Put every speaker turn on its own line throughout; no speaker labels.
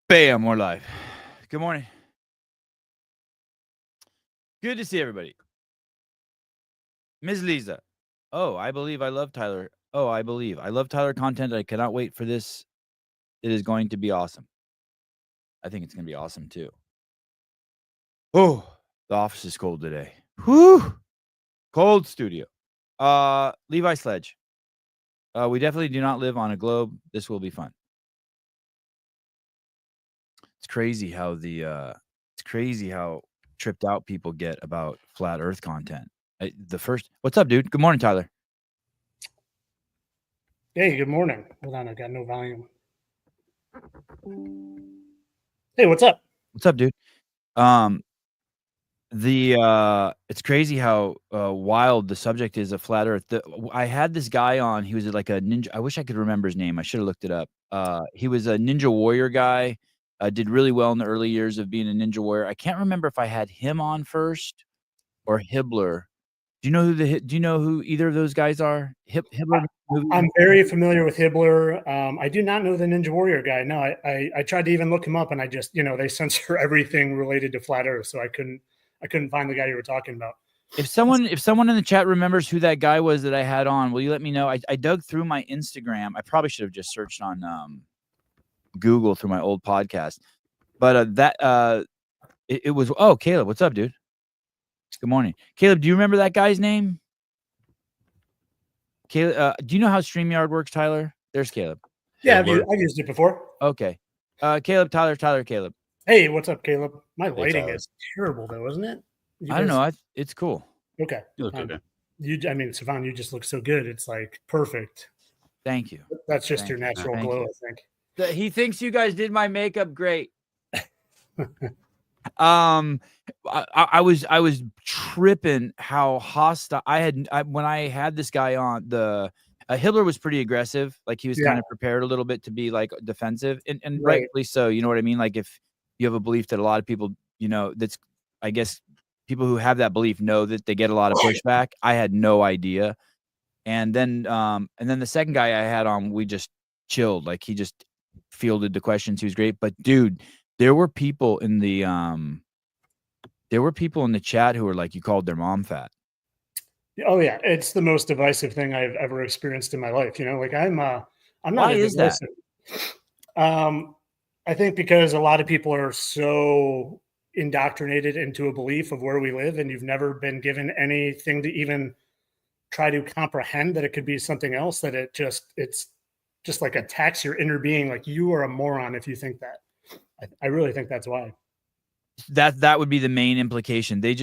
Bam, we're live. Good morning. Good to see everybody. Ms. Lisa. Oh, I believe I love Tyler. Oh, I believe. I love Tyler content. I cannot wait for this. It is going to be awesome. I think it's going to be awesome too. Oh, the office is cold today. Whew. Cold studio. Levi Sledge. We definitely do not live on a globe. This will be fun. It's crazy how tripped out people get about flat earth content. What's up, dude? Good morning, Tyler.
Hey, good morning. Hold on, I got no volume. Hey, what's up?
What's up, dude? It's crazy how wild the subject is of flat earth. I had this guy on, he was like a ninja. I wish I could remember his name. I should have looked it up. He was a ninja warrior guy. Did really well in the early years of being a ninja warrior. I can't remember if I had him on first or Hibbler. Do you know who either of those guys are? Hibbler?
I'm very familiar with Hibbler. I do not know the Ninja Warrior guy. No, I tried to even look him up, and I just, they censor everything related to flat Earth, so I couldn't find the guy you were talking about.
If someone in the chat remembers who that guy was that I had on, will you let me know? I dug through my Instagram. I probably should have just searched on Google through my old podcast. But it was, oh, Caleb, what's up, dude? Good morning. Caleb, do you remember that guy's name? Caleb, do you know how StreamYard works, Tyler? There's Caleb.
Yeah, I've used it before.
Okay. Caleb, Tyler, Caleb.
Hey, what's up, Caleb? My lighting is terrible, though, isn't it?
I don't know. It's cool.
Okay.
You look okay.
Savon, you just look so good. It's like perfect.
Thank you.
That's just your natural glow, I think.
He thinks you guys did my makeup great. I was tripping how hostile when I had this guy on. Hibbler was pretty aggressive. Like he was kind of prepared a little bit to be like defensive, and rightfully so. You know what I mean? Like if you have a belief that a lot of people, that's, I guess, people who have that belief know that they get a lot of pushback. I had no idea. And then the second guy I had on, we just chilled. Like he just fielded the questions. He was great. But dude, there were people in the chat who were like, you called their mom fat.
Oh yeah, it's the most divisive thing I've ever experienced in my life. Like I'm not.
Why is that?
I think because a lot of people are so indoctrinated into a belief of where we live, and you've never been given anything to even try to comprehend that it could be something else. That it's just like attacks your inner being. Like you are a moron if you think that. I really think that's why.
That would be the main implication. They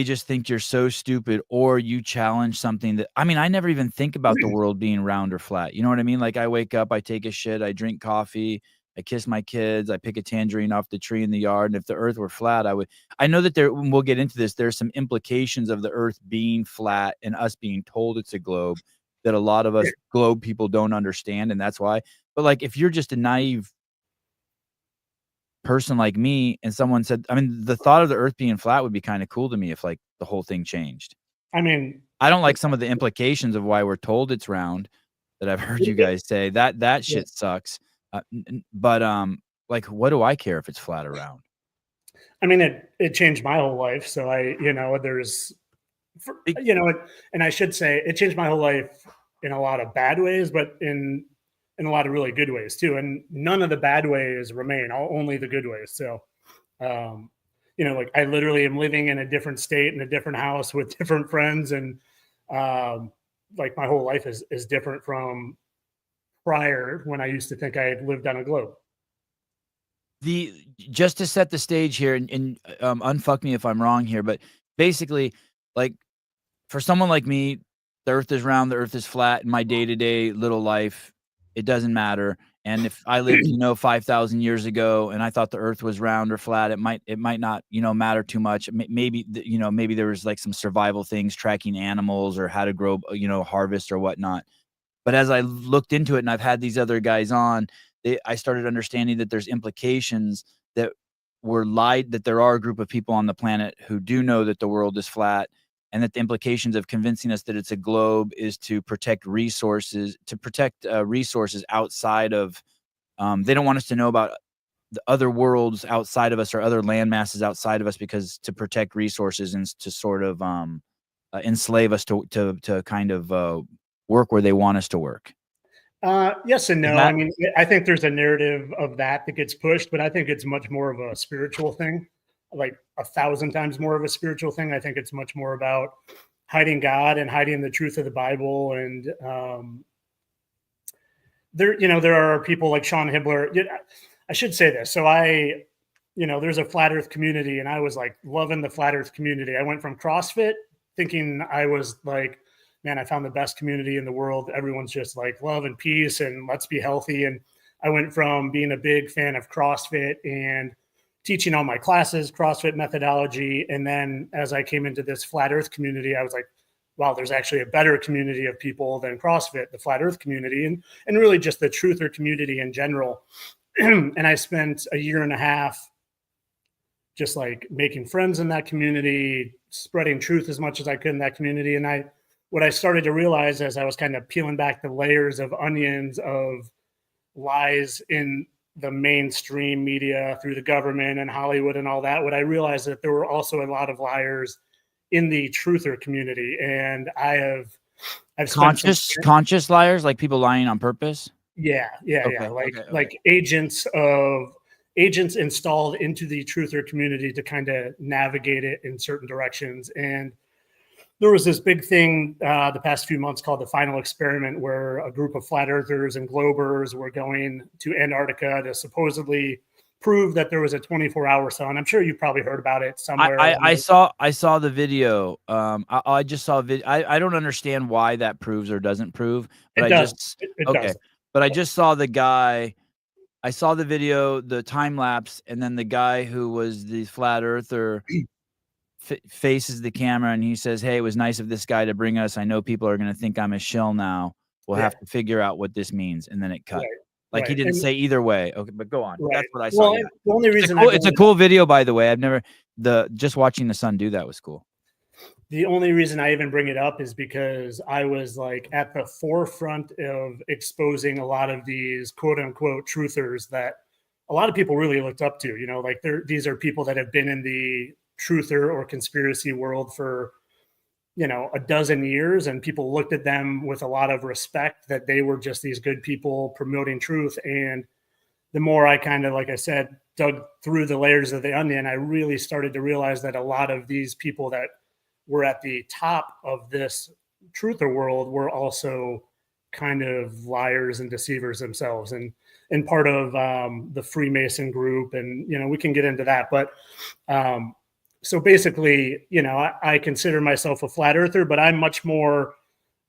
just think you're so stupid, or you challenge something that, I mean, I never even think about the world being round or flat. You know what I mean? Like I wake up, I take a shit, I drink coffee, I kiss my kids, I pick a tangerine off the tree in the yard. And if the earth were flat, I know that we'll get into this. There's some implications of the earth being flat and us being told it's a globe that a lot of us globe people don't understand. And that's why. But like, if you're just a naive person like me and someone said, I mean, the thought of the earth being flat would be kind of cool to me if like the whole thing changed.
I mean,
I don't like some of the implications of why we're told it's round that I've heard you guys say. That shit sucks. But like, what do I care if it's flat or round?
I mean, it changed my whole life. So and I should say it changed my whole life in a lot of bad ways, but in a lot of really good ways too. And none of the bad ways remain, only the good ways. So, like I literally am living in a different state, in a different house with different friends. And like my whole life is different from prior, when I used to think I had lived on a globe.
Just to set the stage here and unfuck me if I'm wrong here, but basically, like for someone like me, the earth is round, the earth is flat in my day-to-day little life. It doesn't matter. And if I lived, 5,000 years ago and I thought the earth was round or flat, it might not, matter too much. Maybe, maybe there was like some survival things, tracking animals or how to grow, harvest or whatnot. But as I looked into it and I've had these other guys on, I started understanding that there's implications that that there are a group of people on the planet who do know that the world is flat, and that the implications of convincing us that it's a globe is to protect resources, outside of, they don't want us to know about the other worlds outside of us or other land masses outside of us because to protect resources and to sort of enslave us to kind of work where they want us to work.
Yes and no.
That,
I mean, I think there's a narrative of that gets pushed, but I think it's much more of a spiritual thing, like 1,000 times more of a spiritual thing. I think it's much more about hiding God and hiding the truth of the Bible. And there are people like Sean Hibbler. I should say this. So there's a flat earth community and I was like loving the flat earth community. I went from CrossFit thinking I was like, man, I found the best community in the world. Everyone's just like love and peace and let's be healthy. And I went from being a big fan of CrossFit and teaching all my classes, CrossFit methodology. And then as I came into this flat earth community, I was like, wow, there's actually a better community of people than CrossFit, the flat earth community, and really just the truther community in general. And I spent a year and a half just like making friends in that community, spreading truth as much as I could in that community. And what I started to realize as I was kind of peeling back the layers of onions of lies in the mainstream media through the government and Hollywood and all that, what I realized that there were also a lot of liars in the truther community. And I've
conscious liars, like people lying on purpose.
Yeah. Like agents installed into the truther community to kind of navigate it in certain directions. And there was this big thing the past few months called the Final Experiment, where a group of flat earthers and globers were going to Antarctica to supposedly prove that there was a 24-hour sun. I'm sure you've probably heard about it somewhere.
I saw the video. I just saw a video. I don't understand why that proves or doesn't prove, but
it does.
But I just saw the guy. I saw the video, the time lapse, and then the guy who was the flat earther faces the camera and he says, "Hey, it was nice of this guy to bring us. I know people are going to think I'm a shill now. We'll have to figure out what this means." And then it cut. He didn't say either way. Okay, but go on. That's what I saw.
Well, the only reason
it's a cool video, by the way. Just watching the sun do that was cool.
The only reason I even bring it up is because I was like at the forefront of exposing a lot of these quote unquote truthers that a lot of people really looked up to. These are people that have been in the truther or conspiracy world for a dozen years, and people looked at them with a lot of respect, that they were just these good people promoting truth. And the more I kind of, like I said, dug through the layers of the onion, I really started to realize that a lot of these people that were at the top of this truther world were also kind of liars and deceivers themselves, and part of the Freemason group. And we can get into that, but so basically, I consider myself a flat earther, but I'm much more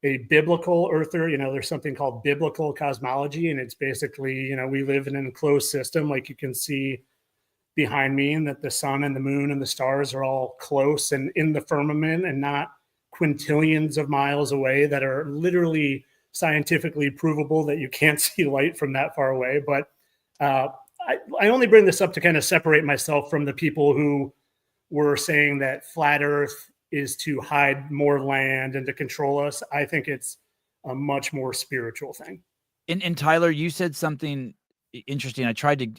a biblical earther. There's something called biblical cosmology, and it's basically, we live in an enclosed system, like you can see behind me, and that the sun and the moon and the stars are all close and in the firmament and not quintillions of miles away, that are literally scientifically provable that you can't see light from that far away. But I only bring this up to kind of separate myself from the people who were saying that flat earth is to hide more land and to control us. I think it's a much more spiritual thing.
And Tyler, you said something interesting. I tried to,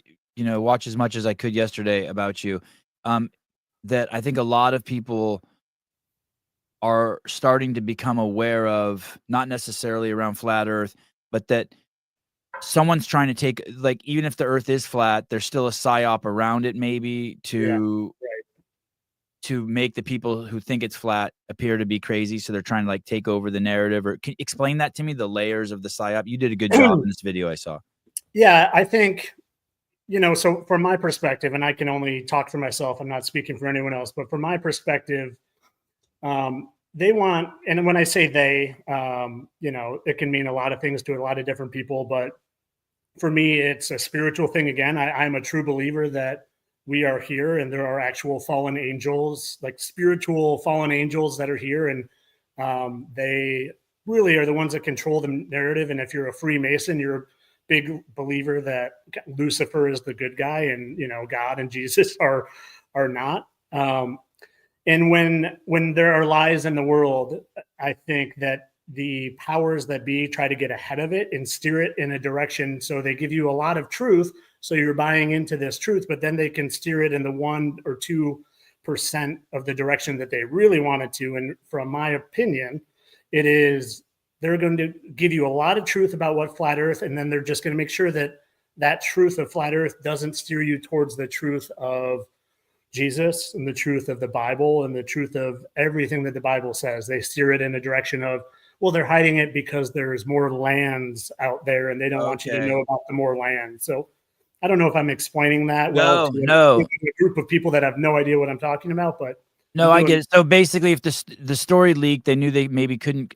watch as much as I could yesterday about you. That I think a lot of people are starting to become aware of, not necessarily around flat earth, but that someone's trying to take, like, even if the earth is flat, there's still a psyop around it, maybe to make the people who think it's flat appear to be crazy. So they're trying to take over the narrative. Or can you explain that to me, the layers of the psyop? You did a good job in this video I saw.
Yeah, I think, so from my perspective, and I can only talk for myself, I'm not speaking for anyone else, but from my perspective, they want, and when I say they, it can mean a lot of things to a lot of different people, but for me, it's a spiritual thing. Again, I'm a true believer that we are here and there are actual fallen angels, like spiritual fallen angels that are here. And they really are the ones that control the narrative. And if you're a Freemason, you're a big believer that Lucifer is the good guy and, God and Jesus are not. And when there are lies in the world, I think that the powers that be try to get ahead of it and steer it in a direction. So they give you a lot of truth, so you're buying into this truth, but then they can steer it in the 1 or 2% of the direction that they really wanted to. And from my opinion, it is, they're going to give you a lot of truth about what flat earth, and then they're just going to make sure that that truth of flat earth doesn't steer you towards the truth of Jesus and the truth of the Bible and the truth of everything that the Bible says. They steer it in a direction of, well, they're hiding it because there's more lands out there and they don't want you to know about the more land. So I don't know if I'm explaining that well to a group of people that have no idea what I'm talking about, but
no, I get it. So basically, if the story leaked, they knew they maybe couldn't,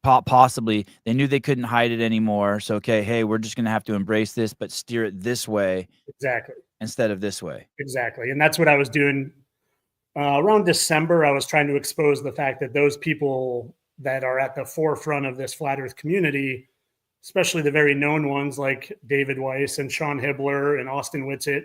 possibly, they knew they couldn't hide it anymore. So, okay, hey, we're just going to have to embrace this, but steer it this way.
Exactly.
Instead of this way.
Exactly. And that's what I was doing. Around December, I was trying to expose the fact that those people that are at the forefront of this flat earth community, especially the very known ones like David Weiss and Sean Hibbler and Austin Whitsitt,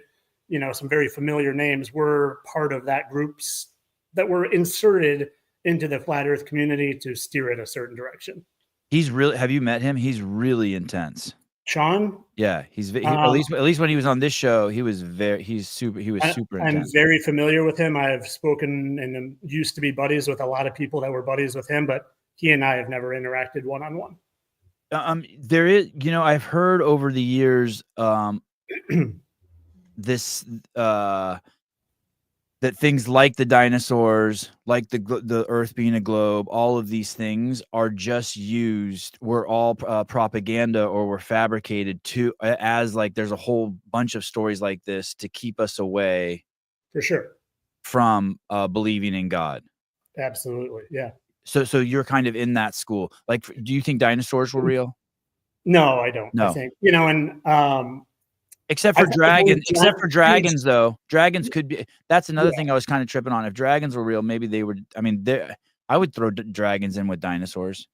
you know, some very familiar names, were part of that groups that were inserted into the flat earth community to steer it a certain direction.
He's really, have you met him? He's really intense.
Sean?
Yeah, at least when he was on this show, he was super intense.
I'm very familiar with him. I've spoken and used to be buddies with a lot of people that were buddies with him, but he and I have never interacted one-on-one.
There is, you know, I've heard over the years, this, that things like the dinosaurs, like the Earth being a globe, all of these things are just used. We're all propaganda, or we're fabricated to, as like there's a whole bunch of stories like this to keep us away,
for sure, from
believing in God.
Absolutely, yeah.
So you're kind of in that school. Like, do you think dinosaurs were real?
No, I don't.
No.
I think, you know, and
except for dragons, though. Dragons could be. That's another thing I was kind of tripping on. If dragons were real, maybe they were. I mean, I would throw dragons in with dinosaurs.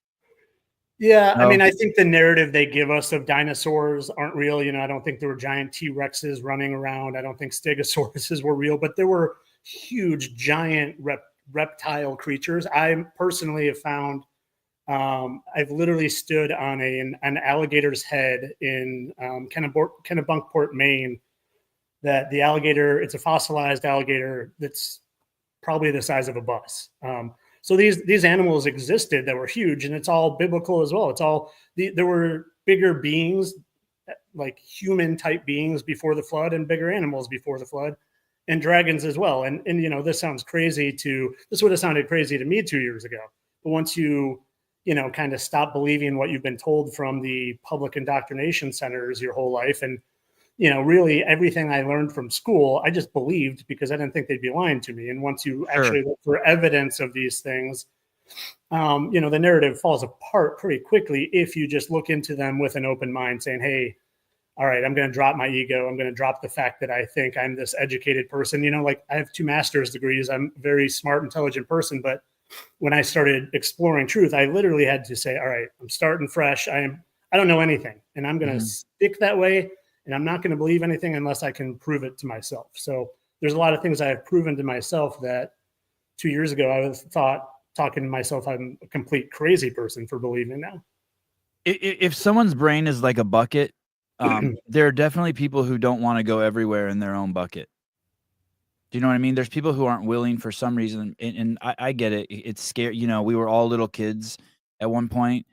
Yeah, no? I mean, I think the narrative they give us of dinosaurs aren't real. You know, I don't think there were giant T-Rexes running around. I don't think stegosauruses were real, but there were huge, giant reptile creatures. I personally have found. I've literally stood on an alligator's head in Kennebunkport, Maine. That the alligator, it's a fossilized alligator that's probably the size of a bus. So these animals existed that were huge, and it's all biblical as well. It's all there were bigger beings, like human type beings before the flood, and bigger animals before the flood, and dragons as well. And you know, this would have sounded crazy to me 2 years ago, but once you kind of stop believing what you've been told from the public indoctrination centers your whole life. And, you know, really everything I learned from school, I just believed because I didn't think they'd be lying to me. And once you actually look for evidence of these things, you know, the narrative falls apart pretty quickly if you just look into them with an open mind saying, hey, all right, I'm going to drop my ego. I'm going to drop the fact that I think I'm this educated person. You know, like I have 2 master's degrees. I'm a very smart, intelligent person, but when I started exploring truth, I literally had to say, all right, I'm starting fresh. I don't know anything, and I'm going to stick that way. And I'm not going to believe anything unless I can prove it to myself. So there's a lot of things I have proven to myself that 2 years ago, I was talking to myself, I'm a complete crazy person for believing now.
If someone's brain is like a bucket, there are definitely people who don't want to go everywhere in their own bucket. Do you know what I mean? There's people who aren't willing for some reason, and I get it. It's scary. You know, we were all little kids at one point,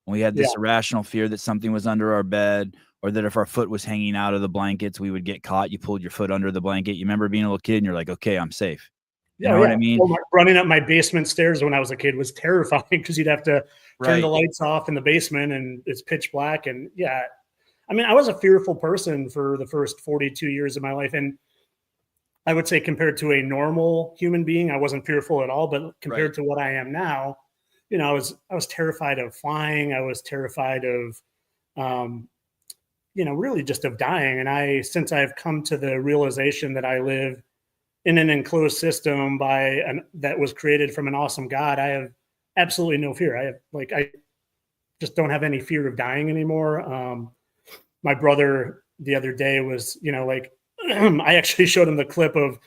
and we had this irrational fear that something was under our bed, or that if our foot was hanging out of the blankets, we would get caught. You pulled your foot under the blanket. You remember being a little kid, and you're like, okay, I'm safe. You know what I mean?
Well, running up my basement stairs when I was a kid was terrifying because you'd have to turn the lights off in the basement, and it's pitch black. And I mean, I was a fearful person for the first 42 years of my life, and I would say compared to a normal human being, I wasn't fearful at all. But compared to what I am now, you know, I was terrified of flying. I was terrified of, you know, really just of dying. And since I've come to the realization that I live in an enclosed system that was created from an awesome God, I have absolutely no fear. I just don't have any fear of dying anymore. My brother the other day was, you know, like, I actually showed him the clip of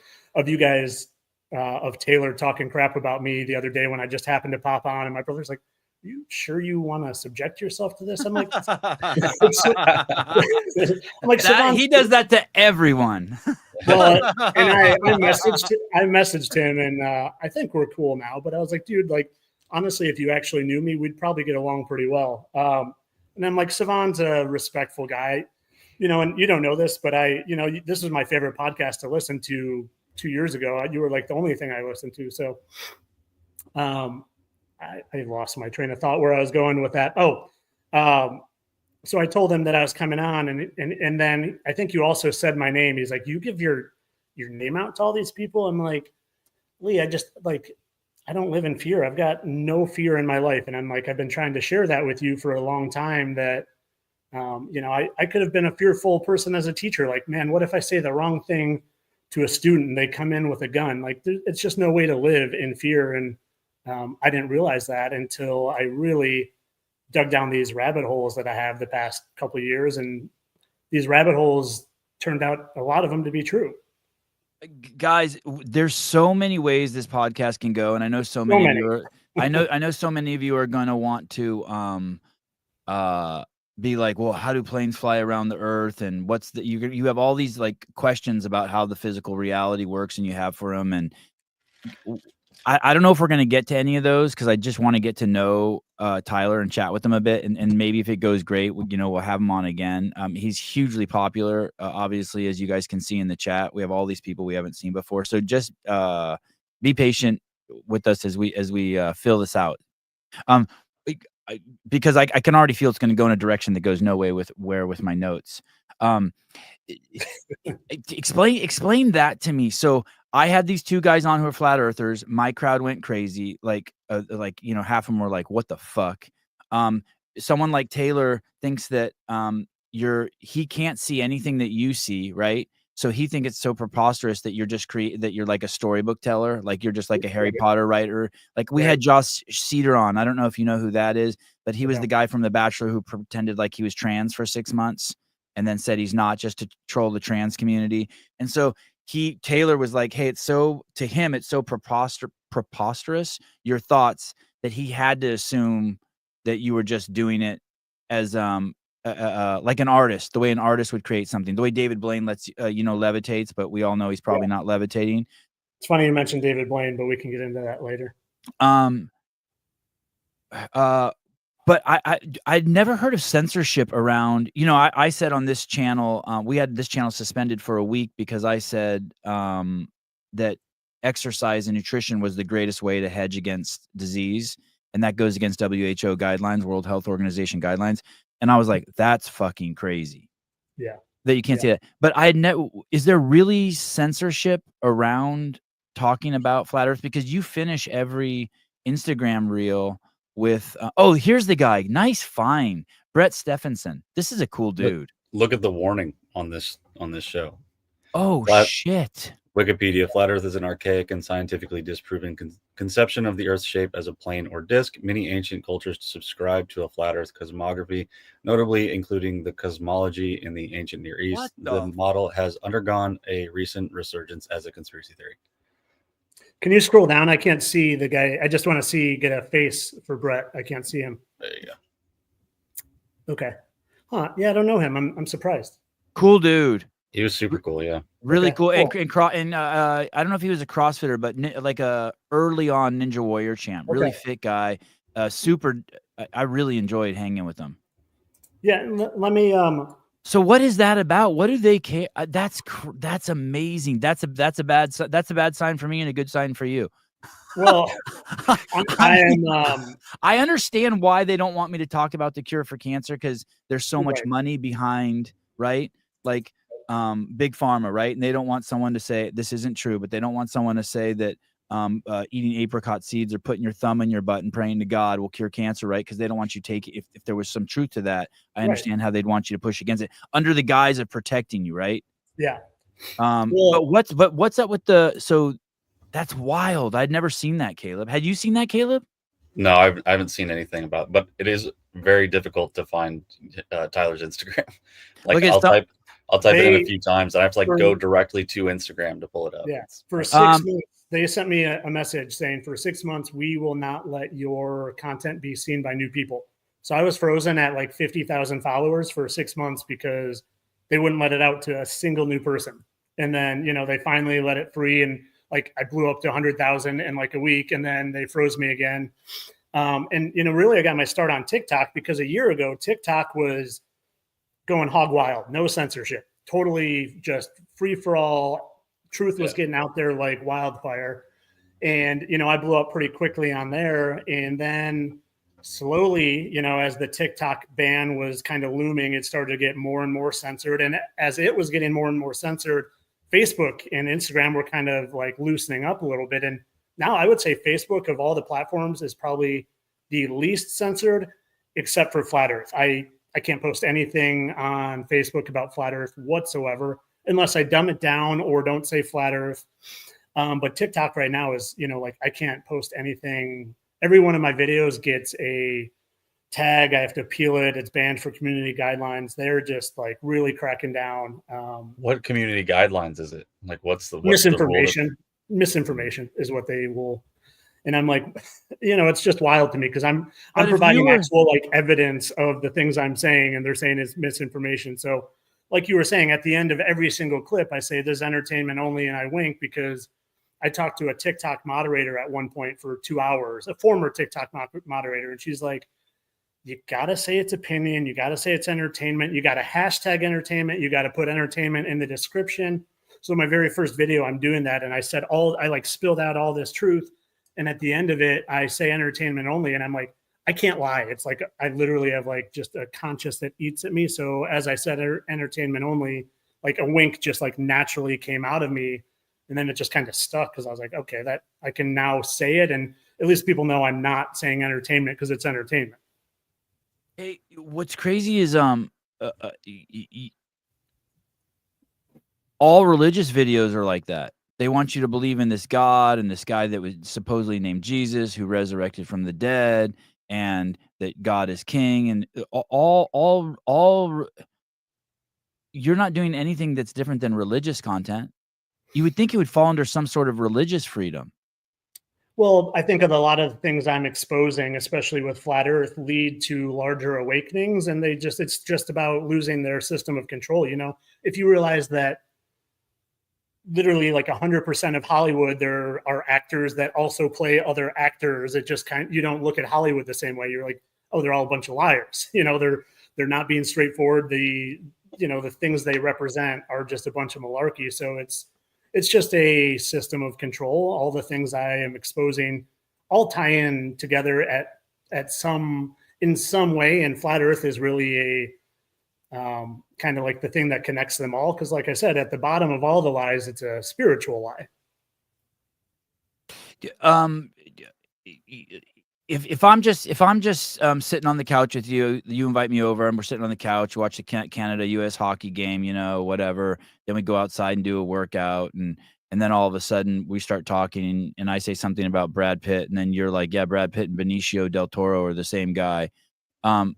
you guys, of Taylor talking crap about me the other day when I just happened to pop on, and my brother's like, you sure you want to subject yourself to this? I'm like, I'm like,
he does that to everyone.
Well, and I messaged him, and I think we're cool now. But I was like, dude, like, honestly, if you actually knew me, we'd probably get along pretty well. And I'm like, Savon's a respectful guy, and you don't know this, but this is my favorite podcast to listen to 2 years ago. You were like the only thing I listened to. So I lost my train of thought where I was going with that. So I told him that I was coming on, and then I think you also said my name. He's like, you give your name out to all these people? I'm like, Lee, I don't live in fear. I've got no fear in my life. And I'm like, I've been trying to share that with you for a long time, that, I could have been a fearful person as a teacher. Like, man, what if I say the wrong thing to a student and they come in with a gun? Like, it's just no way to live in fear. And I didn't realize that until I really dug down these rabbit holes that I have the past couple of years. And these rabbit holes turned out, a lot of them, to be true.
Guys, there's so many ways this podcast can go, and I know so many of you are, I know so many of you are going to want to be like, well, how do planes fly around the earth, and what's the you have all these like questions about how the physical reality works, and you have for them, and I don't know if we're going to get to any of those, because I just want to get to know Tyler and chat with him a bit, and maybe if it goes great, we'll have him on again. He's hugely popular, obviously, as you guys can see in the chat. We have all these people we haven't seen before, so just be patient with us as we fill this out. Because I can already feel it's going to go in a direction that goes no way with my notes. Explain that to me. So I had these two guys on who are flat earthers. My crowd went crazy. Like half of them were like, what the fuck? Someone like Taylor thinks that he can't see anything that you see, right? So he thinks it's so preposterous that you're just that you're like a storybook teller, like you're just like a Harry Potter writer. Like we had Joss Cedar on. I don't know if you know who that is, but he was the guy from The Bachelor who pretended like he was trans for 6 months and then said he's not, just to troll the trans community. And so Taylor was like, hey, to him, it's so preposterous, your thoughts, that he had to assume that you were just doing it as like an artist, the way an artist would create something, the way David Blaine levitates, but we all know he's probably not levitating.
It's funny you mentioned David Blaine, but we can get into that later.
But I'd never heard of censorship around. I said on this channel, we had this channel suspended for a week because I said that exercise and nutrition was the greatest way to hedge against disease, and that goes against WHO guidelines, World Health Organization guidelines. And I was like, that's fucking crazy.
Yeah.
That you can't say that. But is there really censorship around talking about flat earth? Because you finish every Instagram reel with, here's the guy. Nice find. Brett Stephenson. This is a cool dude.
Look at the warning on this show.
Oh, shit.
Wikipedia, flat earth is an archaic and scientifically disproven conception of the earth's shape as a plane or disk. Many ancient cultures subscribe to a flat earth cosmography, notably including the cosmology in the ancient Near East. The model has undergone a recent resurgence as a conspiracy theory.
Can you scroll down? I can't see the guy. I just want to get a face for Brett. I can't see him.
There you go.
Okay. Huh. Yeah, I don't know him. I'm surprised.
Cool dude.
He was super cool, yeah.
Really cool. And I don't know if he was a CrossFitter, but like a early on Ninja Warrior champ. Really fit guy. Super. I really enjoyed hanging with him.
Yeah, let me.
So what is that about? What do they care? That's amazing. That's a bad sign for me and a good sign for you.
Well,
I understand why they don't want me to talk about the cure for cancer, because there's so much money behind, right? Like big pharma, right? And they don't want someone to say this isn't true, but they don't want someone to say that eating apricot seeds or putting your thumb in your butt and praying to God will cure cancer, right? Because they don't want you to take it. If there was some truth to that, I understand how they'd want you to push against it under the guise of protecting you, right?
Yeah.
But what's up with so that's wild. I'd never seen that, Caleb. Had you seen that, Caleb?
No, I haven't seen anything about it, but it is very difficult to find Tyler's Instagram. Like I'll type it in a few times, and I have to go directly to Instagram to pull it up.
Yeah, for 6 months. they sent me a message saying for 6 months, we will not let your content be seen by new people. So I was frozen at like 50,000 followers for 6 months because they wouldn't let it out to a single new person. And then, you know, they finally let it free. And like I blew up to 100,000 in like a week, and then they froze me again. And, you know, really I got my start on TikTok because a year ago, TikTok was going hog wild, no censorship, totally just free for all. Truth was getting out there like wildfire. And, you know, I blew up pretty quickly on there. And then slowly, you know, as the TikTok ban was kind of looming, it started to get more and more censored. And as it was getting more and more censored, Facebook and Instagram were kind of like loosening up a little bit. And now I would say Facebook of all the platforms is probably the least censored, except for Flat Earth. I can't post anything on Facebook about Flat Earth whatsoever, unless I dumb it down or don't say Flat Earth. But TikTok right now is, you know, like I can't post anything. Every one of my videos gets a tag. I have to appeal it. It's banned for community guidelines. They're just like really cracking down.
What community guidelines is it? Like what's the
misinformation? Misinformation is what they will. And I'm like, you know, it's just wild to me because I'm providing actual like evidence of the things I'm saying, and they're saying it's misinformation. So like you were saying, at the end of every single clip, I say there's entertainment only, and I wink because I talked to a TikTok moderator at one point for 2 hours, a former TikTok moderator, and she's like, you got to say it's opinion. You got to say it's entertainment. You got to hashtag entertainment. You got to put entertainment in the description. So my very first video, I'm doing that. And I said I like spilled out all this truth. And at the end of it, I say entertainment only. And I'm like, I can't lie. It's like, I literally have like just a conscience that eats at me. So as I said, entertainment only, like a wink just like naturally came out of me. And then it just kind of stuck because I was like, okay, that I can now say it. And at least people know I'm not saying entertainment because it's entertainment.
Hey, what's crazy is all religious videos are like that. They want you to believe in this God and this guy that was supposedly named Jesus, who resurrected from the dead, and that God is king, and all. You're not doing anything that's different than religious content. You would think it would fall under some sort of religious freedom.
Well, I think of a lot of things I'm exposing, especially with Flat Earth, lead to larger awakenings, and it's just about losing their system of control. You know, if you realize that literally like 100% of Hollywood, there are actors that also play other actors. It just you don't look at Hollywood the same way. You're like, oh, they're all a bunch of liars. You know, they're not being straightforward. The things they represent are just a bunch of malarkey. So it's just a system of control. All the things I am exposing all tie in together in some way. And Flat Earth is really a kind of like the thing that connects them all. Because like I said, at the bottom of all the lies, it's a spiritual lie.
If I'm just sitting on the couch with you, you invite me over and we're sitting on the couch, watch the Canada-US hockey game, you know, whatever. Then we go outside and do a workout, and then all of a sudden we start talking, and I say something about Brad Pitt, and then you're like, yeah, Brad Pitt and Benicio del Toro are the same guy. Have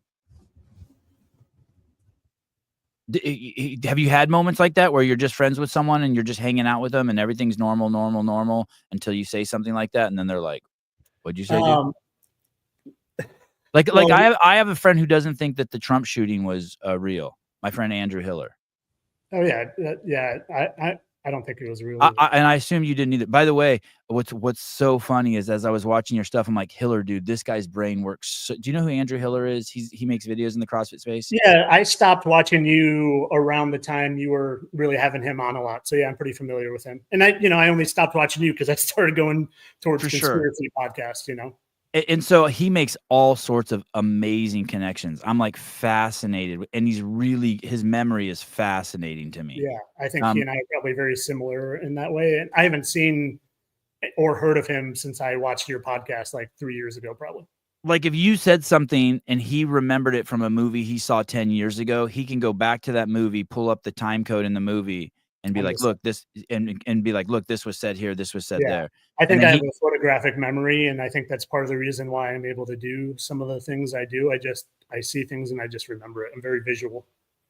you had moments like that where you're just friends with someone and you're just hanging out with them and everything's normal until you say something like that, and then they're like, what'd you say, dude? Like I have a friend who doesn't think that the Trump shooting was real. My friend Andrew Hiller.
Oh yeah. I don't think it was real.
And I assume you didn't either. By the way, what's so funny is as I was watching your stuff, I'm like, Hiller, dude, this guy's brain works. Do you know who Andrew Hiller is? He makes videos in the CrossFit space.
Yeah, I stopped watching you around the time you were really having him on a lot. So yeah, I'm pretty familiar with him. And I only stopped watching you because I started going towards conspiracy podcasts, you know.
And so he makes all sorts of amazing connections. I'm like fascinated, and his memory is fascinating to me.
Yeah, I think he and I are probably very similar in that way. And I haven't seen or heard of him since I watched your podcast like 3 years ago, probably.
Like if you said something and he remembered it from a movie he saw 10 years ago, he can go back to that movie, pull up the time code in the movie, and be like, look, this, and be like, look, this was said here, this was said there.
I think I have a photographic memory, and I think that's part of the reason why I'm able to do some of the things I do. I see things and I just remember it. I'm very visual.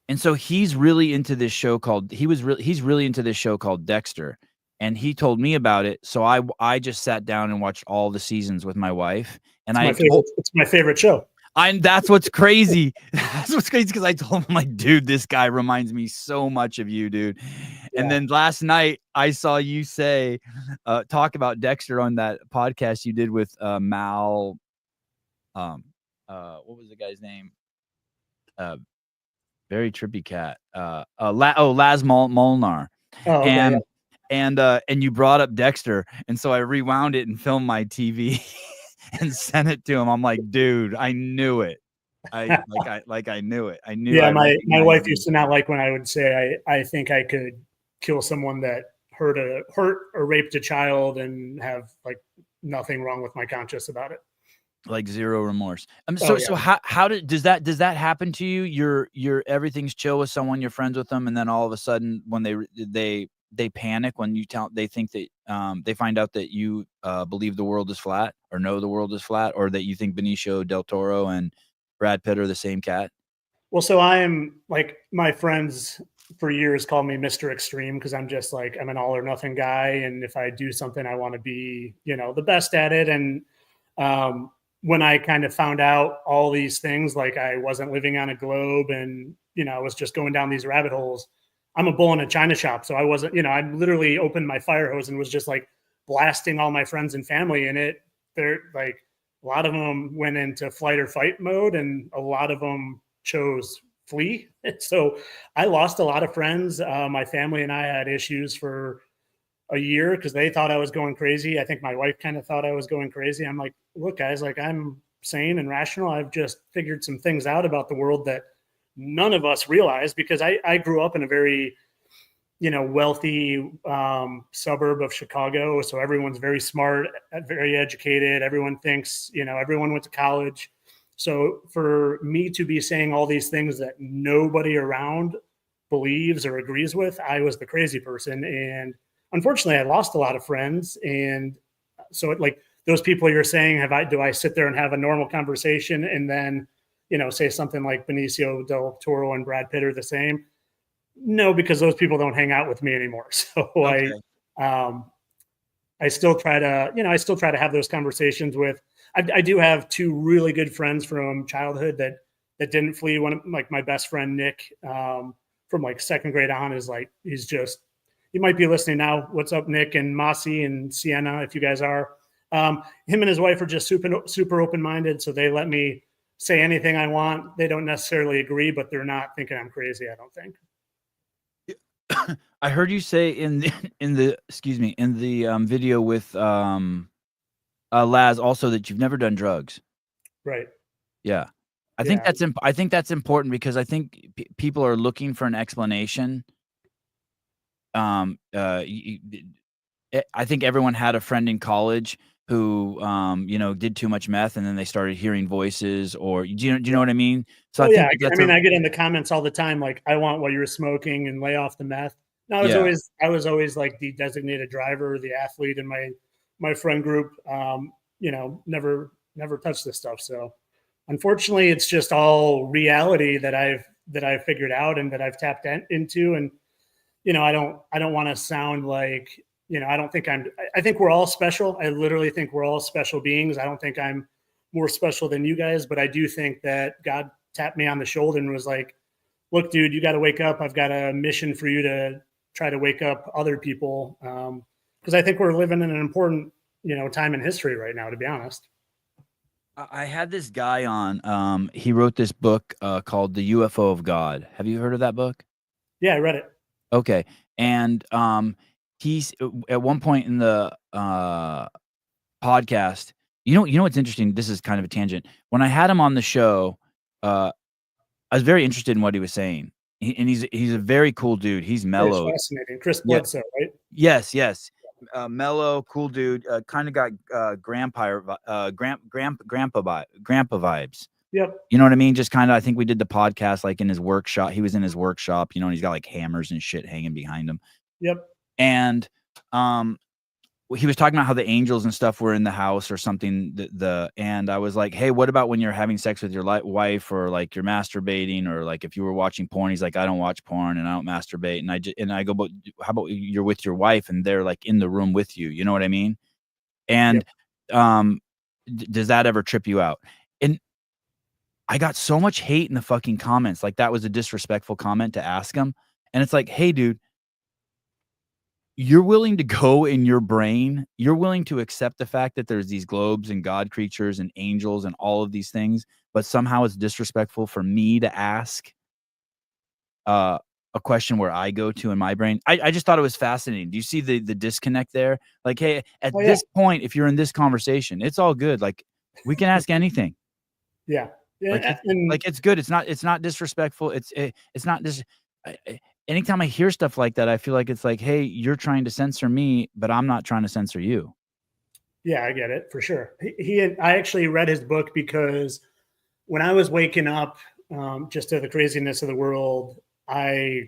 And so he's really into this show called Dexter. and he told me about it. So I just sat down and watched all the seasons with my wife, and
it's my favorite show.
That's what's crazy. That's what's crazy, because I told him, like, dude, this guy reminds me so much of you, dude. And then last night I saw you say, talk about Dexter on that podcast you did with Mal. What was the guy's name? Very trippy cat. Laz Molnar.
Oh, okay,
and you brought up Dexter, and so I rewound it and filmed my TV and sent it to him. I'm like, dude, I knew it. I knew it. I knew.
Yeah, my wife used to not like when I would say I think I could kill someone that hurt or raped a child and have like nothing wrong with my conscience about it.
Like zero remorse. So how does that happen to you? You're everything's chill with someone, you're friends with them, and then all of a sudden when they panic when you they think that they find out that you believe the world is flat, or know the world is flat, or that you think Benicio del Toro and Brad Pitt are the same cat.
Well, so I am, like, my friends for years called me Mr. Extreme, because I'm just like, I'm an all or nothing guy, and if I do something, I want to be, the best at it. And when I kind of found out all these things, like I wasn't living on a globe, and I was just going down these rabbit holes. I'm a bull in a china shop, so I wasn't, I literally opened my fire hose and was just like blasting all my friends and family in it. They're like, a lot of them went into flight or fight mode, and a lot of them chose flee. So I lost a lot of friends. My family and I had issues for a year because they thought I was going crazy. I think my wife kind of thought I was going crazy. I'm like, look, guys, like, I'm sane and rational. I've just figured some things out about the world that none of us realized, because I grew up in a very, wealthy suburb of Chicago. So everyone's very smart, very educated. Everyone thinks, everyone went to college. So for me to be saying all these things that nobody around believes or agrees with, I was the crazy person. And unfortunately, I lost a lot of friends. And so like those people you're saying, do I sit there and have a normal conversation and then, say something like Benicio del Toro and Brad Pitt are the same? No, because those people don't hang out with me anymore. So okay. I still try to have those conversations with, I do have two really good friends from childhood that didn't flee. One of, like, my best friend, Nick, from like second grade on, is like, he's just, you might be listening now. What's up, Nick and Mossy and Sienna, if you guys are. Him and his wife are just super open-minded, so they let me say anything I want. They don't necessarily agree, but they're not thinking I'm crazy, I don't think.
I heard you say in the video with Laz also that you've never done drugs.
Right.
Yeah. I think that's important, because I think people are looking for an explanation. I think everyone had a friend in college who did too much meth, and then they started hearing voices, or do you know what I mean? So I
get in the comments all the time, like, I want what you're smoking and lay off the meth. No, I was always like the designated driver, the athlete in my friend group. Never touched this stuff. So unfortunately, it's just all reality that I've figured out and that I've tapped into. And I don't want to sound like, I think we're all special. I literally think we're all special beings. I don't think I'm more special than you guys, but I do think that God tapped me on the shoulder and was like, look, dude, you got to wake up. I've got a mission for you to try to wake up other people. Because I think we're living in an important, time in history right now, to be honest.
I had this guy on, he wrote this book called The UFO of God. Have you heard of that book?
Yeah, I read it.
Okay. And he's at one point in the podcast, you know what's interesting? This is kind of a tangent. When I had him on the show, I was very interested in what he was saying. And he's a very cool dude. He's mellow.
It's fascinating. Chris Bledsoe, right?
Yes. Mellow, cool dude. Kind of got grandpa vibes.
Yep.
You know what I mean? Just kind of, I think we did the podcast like in his workshop. He was in his workshop, and he's got like hammers and shit hanging behind him.
Yep.
And he was talking about how the angels and stuff were in the house or something. And I was like, hey, what about when you're having sex with your wife, or like you're masturbating, or like if you were watching porn? He's like, I don't watch porn and I don't masturbate. And I go, but how about you're with your wife and they're like in the room with you? You know what I mean? And does that ever trip you out? And I got so much hate in the fucking comments. Like that was a disrespectful comment to ask him. And it's like, hey, dude, you're willing to go in your brain. You're willing to accept the fact that there's these globes and God creatures and angels and all of these things, but somehow it's disrespectful for me to ask a question where I go to in my brain. I just thought it was fascinating. Do you see the disconnect there? Like, hey, at this point, if you're in this conversation, it's all good. Like we can ask anything.
Yeah.
Like it's good. It's not disrespectful. It's not just. Anytime I hear stuff like that, I feel like it's like, hey, you're trying to censor me, but I'm not trying to censor you.
Yeah, I get it for sure. I actually read his book because when I was waking up just to the craziness of the world, I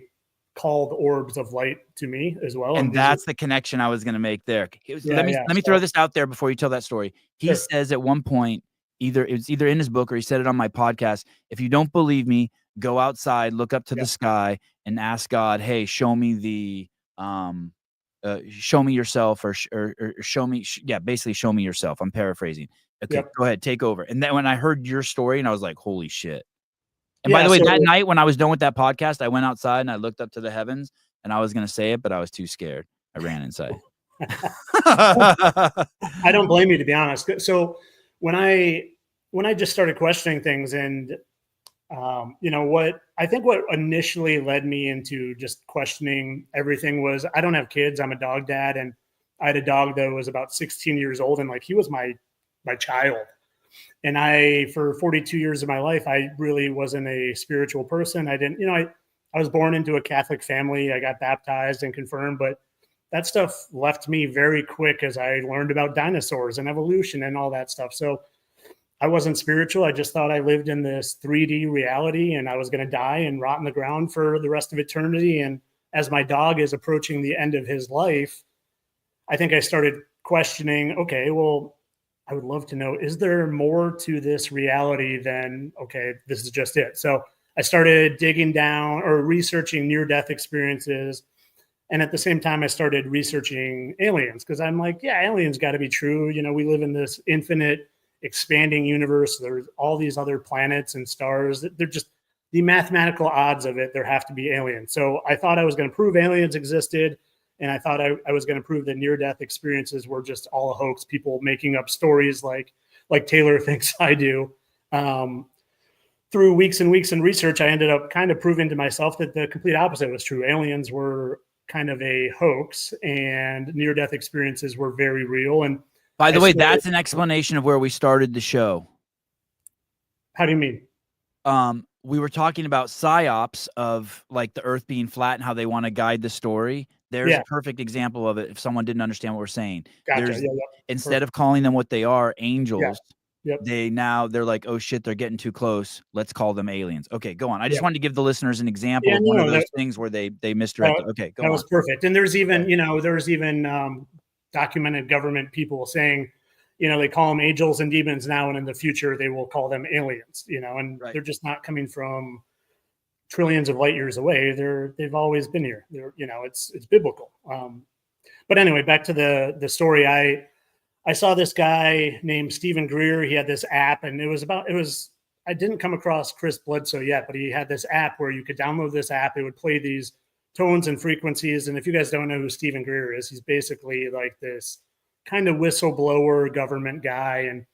called orbs of light to me as well.
And that's the connection I was going to make there. Let me throw this out there before you tell that story. He says at one point, it's either in his book or he said it on my podcast, if you don't believe me, go outside, look up to the sky and ask God, hey, show me the show me yourself, or show me basically show me yourself. I'm paraphrasing. Okay, go ahead, take over. And then when I heard your story, and I was like, holy shit. And by the way, that night when I was done with that podcast, I went outside and I looked up to the heavens, and I was going to say it, but I was too scared. I ran inside.
I don't blame you, to be honest. So when I just started questioning things, and what initially led me into just questioning everything was, I don't have kids. I'm a dog dad, and I had a dog that was about 16 years old, and like he was my child. And for 42 years of my life, I really wasn't a spiritual person. I didn't, I was born into a Catholic family. I got baptized and confirmed, but that stuff left me very quick as I learned about dinosaurs and evolution and all that stuff. So I wasn't spiritual. I just thought I lived in this 3D reality and I was going to die and rot in the ground for the rest of eternity. And as my dog is approaching the end of his life, I think I started questioning, okay, well, I would love to know, is there more to this reality than, okay, this is just it? So I started digging down or researching near-death experiences. And at the same time, I started researching aliens because I'm like, yeah, aliens got to be true. We live in this infinite expanding universe. There's all these other planets and stars. They're just the mathematical odds of it. There have to be aliens. So I thought I was going to prove aliens existed. And I thought I was going to prove that near-death experiences were just all a hoax, people making up stories like Taylor thinks I do. Through weeks and weeks in research, I ended up kind of proving to myself that the complete opposite was true. Aliens were kind of a hoax and near-death experiences were very real. And
by the way, that's an explanation of where we started the show.
How do you mean?
We were talking about psyops of like the earth being flat and how they want to guide the story. There's a perfect example of it. If someone didn't understand what we're saying,
gotcha.
Instead of calling them what they are, angels, they're like, oh shit, they're getting too close. Let's call them aliens. Okay, go on. I just wanted to give the listeners an example of one of those things where they misdirect. Okay, go on.
That was perfect. And there's even, documented government people saying, they call them angels and demons now, and in the future they will call them aliens, and they're just not coming from trillions of light years away. They've always been here. It's biblical. But anyway, back to the story. I saw this guy named Stephen Greer. He had this app, and I didn't come across Chris Bledsoe yet, but he had this app where you could download this app. It would play these tones and frequencies. And if you guys don't know who Stephen Greer is, he's basically like this kind of whistleblower government guy. And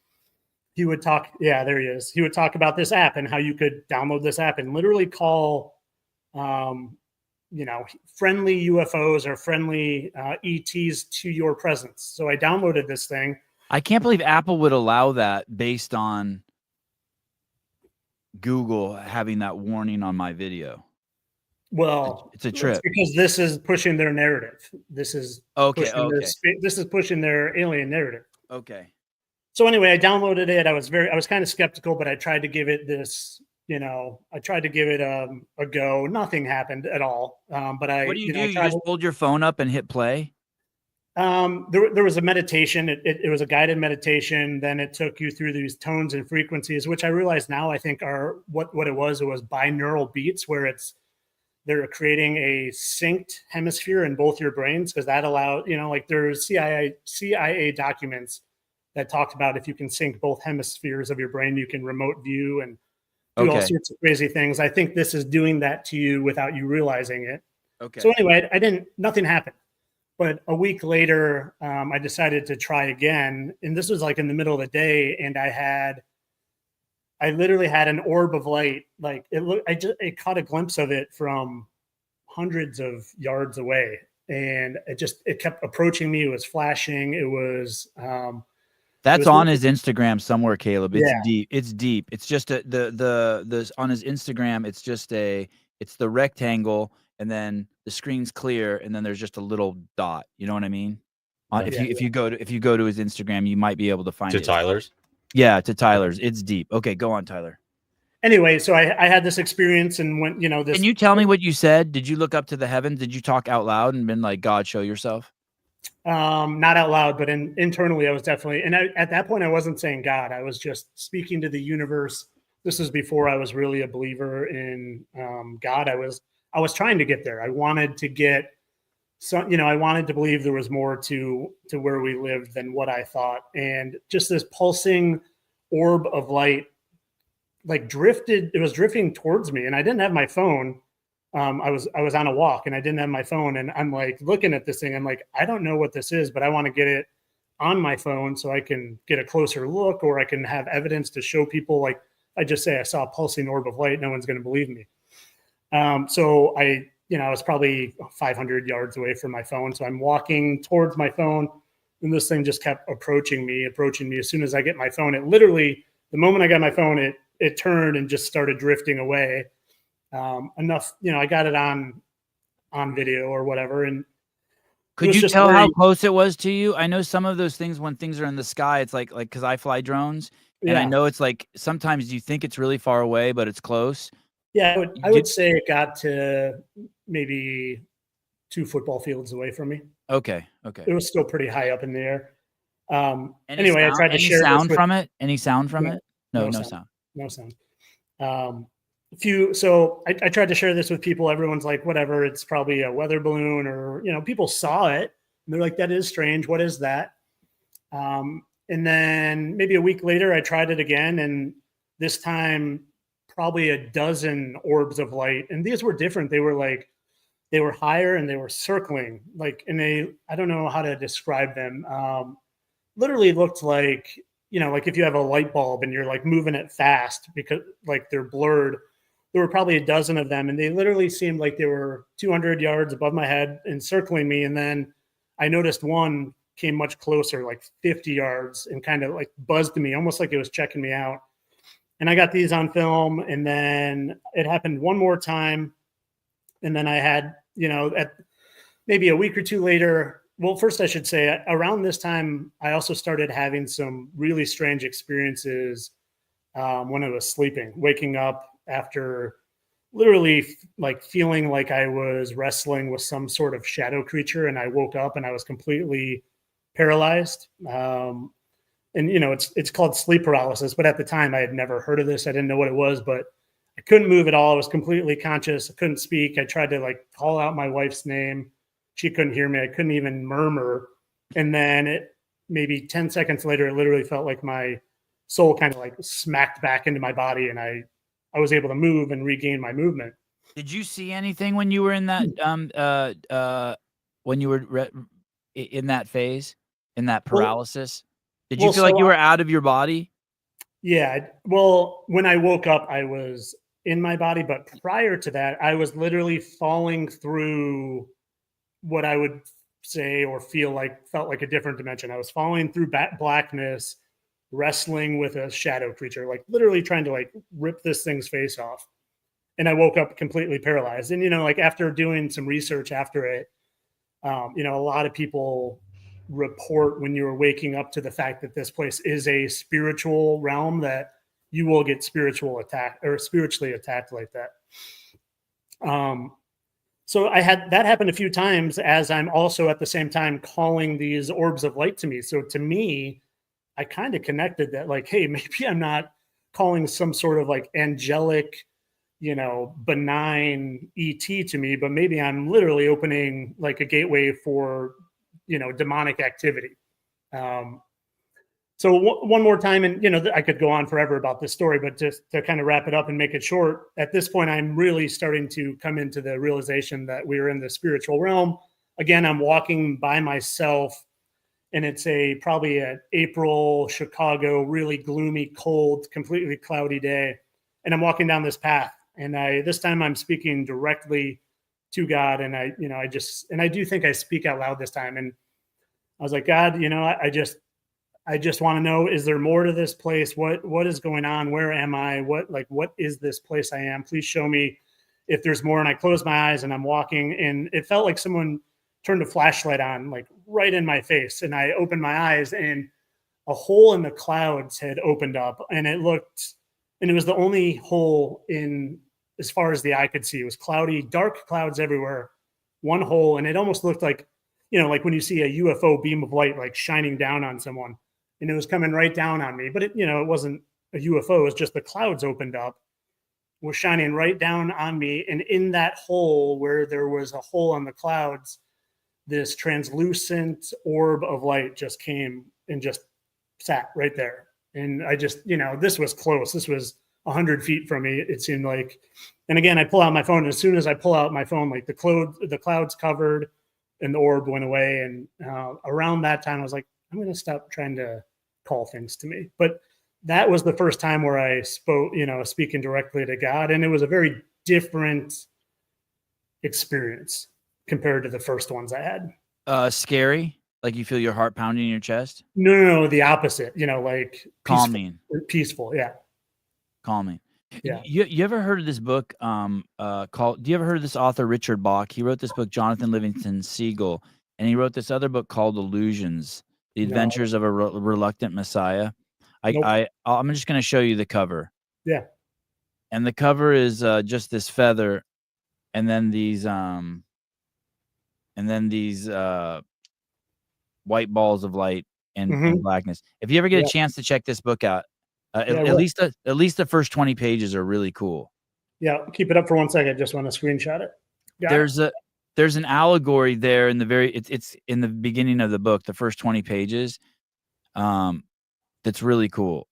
he would talk. Yeah, there he is. He would talk about this app and how you could download this app and literally call, friendly UFOs or friendly ETs to your presence. So I downloaded this thing.
I can't believe Apple would allow that based on Google having that warning on my video.
Well,
it's a trip
because this is pushing their narrative. This is this is pushing their alien narrative.
Okay.
So anyway, I downloaded it. I was kind of skeptical, but I tried to give it this, a go. Nothing happened at all. But
what do? You just hold your phone up and hit play?
There was a meditation. It was a guided meditation. Then it took you through these tones and frequencies, which I realize now I think are what it was. It was binaural beats, where they're creating a synced hemisphere in both your brains, because that allowed, like there's CIA documents that talked about if you can sync both hemispheres of your brain, you can remote view and do all sorts of crazy things. I think this is doing that to you without you realizing it.
Okay.
So anyway, nothing happened. But a week later, I decided to try again. And this was like in the middle of the day. And I literally had an orb of light. Like I caught a glimpse of it from hundreds of yards away. And it kept approaching me. It was flashing. It was,
that's on his Instagram somewhere, Caleb. It's deep. It's deep. It's just the on his Instagram. It's just it's the rectangle, and then the screen's clear, and then there's just a little dot. You know what I mean? If you go to his Instagram, you might be able to find it.
To Tyler's?
Yeah, to Tyler's. It's deep. Okay, go on, Tyler.
Anyway, so I had this experience, and when this.
Can you tell me what you said? Did you look up to the heavens? Did you talk out loud and been like, God, show yourself?
Not out loud, but internally, I was definitely, and at that point, I wasn't saying God. I was just speaking to the universe. This was before I was really a believer in God. I was trying to get there. I wanted to get I wanted to believe there was more to where we lived than what I thought. And just this pulsing orb of light, like it was drifting towards me, and I didn't have my phone. I was on a walk, and I didn't have my phone, and I'm like looking at this thing. I'm like, I don't know what this is, but I want to get it on my phone so I can get a closer look, or I can have evidence to show people. Like I just say I saw a pulsing orb of light. No one's going to believe me. So I was probably 500 yards away from my phone. So I'm walking towards my phone, and this thing just kept approaching me. As soon as I get my phone, it literally, the moment I got my phone, it turned and just started drifting away. Enough, I got it on video or whatever. And
could you tell how close it was to you? I know some of those things, when things are in the sky, it's like, cause I fly drones, and I know it's like, sometimes you think it's really far away, but it's close.
Yeah. I would say it got to maybe 2 football fields away from me.
Okay.
It was still pretty high up in the air.
Anyway, I tried to share sound from it. Any sound from it? No sound.
No sound. So I tried to share this with people. Everyone's like, whatever, it's probably a weather balloon, or people saw it and they're like, that is strange, what is that? And then maybe a week later I tried it again, and this time probably a dozen orbs of light, and these were different. They were higher, and they were circling, and I don't know how to describe them. Literally looked like like if you have a light bulb and you're like moving it fast, because like they're blurred. There were probably a dozen of them, and they literally seemed like they were 200 yards above my head and circling me. And then I noticed one came much closer, like 50 yards, and kind of like buzzed me, almost like it was checking me out. And I got these on film, and then it happened one more time. And then I had, at maybe a week or two later, well, first I should say around this time, I also started having some really strange experiences when I was sleeping, waking up after literally like feeling like I was wrestling with some sort of shadow creature, and I woke up and I was completely paralyzed. And it's called sleep paralysis, but at the time I had never heard of this. I didn't know what it was, but I couldn't move at all. I was completely conscious. I couldn't speak. I tried to like call out my wife's name. She couldn't hear me. I couldn't even murmur. And then maybe 10 seconds later, it literally felt like my soul kind of like smacked back into my body, and I was able to move and regain my movement.
Did you see anything when you were in that when you were in that phase, in that paralysis? Did you feel like you were out of your body?
Yeah. Well, when I woke up, I was in my body, but prior to that, I was literally falling through what I would say or felt like a different dimension. I was falling through blackness, wrestling with a shadow creature, like literally trying to like rip this thing's face off. And I woke up completely paralyzed. And, like after doing some research after it, a lot of people report when you're waking up to the fact that this place is a spiritual realm, that you will get spiritually attacked like that. So I had that happen a few times as I'm also at the same time calling these orbs of light to me. So to me, I kind of connected that like, hey, maybe I'm not calling some sort of like angelic, benign ET to me, but maybe I'm literally opening like a gateway for, demonic activity. So one more time, and I could go on forever about this story, but just to kind of wrap it up and make it short, at this point, I'm really starting to come into the realization that we're in the spiritual realm. Again, I'm walking by myself, and it's probably an April Chicago, really gloomy, cold, completely cloudy day, and I'm walking down this path, and this time I'm speaking directly to God, and I do think I speak out loud this time, and I was like, God, I just want to know, is there more to this place? What is going on? Where am I? What is this place I am? Please show me if there's more. And I closed my eyes and I'm walking, and it felt like someone turned a flashlight on, like right in my face. And I opened my eyes, and a hole in the clouds had opened up, and it was the only hole in as far as the eye could see. It was cloudy, dark clouds everywhere, one hole. And it almost looked like, like when you see a UFO beam of light, like shining down on someone. And it was coming right down on me, but it wasn't a UFO. It was just the clouds opened up, was shining right down on me. And in that hole where there was a hole on the clouds, this translucent orb of light just came and just sat right there. And I just, this was close. This was 100 feet from me, it seemed like. And again, I pull out my phone. And as soon as I pull out my phone, like the clouds covered and the orb went away. And around that time, I was like, I'm going to stop trying to call things to me. But that was the first time where I spoke, speaking directly to God. And it was a very different experience compared to the first ones I had.
Scary? Like you feel your heart pounding in your chest?
No, the opposite, like
calming.
Peaceful, yeah.
Calming.
Yeah.
You ever heard of this book called, do you ever heard of this author, Richard Bach? He wrote this book, Jonathan Livingston Seagull, and he wrote this other book called Illusions. The Adventures of a Reluctant Messiah. I'm just going to show you the cover.
Yeah.
And the cover is just this feather, and then these white balls of light and blackness. If you ever get a chance to check this book out, at least the first 20 pages are really cool.
Yeah, keep it up for 1 second. Just want to screenshot it.
There's an allegory there in the it's in the beginning of the book, the first 20 pages. That's really cool.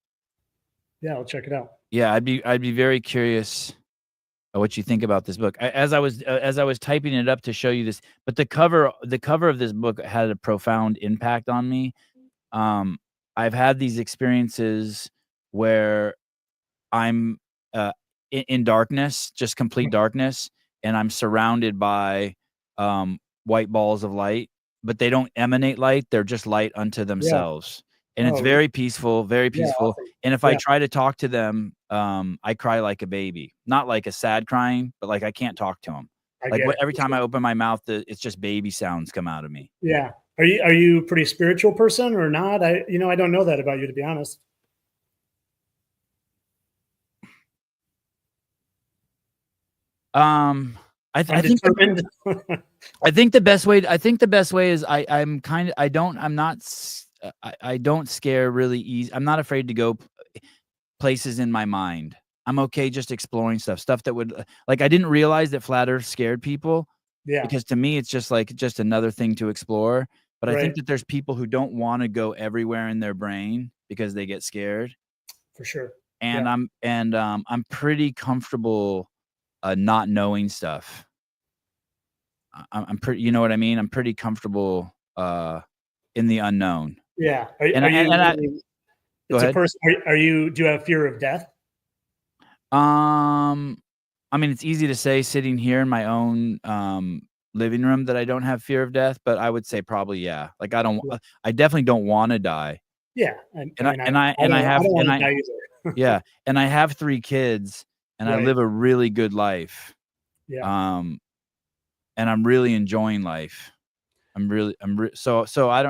Yeah, I'll check it out.
Yeah, I'd be very curious what you think about this book. As I was typing it up to show you this, but the cover of this book had a profound impact on me. I've had these experiences where I'm in darkness, just complete darkness, and I'm surrounded by white balls of light, but they don't emanate light. They're just light unto themselves. And it's very peaceful, very peaceful.
Awesome.
And if I try to talk to them, I cry like a baby, not like a sad crying, but like I can't talk to them. Every time I open my mouth, it's just baby sounds come out of me.
Yeah. Are you a pretty spiritual person or not? I don't know that about you, to be honest.
I think the best way is I don't scare really easy. I'm not afraid to go places in my mind. I'm okay just exploring stuff that would, like, I didn't realize that flat earth scared people.
Yeah.
Because to me, it's just another thing to explore. But I think that there's people who don't want to go everywhere in their brain because they get scared.
For sure.
And I'm pretty comfortable not knowing stuff. I'm pretty, you know what I mean? I'm pretty comfortable in the unknown.
Yeah.
Do
you have fear of death?
I mean, it's easy to say sitting here in my own living room that I don't have fear of death, but I would say probably yeah. Like I definitely don't want to die.
Yeah,
yeah, and I have 3 kids, and I live a really good life.
Yeah.
And I'm really enjoying life. So I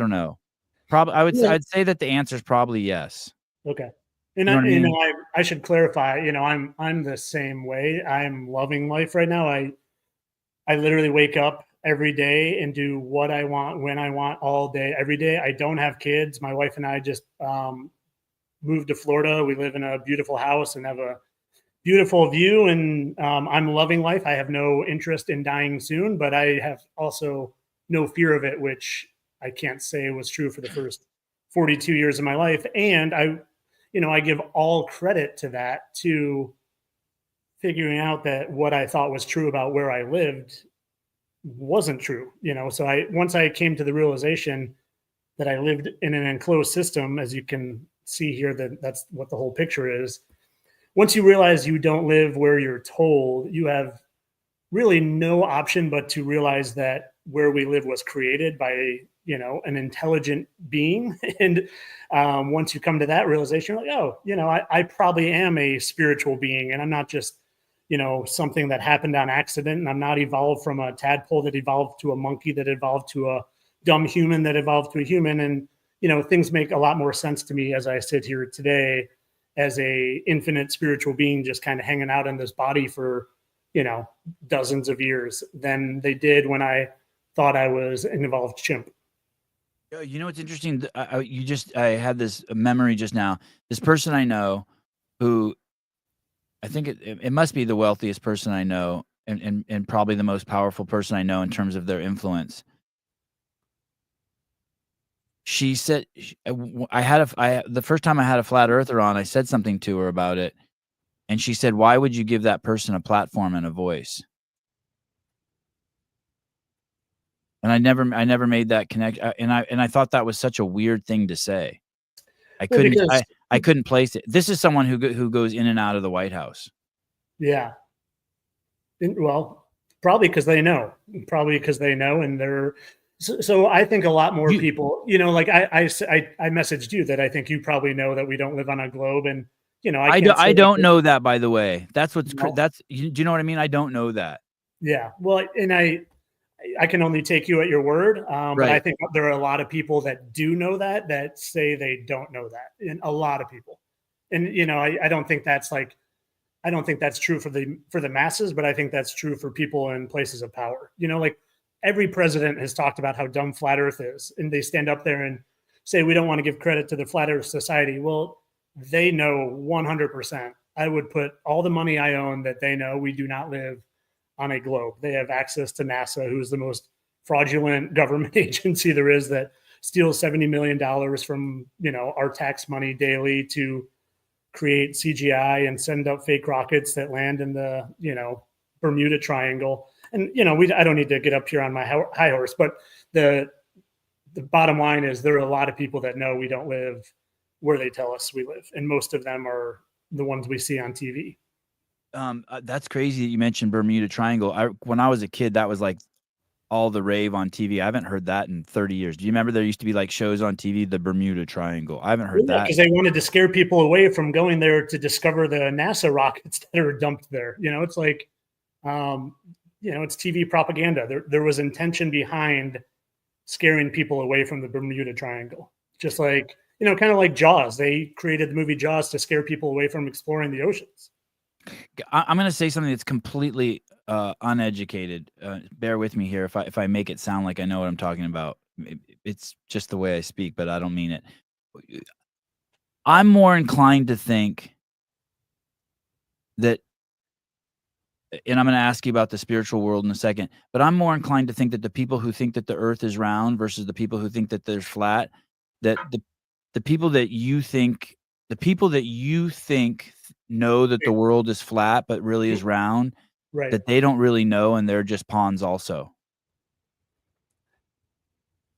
don't know. Probably I'd say that the answer is probably yes.
Okay. And I should clarify, I'm the same way. I'm loving life right now. I literally wake up every day and do what I want, when I want, all day, every day. I don't have kids. My wife and I just moved to Florida. We live in a beautiful house and have a beautiful view, and I'm loving life. I have no interest in dying soon, but I have also no fear of it, which I can't say was true for the first 42 years of my life. And I give all credit to that, to figuring out that what I thought was true about where I lived wasn't true. So once I came to the realization that I lived in an enclosed system, as you can see here, that's what the whole picture is. Once you realize you don't live where you're told, you have really no option but to realize that where we live was created by an intelligent being. And once you come to that realization, you're like, oh, I probably am a spiritual being, and I'm not just something that happened on accident, and I'm not evolved from a tadpole that evolved to a monkey that evolved to a dumb human that evolved to a human. And things make a lot more sense to me as I sit here today as a infinite spiritual being, just kind of hanging out in this body for dozens of years than they did when I thought I was an evolved chimp.
It's interesting. I had this memory just now. This person I know, who I think it must be the wealthiest person I know, and probably the most powerful person I know in terms of their influence. She said, the first time I had a flat earther on, I said something to her about it, and she said, "Why would you give that person a platform and a voice?" And I never made that connection, and I thought that was such a weird thing to say. I couldn't place it. This is someone who goes in and out of the White House.
Yeah. Well, probably because they know. And they're so I think a lot more people, like I messaged you that I think you probably know that we don't live on a globe, and
I don't know that, by the way. That's what's do you know what I mean? I don't know that.
Yeah. Well, and I can only take you at your word. But I think there are a lot of people that do know that say they don't know that, and a lot of people. And I don't think that's true for the masses, but I think that's true for people in places of power. Like every president has talked about how dumb flat Earth is, and they stand up there and say we don't want to give credit to the Flat Earth Society. Well, they know 100%. I would put all the money I own that they know we do not live on a globe. They have access to NASA, who's the most fraudulent government agency there is, that steals $70 million from our tax money daily to create CGI and send up fake rockets that land in the Bermuda Triangle. And I don't need to get up here on my high horse, but the bottom line is there are a lot of people that know we don't live where they tell us we live, and most of them are the ones we see on TV.
That's crazy that you mentioned Bermuda Triangle. When I was a kid, that was like all the rave on TV. I haven't heard that in 30 years. Do you remember there used to be like shows on TV, the Bermuda Triangle? I haven't heard that.
Because they wanted to scare people away from going there to discover the NASA rockets that are dumped there. It's like, it's TV propaganda. There was intention behind scaring people away from the Bermuda Triangle. Just like, kind of like Jaws. They created the movie Jaws to scare people away from exploring the oceans.
I'm going to say something that's completely uneducated. Bear with me here if I make it sound like I know what I'm talking about. It's just the way I speak, but I don't mean it. I'm more inclined to think that, and I'm going to ask you about the spiritual world in a second, but I'm more inclined to think that the people who think that the earth is round versus the people who think that they're flat, that the people that you think know that the world is flat but really is round,
right,
that they don't really know, and they're just pawns also.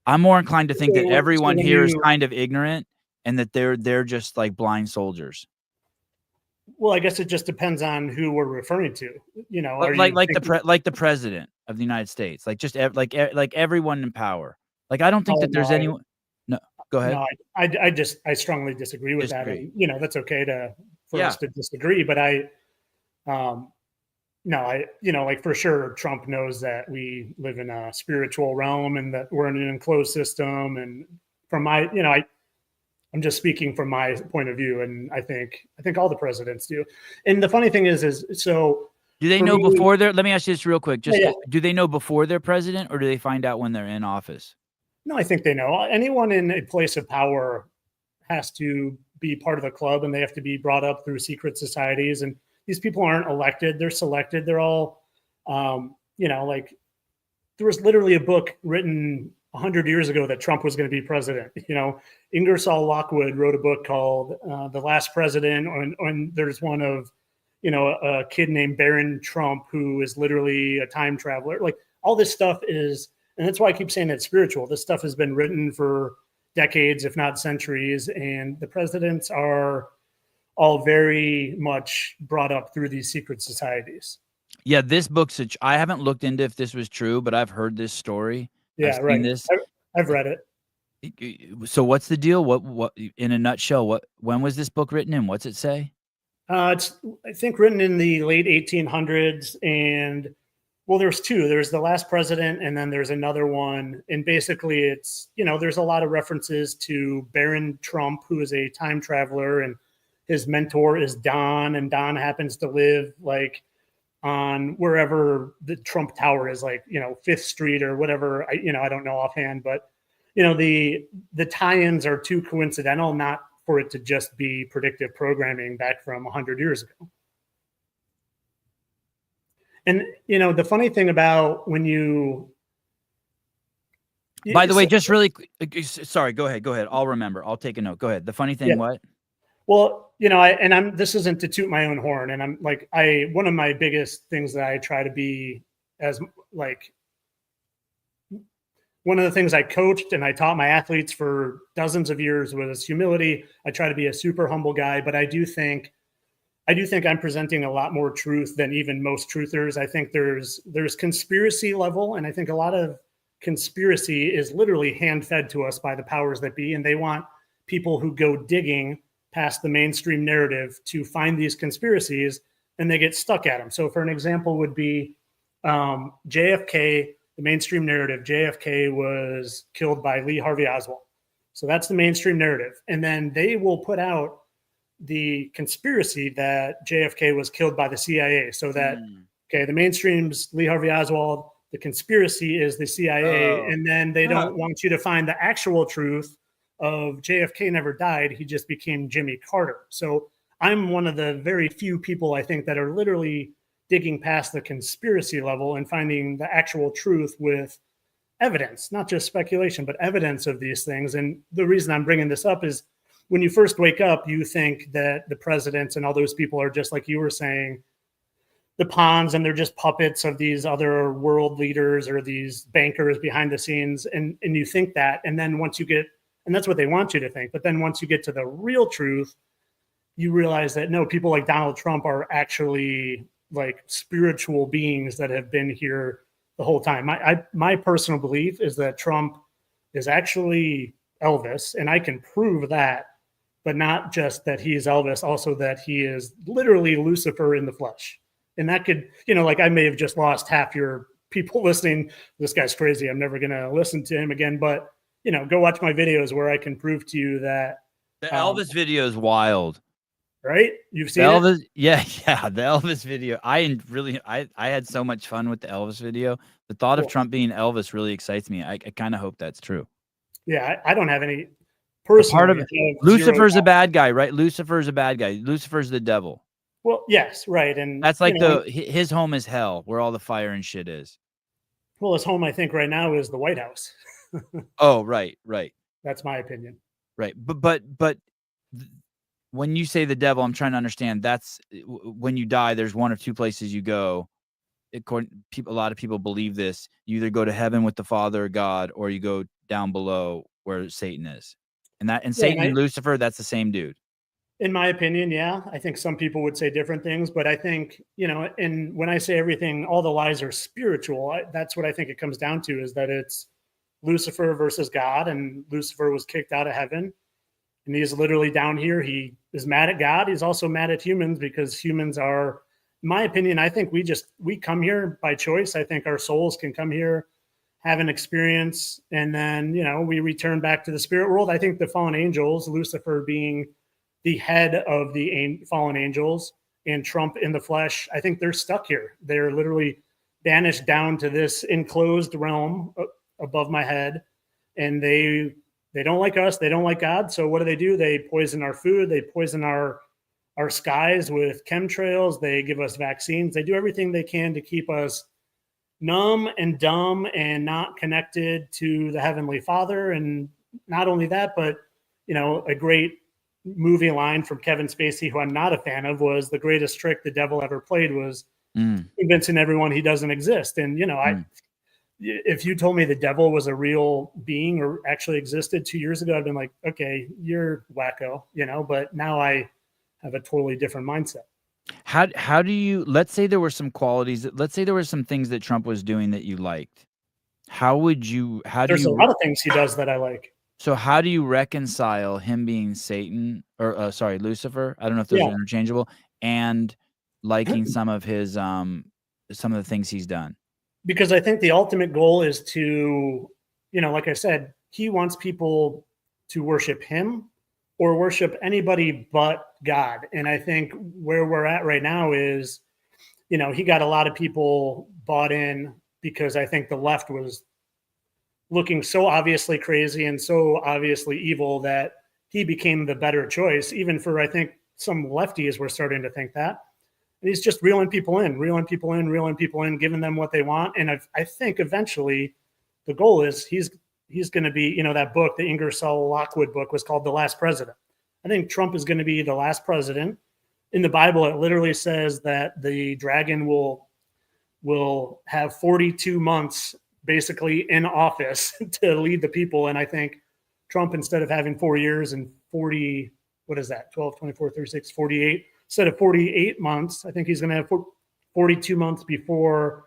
I'm more inclined to think that everyone here is kind of ignorant, and that they're just like blind soldiers.
Well, I guess it just depends on who we're referring to.
Like the president of the United States, like just like everyone in power. Like I don't think that there's anyone. No, go ahead.
No, I strongly disagree with that, and that's okay for us to disagree. But like for sure, Trump knows that we live in a spiritual realm and that we're in an enclosed system. And from my, I'm just speaking from my point of view, and I think all the presidents do. And the funny thing is so
Do they
For
know
me-
before they're? Let me ask you this real quick. Just
Yeah.
do they know before they're president, or do they find out when they're in office?
No, I think they know. Anyone in a place of power has to be part of the club, and they have to be brought up through secret societies. And these people aren't elected; they're selected. They're all, like there was literally a book written 100 years ago that Trump was going to be president. Ingersoll Lockwood wrote a book called "The Last President," and there's one of, a kid named Baron Trump who is literally a time traveler. Like all this stuff is, and that's why I keep saying it's spiritual. This stuff has been written for decades, if not centuries, and the presidents are all very much brought up through these secret societies.
Yeah, this book's I haven't looked into if this was true, but I've hered this story.
Yeah,
I've seen
right.
this.
I've read it.
So what's the deal? What in a nutshell? When was this book written and what's it say?
It's, I think, written in the late 1800s, and well, there's two. There's The Last President, and then there's another one. And basically, it's there's a lot of references to Baron Trump, who is a time traveler, and his mentor is Don, and Don happens to live like on wherever the Trump Tower is, like Fifth Street or whatever. I don't know offhand, but the tie-ins are too coincidental, not for it to just be predictive programming back from 100 years ago. And the funny thing about when you
By the way, just really sorry, go ahead. I'll remember. I'll take a note. Go ahead. The funny thing,
Yeah.
what?
Well, this isn't to toot my own horn, and I'm like, one of my biggest things that I try to be as like one of the things I coached and I taught my athletes for dozens of years was humility. I try to be a super humble guy, but I do think I'm presenting a lot more truth than even most truthers. I think there's conspiracy level, and I think a lot of conspiracy is literally hand-fed to us by the powers that be, and they want people who go digging past the mainstream narrative to find these conspiracies, and they get stuck at them. So for an example would be JFK, the mainstream narrative, JFK was killed by Lee Harvey Oswald. So that's the mainstream narrative. And then they will put out the conspiracy that JFK was killed by the CIA. So that, okay, the mainstream's Lee Harvey Oswald, the conspiracy is the CIA. And then they don't want you to find the actual truth of JFK never died. He just became Jimmy Carter. So I'm one of the very few people, I think, that are literally digging past the conspiracy level and finding the actual truth with evidence, not just speculation, but evidence of these things. And the reason I'm bringing this up is when you first wake up, you think that the presidents and all those people are just, like you were saying, the pawns, and they're just puppets of these other world leaders or these bankers behind the scenes. And you think that, and then once you get, and that's what they want you to think. But then once you get to the real truth, you realize that no, people like Donald Trump are actually like spiritual beings that have been here the whole time. My personal belief is that Trump is actually Elvis, and I can prove that, but not just that he is Elvis, also that he is literally Lucifer in the flesh. And that could, like I may have just lost half your people listening. This guy's crazy. I'm never going to listen to him again. But, go watch my videos where I can prove to you that.
The Elvis video is wild.
Right? You've seen
Elvis,
it?
yeah, the Elvis video. I had so much fun with the Elvis video. The thought of Trump being Elvis really excites me. I kind of hope that's true.
Yeah, I don't have any personally.
Part of it, Lucifer's a bad guy, right? Lucifer's a bad guy. Lucifer's the devil.
Well, yes, right, and
that's like his home is hell, where all the fire and shit is.
Well, his home, I think, right now is the White House.
Oh, right.
That's my opinion.
Right, but when you say the devil, I'm trying to understand. That's when you die. There's one or two places you go. A lot of people believe this. You either go to heaven with the Father or God, or you go down below where Satan is. And Satan and Lucifer, that's the same dude.
In my opinion, yeah. I think some people would say different things, but I think, and when I say everything, all the lies are spiritual, that's what I think it comes down to, is that it's Lucifer versus God, and Lucifer was kicked out of heaven, and he's literally down here. He is mad at God. He's also mad at humans, because humans are, in my opinion, I think we come here by choice. I think our souls can come here, have an experience, and then, we return back to the spirit world. I think the fallen angels, Lucifer being the head of the fallen angels, and Trump in the flesh, I think they're stuck here. They're literally banished down to this enclosed realm above my head, and they don't like us. They don't like God. So what do? They poison our food. They poison our skies with chemtrails. They give us vaccines. They do everything they can to keep us numb and dumb and not connected to the Heavenly Father. And not only that, but, you know, a great movie line from Kevin Spacey, who I'm not a fan of, was the greatest trick the devil ever played was convincing everyone he doesn't exist. And, you know, if you told me the devil was a real being or actually existed 2 years ago, I'd been like, okay, you're wacko, you know, but now I have a totally different mindset.
How do you, let's say there were some qualities, let's say there were some things that Trump was doing that you liked. There's
a lot of things he does that I like.
So how do you reconcile him being Satan or Lucifer? I don't know if those are interchangeable, and liking some of his some of the things he's done.
Because I think the ultimate goal is to, you know, like I said, he wants people to worship him or worship anybody but God. And I think where we're at right now is, you know, he got a lot of people bought in because I think the left was looking so obviously crazy and so obviously evil that he became the better choice. Even for, I think some lefties were starting to think that. And he's just reeling people in, giving them what they want. And I think eventually the goal is he's going to be, you know, that book, the Ingersoll Lockwood book, was called The Last President. I think Trump is going to be the last president. In the Bible, it literally says that the dragon will have 42 months basically in office to lead the people. And I think Trump, instead of having 4 years and 40, what is that? 12, 24, 36, 48, instead of 48 months, I think he's going to have 42 months before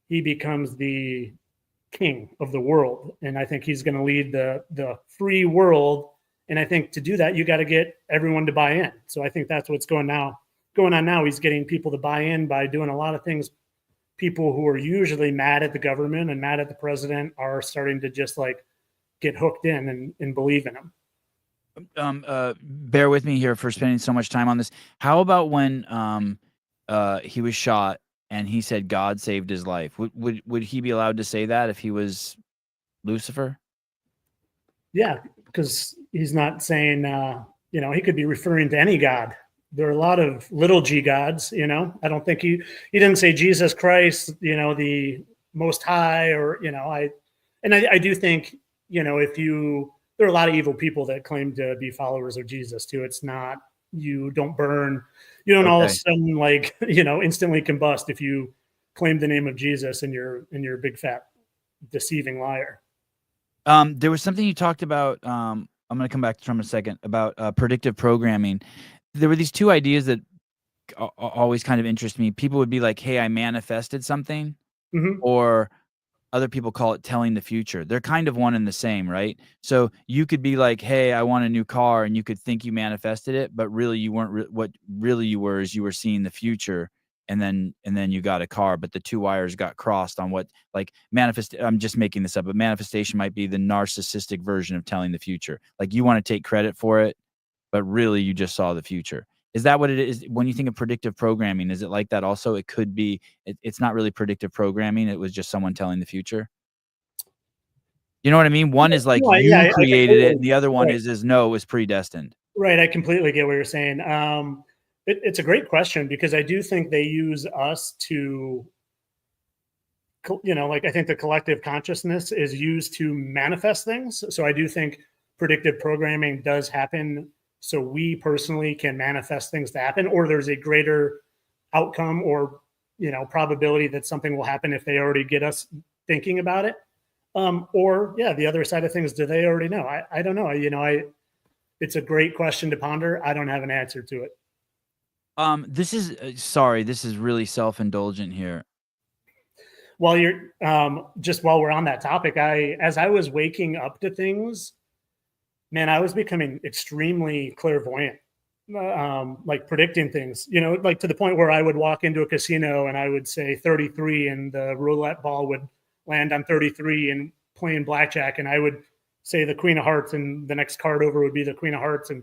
he becomes the king of the world. And I think he's going to lead the free world. And I think to do that, you got to get everyone to buy in. So I think that's what's going on now. He's getting people to buy in by doing a lot of things. People who are usually mad at the government and mad at the president are starting to just like get hooked in and believe in him.
Bear with me here for spending so much time on this. How about when he was shot and he said God saved his life? Would he be allowed to say that if he was Lucifer?
Yeah, because he's not saying, you know, he could be referring to any God. There are a lot of little g gods, you know. I don't think he didn't say Jesus Christ, you know, the Most High, or, you know, I do think, you know, there are a lot of evil people that claim to be followers of Jesus too. It's not, you don't all of a sudden, like, you know, instantly combust if you claim the name of Jesus and you're a big fat deceiving liar.
There was something you talked about. I'm going to come back to Trump in a second about predictive programming. There were these two ideas that always kind of interest me. People would be like, hey, I manifested something, or other people call it telling the future. They're kind of one and the same, right? So you could be like, hey, I want a new car, and you could think you manifested it, but really you weren't. What really you were is you were seeing the future, and then you got a car, but the two wires got crossed on what, like, I'm just making this up, but manifestation might be the narcissistic version of telling the future. Like, you want to take credit for it, but really you just saw the future. Is that what it is? When you think of predictive programming, is it like that also? It could be, it's not really predictive programming. It was just someone telling the future. You know what I mean? One is like you created it, and the other one is no, it was predestined.
Right. I completely get what you're saying. It's a great question, because I do think they use us to, you know, like, I think the collective consciousness is used to manifest things. So I do think predictive programming does happen so we personally can manifest things to happen, or there's a greater outcome or, you know, probability that something will happen if they already get us thinking about it. Or the other side of things, do they already know? I don't know. You know, it's a great question to ponder. I don't have an answer to it.
This is really self-indulgent here.
While we're on that topic, as I was waking up to things, man, I was becoming extremely clairvoyant, like predicting things, you know, like to the point where I would walk into a casino and I would say 33 and the roulette ball would land on 33 and playing blackjack. And I would say the Queen of Hearts and the next card over would be the Queen of Hearts. And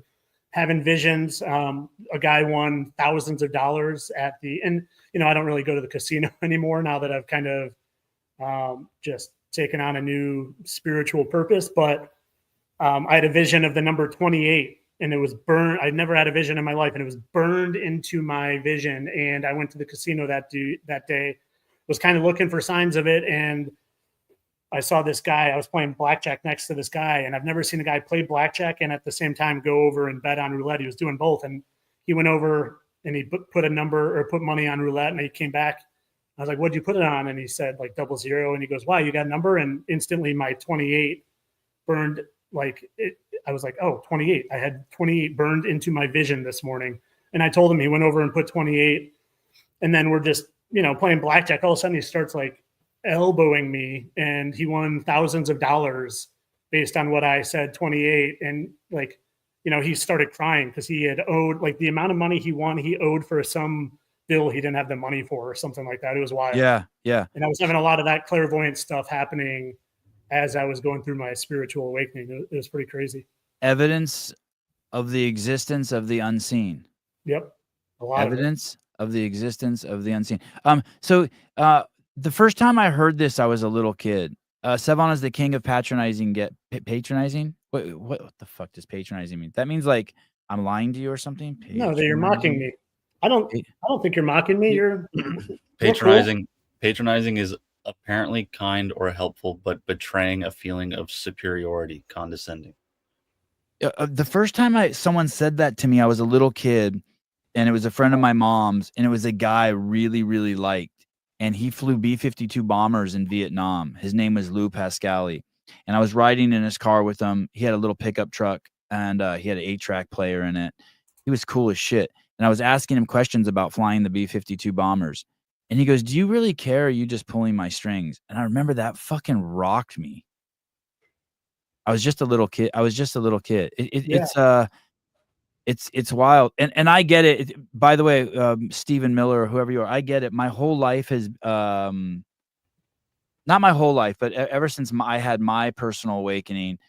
having visions. A guy won thousands of dollars and I don't really go to the casino anymore now that I've kind of just taken on a new spiritual purpose. But I had a vision of the number 28, and it was burned. I'd never had a vision in my life, and it was burned into my vision. And I went to the casino that day, was kind of looking for signs of it, and I saw this guy. I was playing blackjack next to this guy, and I've never seen a guy play blackjack and at the same time go over and bet on roulette. He was doing both, and he went over and he put a number or put money on roulette, and he came back. I was like, "What'd you put it on?" And he said like 00, and he goes, "Wow, you got a number?" And instantly my 28 burned like it. I was like, "Oh, 28." I had 28 burned into my vision this morning, and I told him. He went over and put 28, and then we're just playing blackjack. All of a sudden, he starts like elbowing me, and he won thousands of dollars based on what I said, 28. And like, he started crying because he had owed like the amount of money he won, he owed for some bill he didn't have the money for or something like that. It was wild.
Yeah.
And I was having a lot of that clairvoyant stuff happening as I was going through my spiritual awakening. It was pretty crazy.
Evidence of the existence of the unseen.
Yep. A lot
Evidence of the existence of the unseen. So the first time I heard this, I was a little kid. Sevon is the king of patronizing. Patronizing? What the fuck does patronizing mean? That means like I'm lying to you or something?
No, that you're mocking me. I don't think you're mocking me. You're
patronizing. Patronizing is apparently kind or helpful, but betraying a feeling of superiority, condescending.
The first time someone said that to me, I was a little kid, and it was a friend of my mom's, and it was a guy I really, really liked. And he flew B-52 bombers in Vietnam. His name was Lou Pascali. And I was riding in his car with him. He had a little pickup truck, and he had an 8-track player in it. He was cool as shit. And I was asking him questions about flying the B-52 bombers. And he goes, "Do you really care, or are you just pulling my strings?" And I remember that fucking rocked me. I was just a little kid. It's wild. And I get it. By the way, Stephen Miller or whoever you are, I get it. My whole life has, not my whole life, but ever since I had my personal awakening,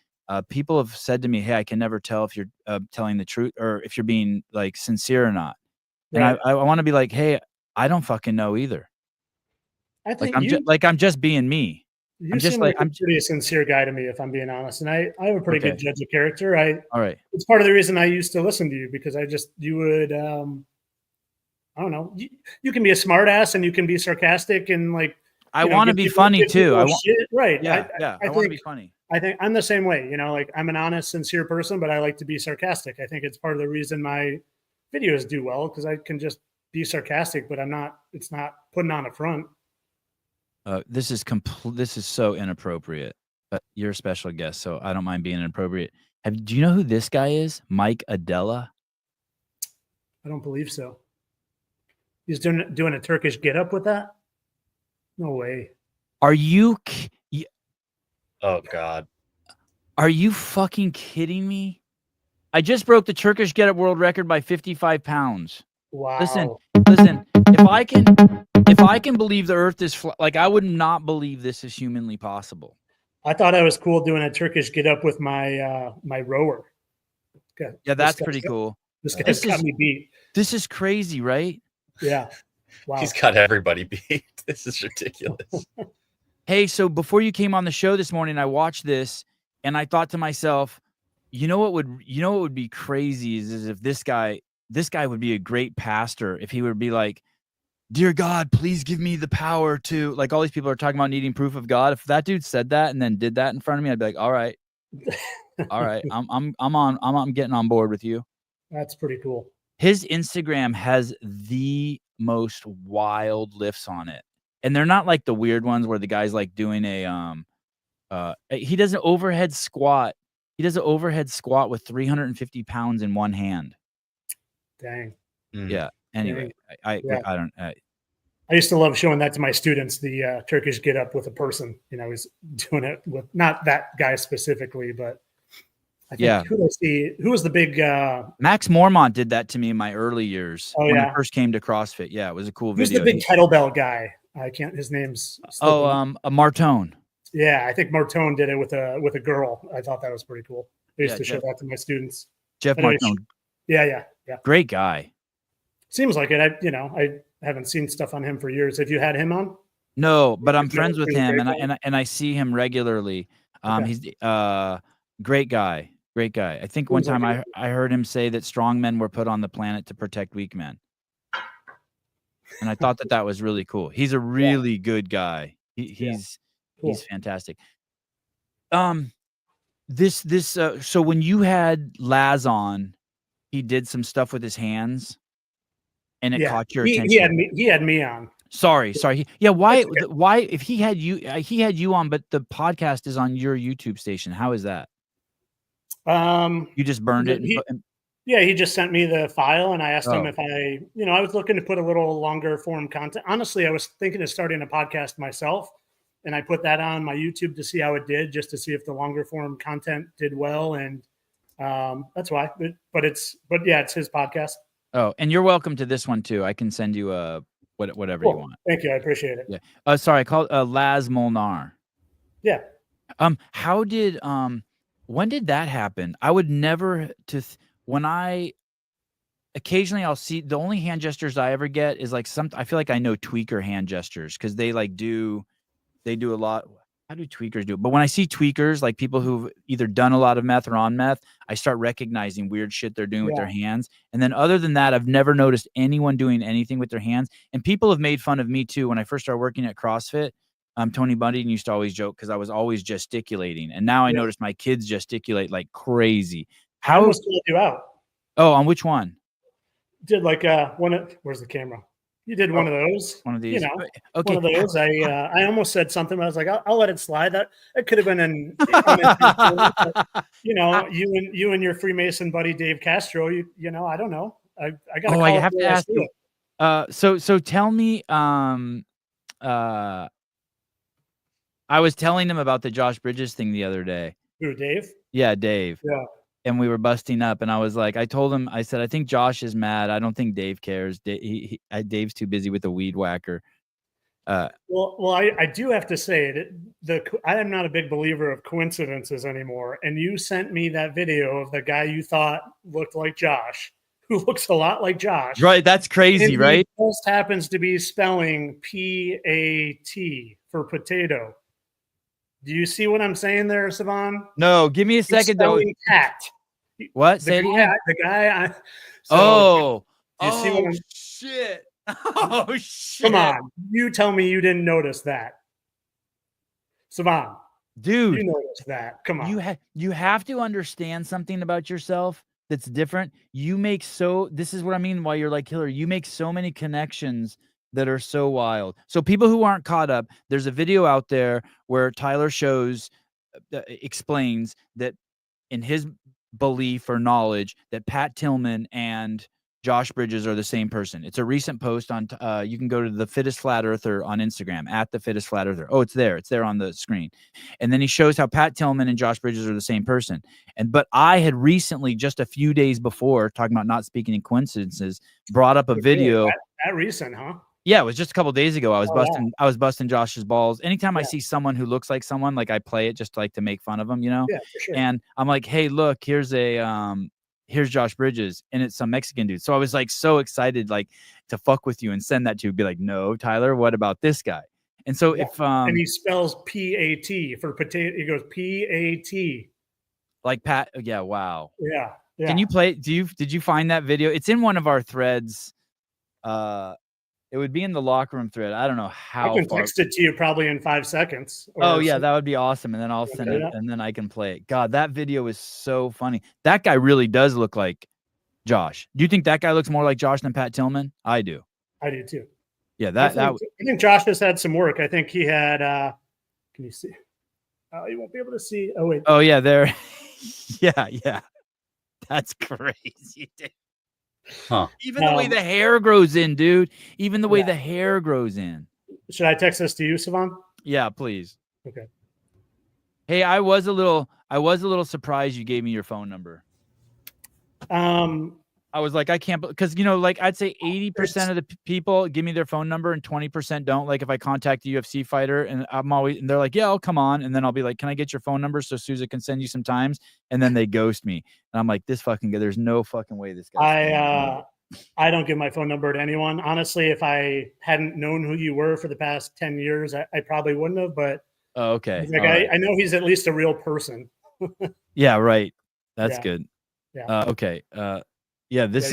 people have said to me, "Hey, I can never tell if you're telling the truth or if you're being like sincere or not." Right. And I want to be like, "Hey, I don't fucking know either."
I think
I'm just being me.
You seem like I'm pretty sincere guy to me, if I'm being honest. And I have a pretty good judge of character.
All right.
It's part of the reason I used to listen to you, because you would, I don't know. You can be a smart ass and you can be sarcastic and like,
I want to be funny too.
Right.
Yeah. I want to be funny.
I think I'm the same way, like I'm an honest, sincere person, but I like to be sarcastic. I think it's part of the reason my videos do well, because I can just be sarcastic, but it's not putting on a front.
This is so inappropriate, but you're a special guest, so I don't mind being inappropriate. Do you know who this guy is? Mike Adela?
I don't believe so. He's doing a Turkish get up with that? No way.
Are you?
Oh God.
Are you fucking kidding me? I just broke the Turkish get up world record by 55 pounds.
Wow.
Listen. If I can believe the earth is flat, like I would not believe this is humanly possible.
I thought I was cool doing a Turkish get up with my my rower.
Yeah, that's pretty cool.
This guy's got me beat.
This is crazy, right?
Yeah. Wow.
He's got everybody beat. This is ridiculous.
Hey, so before you came on the show this morning, I watched this and I thought to myself, you know what would be crazy is if this guy would be a great pastor if he would be like, "Dear God, please give me the power to," like all these people are talking about needing proof of God. If that dude said that and then did that in front of me, I'd be like, all right, I'm getting on board with you.
That's pretty cool.
His Instagram has the most wild lifts on it. And they're not like the weird ones where the guy's like doing he does an overhead squat. He does an overhead squat with 350 pounds in one hand.
Dang.
Yeah. Anyway, I
used to love showing that to my students, the Turkish get up with a person. He's doing it with not that guy specifically, but I think who was the big
Max Mormont did that to me in my early years when I first came to CrossFit. Yeah, it was a cool video.
Who's the big kettlebell guy? I can't. His name's
Martone.
Yeah, I think Martone did it with a girl. I thought that was pretty cool. I used to show that to my students.
Martone,
Yeah.
Great guy.
Seems like it. I haven't seen stuff on him for years. Have you had him on?
No, but I'm
No,
friends with
he's a
him,
great guy.
and I see him regularly.
Okay.
He's great guy. Great guy. I think one
Seems like
time
it.
I heard him say that strong men were put on the planet to protect weak men. And I thought that was really cool. He's a really good guy. He's
Cool.
fantastic. So when you had Laz on, he did some stuff with his hands, and it caught your attention.
He had me on.
Sorry. Why?
That's okay.
Why? If he had you on, but the podcast is on your YouTube station. How is that? You just burned it.
He just sent me the file, and I asked him if I was looking to put a little longer form content. Honestly, I was thinking of starting a podcast myself, and I put that on my YouTube to see how it did, just to see if the longer form content did well, and that's why. But it's his podcast.
Oh, and you're welcome to this one too. I can send you whatever you want.
Thank you, I appreciate it.
Yeah. Sorry, I called Laz Molnar.
Yeah.
How did when did that happen? I would never when I occasionally I'll see the only hand gestures I ever get is like I feel like I know tweaker hand gestures because they do a lot. How do tweakers do it? But when I see tweakers, like people who've either done a lot of meth or on meth, I start recognizing weird shit they're doing with their hands. And then other than that, I've never noticed anyone doing anything with their hands. And people have made fun of me too. When I first started working at CrossFit, Tony Bundy used to always joke because I was always gesticulating. And now I notice my kids gesticulate like crazy.
I almost called you out.
Oh, on which one?
Did like where's the camera? You did one of those.
One of these.
Okay. One of those. I almost said something, but I was like, I'll let it slide. That it could have been you and your Freemason buddy Dave Castro. I don't know. I got.
I have to ask you. So tell me. I was telling him about the Josh Bridges thing the other day.
Who, Dave?
Yeah, Dave.
Yeah.
And we were busting up, and I was like, I told him, I said, I think Josh is mad. I don't think Dave cares. Dave's too busy with the weed whacker.
Well, I do have to say that I am not a big believer of coincidences anymore. And you sent me that video of the guy you thought looked like Josh, who looks a lot like Josh.
Right, that's crazy, right?
He just happens to be spelling P-A-T for potato. Do you see what I'm saying there, Savan?
No, give me a second though.
Cat.
What? Say it again.
The guy.
Do
you see what
shit. Oh shit.
Come on. You tell me you didn't notice that. Savan.
Dude.
You noticed that. Come on.
You have to understand something about yourself that's different. This is what I mean why you're like Hillary. You make so many connections that are so wild. So people who aren't caught up, there's a video out there where Tyler explains that in his belief or knowledge that Pat Tillman and Josh Bridges are the same person. It's a recent post on, you can go to the Fittest Flat Earther on Instagram, at the Fittest Flat Earther. Oh, it's there on the screen. And then he shows how Pat Tillman and Josh Bridges are the same person. But I had recently, just a few days before, talking about not speaking in coincidences, brought up a video.
That recent, huh?
Yeah, it was just a couple of days ago. I was busting Josh's balls. Anytime I see someone who looks like someone, like I play it just like to make fun of them,
Yeah, for sure.
And I'm like, hey, look, here's Josh Bridges, and it's some Mexican dude. So I was like so excited, like to fuck with you and send that to you. Be like, no, Tyler, what about this guy? And so
and he spells P-A-T for potato. He goes P-A-T.
Like Pat. Yeah. Wow.
Yeah.
Can you play? Did you find that video? It's in one of our threads. It would be in the locker room thread. I don't know how.
I can text it to you probably in 5 seconds.
Oh yeah, that would be awesome. And then I'll send it, and then I can play it. God, that video is so funny. That guy really does look like Josh. Do you think that guy looks more like Josh than Pat Tillman? I do.
I do too.
Yeah,
I think Josh has had some work. I think he had. Can you see? You won't be able to see. Oh wait.
Oh yeah, there. yeah. That's crazy, dude.
Huh.
Even the way the hair grows in, dude. Even the way the hair grows in.
Should I text this to you, Savan?
Yeah, please.
Okay.
Hey, I was a little surprised you gave me your phone number.
I
I was like, I can't, because, you know, like I'd say 80% of the people give me their phone number and 20% don't. Like if I contact a UFC fighter and and they're like, yeah, I'll come on. And then I'll be like, can I get your phone number so Sousa can send you some times? And then they ghost me. And I'm like, this fucking guy, there's no fucking way this guy.
I don't give my phone number to anyone. Honestly, if I hadn't known who you were for the past 10 years, I probably wouldn't have, but
okay.
like, I know he's at least a real person.
Yeah, right. That's
Yeah.
good.
Yeah.
Okay. Yeah, this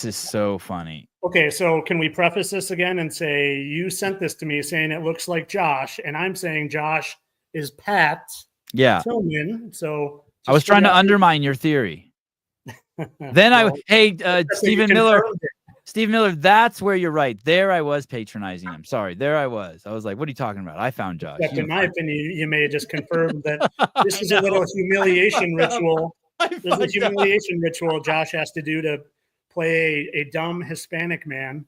is so funny.
Okay, so can we preface this again and say you sent this to me saying it looks like Josh, and I'm saying Josh is Pat Tillman. So
I was trying to undermine your theory. Then Stephen Miller, that's where you're right. There I was patronizing him. Sorry, there I was. I was like, what are you talking about? I found Josh.
In my opinion, you may have just confirmed that this is a little humiliation ritual. There's a humiliation ritual Josh has to do to play a dumb Hispanic man.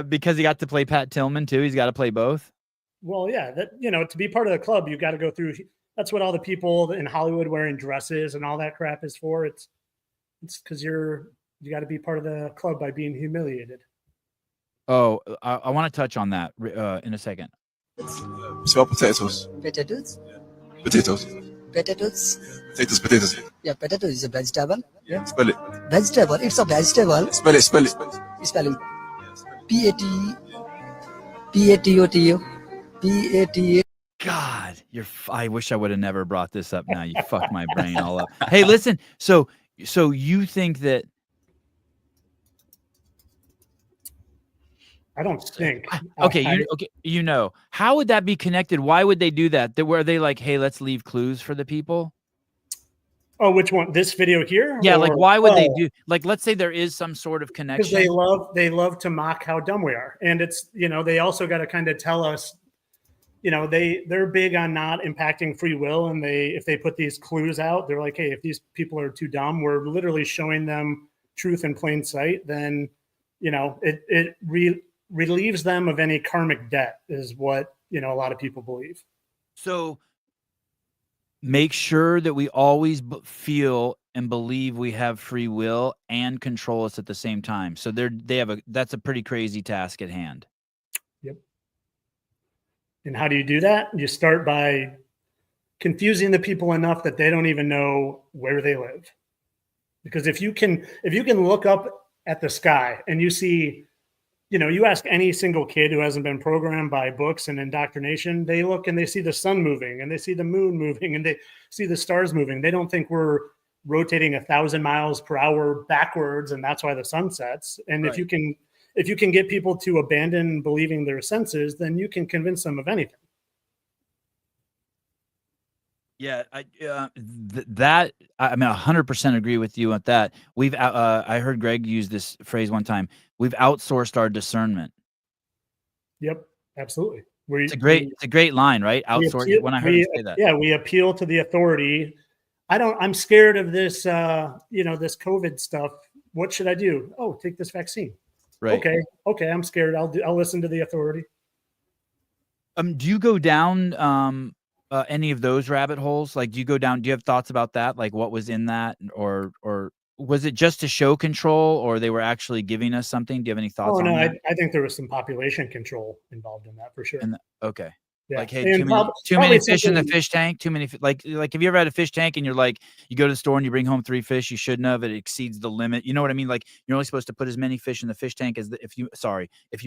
Because he got to play Pat Tillman too. He's got to play both.
Well, yeah, to be part of the club, you've got to go through. That's what all the people in Hollywood wearing dresses and all that crap is for. It's because you got to be part of the club by being humiliated.
Oh, I want to touch on that in a second.
Spell potatoes.
Potatoes.
Potatoes.
Potatoes.
Potatoes. Potatoes.
Yeah, potato is a vegetable.
Yeah. Spell it.
Vegetable. It's a vegetable.
Spell it. Spell it.
Spelling. P-A-T-O-T-O. P-A-T-A.
God, I wish I would have never brought this up. Now you fucked my brain all up. Hey, listen. So you think that?
I don't think.
Okay, how would that be connected? Why would they do that? Were they like, hey, let's leave clues for the people?
Oh, which one? This video here?
Yeah, like why would they do? Like, let's say there is some sort of connection.
Because they love to mock how dumb we are, and it's they also got to kind of tell us. They're big on not impacting free will, and if they put these clues out, they're like, hey, if these people are too dumb, we're literally showing them truth in plain sight. Then it relieves them of any karmic debt, is what a lot of people believe.
So make sure that we always feel and believe we have free will and control us at the same time. So that's a pretty crazy task at hand.
Yep. And how do you do that? You start by confusing the people enough that they don't even know where they live. Because if you can look up at the sky and you see, you ask any single kid who hasn't been programmed by books and indoctrination, they look and they see the sun moving and they see the moon moving and they see the stars moving. They don't think we're rotating 1,000 miles per hour backwards, and that's why the sun sets. And right. If you can get people to abandon believing their senses, then you can convince them of anything.
Yeah, I 100% agree with you on that. We've I heard Greg use this phrase one time. We've outsourced our discernment.
Yep, absolutely.
It's a great line, right? Outsource. When I heard you say that,
yeah, we appeal to the authority. I'm scared of this, this COVID stuff. What should I do? Oh, take this vaccine.
Right.
Okay. I'm scared. I'll listen to the authority.
Do you go down any of those rabbit holes? Like, do you have thoughts about that? Like, what was in that, or was it just to show control, or they were actually giving us something? Do you have any thoughts?
Oh no,
on that?
I think there was some population control involved in that for sure.
Okay.
Yeah.
Like, hey, too many fish in the fish tank. Too many. Like, have you ever had a fish tank and you're like, you go to the store and you bring home 3 fish you shouldn't have. It exceeds the limit. You know what I mean? Like, you're only supposed to put as many fish in the fish tank as if you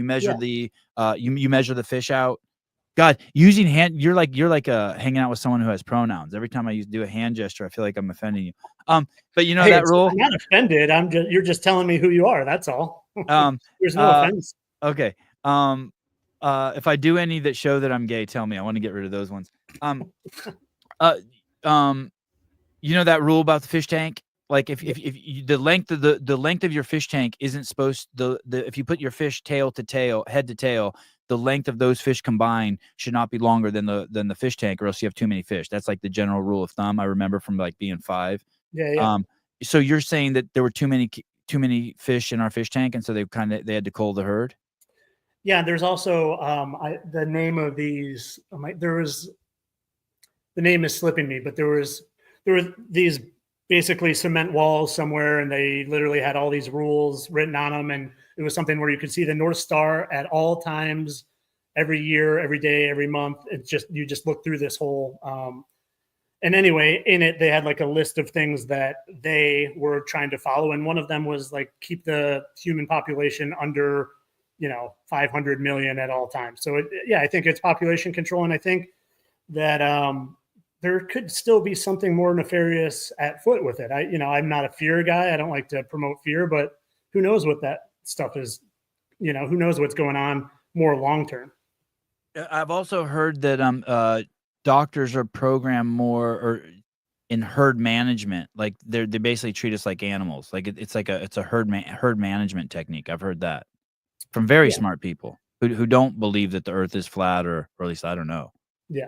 measure you measure the fish out. God, using hand, you're like hanging out with someone who has pronouns. Every time I do a hand gesture, I feel like I'm offending you. But that rule.
I'm not offended. You're just telling me who you are. That's all. There's no offense.
Okay. If I do any that show that I'm gay, tell me. I want to get rid of those ones. That rule about the fish tank? Like, if the length of your fish tank isn't supposed if you put your fish tail to tail, head to tail, the length of those fish combined should not be longer than the fish tank, or else you have too many fish. That's like the general rule of thumb. I remember from like being 5.
Yeah.
So you're saying that there were too many fish in our fish tank, and so they had to cull the herd.
Yeah, there's also the name of these. The name is slipping me, but there were these basically cement walls somewhere, and they literally had all these rules written on them, and it was something where you could see the North Star at all times, every year, every day, every month. It's just, you just look through this whole and anyway, in it they had like a list of things that they were trying to follow, and one of them was like keep the human population under 500 million at all times. So I think it's population control, and I think that there could still be something more nefarious at foot with it. I'm not a fear guy. I don't like to promote fear, but who knows what that stuff is? Who knows what's going on more long term?
I've also heard that doctors are programmed more or in herd management. Like they basically treat us like animals. Like it's a herd management technique. I've heard that from very smart people who don't believe that the Earth is flat, or at least I don't know.
Yeah.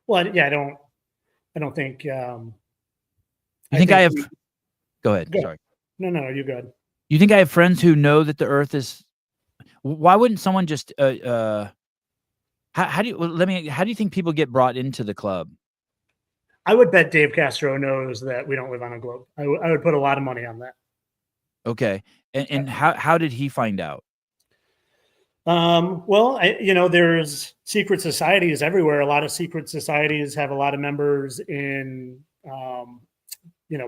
Well, I don't think.
You think I have? Go ahead.
Go.
Sorry.
No, you go ahead.
You think I have friends who know that the Earth is? Why wouldn't someone just? How do you think people get brought into the club?
I would bet Dave Castro knows that we don't live on a globe. I would put a lot of money on that.
Okay, and how did he find out?
Well, there's secret societies everywhere. A lot of secret societies have a lot of members in,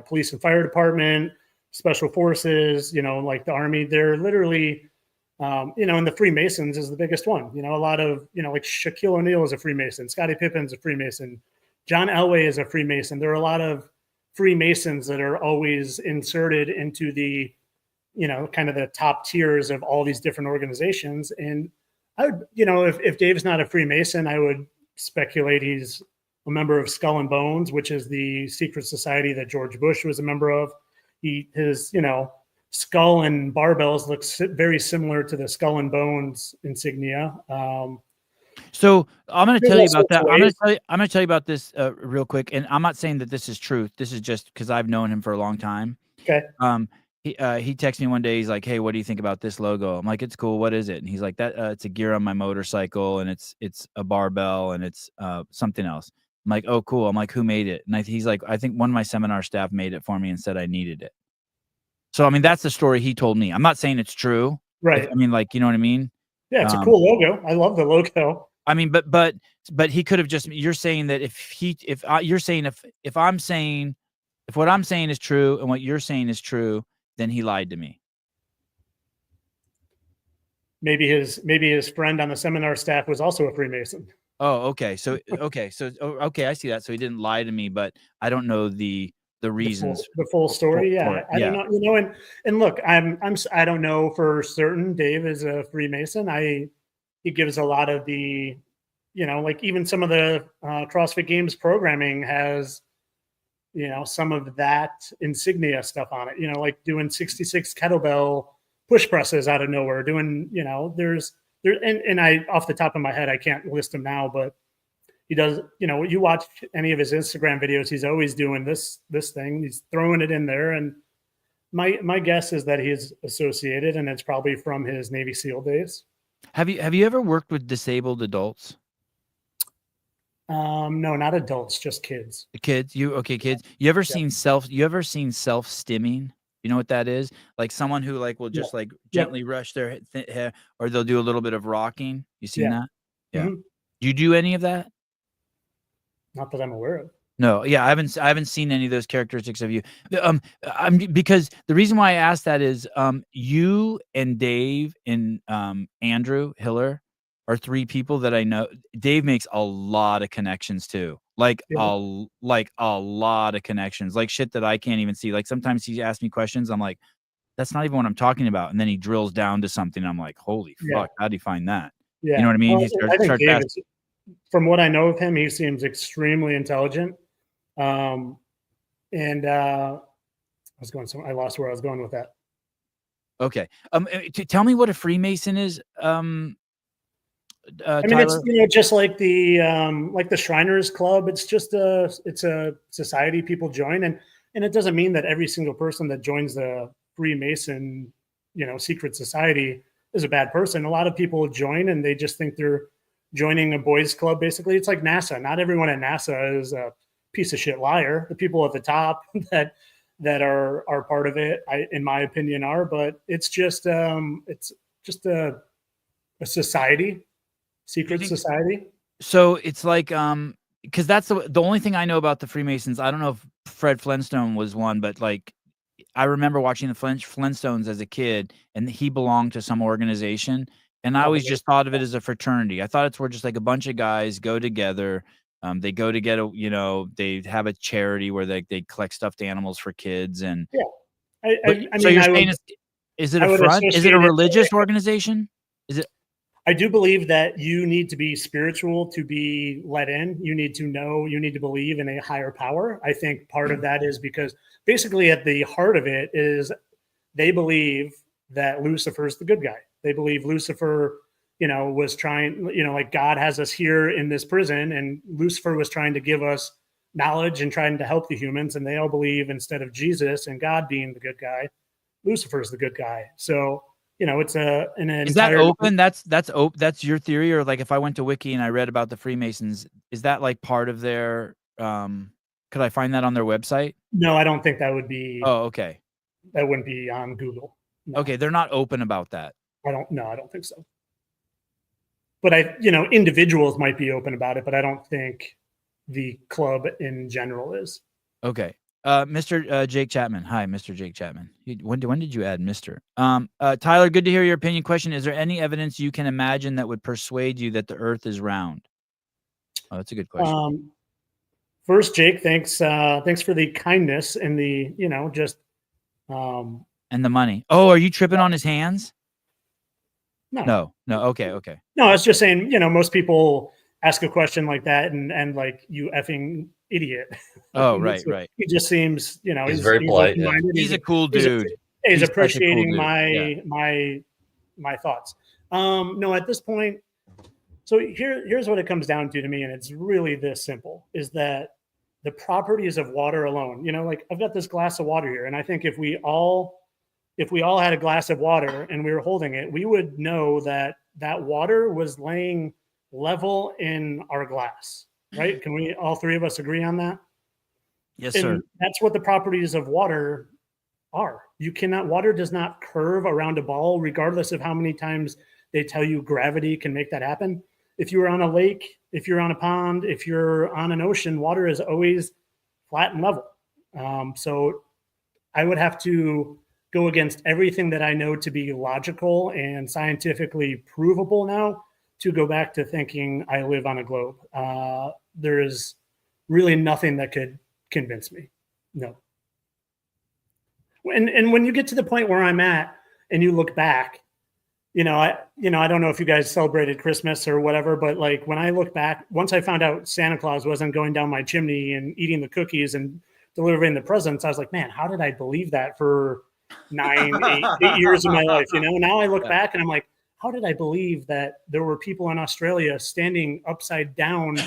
police and fire department, special forces, like the Army. They're literally, and the Freemasons is the biggest one. A lot of, like Shaquille O'Neal is a Freemason, Scottie Pippen's a Freemason, John Elway is a Freemason. There are a lot of Freemasons that are always inserted into the, kind of the top tiers of all these different organizations. And I would, if Dave's not a Freemason, I would speculate he's a member of Skull and Bones, which is the secret society that George Bush was a member of. His skull and barbells looks very similar to the Skull and Bones insignia.
So I'm going to tell you about that. I'm going to tell you about this real quick. And I'm not saying that this is truth. This is just because I've known him for a long time.
Okay.
He texted me one day. He's like, "Hey, what do you think about this logo?" I'm like, "It's cool. What is it?" And he's like, "That it's a gear on my motorcycle, and it's a barbell, and it's something else." I'm like, "Oh, cool." I'm like, "Who made it?" And he's like, "I think one of my seminar staff made it for me and said I needed it." So I mean, that's the story he told me. I'm not saying it's true,
right?
I mean, like, you know what I mean?
Yeah, it's a cool logo. I love the logo.
I mean, but he could have just. You're saying that if I'm saying if what I'm saying is true and what you're saying is true, then he lied to me.
Maybe his friend on the seminar staff was also a Freemason.
Oh, okay. So okay, I see that. So he didn't lie to me, but I don't know the reasons.
The full story. Yeah, I don't know. And look, I don't know for certain Dave is a Freemason. He gives a lot of the, like even some of the CrossFit Games programming has, some of that insignia stuff on it, like doing 66 kettlebell push presses out of nowhere, doing, and I, off the top of my head, I can't list them now, but he does, you watch any of his Instagram videos, he's always doing this thing, he's throwing it in there. And my guess is that he's associated, and it's probably from his Navy SEAL days.
Have you ever worked with disabled adults?
No, not adults, just kids.
Kids, kids. You ever seen self-stimming? You know what that is? Like someone who will just gently rush their hair, or they'll do a little bit of rocking. You seen that? Yeah. Mm-hmm. Do you do any of that?
Not that I'm aware of.
No, yeah, I haven't seen any of those characteristics of you. Because the reason why I asked that is you and Dave and Andrew Hiller are three people that I know. Dave makes a lot of connections too. A lot of connections, like shit that I can't even see. Like sometimes he asks me questions, I'm like, that's not even what I'm talking about. And then he drills down to something. I'm like, holy fuck, how do you find that? Yeah. You know what I mean?
Well, I think Dave is, from what I know of him, he seems extremely intelligent. I lost where I was going with that.
Okay. Tell me what a Freemason is.
I mean, it's just like the Shriners Club. It's just it's a society people join, and it doesn't mean that every single person that joins the Freemason, secret society is a bad person. A lot of people join and they just think they're joining a boys club. Basically, it's like NASA. Not everyone at NASA is a piece of shit liar. The people at the top that are part of it, in my opinion, are. But it's just a society, secret society.
So it's like because that's the only thing I know about the Freemasons. I don't know if Fred Flintstone was one, but like I remember watching the Flintstones as a kid, and he belonged to some organization, and I always just thought of it as a fraternity. I thought it's where just like a bunch of guys go together. They go to get a, you know, they have a charity where they collect stuffed animals for kids, and
I
so
mean,
you're saying is it
I
a
would
front? Is it
associate
a
it-
religious organization? Is it?
I do believe that you need to be spiritual to be let in. You need to know, you need to believe in a higher power. I think part of that is because basically at the heart of it is they believe that Lucifer's the good guy. They believe Lucifer, you know, was trying, you know, like God has us here in this prison, and Lucifer was trying to give us knowledge and trying to help the humans. And they all believe instead of Jesus and God being the good guy, Lucifer's the good guy. So, you know, it's an
Is that
entire
open? That's your theory, or like if I went to Wiki and I read about the Freemasons, is that like part of their? Could I find that on their website?
No, I don't think that would be.
Oh, okay.
That wouldn't be on Google. No.
Okay, they're not open about that.
I don't think so. But individuals might be open about it, but I don't think the club in general is.
Okay. Mr. Jake Chapman. Hi, Mr. Jake Chapman. When did you add Mr.? Tyler, good to hear your opinion. Question: is there any evidence you can imagine that would persuade you that the Earth is round? Oh, that's a good question.
First, Jake, thanks for the kindness and the
and the money. Oh, are you tripping on his hands? No. Okay.
No, I was just saying, most people ask a question like that and like, you effing idiot.
Oh, right.
He just seems,
he's very polite. Yeah.
He's a cool dude.
He's appreciating
cool dude.
my thoughts. No, at this point, so here's what it comes down to me, and it's really this simple, is that the properties of water alone, like I've got this glass of water here, and I think if we all had a glass of water and we were holding it, we would know that water was laying level in our glass, right? Can we all three of us agree on that?
Yes, sir.
That's what the properties of water are. Water does not curve around a ball, regardless of how many times they tell you gravity can make that happen. If you're on a lake, if you're on a pond, if you're on an ocean, water is always flat and level. So I would have to go against everything that I know to be logical and scientifically provable now to go back to thinking I live on a globe. There is really nothing that could convince me. No. And when you get to the point where I'm at and you look back, I don't know if you guys celebrated Christmas or whatever, but like when I look back, once I found out Santa Claus wasn't going down my chimney and eating the cookies and delivering the presents, I was like, man, how did I believe that for 8 years of my life? Now I look back and I'm like, how did I believe that there were people in Australia standing upside down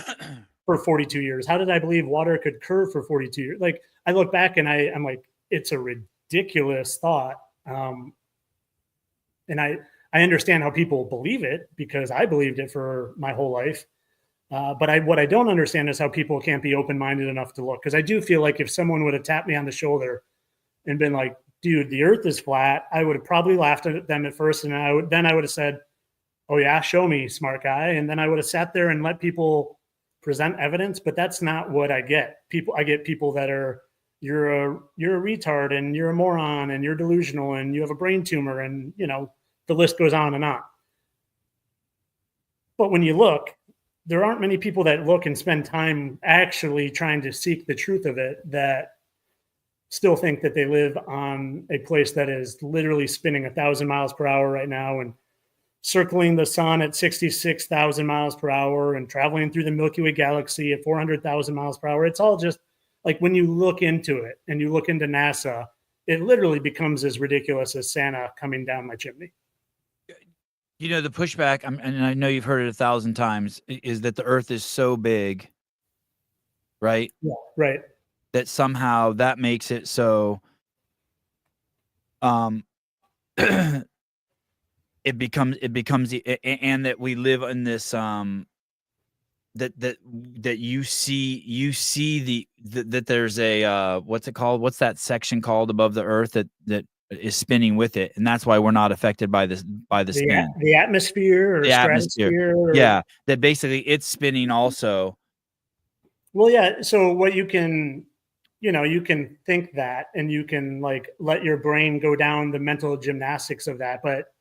for 42 years? How did I believe water could curve for 42 years? Like I look back and I'm like, it's a ridiculous thought. And I understand how people believe it because I believed it for my whole life. But what I don't understand is how people can't be open-minded enough to look. Because I do feel like if someone would have tapped me on the shoulder and been like, dude, the earth is flat, I would have probably laughed at them at first. And I would have said, oh yeah, show me, smart guy. And then I would have sat there and let people present evidence. But that's not what I get. I get people that are, you're a retard and you're a moron and you're delusional and you have a brain tumor and, the list goes on and on. But when you look, there aren't many people that look and spend time actually trying to seek the truth of it that still think that they live on a place that is literally spinning 1,000 miles per hour right now and circling the sun at 66,000 miles per hour and traveling through the Milky Way galaxy at 400,000 miles per hour. It's all just like when you look into it and you look into NASA, it literally becomes as ridiculous as Santa coming down my chimney.
The pushback, and I know you've heard it 1,000 times, is that the Earth is so big, right?
Yeah, right.
That somehow that makes it so it becomes and that we live in this that you see that there's a what's it called? What's that section called above the earth that is spinning with it, and that's why we're not affected by the spin.
The atmosphere or
The atmosphere.
stratosphere. Or,
Yeah, that basically it's spinning also.
Well, yeah. So what you can, you can think that, and you can like let your brain go down the mental gymnastics of that. But,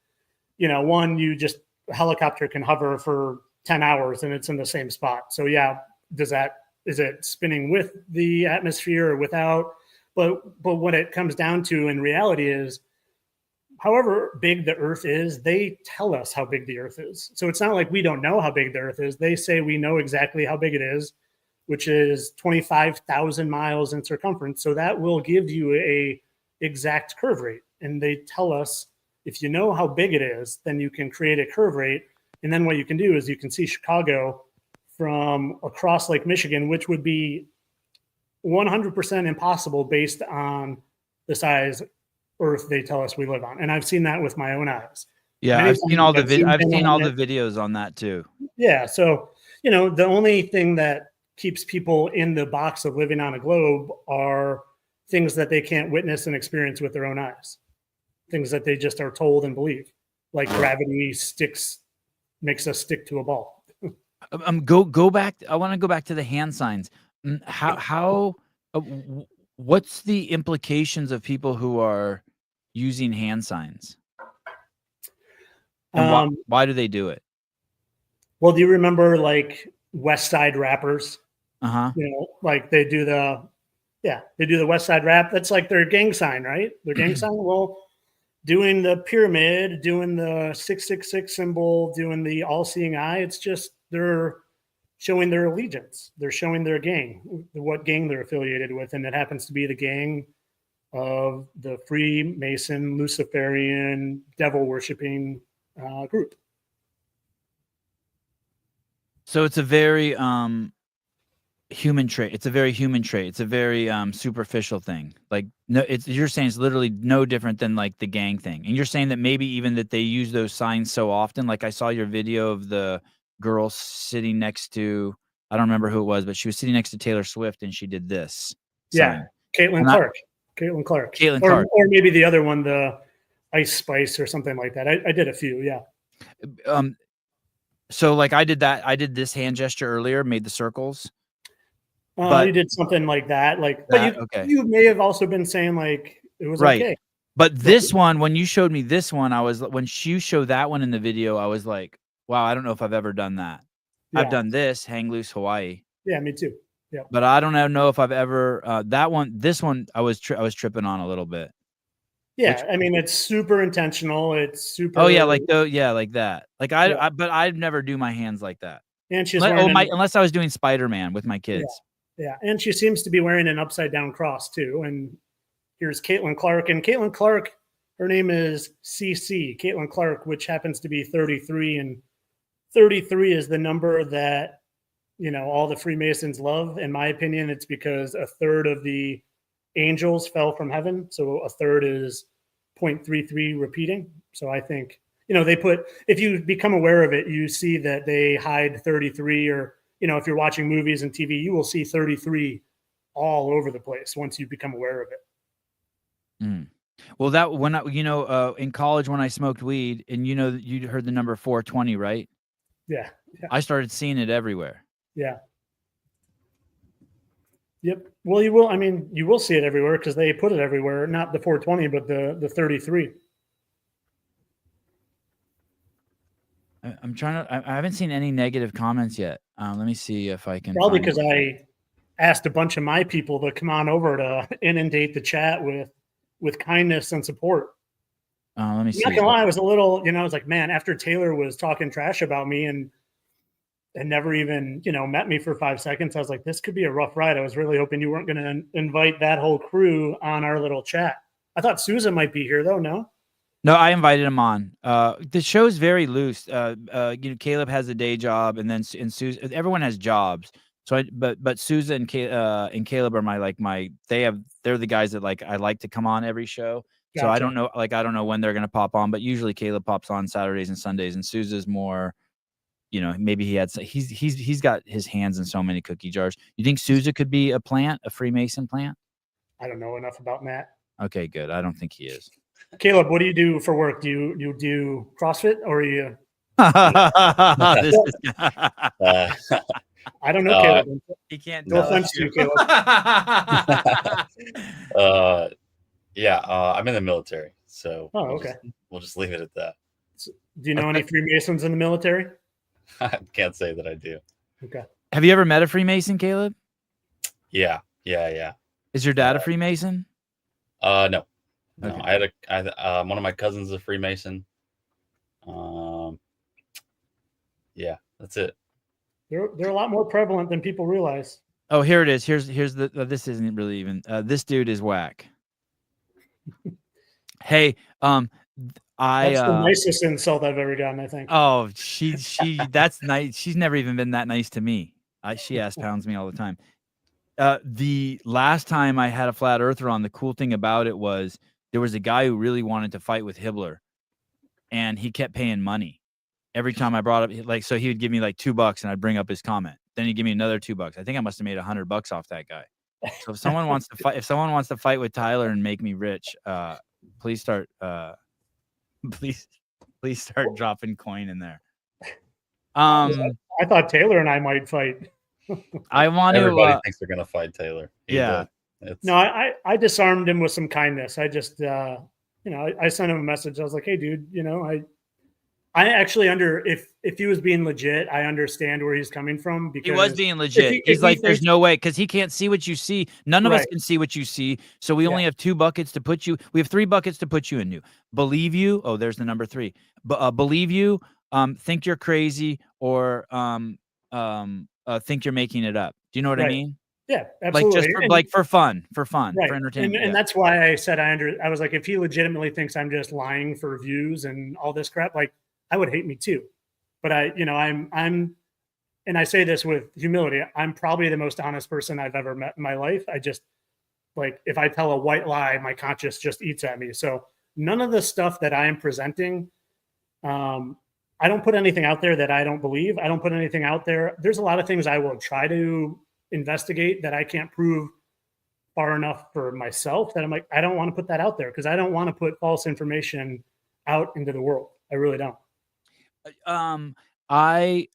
a helicopter can hover for 10 hours and it's in the same spot. So yeah, is it spinning with the atmosphere or without? But what it comes down to in reality is, however big the earth is, they tell us how big the earth is. So it's not like we don't know how big the earth is. They say we know exactly how big it is, which is 25,000 miles in circumference. So that will give you a exact curve rate. And they tell us, if you know how big it is, then you can create a curve rate. And then what you can do is you can see Chicago from across Lake Michigan, which would be 100% impossible based on the size Earth they tell us we live on. And I've seen that with my own eyes.
Yeah, I've seen all the videos on that too.
Yeah, so the only thing that keeps people in the box of living on a globe are things that they can't witness and experience with their own eyes, things that they just are told and believe, like gravity makes us stick to a ball.
Go back. I want to go back to the hand signs. What's the implications of people who are using hand signs? And why do they do it?
Well, do you remember like West Side rappers? Like they do the West Side rap. That's like their gang sign, right? Their gang sign. Well, doing the pyramid, doing the 666 symbol, doing the all-seeing eye. It's just they're showing their allegiance. They're showing their gang, what gang they're affiliated with, and it happens to be the gang of the Freemason, Luciferian, devil-worshipping group.
So it's a very human trait. It's a very human trait. It's a very superficial thing. Like you're saying it's literally no different than like the gang thing. And you're saying that maybe even that they use those signs so often. Like I saw your video of the girl sitting next to, I don't remember who it was, but she was sitting next to Taylor Swift and she did this.
Yeah, Caitlin Clark. Or maybe the other one, the Ice Spice or something like that. I did a few, yeah.
So like I did that. I did this hand gesture earlier, made the circles.
You did something like that. You may have also been saying like it was
right.
Okay.
But this one, when you showed me this one, when you showed that one in the video, I was like, wow, I don't know if I've ever done that. Yeah. I've done this, hang loose Hawaii.
Yeah, me too. Yeah.
But I don't know if I've ever this one I was tripping on a little bit.
Yeah, I mean it's super intentional. It's super.
Oh yeah, like that. Like but I'd never do my hands like that.
And she's
unless I was doing Spider-Man with my kids.
Yeah, and she seems to be wearing an upside down cross too. And here's Caitlin Clark, and Caitlin Clark, her name is CC, Caitlin Clark, which happens to be 33, and 33 is the number that all the Freemasons love. In my opinion, it's because a third of the angels fell from heaven, so a third is 0.33 repeating. So I think they put, if you become aware of it, you see that they hide 33, or if you're watching movies and TV, you will see 33 all over the place once you become aware of it.
Mm. Well, that when in college when I smoked weed, and you heard the number 420, right?
Yeah.
I started seeing it everywhere.
Yeah. Yep. Well, you will. I mean, you will see it everywhere because they put it everywhere. Not the 420, but the 33.
I'm trying to. I haven't seen any negative comments yet. Let me see if I can.
Probably because I asked a bunch of my people to come on over to inundate the chat with kindness and support.
Let me see.
I'm not gonna lie, I was a little. I was like, man, after Taylor was talking trash about me and never even met me for 5 seconds, I was like, this could be a rough ride. I was really hoping you weren't going to invite that whole crew on our little chat. I thought Susan might be here though. No,
I invited him on. The show's very loose. Caleb has a day job, and then Susan. Everyone has jobs. So, but Susan and Caleb are they're the guys that I like to come on every show. Gotcha. So I don't know when they're gonna pop on, but usually Caleb pops on Saturdays and Sundays, and Susan's more, you know, maybe he had he's got his hands in so many cookie jars. You think Sousa could be a plant, a Freemason plant?
I don't know enough about Matt.
Okay, good. I don't think he is.
Caleb, what do you do for work? Do you do CrossFit or are you?
This is,
I don't know, Caleb.
he can't.
No
No.
offense to you, Caleb.
I'm in the military, so
Oh, okay.
we'll just leave it at that.
Do you know any Freemasons in the military?
I can't say that I do.
Okay.
Have you ever met a Freemason, Caleb?
Yeah.
Is your dad a Freemason?
No.
Okay.
I had one of my cousins is a Freemason. Yeah, that's it.
They're a lot more prevalent than people realize.
Oh, here it is. Here's the. This isn't really even. This dude is whack. Hey,
That's the nicest insult I've ever gotten, I think.
Oh, she that's nice. She's never even been that nice to me. She ass pounds me all the time. The last time I had a flat earther on, the cool thing about it was there was a guy who really wanted to fight with Hibbler, and he kept paying money every time I brought up. Like, so he would give me like $2 and I'd bring up his comment. Then he'd give me another $2. I think I must have made $100 off that guy. So if someone wants to fight with Tyler and make me rich, please start please start dropping coin in there.
I thought Taylor and I might fight.
I want
Everybody
to
thinks they're gonna fight Taylor.
Yeah.
No, I disarmed him with some kindness. I just I sent him a message. I was like, hey dude, I actually if he was being legit, I understand where he's coming from, because
he was being legit. He's like, there's no way, because he can't see what you see. None of us can see what you see. So we only have 2 buckets to put you. We have 3 buckets to put you into. Believe you. Oh, there's the number 3. Believe you. Think you're crazy, or think you're making it up. Do you know what I mean?
Yeah, absolutely.
Like for fun, for
right.
entertainment.
And that's why I said I was like, if he legitimately thinks I'm just lying for views and all this crap, like, I would hate me too. But I'm and I say this with humility, I'm probably the most honest person I've ever met in my life. I just, like, if I tell a white lie, my conscience just eats at me. So none of the stuff that I am presenting, I don't put anything out there that I don't believe. I don't put anything out there. There's a lot of things I will try to investigate that I can't prove far enough for myself, that I'm like, I don't want to put that out there, because I don't want to put false information out into the world. I really don't.
I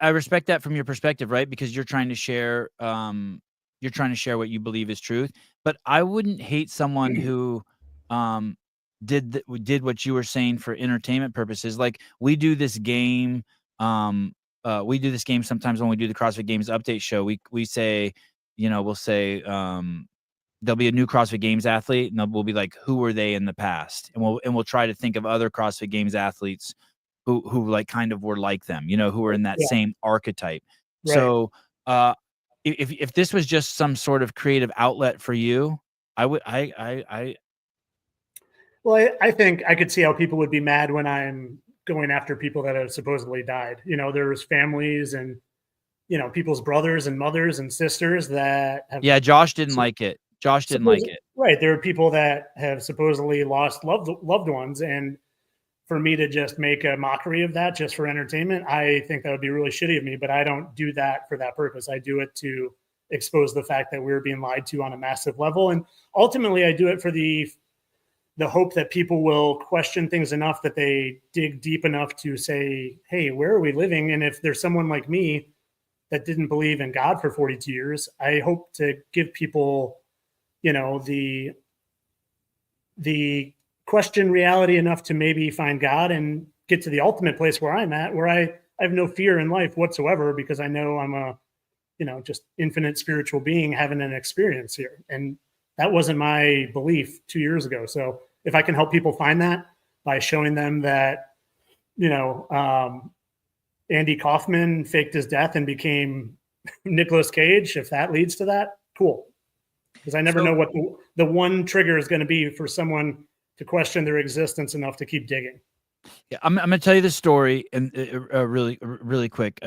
respect that from your perspective, right? Because you're trying to share what you believe is truth. But I wouldn't hate someone who did what you were saying for entertainment purposes. Like, we do this game sometimes when we do the CrossFit Games update show. We say, we'll say there'll be a new CrossFit Games athlete, and we'll be like, who were they in the past? And we'll try to think of other CrossFit Games athletes who like kind of were like them, who were in that same archetype. Right. So if this was just some sort of creative outlet for you, I
think I could see how people would be mad when I'm going after people that have supposedly died. There's families and, people's brothers and mothers and sisters that have. Yeah,
Josh didn't like it. Right.
There are people that have supposedly lost loved ones. And for me to just make a mockery of that just for entertainment, I think that would be really shitty of me. But I don't do that for that purpose. I do it to expose the fact that we're being lied to on a massive level. And ultimately, I do it for the hope that people will question things enough that they dig deep enough to say, hey, where are we living? And if there's someone like me that didn't believe in God for 42 years, I hope to give people, the question reality enough to maybe find God and get to the ultimate place where I'm at, where I have no fear in life whatsoever, because I know I'm a, just infinite spiritual being having an experience here. And that wasn't my belief 2 years ago. So if I can help people find that by showing them that, Andy Kaufman faked his death and became Nicolas Cage, if that leads to that, cool. Because I never know what the one trigger is going to be for someone to question their existence enough to keep digging.
Yeah, I'm going to tell you the story, and really quick.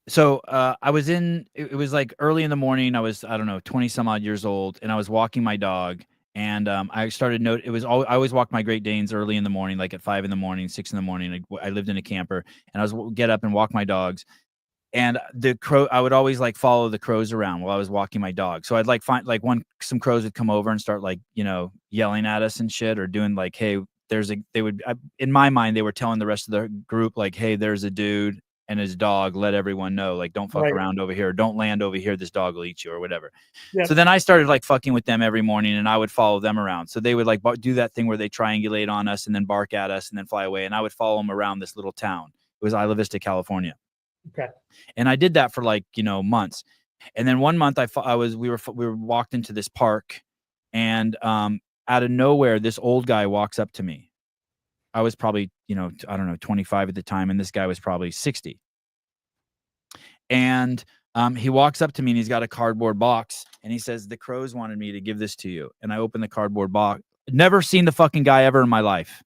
So I was it was like early in the morning. I was, I don't know, 20 some odd years old, and I was walking my dog, And I started I always walked my Great Danes early in the morning, like at 5 in the morning, 6 in the morning. I lived in a camper, and I was get up and walk my dogs. And I would always like follow the crows around while I was walking my dog. So I'd like find like some crows would come over and start like, yelling at us and shit, or doing like, hey, in my mind, they were telling the rest of the group like, hey, there's a dude and his dog, let everyone know, like, don't fuck around over here, don't land over here, this dog will eat you or whatever. Yep. So then I started like fucking with them every morning, and I would follow them around. So they would like do that thing where they triangulate on us and then bark at us and then fly away, and I would follow them around this little town. It was Isla Vista, California.
Okay.
And I did that for like, months. And then one month we were walked into this park, and out of nowhere, this old guy walks up to me. I was probably, I don't know, 25 at the time, and this guy was probably 60. And he walks up to me, and he's got a cardboard box, and he says, the crows wanted me to give this to you. And I opened the cardboard box. Never seen the fucking guy ever in my life.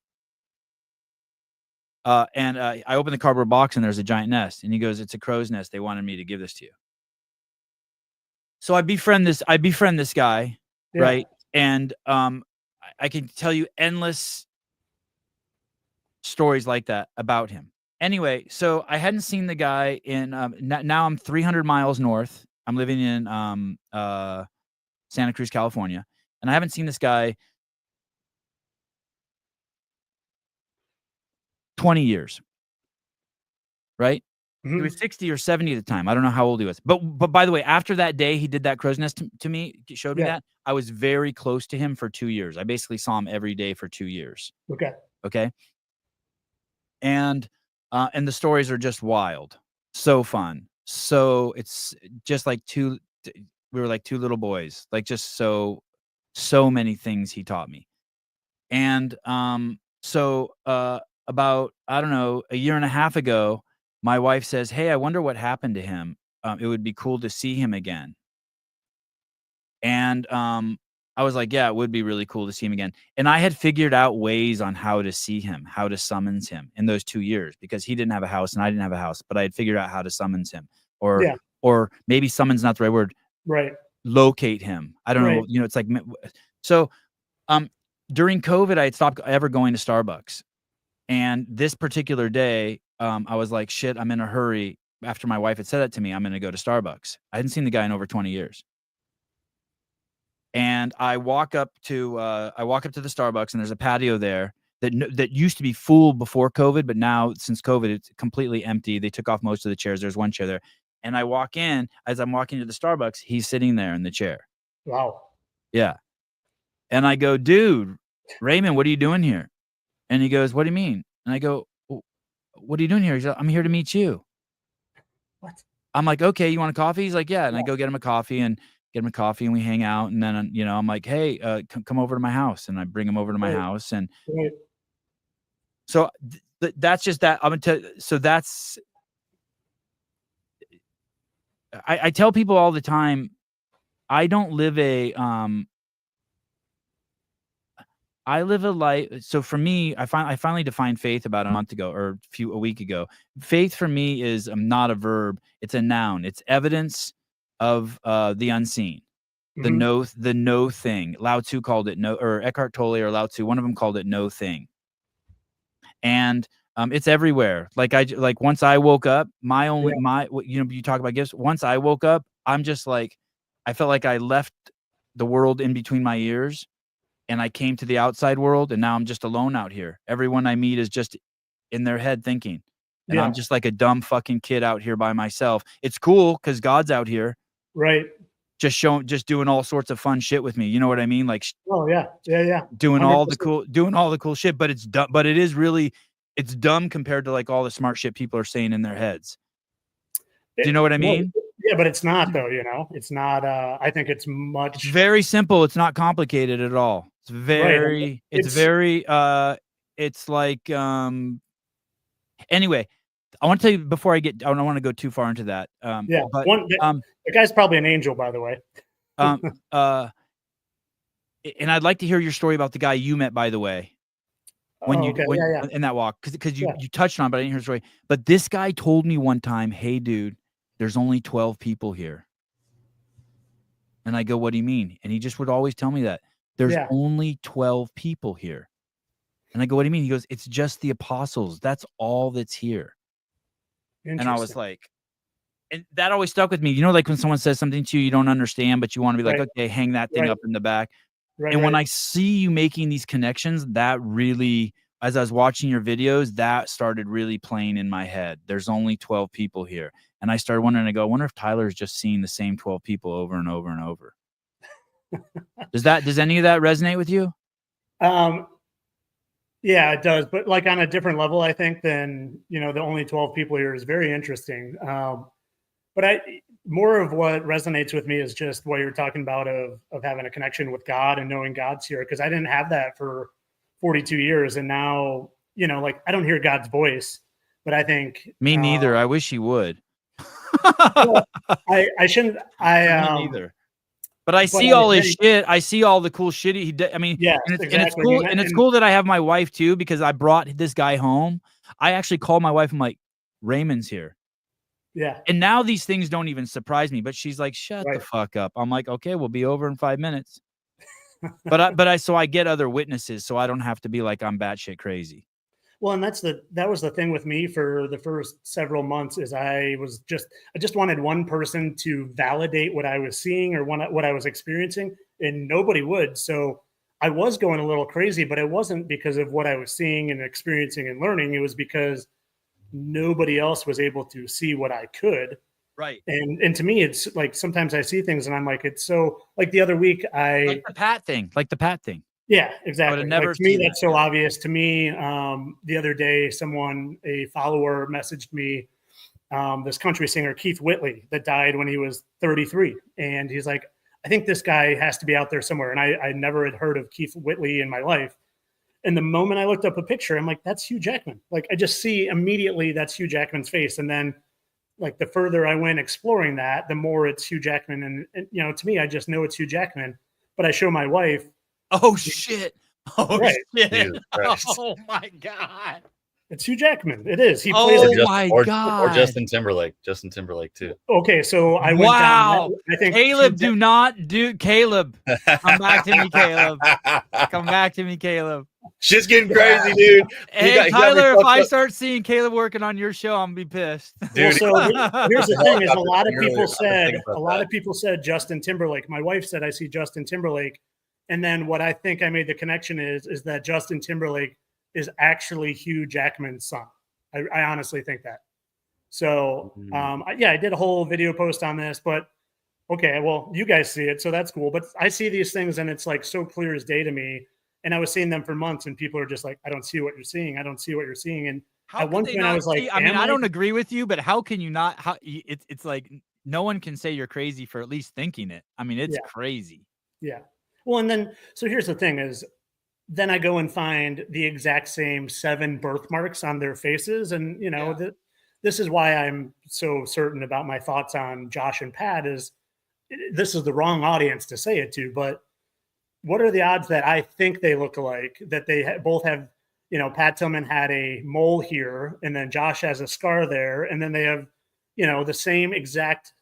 And I opened the cardboard box, and there's a giant nest. And he goes, it's a crow's nest. They wanted me to give this to you. So I befriend this guy, yeah. Right? And I can tell you endless stories like that about him. Anyway, so I hadn't seen the guy in now I'm 300 miles north. I'm living in Santa Cruz, California, and I haven't seen this guy 20 years. Right? Mm-hmm. He was 60 or 70 at the time. I don't know how old he was. But by the way, after that day he did that crow's nest to me, showed me that, I was very close to him for 2 years. I basically saw him every day for 2 years. Okay. And the stories are just wild, so fun. So it's just like we were like two little boys, like just so many things he taught me. And so about, I don't know, a year and a half ago, my wife says, hey, I wonder what happened to him. It would be cool to see him again. And I was like, yeah, it would be really cool to see him again. And I had figured out ways on how to see him, how to summons him in those 2 years, because he didn't have a house and I didn't have a house, but I had figured out how to summons him, or maybe summons not the right word.
Right.
Locate him. I don't know. It's like, so during COVID, I had stopped ever going to Starbucks. And this particular day, I was like, shit, I'm in a hurry. After my wife had said that to me, I'm going to go to Starbucks. I hadn't seen the guy in over 20 years. And I walk up to the Starbucks, and there's a patio there that used to be full before COVID, but now since COVID, it's completely empty. They took off most of the chairs. There's one chair there. And I walk in, as I'm walking to the Starbucks, he's sitting there in the chair.
Wow.
Yeah. And I go, dude, Raymond, what are you doing here? And he goes, what do you mean? And I go, what are you doing here? He's like, I'm here to meet you.
What?
I'm like, okay, you want a coffee? He's like, yeah. And I go get him a coffee, and we hang out. And then, I'm like, hey, come over to my house. And I bring him over to my house. And so that's just that. I'm going to tell you, so that's, I tell people all the time, I don't live I live a life. So for me, I finally defined faith about a month ago, or a week ago. Faith for me is not a verb; it's a noun. It's evidence of the unseen, the no thing. Lao Tzu called it no, or Eckhart Tolle or Lao Tzu, one of them called it no thing. And it's everywhere. Like once I woke up, you talk about gifts. Once I woke up, I'm just like, I felt like I left the world in between my ears, and I came to the outside world, and now I'm just alone out here. Everyone I meet is just in their head thinking, and I'm just like a dumb fucking kid out here by myself. It's cool because God's out here,
right?
Just doing all sorts of fun shit with me. You know what I mean? Like, doing 100%. all the cool shit. But it's dumb. But it's dumb compared to like all the smart shit people are saying in their heads. Do you know what I mean?
Yeah, but it's not though. It's not. I think it's much.
It's very simple. It's not complicated at all. It's very. Right. It's very. It's like. Anyway, I want to tell you before I don't want to go too far into that. But
the guy's probably an angel, by the way.
And I'd like to hear your story about the guy you met, by the way. In that walk, because you touched on it, but I didn't hear the story. But this guy told me one time, hey, dude, there's only 12 people here. And I go, what do you mean? And he just would always tell me that There's
Yeah.
only 12 people here. And I go, what do you mean? He goes, it's just the apostles. That's all that's here. And I was
Interesting.
like, and that always stuck with me. You know, like when someone says something to you, you don't understand, but you want to be like,
Right.
okay, hang that thing
Right.
up in the back.
Right.
And when
right.
I see you making these connections, that really, as I was watching your videos, that started really playing in my head. There's only 12 people here. And I started wondering, I wonder if Tyler's just seeing the same 12 people over and over and over. Does any of that resonate with you?
Yeah, it does. But like on a different level, I think, than, the only 12 people here is very interesting. But more of what resonates with me is just what you're talking about of having a connection with God and knowing God's here. Cause I didn't have that for 42 years. And now, like I don't hear God's voice, but I think
Me neither. I wish he would.
well, I shouldn't,
Me neither. But I see all his shit. I see all the cool shit he did. I mean,
yes,
and it's
exactly.
cool. And it's cool that I have my wife too, because I brought this guy home. I actually called my wife. I'm like, Raymond's here.
Yeah.
And now these things don't even surprise me, but she's like, shut
Right.
the fuck up. I'm like, okay, we'll be over in 5 minutes. So I get other witnesses, so I don't have to be like, I'm batshit crazy.
Well, and that was the thing with me for the first several months is I just wanted one person to validate what I was seeing or what I was experiencing, and nobody would. So I was going a little crazy, but it wasn't because of what I was seeing and experiencing and learning. It was because nobody else was able to see what I could.
Right.
And to me, it's like sometimes I see things and I'm like, it's so like the other week
like the Pat thing.
Yeah, exactly.
Never
like, to me, that's so obvious. To me, the other day, a follower messaged me, this country singer, Keith Whitley, that died when he was 33. And he's like, I think this guy has to be out there somewhere. And I never had heard of Keith Whitley in my life. And the moment I looked up a picture, I'm like, that's Hugh Jackman. Like, I just see immediately that's Hugh Jackman's face. And then, like, the further I went exploring that, the more it's Hugh Jackman. And to me, I just know it's Hugh Jackman. But I show my wife.
Oh, shit. Oh,
right.
shit. Oh, my God.
It's Hugh Jackman. It is. He plays.
God.
Or Justin Timberlake. Justin Timberlake, too.
Okay, so I went
wow.
down. I think
Caleb, Caleb. Come back to me, Caleb. Come back to me, Caleb.
Shit's getting crazy, dude.
Hey, Tyler, if I start seeing Caleb working on your show, I'm gonna be pissed.
Dude, well, so here's the thing: is a lot of people said Justin Timberlake. My wife said I see Justin Timberlake, and then what I think I made the connection is that Justin Timberlake is actually Hugh Jackman's son. I honestly think that. So I did a whole video post on this, but okay, well, you guys see it, so that's cool. But I see these things, and it's like so clear as day to me. And I was seeing them for months, and people are just like, I don't see what you're seeing. I don't see what you're seeing. And at one point I was like,
I mean, I don't agree with you, but how can you not? It's like no one can say you're crazy for at least thinking it. I mean, it's crazy.
Yeah. Well, and then, so here's the thing is, then I go and find the exact same 7 birthmarks on their faces. And, this is why I'm so certain about my thoughts on Josh and Pat is this is the wrong audience to say it to, but what are the odds that I think they look alike, that they both have, Pat Tillman had a mole here and then Josh has a scar there. And then they have, the same exact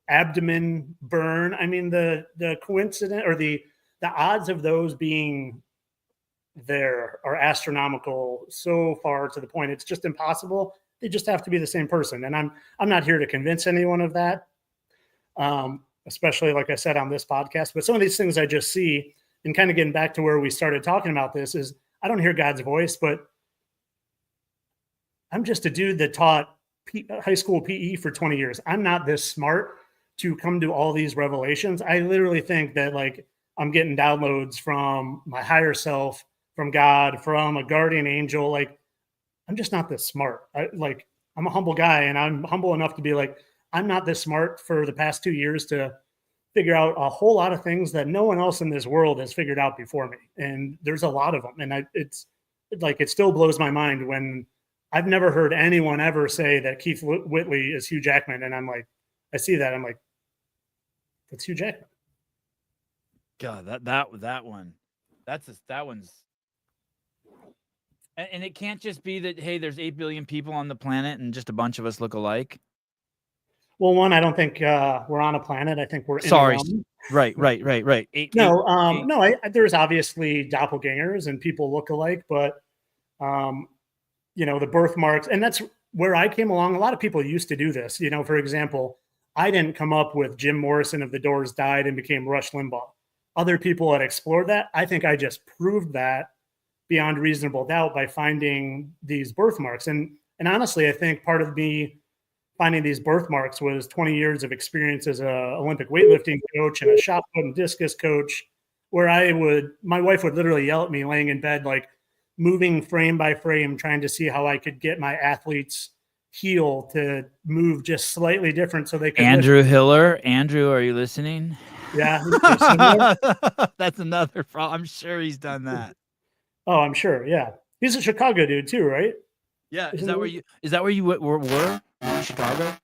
abdomen burn. I mean, the coincidence or the odds of those being there are astronomical, so far to the point it's just impossible. They just have to be the same person. And I'm not here to convince anyone of that. Especially like I said on this podcast, but some of these things I just see. And kind of getting back to where we started talking about this is I don't hear God's voice, but I'm just a dude that taught high school PE for 20 years. I'm not this smart to come to all these revelations. I literally think that like I'm getting downloads from my higher self, from God, from a guardian angel. Like I'm just not this smart. I'm a humble guy, and I'm humble enough to be like, I'm not this smart for the past 2 years to figure out a whole lot of things that no one else in this world has figured out before me. And there's a lot of them. And it still blows my mind when I've never heard anyone ever say that Keith Whitley is Hugh Jackman. And I'm like, I see that. I'm like, that's Hugh Jackman.
God, that one, that one's, and it can't just be that, hey, there's 8 billion people on the planet and just a bunch of us look alike.
Well, one, I don't think we're on a planet. I think we're in
Sorry.
a realm.
Right.
No, no, there's obviously doppelgangers and people look alike, but you know, the birthmarks, and that's where I came along. A lot of people used to do this. You know, for example, I didn't come up with Jim Morrison of The Doors died and became Rush Limbaugh. Other people had explored that. I think I just proved that beyond reasonable doubt by finding these birthmarks. And honestly, I think part of me finding these birthmarks was 20 years of experience as a Olympic weightlifting coach and a shot put and discus coach, where my wife would literally yell at me laying in bed, like moving frame by frame, trying to see how I could get my athletes' heel to move just slightly different so they could
Andrew Hiller. Andrew, are you listening?
Yeah.
That's another problem. I'm sure he's done that.
Oh, I'm sure. Yeah. He's a Chicago dude too, right?
Yeah. Is that where you were? In Chicago?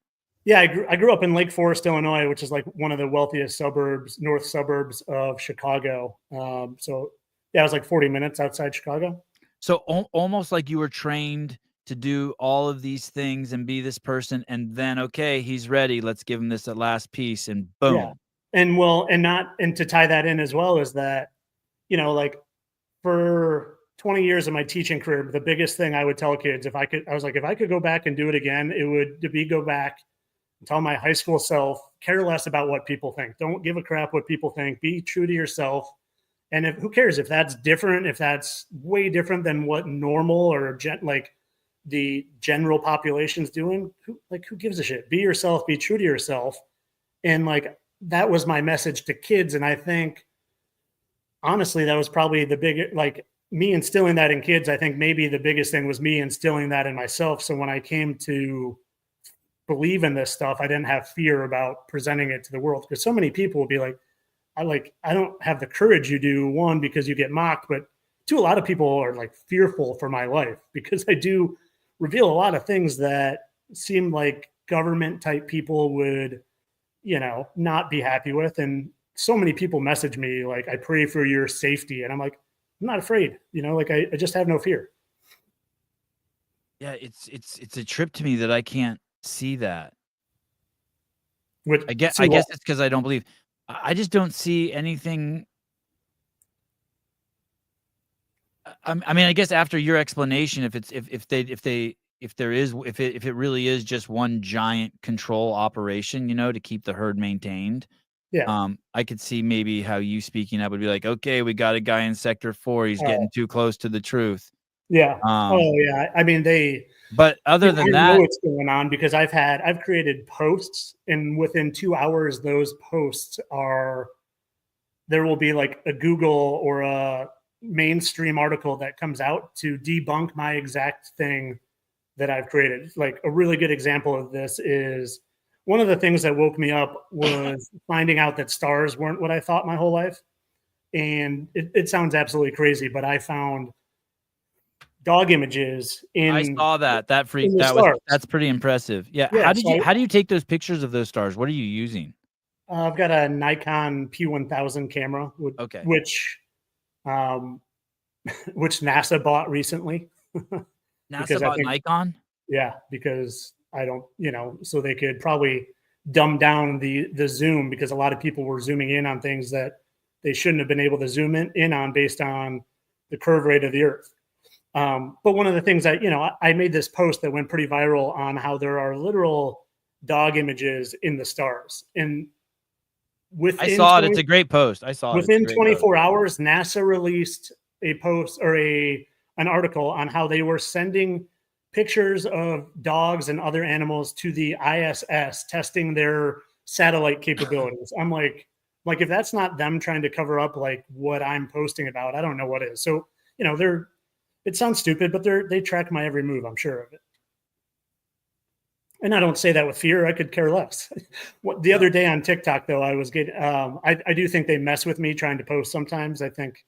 Yeah. I grew up in Lake Forest, Illinois, which is like one of the wealthiest suburbs, north suburbs of Chicago. So yeah, it was like 40 minutes outside Chicago.
So almost like you were trained to do all of these things and be this person, and then, okay, he's ready. Let's give him this last piece, and boom.
Yeah. And to tie that in as well is that, you know, like for 20 years of my teaching career, the biggest thing I would tell kids, if I could go back and do it again, it would be go back and tell my high school self, care less about what people think. Don't give a crap what people think. Be true to yourself. And who cares if that's different, if that's way different than what normal or like the general population's doing, who gives a shit? Be yourself, be true to yourself. And like, that was my message to kids. And I think, honestly, that was probably the big, like me instilling that in kids. I think maybe the biggest thing was me instilling that in myself. So when I came to believe in this stuff, I didn't have fear about presenting it to the world, because so many people will be like, I don't have the courage you do, one, because you get mocked, but two, a lot of people are like fearful for my life because I do reveal a lot of things that seem like government type people would, you know, not be happy with. And so many people message me like, I pray for your safety. And I'm like, I'm not afraid, you know, like I just have no fear.
Yeah. It's a trip to me that I can't see that. I guess it's because I don't believe. I just don't see anything. I mean, I guess after your explanation, if it really is just one giant control operation, you know, to keep the herd maintained.
Yeah.
I could see maybe how you speaking up would be like, okay, we got a guy in sector 4. He's getting too close to the truth.
Yeah. Yeah. I mean,
but other than that,
I know what's going on because I've created posts, and within 2 hours, those posts there will be like a Google or a mainstream article that comes out to debunk my exact thing that I've created. Like a really good example of this is one of the things that woke me up was finding out that stars weren't what I thought my whole life. And it sounds absolutely crazy, but I found dog images
I saw that. That's pretty impressive. Yeah. How do you take those pictures of those stars? What are you using?
I've got a Nikon P1000 camera, which NASA bought recently.
NASA bought Nikon?
Yeah, because I don't, you know, so they could probably dumb down the zoom, because a lot of people were zooming in on things that they shouldn't have been able to zoom in on based on the curve rate of the Earth. But one of the things that, you know, I made this post that went pretty viral on how there are literal dog images in the stars. And
I saw it. It's a great post. I saw it.
Within 24 hours, NASA released a post or an article on how they were sending pictures of dogs and other animals to the ISS, testing their satellite capabilities. I'm like, if that's not them trying to cover up like what I'm posting about, I don't know what is. So, you know, it sounds stupid, but they track my every move. I'm sure of it. And I don't say that with fear. I could care less. The other day on TikTok, though, I was getting, I do think they mess with me trying to post sometimes, I think.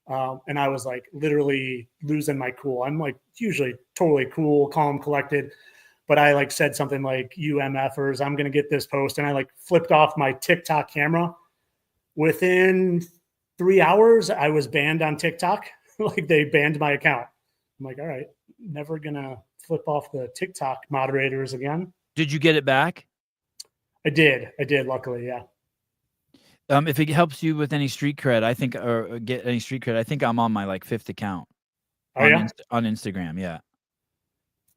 And I was like literally losing my cool. I'm like usually totally cool, calm, collected. But I like said something like, you MFers, I'm going to get this post. And I like flipped off my TikTok camera. Within 3 hours, I was banned on TikTok. Like they banned my account. I'm like, all right, never going to flip off the TikTok moderators again.
Did you get it back?
I did. Luckily. Yeah.
If it helps you with any street cred, I think, or get any street cred, I think I'm on my like 5th account
Oh yeah,
on Instagram. Yeah,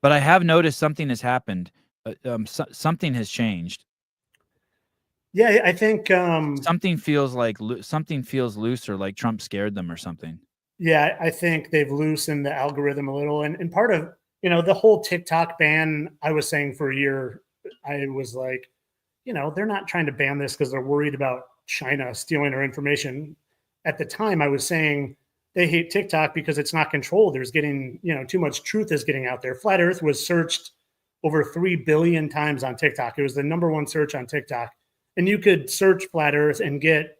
but I have noticed something has happened. Something has changed.
yeah. I think
Something feels like something feels looser, like Trump scared them or something.
yeah, I think they've loosened the algorithm a little, and part of the whole TikTok ban. I was saying for a year, I was like, they're not trying to ban this because they're worried about China stealing our information. At the time, I was saying they hate TikTok because it's not controlled. There's getting, too much truth is getting out there. Flat Earth was searched over 3 billion times on TikTok. It was the #1 search on TikTok. And you could search Flat Earth and get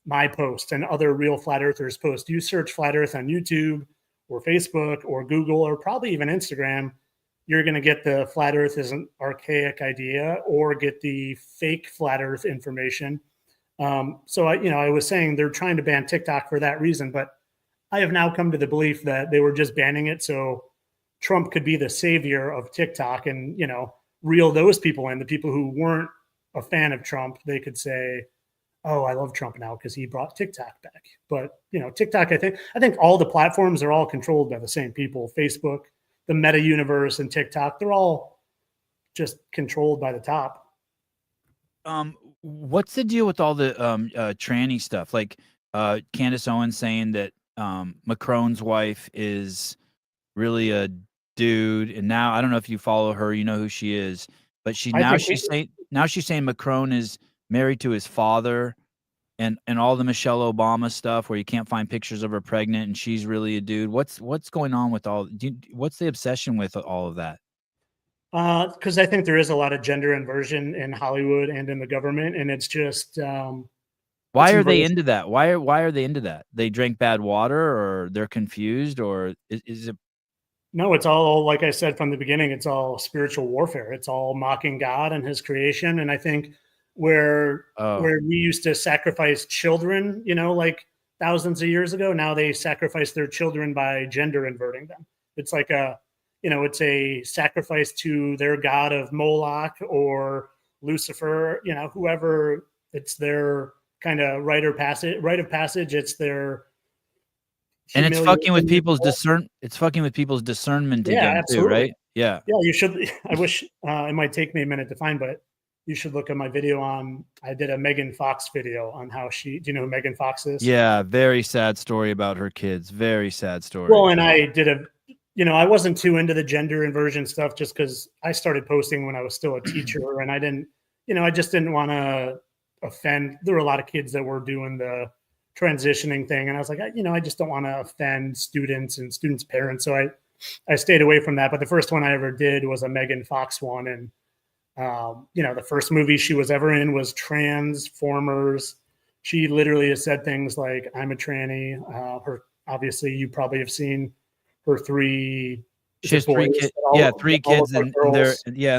my post and other real Flat Earthers' posts. You search Flat Earth on YouTube or Facebook or Google or probably even Instagram, you're going to get the Flat Earth is an archaic idea or get the fake Flat Earth information. So I was saying they're trying to ban TikTok for that reason, but I have now come to the belief that they were just banning it so Trump could be the savior of TikTok and, reel those people in, the people who weren't a fan of Trump. They could say, oh, I love Trump now because he brought TikTok back. But, TikTok, I think all the platforms are all controlled by the same people. Facebook, the meta universe, and TikTok, they're all just controlled by the top.
What's the deal with all the tranny stuff? Like Candace Owens saying that Macron's wife is really a dude, and now I don't know if you follow her, you know who she is, but she's saying Macron is married to his father, and all the Michelle Obama stuff where you can't find pictures of her pregnant and she's really a dude. What's going on with what's the obsession with all of that?
Because I think there is a lot of gender inversion in Hollywood and in the government, and it's just
why are they into that? Why are they into that? They drank bad water, or they're confused, or is it?
No, it's all, like I said from the beginning, it's all spiritual warfare. It's all mocking God and his creation. And I think where we used to sacrifice children, like thousands of years ago, now they sacrifice their children by gender inverting them. It's like it's a sacrifice to their god of Moloch or Lucifer, whoever. It's their kind of rite of passage. It's their,
and it's fucking with people's discernment again,
absolutely.
Too, right? Yeah.
Yeah, you should. I wish it might take me a minute to find, but you should look at my video I did a Megan Fox video on how do you know who Megan Fox is?
Yeah, very sad story about her kids. Very sad story.
Well, and I did I wasn't too into the gender inversion stuff just because I started posting when I was still a teacher, and I didn't, I just didn't want to offend. There were a lot of kids that were doing the transitioning thing, and I was like, I just don't want to offend students and students' parents, so I stayed away from that. But the first one I ever did was a Megan Fox one, and the first movie she was ever in was Transformers. She literally has said things like, "I'm a tranny." Her, obviously, you probably have seen her three.
She has 3 kids. Yeah, 3 kids, and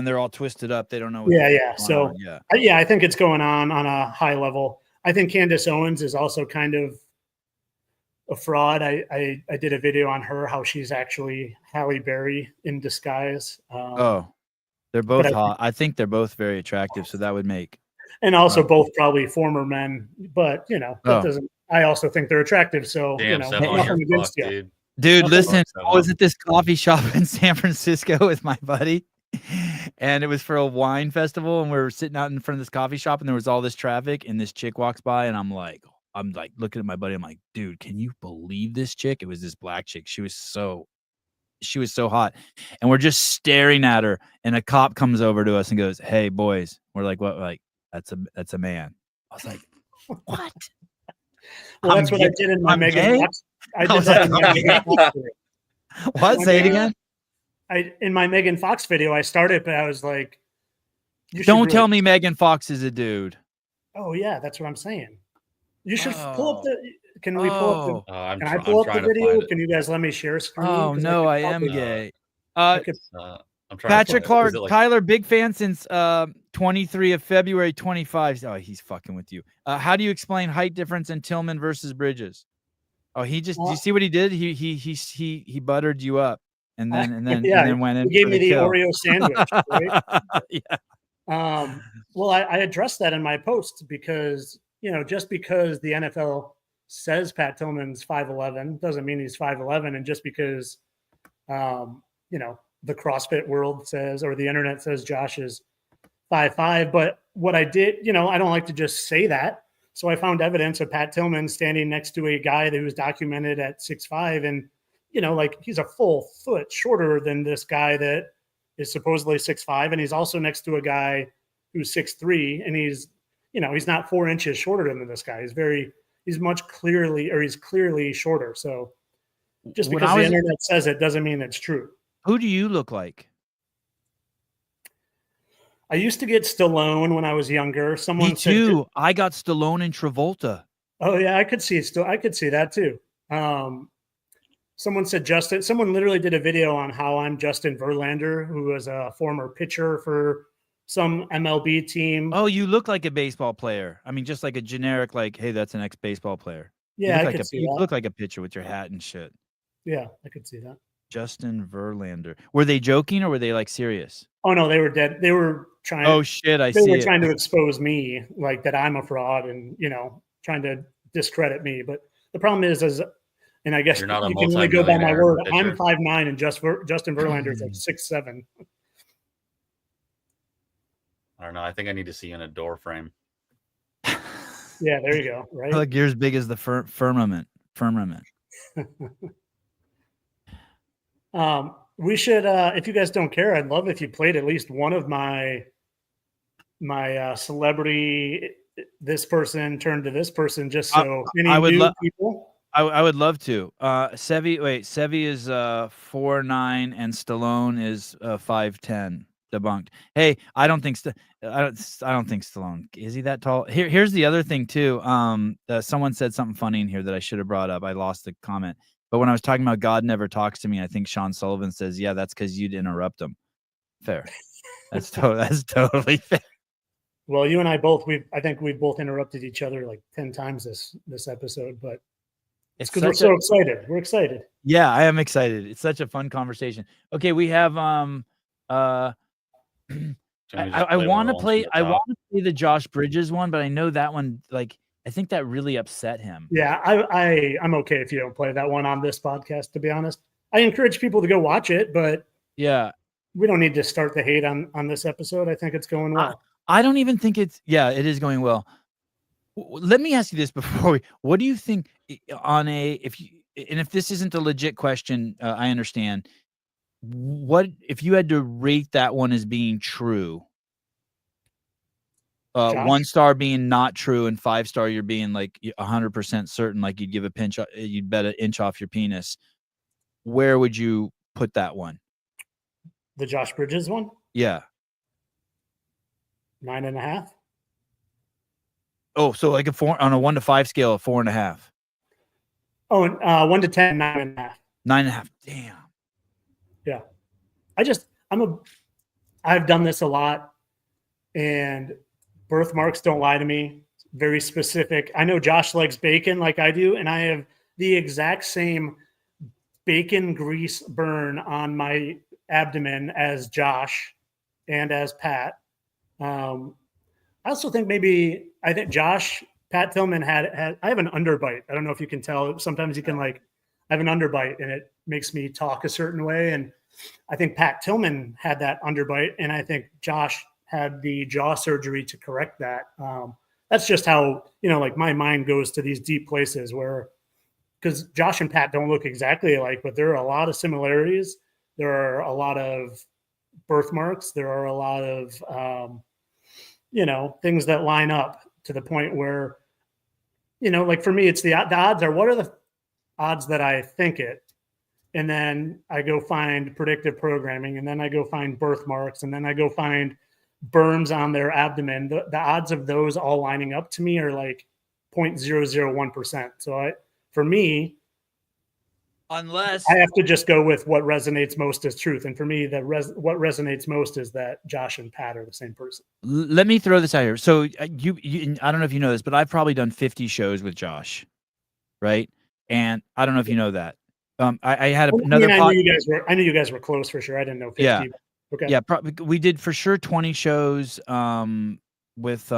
they're all twisted up. They don't know.
Yeah. So I think it's going on a high level. I think Candace Owens is also kind of a fraud. I did a video on her, how she's actually Halle Berry in disguise.
They're both hot. I think they're both very attractive, so that would make.
And also both probably former men, but that doesn't. I also think they're attractive, so nothing against you.
Dude, listen, I was at this coffee shop in San Francisco with my buddy, and it was for a wine festival, and we were sitting out in front of this coffee shop, and there was all this traffic, and this chick walks by, and I'm like looking at my buddy, I'm like, dude, can you believe this chick? It was this black chick. She was so hot, and we're just staring at her, and a cop comes over to us and goes, "Hey, boys." We're like, "What?" Like, that's a man. I was like, what?
Well, that's what I did in my Megan Fox. I did that in my Megan Fox video.
What? Say it again.
In my Megan Fox video, I started, but I was like,
"Don't tell me Megan Fox is a dude."
Oh yeah, that's what I'm saying. You should pull up the. Can we pull up the? Can I pull up the video? Can you guys let me share screen?
Oh no, I am gay.
I'm
Patrick Clark, Tyler, big fan since 23 of February 25. Oh, he's fucking with you. How do you explain height difference in Tillman versus Bridges? Oh, he just. Do you see what he did? He buttered you up, and then went in.
He gave me the Oreo sandwich. Right?
Yeah.
Well, I addressed that in my post because just because the NFL says Pat Tillman's 5'11 doesn't mean he's 5'11. And just because, the CrossFit world says, or the internet says Josh is 5'5", but what I did, I don't like to just say that. So I found evidence of Pat Tillman standing next to a guy that was documented at 6'5", and he's a full foot shorter than this guy that is supposedly 6'5", and he's also next to a guy who's 6'3", and he's not 4 inches shorter than this guy. He's clearly shorter. So just because the internet says it doesn't mean it's true.
Who do you look like?
I used to get Stallone when I was younger.
Me too. I got Stallone and Travolta.
Oh yeah, I could see that too. Someone said Justin. Someone literally did a video on how I'm Justin Verlander, who was a former pitcher for some MLB team.
Oh, you look like a baseball player. I mean, just like a generic, like, hey, that's an ex-baseball player.
Yeah,
you look like a pitcher with your hat and shit.
Yeah, I could see that.
Justin Verlander. Were they joking or were they like serious?
Oh no, they were dead. They were trying.
Oh shit,
they were trying to expose me, like that I'm a fraud, and trying to discredit me. But the problem is, and I guess you can only go by my word. Pitcher. I'm 5'9", and Justin Verlander is like 6'7".
I don't know. I think I need to see you in a door frame.
Yeah, there you go. Right.
Like you're as big as the firmament.
We should, if you guys don't care, I'd love if you played at least one of my celebrity. This person turned to this person, just so people.
I would love to. Sevi is 4'9" and Stallone is 5'10". Debunked. Hey, I don't think Stallone is he that tall. Here's the other thing too. Someone said something funny in here that I should have brought up. I lost the comment. But when I was talking about God never talks to me, I think Sean Sullivan says, "Yeah, that's because you'd interrupt him." Fair. That's totally fair.
Well, you and I both. I think we've both interrupted each other like 10 times this episode, but it's because we're so excited. We're excited.
Yeah, I am excited. It's such a fun conversation. Okay, we have I want to play the Josh Bridges one, but I know that one, like, I think that really upset him.
Yeah, I'm okay if you don't play that one on this podcast, to be honest. I encourage people to go watch it, but
yeah,
we don't need to start the hate on this episode. I think it's going well.
I don't even think it is going well. Let me ask you this before what do you think if this isn't a legit question, I understand. What if you had to rate that one as being true? 1 star being not true and 5 star you're being like 100% certain, like you'd bet an inch off your penis. Where would you put that one?
The Josh Bridges one?
Yeah.
9.5.
Oh, so like on a 1 to 5 scale, 4.5.
Oh, and 1 to 10, 9.5.
9.5. Damn.
Yeah. I've done this a lot, and birthmarks don't lie to me. Very specific. I know Josh likes bacon like I do, and I have the exact same bacon grease burn on my abdomen as Josh and as Pat. I also think Pat Tillman had I have an underbite. I don't know if you can tell. Sometimes you can I have an underbite and it makes me talk a certain way. And I think Pat Tillman had that underbite, and I think Josh had the jaw surgery to correct that. That's just how, my mind goes to these deep places because Josh and Pat don't look exactly alike, but there are a lot of similarities. There are a lot of birthmarks. There are a lot of, things that line up to the point where, for me, it's the odds are, what are the odds that I think it? And then I go find predictive programming, and then I go find birthmarks, and then I go find burns on their abdomen. The odds of those all lining up to me are like 0.001%. So for me,
unless
I have to just go with what resonates most as truth. And for me, what resonates most is that Josh and Pat are the same person.
Let me throw this out here. So you I don't know if you know this, but I've probably done 50 shows with Josh, right? And I don't know if you know that. I had another.
I knew you guys were close for sure. I didn't know 50.
Yeah.
Okay.
Yeah, we did for sure 20 shows with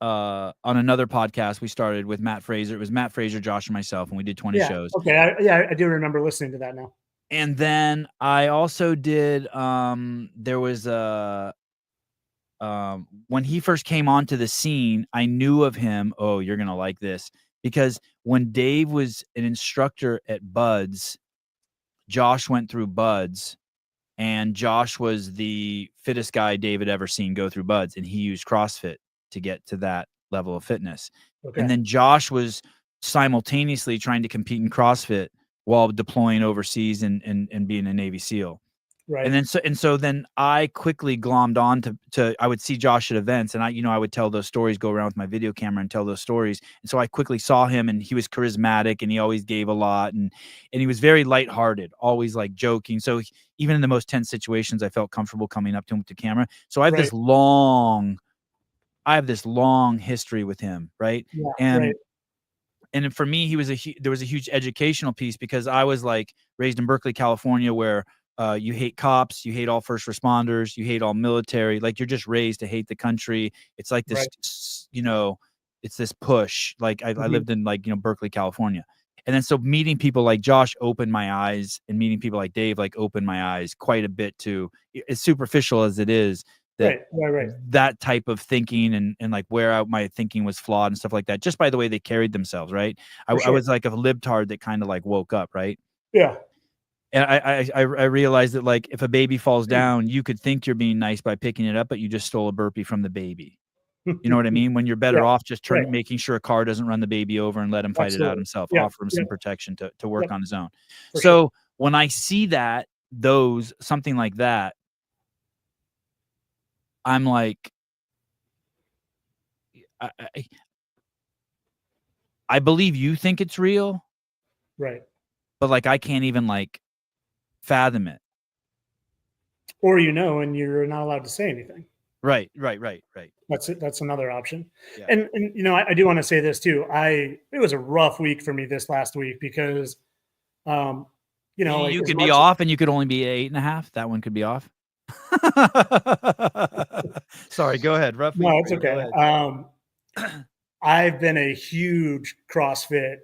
on another podcast we started with Matt Fraser. It was Matt Fraser, Josh, and myself, and we did 20
Yeah.
shows.
Okay. I do remember listening to that now.
And then I also did there was a when he first came onto the scene, I knew of him. Oh, you're gonna like this, because when Dave was an instructor at Buds, Josh went through Buds, and Josh was the fittest guy Dave had ever seen go through Buds, and he used CrossFit to get to that level of fitness.
Okay.
And then Josh was simultaneously trying to compete in CrossFit while deploying overseas and being a Navy SEAL.
Right.
And so then I quickly glommed on to I would see Josh at events, and I would tell those stories, go around with my video camera and tell those stories. And so I quickly saw him, and he was charismatic, and he always gave a lot, and he was very lighthearted, always like joking. So even in the most tense situations, I felt comfortable coming up to him with the camera. So I have this long history with him, right?
Yeah,
and and for me, there was a huge educational piece, because I was like raised in Berkeley, California, where you hate cops, you hate all first responders, you hate all military. Like, you're just raised to hate the country. It's like this, it's this push. Like I lived in Berkeley, California. And then so meeting people like Josh opened my eyes, and meeting people like Dave like opened my eyes quite a bit to, as superficial as it is, that that type of thinking and like where my thinking was flawed and stuff like that, just by the way they carried themselves, right? I was like a libtard that kind of like woke up, right?
Yeah.
And I realized that, like, if a baby falls down, you could think you're being nice by picking it up, but you just stole a burpee from the baby. You know what I mean? When you're better off just making sure a car doesn't run the baby over and let him fight it out himself, offer him some protection to work on his own. So when I see that, something like that, I'm like, I believe you think it's real,
right?
But like, I can't even like fathom it.
Or and you're not allowed to say anything.
Right.
That's it. That's another option.
Yeah.
And I do want to say this too. It was a rough week for me this last week, because like,
you could be off, and you could only be 8.5. That one could be off. Sorry, go ahead. Rough week.
No, it's okay. I've been a huge CrossFit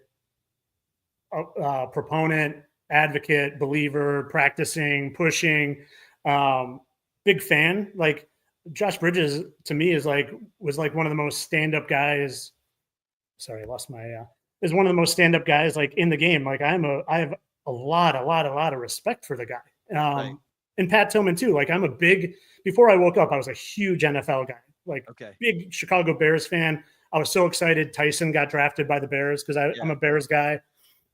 proponent, advocate, believer, practicing, pushing, big fan. Like, Josh Bridges to me was like one of the most stand-up guys. Sorry, I lost my is one of the most stand-up guys like in the game. Like, I have a lot of respect for the guy. And Pat Tillman too. Like, before I woke up, I was a huge NFL guy. Like, big Chicago Bears fan. I was so excited Tyson got drafted by the Bears, because I'm a Bears guy.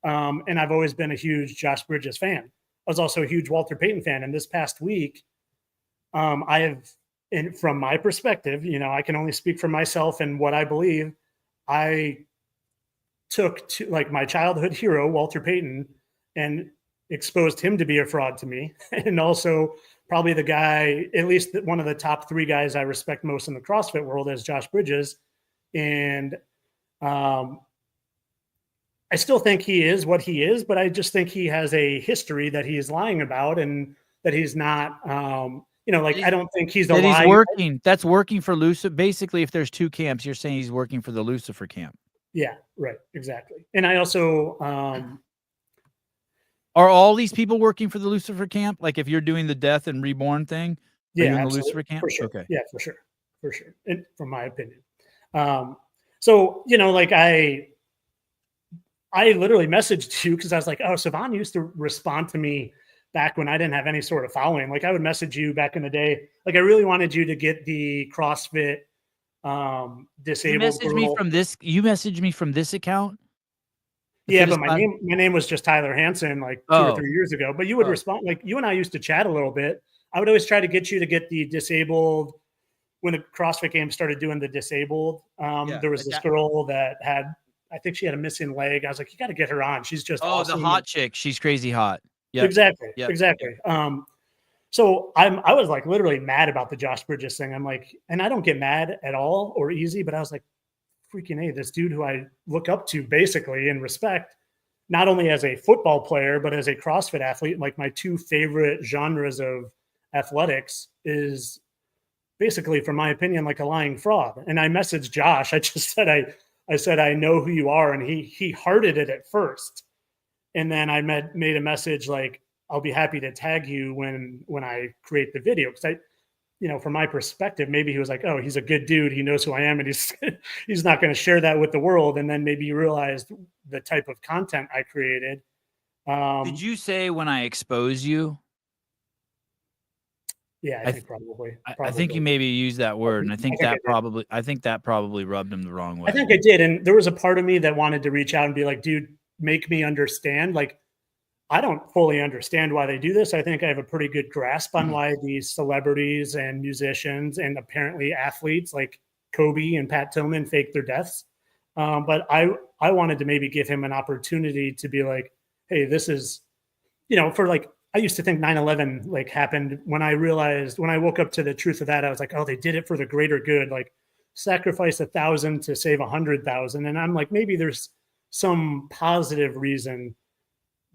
And I've always been a huge Josh Bridges fan. I was also a huge Walter Payton fan. And this past week, I have, and from my perspective, I can only speak for myself and what I believe. I took to like my childhood hero, Walter Payton, and exposed him to be a fraud to me. And also probably the guy, at least one of the top 3 guys I respect most in the CrossFit world, as Josh Bridges. And I still think he is what he is, but I just think he has a history that he's lying about, and that he's not, I don't think he's a liar.
He's working. That's working for Lucifer. Basically, if there's 2 camps, you're saying he's working for the Lucifer camp.
Yeah, right. Exactly. And I also,
are all these people working for the Lucifer camp? Like, if you're doing the death and reborn thing, are you in the Lucifer camp?
For sure.
Okay.
Yeah, for sure. And from my opinion. So, like I literally messaged you, because I was like, oh, Savon used to respond to me back when I didn't have any sort of following. Like, I would message you back in the day. Like, I really wanted you to get the CrossFit disabled.
You messaged me from this account?
Yeah, but my name was just Tyler Hansen, like 2 or 3 years ago. But you would respond, like, you and I used to chat a little bit. I would always try to get you to get the disabled. When the CrossFit Games started doing the disabled, there was this girl that I think she had a missing leg. I was like, you got to get her on. She's just awesome.
The hot chick. She's crazy hot.
Yeah, exactly. So I was like literally mad about the Josh Bridges thing. I'm like, and I don't get mad at all or easy, but I was like, freaking A, this dude who I look up to basically and respect, not only as a football player, but as a CrossFit athlete. Like, my 2 favorite genres of athletics is basically, from my opinion, like a lying fraud. And I messaged Josh. I just said, I said, I know who you are. And he hearted it at first. And then I made a message like, I'll be happy to tag you when I create the video. Cause I, you know, from my perspective, maybe he was like, oh, he's a good dude. He knows who I am. And he's not going to share that with the world. And then maybe you realized the type of content I created.
Did you say when I expose you?
Yeah, I think probably.
I think you maybe used that word, and I think that probably rubbed him the wrong way.
I think I did, and there was a part of me that wanted to reach out and be like, "Dude, make me understand." Like, I don't fully understand why they do this. I think I have a pretty good grasp on why these celebrities and musicians and apparently athletes like Kobe and Pat Tillman fake their deaths. But I wanted to maybe give him an opportunity to be like, "Hey, this is," you know, for like. I used to think 9/11 like happened when I woke up to the truth of that, I was like, oh, they did it for the greater good, like sacrifice 1,000 to save 100,000. And I'm like, maybe there's some positive reason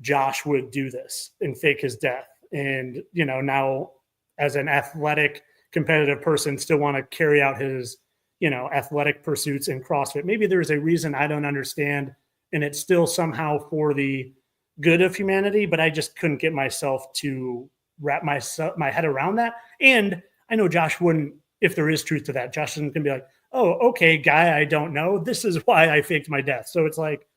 Josh would do this and fake his death. And, you know, now as an athletic competitive person, still want to carry out his, you know, athletic pursuits in CrossFit. Maybe there's a reason I don't understand. And it's still somehow for the good of humanity, but I just couldn't get myself to wrap my head around that. And I know Josh wouldn't, if there is truth to that, Josh isn't gonna be like, oh, okay, guy, I don't know. This is why I faked my death. So it's like,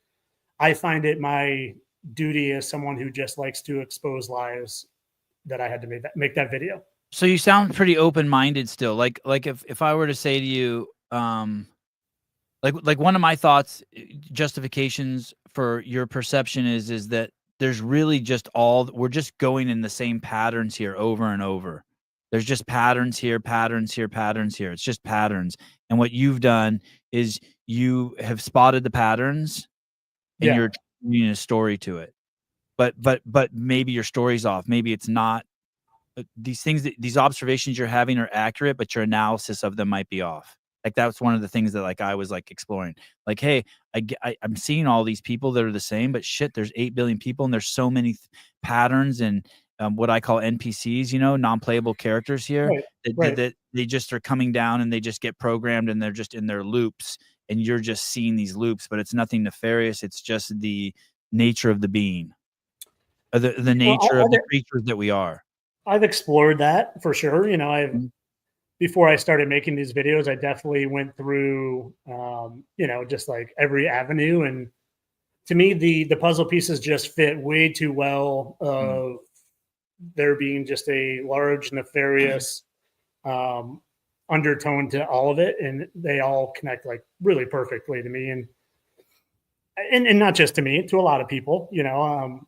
I find it my duty as someone who just likes to expose lies that I had to make that video.
So you sound pretty open-minded still. Like if I were to say to you, like one of my thoughts, justifications for your perception is that there's really just we're just going in the same patterns here over and over. There's just patterns here, patterns here, patterns here. It's just patterns. And what you've done is you have spotted the patterns and you're bringing a story to it. But maybe your story's off. Maybe it's not. These things, these observations you're having are accurate, but your analysis of them might be off. Like that's one of the things that like I was like exploring. Like, hey, I'm seeing all these people that are the same, but shit, there's 8 billion people, and there's so many patterns and what I call NPCs, you know, non-playable characters here that they just are coming down and they just get programmed and they're just in their loops, and you're just seeing these loops, but it's nothing nefarious. It's just the nature of the being, the nature of the creatures that we are.
I've explored that for sure. You know, before I started making these videos, I definitely went through, you know, just like every avenue. And to me, the puzzle pieces just fit way too well of there being just a large nefarious undertone to all of it. And they all connect like really perfectly to me. And not just to me, to a lot of people, you know.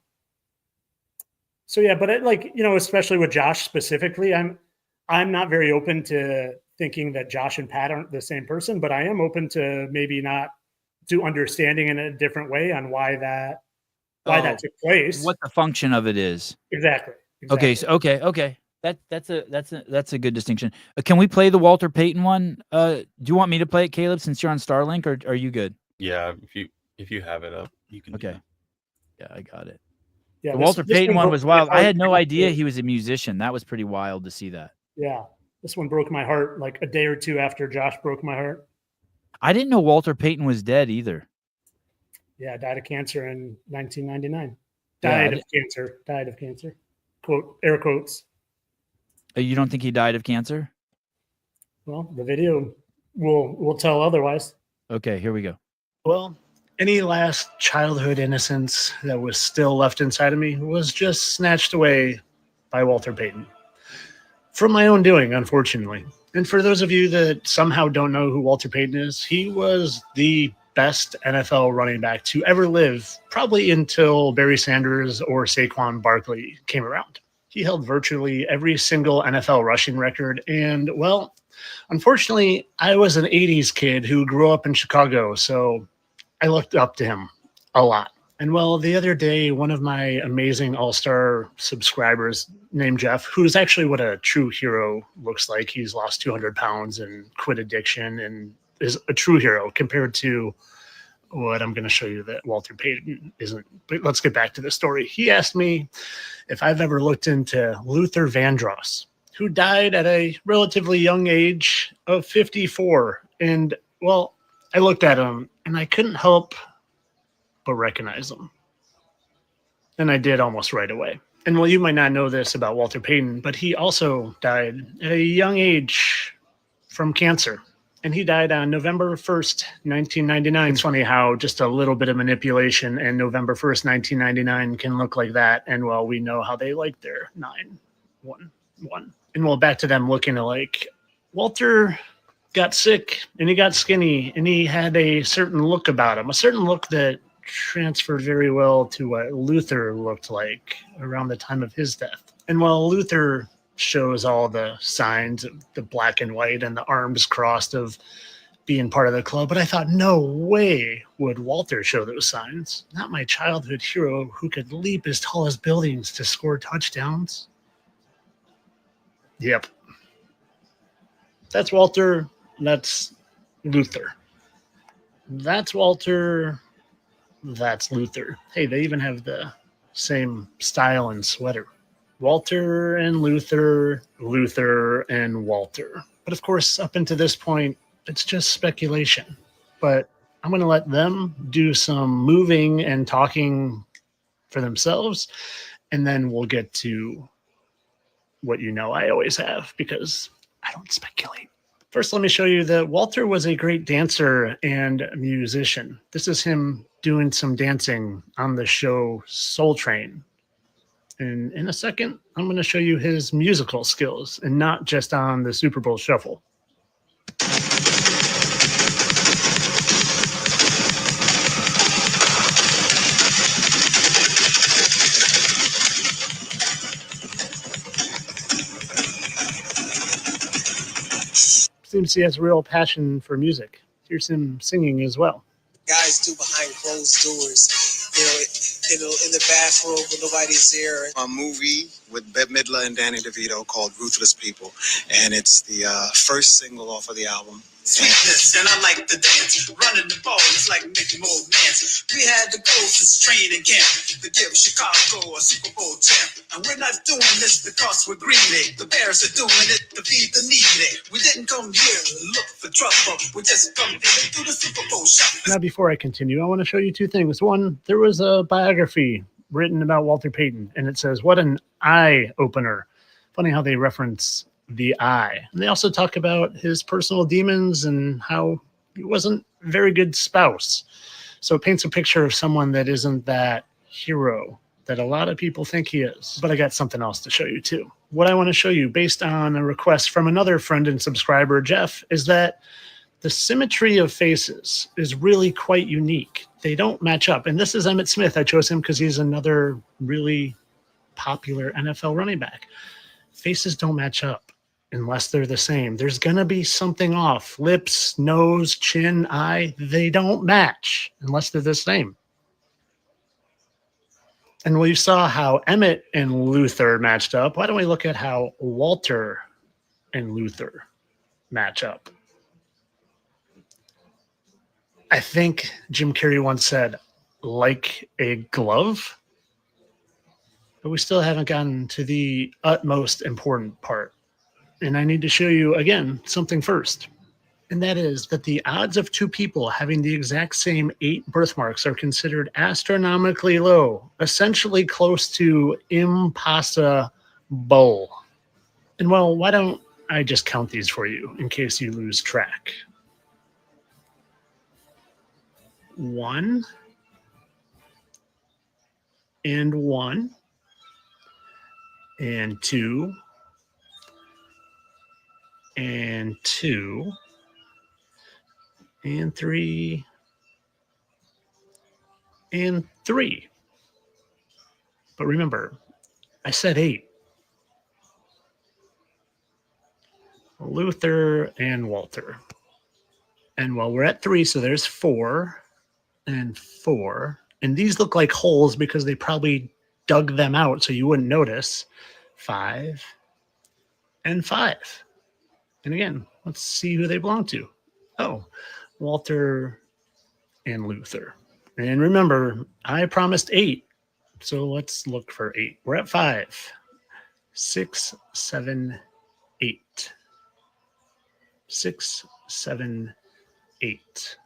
So, yeah, but like, you know, especially with Josh specifically, I'm not very open to thinking that Josh and Pat aren't the same person, but I am open to maybe not to understanding in a different way on why that took place.
What the function of it is.
Exactly.
Okay. So, okay. That's a good distinction. Can we play the Walter Payton one? Do you want me to play it, Caleb, since you're on Starlink, or are you good?
Yeah, if you have it up, you can.
Okay. Yeah, I got it.
Yeah,
the Walter Payton one was wild. I had no idea he was a musician. That was pretty wild to see that.
Yeah. This one broke my heart like a day or two after Josh broke my heart.
I didn't know Walter Payton was dead either.
Yeah, died of cancer in 1999. Died of cancer. Quote, air quotes.
You don't think he died of cancer?
Well, the video will tell otherwise.
Okay, here we go.
Well, any last childhood innocence that was still left inside of me was just snatched away by Walter Payton. From my own doing, unfortunately. And for those of you that somehow don't know who Walter Payton is, he was the best NFL running back to ever live, probably until Barry Sanders or Saquon Barkley came around. He held virtually every single NFL rushing record. And, well, unfortunately, I was an 80s kid who grew up in Chicago, so I looked up to him a lot. And well, the other day, one of my amazing all-star subscribers named Jeff, who's actually what a true hero looks like. He's lost 200 pounds and quit addiction and is a true hero compared to what I'm going to show you that Walter Payton isn't. But let's get back to the story. He asked me if I've ever looked into Luther Vandross, who died at a relatively young age of 54. And, well, I looked at him and I couldn't help but recognize him. And I did almost right away. And, well, you might not know this about Walter Payton, but he also died at a young age from cancer. And he died on November 1st, 1999. It's funny how just a little bit of manipulation and November 1st, 1999 can look like that. And, well, we know how they like their 911. And, well, back to them looking alike. Walter got sick and he got skinny and he had a certain look about him, a certain look that transferred very well to what Luther looked like around the time of his death. And while Luther shows all the signs of the black and white and the arms crossed of being part of the club, but I thought, no way would Walter show those signs. Not my childhood hero who could leap as tall as buildings to score touchdowns. Yep. That's Walter. That's Luther. That's Walter. That's Luther. Hey, they even have the same style and sweater. Walter and Luther, Luther and Walter. But of course, up until this point, it's just speculation. But I'm going to let them do some moving and talking for themselves. And then we'll get to what you know I always have, because I don't speculate. First, let me show you that Walter was a great dancer and musician. This is him doing some dancing on the show Soul Train. And in a second, I'm going to show you his musical skills and not just on the Super Bowl Shuffle. Seems he has a real passion for music. Here's him singing as well.
Guys do behind closed doors, in the bathroom when nobody's there.
A movie with Bette Midler and Danny DeVito called Ruthless People, and it's the first single off of the album.
Sweetness, and I like to dance, running the ball, it's like making more Nance. We had to go to training camp to give Chicago a Super Bowl champ. And we're not doing this because we're greedy. The Bears are doing it to feed the needy. We didn't come here to look for trouble. We just come here to do the Super Bowl shop.
Now, before I continue, I want to show you two things. One, there was a biography written about Walter Payton, and it says, what an eye opener. Funny how they reference the eye. And they also talk about his personal demons and how he wasn't a very good spouse. So it paints a picture of someone that isn't that hero that a lot of people think he is. But I got something else to show you too. What I want to show you, based on a request from another friend and subscriber, Jeff, is that the symmetry of faces is really quite unique. They don't match up. And this is Emmitt Smith. I chose him because he's another really popular NFL running back. Faces don't match up unless they're the same. There's going to be something off. Lips, nose, chin, eye, they don't match unless they're the same. And we saw how Emmitt and Luther matched up. Why don't we look at how Walter and Luther match up? I think Jim Carrey once said, like a glove. But we still haven't gotten to the utmost important part. And I need to show you, again, something first. And that is that the odds of two people having the exact same 8 birthmarks are considered astronomically low, essentially close to impossible. And well, why don't I just count these for you in case you lose track? 1 and 1 and 2 and 2 and 3 and 3. But remember, I said 8. Luther and Walter. And well, we're at 3, so there's 4 and 4. And these look like holes because they probably dug them out so you wouldn't notice. 5 and 5. And again, let's see who they belong to. Oh, Walter and Luther. And remember, I promised 8. So let's look for 8. We're at 5, 6, 7, 8. 6, 7, 8.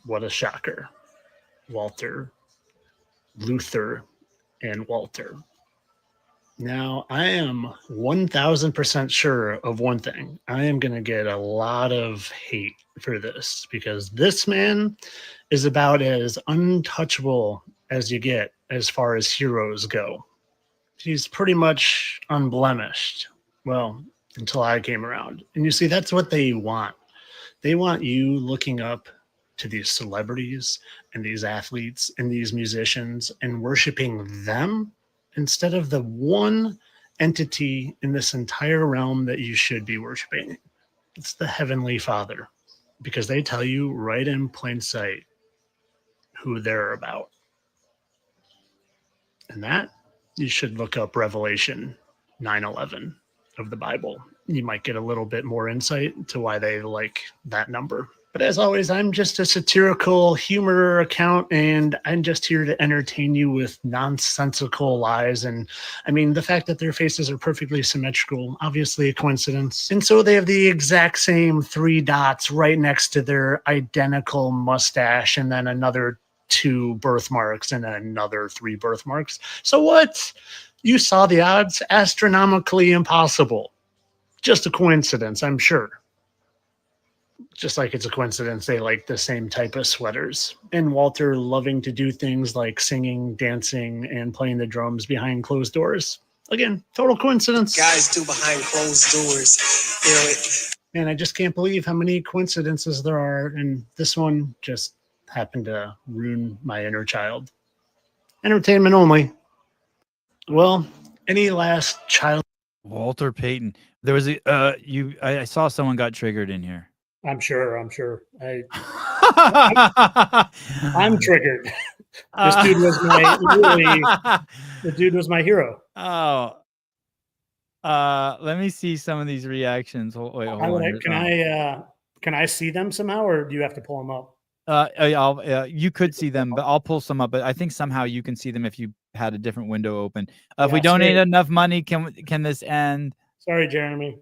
What a shocker. Walter, Luther, and Walter. Now, I am 1000% sure of one thing. I am going to get a lot of hate for this because this man is about as untouchable as you get as far as heroes go. He's pretty much unblemished. Well, until I came around. And you see, that's what they want. They want you looking up to these celebrities and these athletes and these musicians and worshiping them instead of the one entity in this entire realm that you should be worshiping. It's the Heavenly Father, because they tell you right in plain sight who they're about. And that, you should look up Revelation 9:11 of the Bible. You might get a little bit more insight to why they like that number. But as always, I'm just a satirical humor account, and I'm just here to entertain you with nonsensical lies. And I mean, the fact that their faces are perfectly symmetrical, obviously a coincidence. And so they have the exact same 3 dots right next to their identical mustache, and then another 2 birthmarks, and then another 3 birthmarks. So what? You saw the odds? Astronomically impossible. Just a coincidence, I'm sure. Just like it's a coincidence they like the same type of sweaters. And Walter loving to do things like singing, dancing, and playing the drums behind closed doors. Again, total coincidence.
Guys do behind closed doors. You know,
Man, I just can't believe how many coincidences there are. And this one just happened to ruin my inner child. Entertainment only. Well, any last child?
Walter Payton. There was I saw someone got triggered in here.
I'm sure. I'm triggered. This dude was the dude was my hero.
Oh. Let me see some of these reactions. Hold on.
Can I see them somehow, or do you have to pull them up?
You could see them, but I'll pull some up. But I think somehow you can see them if you had a different window open. If we donate enough money, can this end?
Sorry, Jeremy.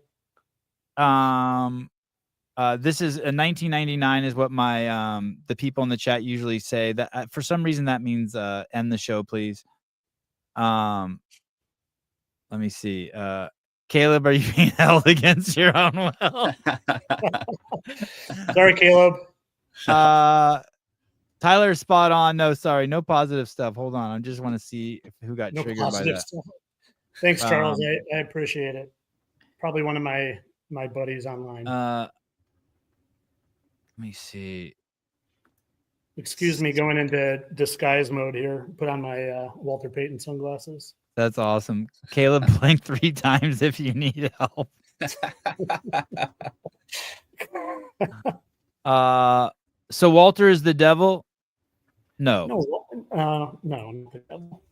This is 1999 is what my the people in the chat usually say. That for some reason that means end the show, please. Let me see. Caleb, are you being held against your own will?
Sorry, Caleb.
Tyler, spot on. No, sorry, no positive stuff. Hold on, I just want to see who got triggered by that.
Stuff. Thanks, Charles. I appreciate it. Probably one of my buddies online.
Let me see.
Excuse me, going into disguise mode here. Put on my Walter Payton sunglasses.
That's awesome. Caleb, blink 3 times if you need help. So Walter is the devil? No.
No, not the devil.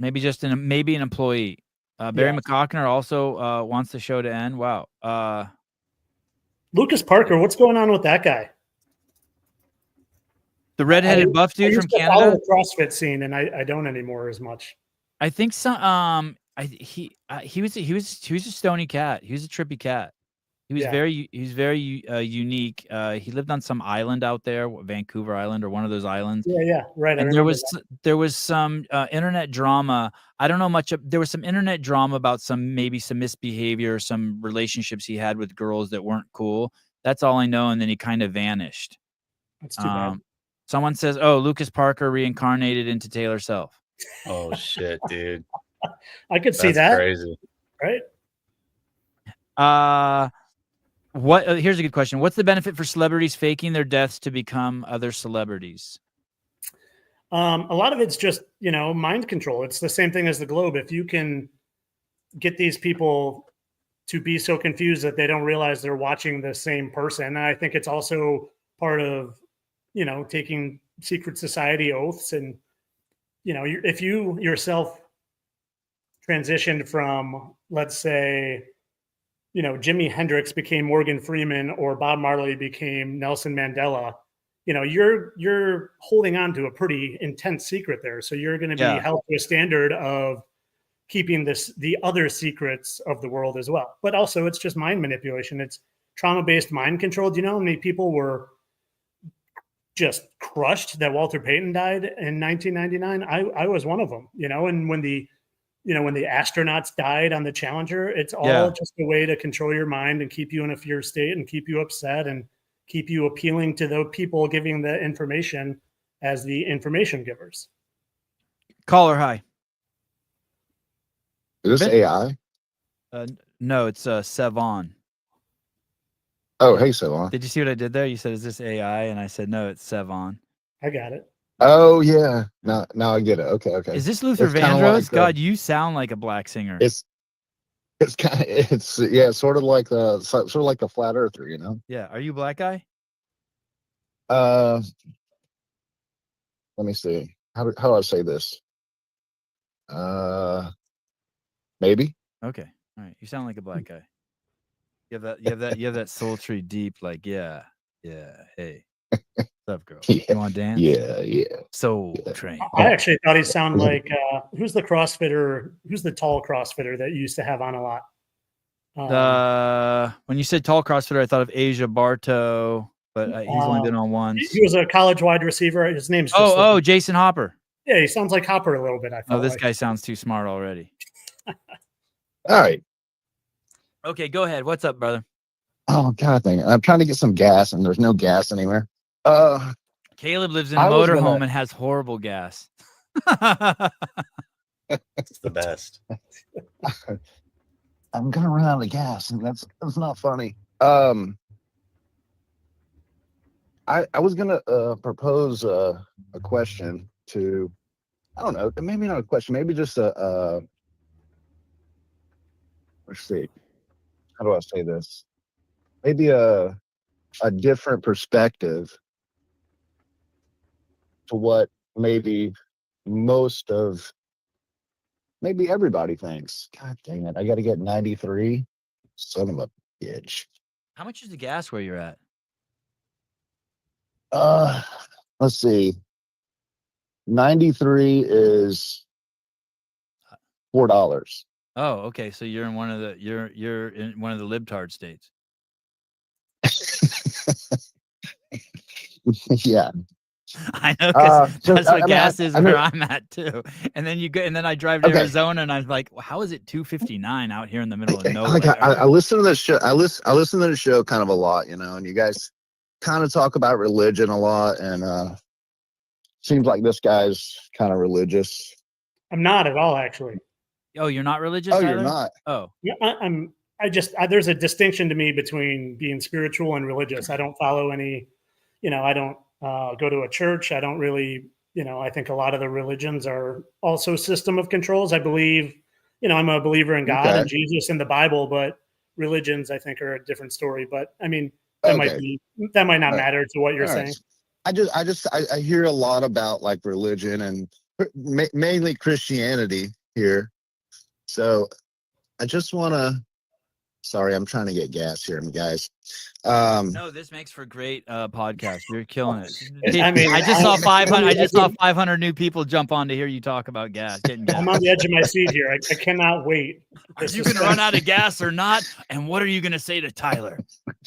Maybe just an employee. Barry McCockner also wants the show to end. Wow.
Lucas Parker, what's going on with that guy?
The redheaded buff dude from Canada.
I follow the CrossFit scene, and I don't anymore as much.
I think some. He was a stony cat. He was a trippy cat. He was very unique. He lived on some island out there, Vancouver Island or one of those islands.
Yeah, right.
And there was some internet drama. I don't know much. There was some internet drama about some misbehavior, some relationships he had with girls that weren't cool. That's all I know. And then he kind of vanished.
That's too bad.
Someone says, "Oh, Lucas Parker reincarnated into Taylor Self."
Oh shit, dude!
I could see that.
Crazy,
right?
Here's a good question. What's the benefit for celebrities faking their deaths to become other celebrities?
A lot of it's just, mind control. It's the same thing as the globe. If you can get these people to be so confused that they don't realize they're watching the same person. And I think it's also part of, taking secret society oaths. And, if you yourself transitioned from, let's say, Jimi Hendrix became Morgan Freeman or Bob Marley became Nelson Mandela, you're holding on to a pretty intense secret there. So you're going to be held to a standard of, keeping the other secrets of the world as well. But also it's just mind manipulation. It's trauma-based mind control. Do you know how many people were just crushed that Walter Payton died in 1999? I was one of them, and when the astronauts died on the Challenger, it's all just a way to control your mind and keep you in a fear state and keep you upset and keep you appealing to the people giving the information as the information givers.
Caller, hi.
Is this AI?
No, it's Sevon.
Oh, hey, Sevon.
Did you see what I did there? You said, "Is this AI?" And I said, "No, it's Sevon."
I got it.
Oh yeah, now I get it. Okay.
Is this Luther
It's kinda
Vandross?
like
God, you sound like a black singer.
It's sort of like the flat earther,
Yeah. Are you a black guy?
Let me see. How do I say this? Maybe.
Okay. All right. You sound like a black guy. You have that sultry, deep, like, yeah. Hey, what's up, girl?
Yeah.
You want to dance?
Yeah.
Soul Train.
I actually thought he sounded like who's the tall CrossFitter that you used to have on a lot?
When you said tall CrossFitter, I thought of Asia Bartow, but he's only been on once.
He was a college wide receiver. His name's
just Jason Hopper.
Yeah, he sounds like Hopper a little bit. I felt
this guy sounds too smart already.
All right.
Okay, go ahead. What's up, brother?
Oh God, dang it. I'm trying to get some gas, and there's no gas anywhere.
Caleb lives in a motorhome and has horrible gas.
It's the best.
I'm gonna run out of gas, and that's not funny. I was gonna propose a question to, I don't know, maybe not a question, maybe just a let's see, how do I say this? Maybe a different perspective to what maybe everybody thinks. God dang it, I got to get 93. Son of a bitch.
How much is the gas where you're at?
Let's see. 93 is $4.
Oh, okay. So you're in one of the you're in one of the libtard states.
Yeah.
I know, because that's what
I mean,
gas is where I'm at too. And then and then I drive to
Okay.
Arizona, and I'm like, well, how is it 2:59 out here in the middle of nowhere?
Like I listen to this show. I listen to the show kind of a lot, and you guys kind of talk about religion a lot, and seems like this guy's kind of religious.
I'm not at all, actually.
Oh, you're not religious?
Oh,
Tyler?
you're not.
Oh, yeah. There's a distinction to me between being spiritual and religious. I don't follow any. I don't go to a church. I don't really. I think a lot of the religions are also system of controls. I believe. I'm a believer in God and Jesus and the Bible, but religions, I think, are a different story. But I mean, that might not matter to what you're saying.
I hear a lot about like religion and mainly Christianity here. So I just want to, sorry, I'm trying to get gas here, guys.
No, this makes for great podcast. You're killing it.
I mean,
I just saw 500. I just saw 500 new people jump on to hear you talk about gas. Getting gas.
I'm on the edge of my seat here. I cannot wait.
Are you going to run out of gas or not? And what are you going to say to Tyler?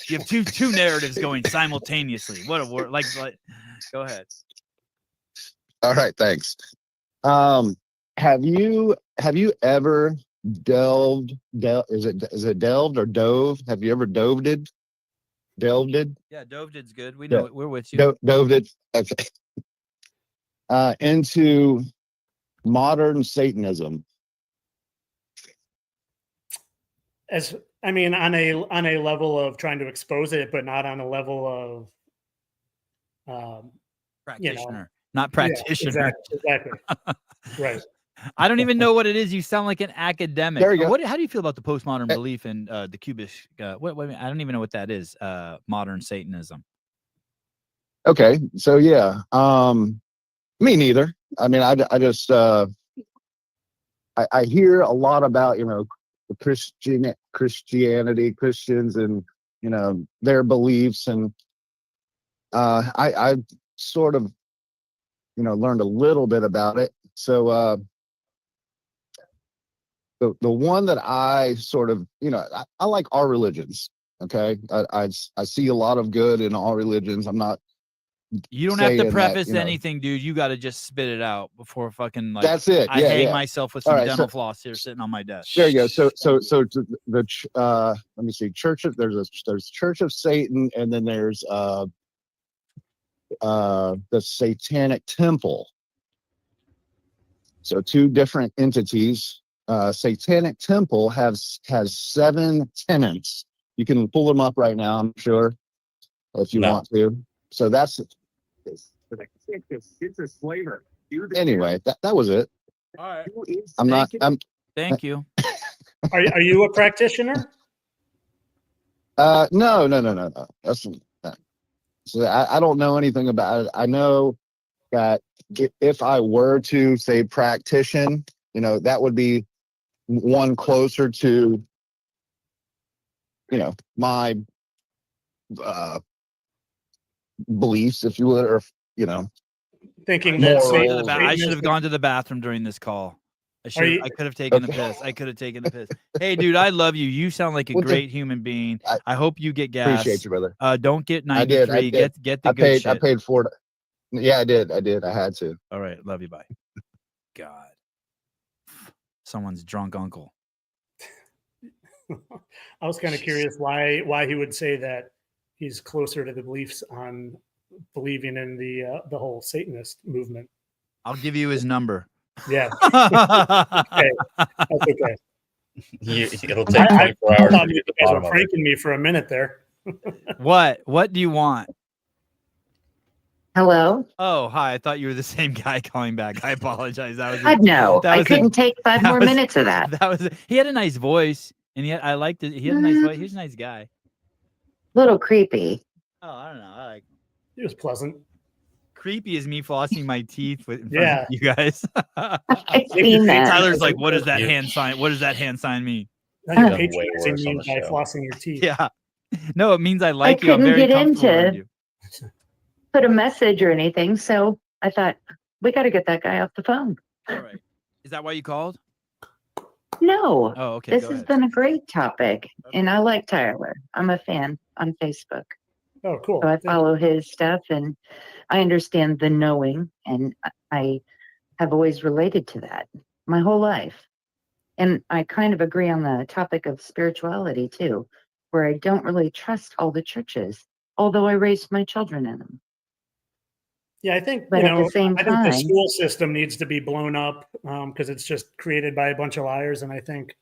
You have two narratives going simultaneously. What a word! Like, go ahead.
All right, thanks. Have you ever delved? Is it delved or dove? Have you ever delved?
Yeah, doved's good. We know we're with you.
Doved. Okay. Into modern Satanism.
On a level of trying to expose it, but not on a level of
practitioner, not practitioner.
Yeah, exactly. Right.
I don't even know what it is. You sound like an academic.
There you go.
How do you feel about the postmodern belief in the cubish? I don't even know what that is. Modern Satanism.
Okay, so yeah, me neither. I mean, I just I hear a lot about the Christianity, Christians, and their beliefs, and I sort of learned a little bit about it. So the one that I sort of, I like all religions. Okay. I see a lot of good in all religions. I'm not.
You don't have to
saying
preface
that,
anything, dude. You got to just spit it out before fucking like.
That's it.
I
Yeah,
hang
yeah.
myself with
All
some
right,
dental floss here sitting on my desk.
There you go. So let me see. There's Church of Satan, and then there's the Satanic Temple. So two different entities. Satanic Temple has 7 tenets. You can pull them up right now, I'm sure, if you want to. So that's it's a flavor. Anyway, that was it.
All right.
Thank
you.
Are you a practitioner?
No. That's so I don't know anything about it. I know that if I were to say practitioner, that would be one closer to, my beliefs, if you would, or
Thinking
I
that
should have gone to the bathroom during this call. I could have taken the piss. I could have taken the piss. Hey, dude, I love you. You sound like a great human being. I hope you get gas.
Appreciate you, brother.
Don't get 93.
I did.
Get the good shit.
I paid for it. Yeah, I did. I had to.
All right. Love you. Bye. God. Someone's drunk uncle.
I was kind of curious why he would say that he's closer to the beliefs on believing in the whole Satanist movement.
I'll give you his number.
Yeah. Okay. That's okay.
It'll take 24 hours.
You guys were pranking me for a minute there.
What do you want?
Hello.
Oh, hi. I thought you were the same guy calling back. I apologize.
I couldn't take 5 more minutes of that.
He had a nice voice, and yet I liked it. He had a nice voice. He's a nice guy.
Little creepy.
Oh, I don't know.
He was pleasant.
Creepy is me flossing my teeth with you guys.
I've seen that.
Tyler's like, what does that hand sign? What does that hand sign mean?
Now you're patronizing me by flossing your teeth.
Yeah. No, it means I like you. I'm
couldn't
very
get
comfortable
into
with you.
put a message or anything, so I thought we got to get that guy off the phone.
All right. Is that why you called?
No.
Oh, okay.
This has been a great topic, and I like Tyler. I'm a fan on Facebook.
Oh, cool.
So I follow his stuff, and I understand the knowing, and I have always related to that my whole life. And I kind of agree on the topic of spirituality too, where I don't really trust all the churches, although I raised my children in them.
Yeah, I think,
But at the same
I think
time,
the school system needs to be blown up because it's just created by a bunch of liars. And I think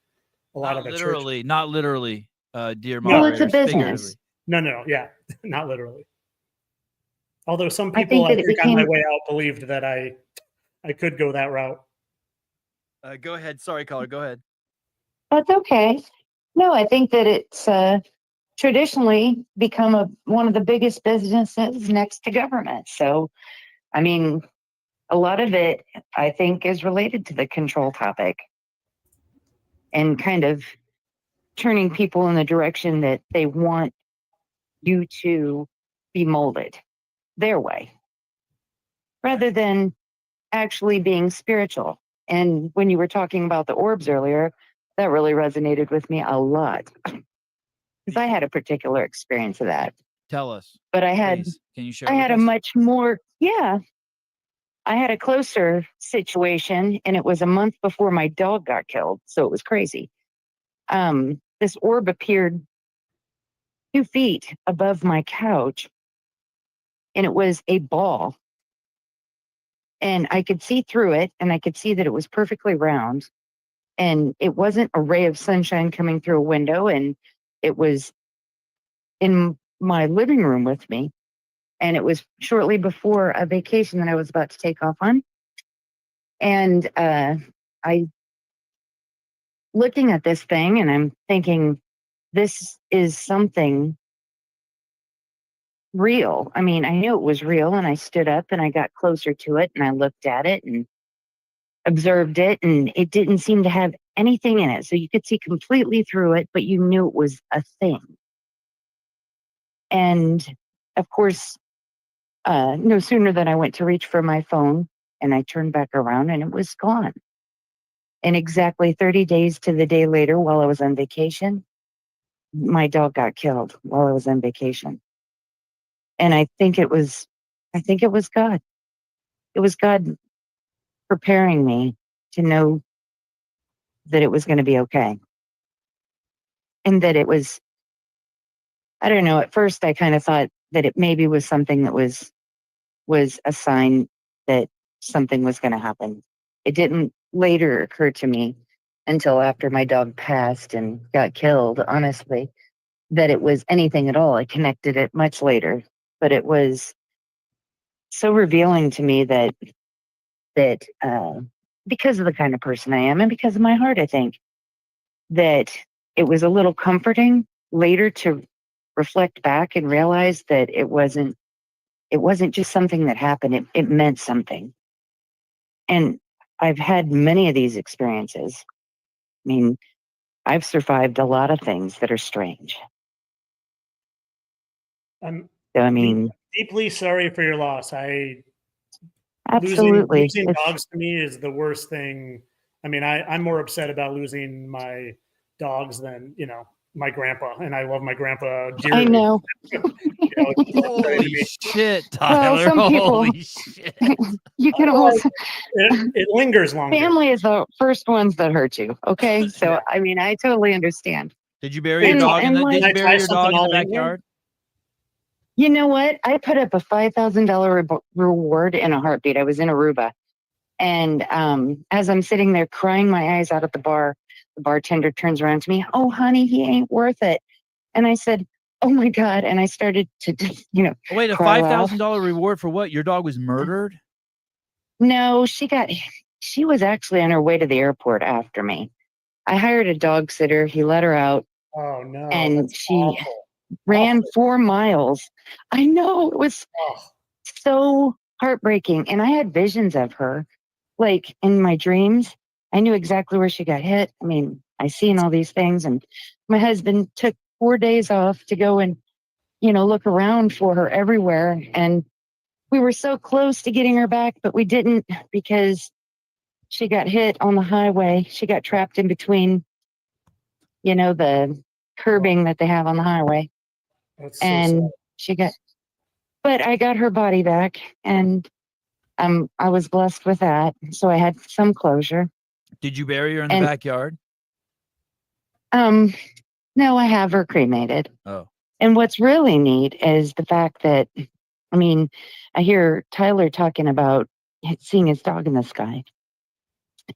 a lot of the
literally, not literally, dear
well,
moderators.
it's a business.
No, yeah, not literally. Although some
I
people,
think
I
that
think,
it
on my
became-
way out believed that I could go that route.
Go ahead. Sorry, caller. Go ahead.
That's okay. No, I think that it's traditionally become one of the biggest businesses next to government. So, I mean, a lot of it, I think, is related to the control topic and kind of turning people in the direction that they want you to be molded their way rather than actually being spiritual. And when you were talking about the orbs earlier, that really resonated with me a lot because I had a particular experience of that.
Tell us.
But I had,
please. Can you share?
I had a much more, I had a closer situation, and it was a month before my dog got killed. So it was crazy. This orb appeared 2 feet above my couch, and it was a ball. And I could see through it, and I could see that it was perfectly round. And it wasn't a ray of sunshine coming through a window, and it was in my living room with me. And it was shortly before a vacation that I was about to take off on. And I looking at this thing, and I'm thinking, this is something real. I mean, I knew it was real, and I stood up and I got closer to it, and I looked at it and observed it, and it didn't seem to have anything in it. So you could see completely through it, but you knew it was a thing. And of course, no sooner than I went to reach for my phone, and I turned back around and it was gone. And exactly 30 days to the day later, while I was on vacation, my dog got killed while I was on vacation. And I think it was God. It was God preparing me to know that it was going to be okay. And that it was, I don't know, at first I kind of thought that it maybe was something that was a sign that something was going to happen. It didn't later occur to me until after my dog passed and got killed, honestly, that it was anything at all. I connected it much later, but it was so revealing to me that because of the kind of person I am and because of my heart, I think that it was a little comforting later to reflect back and realize that it wasn't just something that happened. It meant something. And I've had many of these experiences. I mean, I've survived a lot of things that are strange.
I'm
So, I mean,
deeply sorry for your loss.
absolutely.
Losing dogs to me is the worst thing. I mean, I'm more upset about losing my dogs than, you know, my grandpa, and I love my grandpa dearly.
I know.
Holy shit, Tyler.
Well, some people,
Holy shit.
you can almost,
it lingers longer.
family is the first ones that hurt you. Okay. So,
Yeah.
I mean, I totally understand.
Did you bury your dog in the, did you bury your dog in the backyard?
You know what? I put up a $5,000 reward in a heartbeat. I was in Aruba. And as I'm sitting there crying my eyes out at the bar, the bartender turns around to me, "Oh, honey, he ain't worth it." And I said, "Oh my God." And I started to, you know,
wait, a $5,000 reward for what? Your dog was murdered?
No, she was actually on her way to the airport after me. I hired a dog sitter. He let her out.
Oh no.
And she ran 4 miles. I know, it was so heartbreaking. And I had visions of her, like in my dreams. I knew exactly where she got hit. I mean, I seen all these things, and my husband took 4 days off to go and, you know, look around for her everywhere. And we were so close to getting her back, but we didn't, because she got hit on the highway. She got trapped in between, you know, the curbing that they have on the highway.
That's so
And
sad.
she got, but I got her body back, and I was blessed with that. So I had some closure.
Did you bury her in the backyard?
No, I have her cremated.
Oh.
And what's really neat is the fact that, I mean, I hear Tyler talking about seeing his dog in the sky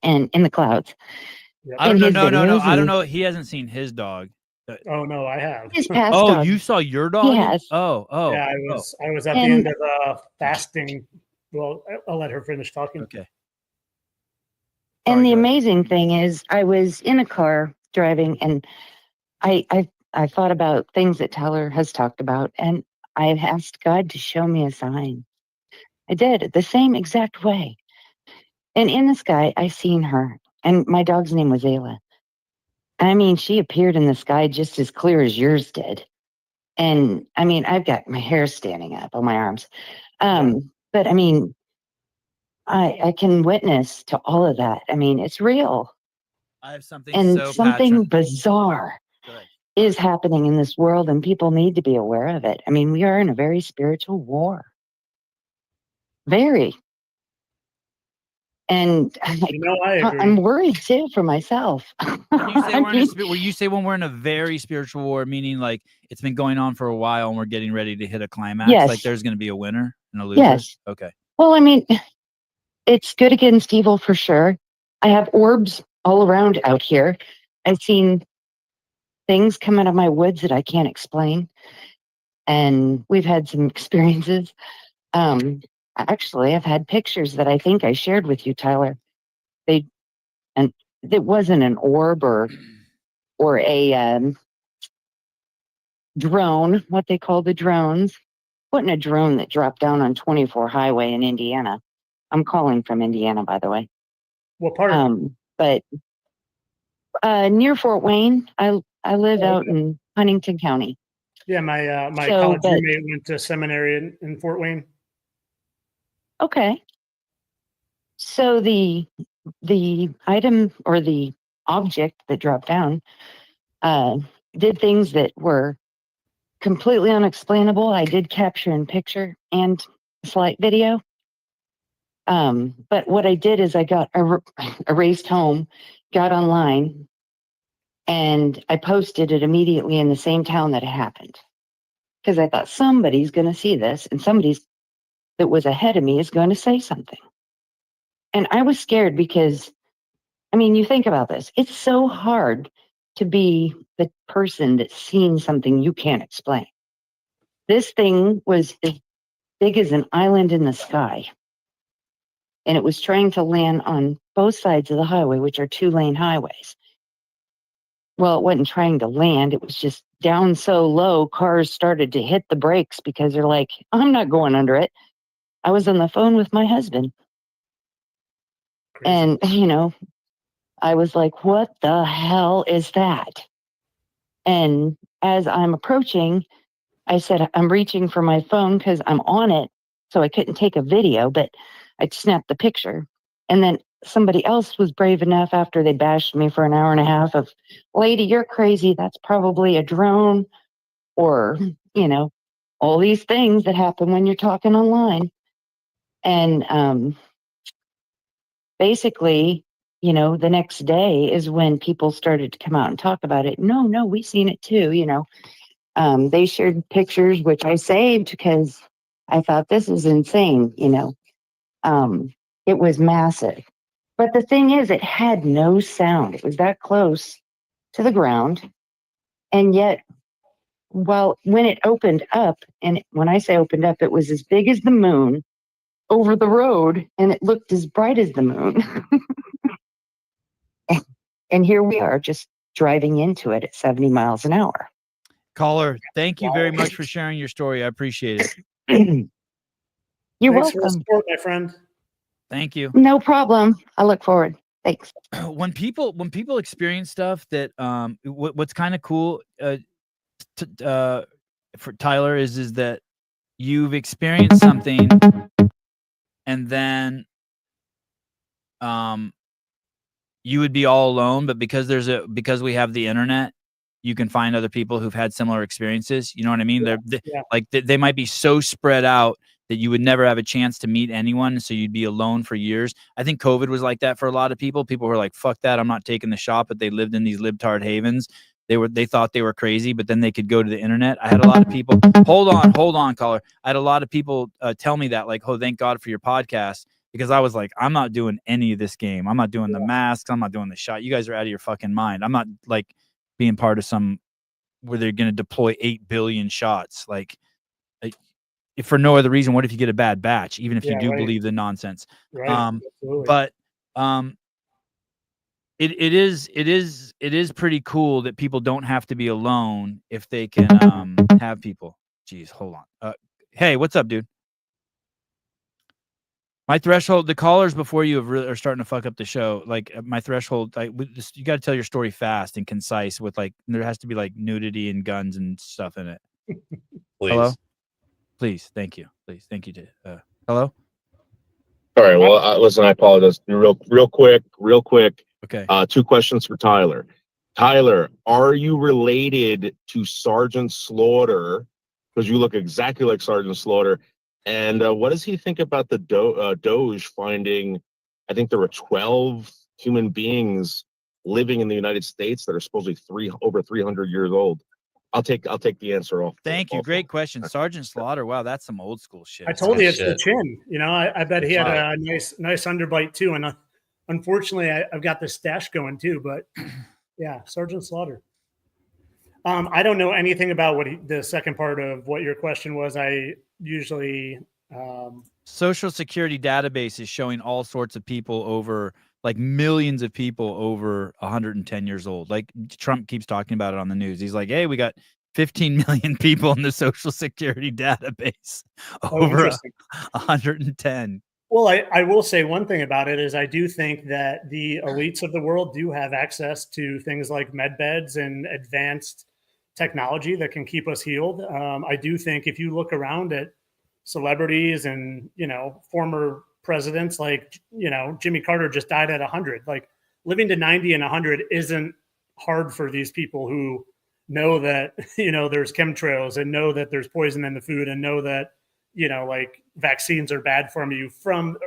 and in the clouds.
I don't know. No. I don't know. He hasn't seen his dog.
Oh no, I have.
His past
Oh,
dog.
you saw your dog?
Yes.
Oh.
Yeah, I was at the end of fasting. Well, I'll let her finish talking.
Okay.
And the amazing thing is, I was in a car driving, and I thought about things that Tyler has talked about, and I asked God to show me a sign. I did the same exact way. And in the sky, I seen her, and my dog's name was Ayla. I mean, she appeared in the sky just as clear as yours did. And I mean, I've got my hair standing up on my arms. But I mean, I can witness to all of that. I mean, it's real.
I have something
And something bizarre is happening in this world, and people need to be aware of it. I mean, we are in a very spiritual war. Very. And
You know, I agree.
I'm worried too for myself.
When you say you say when we're in a very spiritual war, meaning like it's been going on for a while and we're getting ready to hit a climax,
Yes.
like there's going to be a winner and a loser?
Yes.
Okay.
Well, I mean, it's good against evil for sure. I have orbs all around out here. I've seen things come out of my woods that I can't explain. And we've had some experiences. Actually, I've had pictures that I think I shared with you, Tyler. And it wasn't an orb or a drone, what they call the drones. Wasn't a drone that dropped down on 24 highway in Indiana. I'm calling from Indiana, by the way.
What part?
But near Fort Wayne. I live out in Huntington County.
Yeah, my college roommate went to seminary in Fort Wayne.
Okay. So the the item or the object that dropped down did things that were completely unexplainable. I did capture in picture and slight video. But what I did is I got erased home, got online, and I posted it immediately in the same town that it happened. Because I thought somebody's going to see this, and somebody's that was ahead of me is going to say something. And I was scared because, I mean, you think about this. It's so hard to be the person that's seen something you can't explain. This thing was as big as an island in the sky. And it was trying to land on both sides of the highway, which are 2-lane highways. Well, it wasn't trying to land. It was just down so low, cars started to hit the brakes because they're like, I'm not going under it. I was on the phone with my husband. Crazy. And, you know, I was like, what the hell is that? And as I'm approaching, I said, I'm reaching for my phone because I'm on it. So I couldn't take a video, but I snapped the picture. And then somebody else was brave enough after they bashed me for an hour and a half of, lady, you're crazy. That's probably a drone, or, you know, all these things that happen when you're talking online. And basically, you know, the next day is when people started to come out and talk about it. No, we seen it too, you know. They shared pictures, which I saved because I thought this is insane, you know. It was massive. But the thing is, it had no sound. It was that close to the ground. And yet, when it opened up, and when I say opened up, it was as big as the moon over the road, and it looked as bright as the moon. And here we are just driving into it at 70 miles an hour.
Caller, thank you very much for sharing your story. I appreciate it.
You're
Thanks
welcome.
for the support, my friend.
Thank you.
No problem. I look forward. Thanks.
When people experience stuff that what's kind of cool for Tyler is that you've experienced something and then you would be all alone, but because we have the internet, you can find other people who've had similar experiences. You know what I mean? They might be so spread out that you would never have a chance to meet anyone, so you'd be alone for years. I think COVID was like that for a lot of people. People were like, fuck that, I'm not taking the shot, but they lived in these libtard havens. They thought they were crazy, but then they could go to the internet. I had a lot of people, hold on, caller. I had a lot of people tell me that, like, oh, thank God for your podcast, because I was like, I'm not doing any of this game. I'm not doing the masks. I'm not doing the shot. You guys are out of your fucking mind. I'm not like being part of some where they're going to deploy 8 billion shots. Like, if for no other reason, what if you get a bad batch, even if you do believe the nonsense?
Right.
But it is pretty cool that people don't have to be alone if they can have people. Jeez, hold on. Hey, what's up, dude? My threshold, the callers before you are starting to fuck up the show. Like, my threshold, you got to tell your story fast and concise with, like, there has to be like nudity and guns and stuff in it.
Please.
Hello? Please. Thank you. Please. Thank you. Hello?
All right. Well, listen, I apologize. Real quick.
Okay.
2 questions for Tyler. Tyler, are you related to Sergeant Slaughter? Because you look exactly like Sergeant Slaughter. And what does he think about the Doge finding, I think there were 12 human beings living in the United States that are supposedly over 300 years old? I'll take the answer off.
Thank you. Great question. Sergeant Slaughter. Wow, that's some old school shit.
I told you it's the chin. You know, I bet he had a nice underbite too. And unfortunately, I've got this stash going too. But yeah, Sergeant Slaughter. I don't know anything about the second part of what your question was. I usually
Social Security database is showing all sorts of people over, like, millions of people over 110 years old. Like, Trump keeps talking about it on the news. He's like, hey, we got 15 million people in the Social Security database over 110.
Well, I will say one thing about it is I do think that the elites of the world do have access to things like med beds and advanced technology that can keep us healed. I do think if you look around at celebrities and, you know, former presidents like, Jimmy Carter just died at 100. Like living to 90 and 100 isn't hard for these people who know that, there's chemtrails and know that there's poison in the food and know that, like vaccines are bad for you from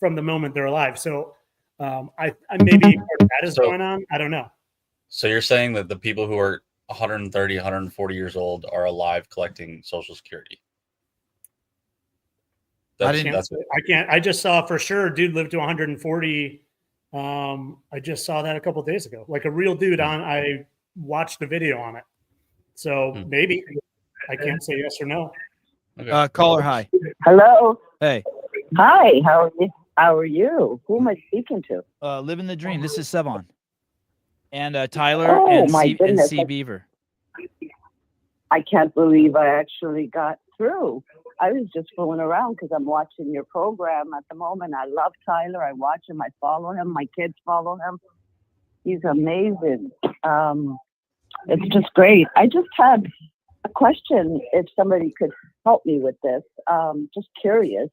the moment they're alive. So I maybe part of that is going on. I don't know.
So you're saying that the people who are 130, 140 years old are alive collecting Social Security?
I just saw for sure dude lived to 140. I just saw that a couple of days ago. Like a real dude I watched the video on it. So maybe I can't say yes or no.
Okay.
Caller, hi.
Hello.
Hey.
Hi. How are you? How are you? Who am I speaking to?
Living the dream. This is Sevon. And Tyler
Oh,
and
my
C
goodness.
Beaver.
I can't believe I actually got through. I was just fooling around because I'm watching your program at the moment. I love Tyler. I watch him. I follow him. My kids follow him. He's amazing. It's just great. I just had a question if somebody could help me with this. Just curious.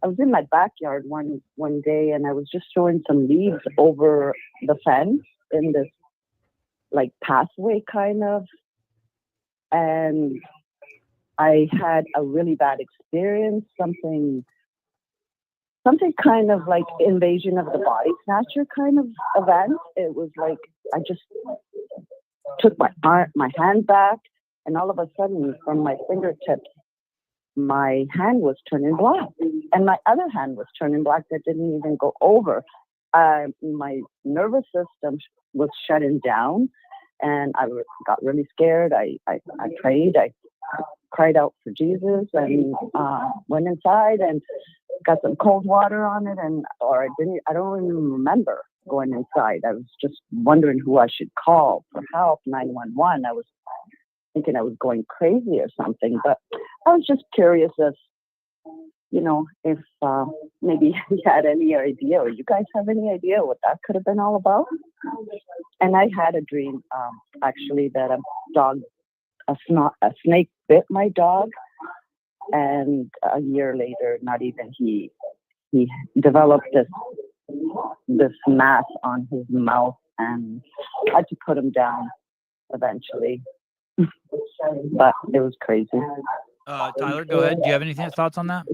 I was in my backyard one day and I was just throwing some leaves over the fence in this like pathway kind of. And I had a really bad experience, something kind of like invasion of the body snatcher kind of event. It was like I just took my hand back, and all of a sudden, from my fingertips, my hand was turning black, and my other hand was turning black. That didn't even go over. My nervous system was shutting down, and I got really scared. I prayed. I cried out for Jesus and went inside and got some cold water on it, I don't even remember going inside. I was just wondering who I should call for help, 911. I was thinking I was going crazy or something, but I was just curious if maybe you had any idea, or you guys have any idea what that could have been all about. And I had a dream, actually, that a snake bit my dog, and a year later, not even he developed this mass on his mouth, and I had to put him down eventually. But it was crazy.
Tyler, go ahead. Do you have any thoughts on that?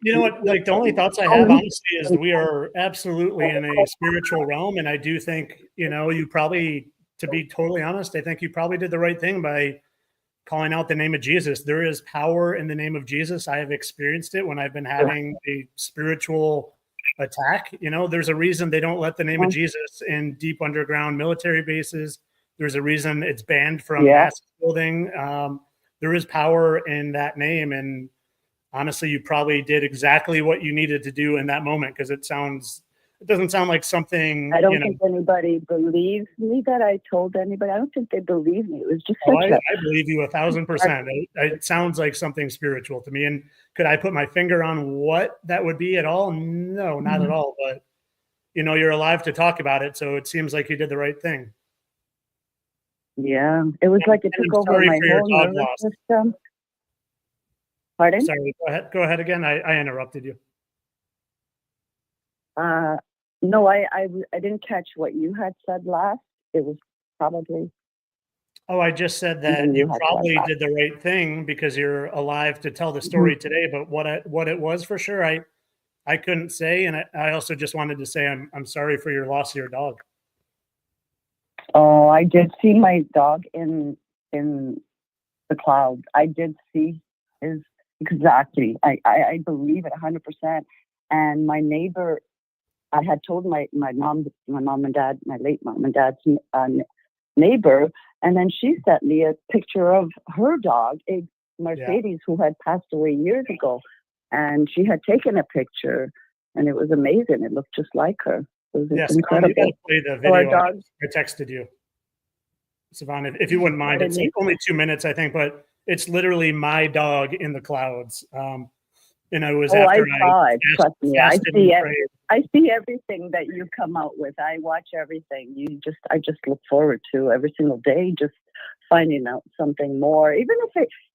You know what? Like the only thoughts I have, honestly, is we are absolutely in a spiritual realm, and I do think you probably, to be totally honest, I think you probably did the right thing by calling out the name of Jesus. There is power in the name of Jesus. I have experienced it when I've been having a spiritual attack. There's a reason they don't let the name of Jesus in deep underground military bases. There's a reason it's banned from mass building. There is power in that name, and honestly, you probably did exactly what you needed to do in that moment, because it doesn't sound like something.
I don't think anybody believes me that I told anybody. I don't think they believe me. It was just
I believe you 1,000%. It sounds like something spiritual to me. And could I put my finger on what that would be at all? No, not at all. But you're alive to talk about it, so it seems like you did the right thing.
Yeah, it was like it took over my whole nervous system. Pardon?
Sorry, go ahead again. I interrupted you.
No, I didn't catch what you had said last. It was probably.
Oh, I just said that you probably did the right thing because you're alive to tell the story today. But what it was for sure, I couldn't say, and I also just wanted to say I'm sorry for your loss of your dog.
Oh, I did see my dog in the clouds. I did see his exactly. I believe it 100%. And my neighbor, I had told my mom and dad, my late mom and dad's neighbor, and then she sent me a picture of her dog, a Mercedes, who had passed away years ago, and she had taken a picture, and it was amazing. It looked just like her. It was incredible.
You gotta play the video. I texted you, Savannah, if you wouldn't mind. It's like only 2 minutes, I think, but it's literally my dog in the clouds. And I was after
I saw it. Trust me, I see it. I see everything that you come out with. I watch everything. I just look forward to every single day, just finding out something more. Even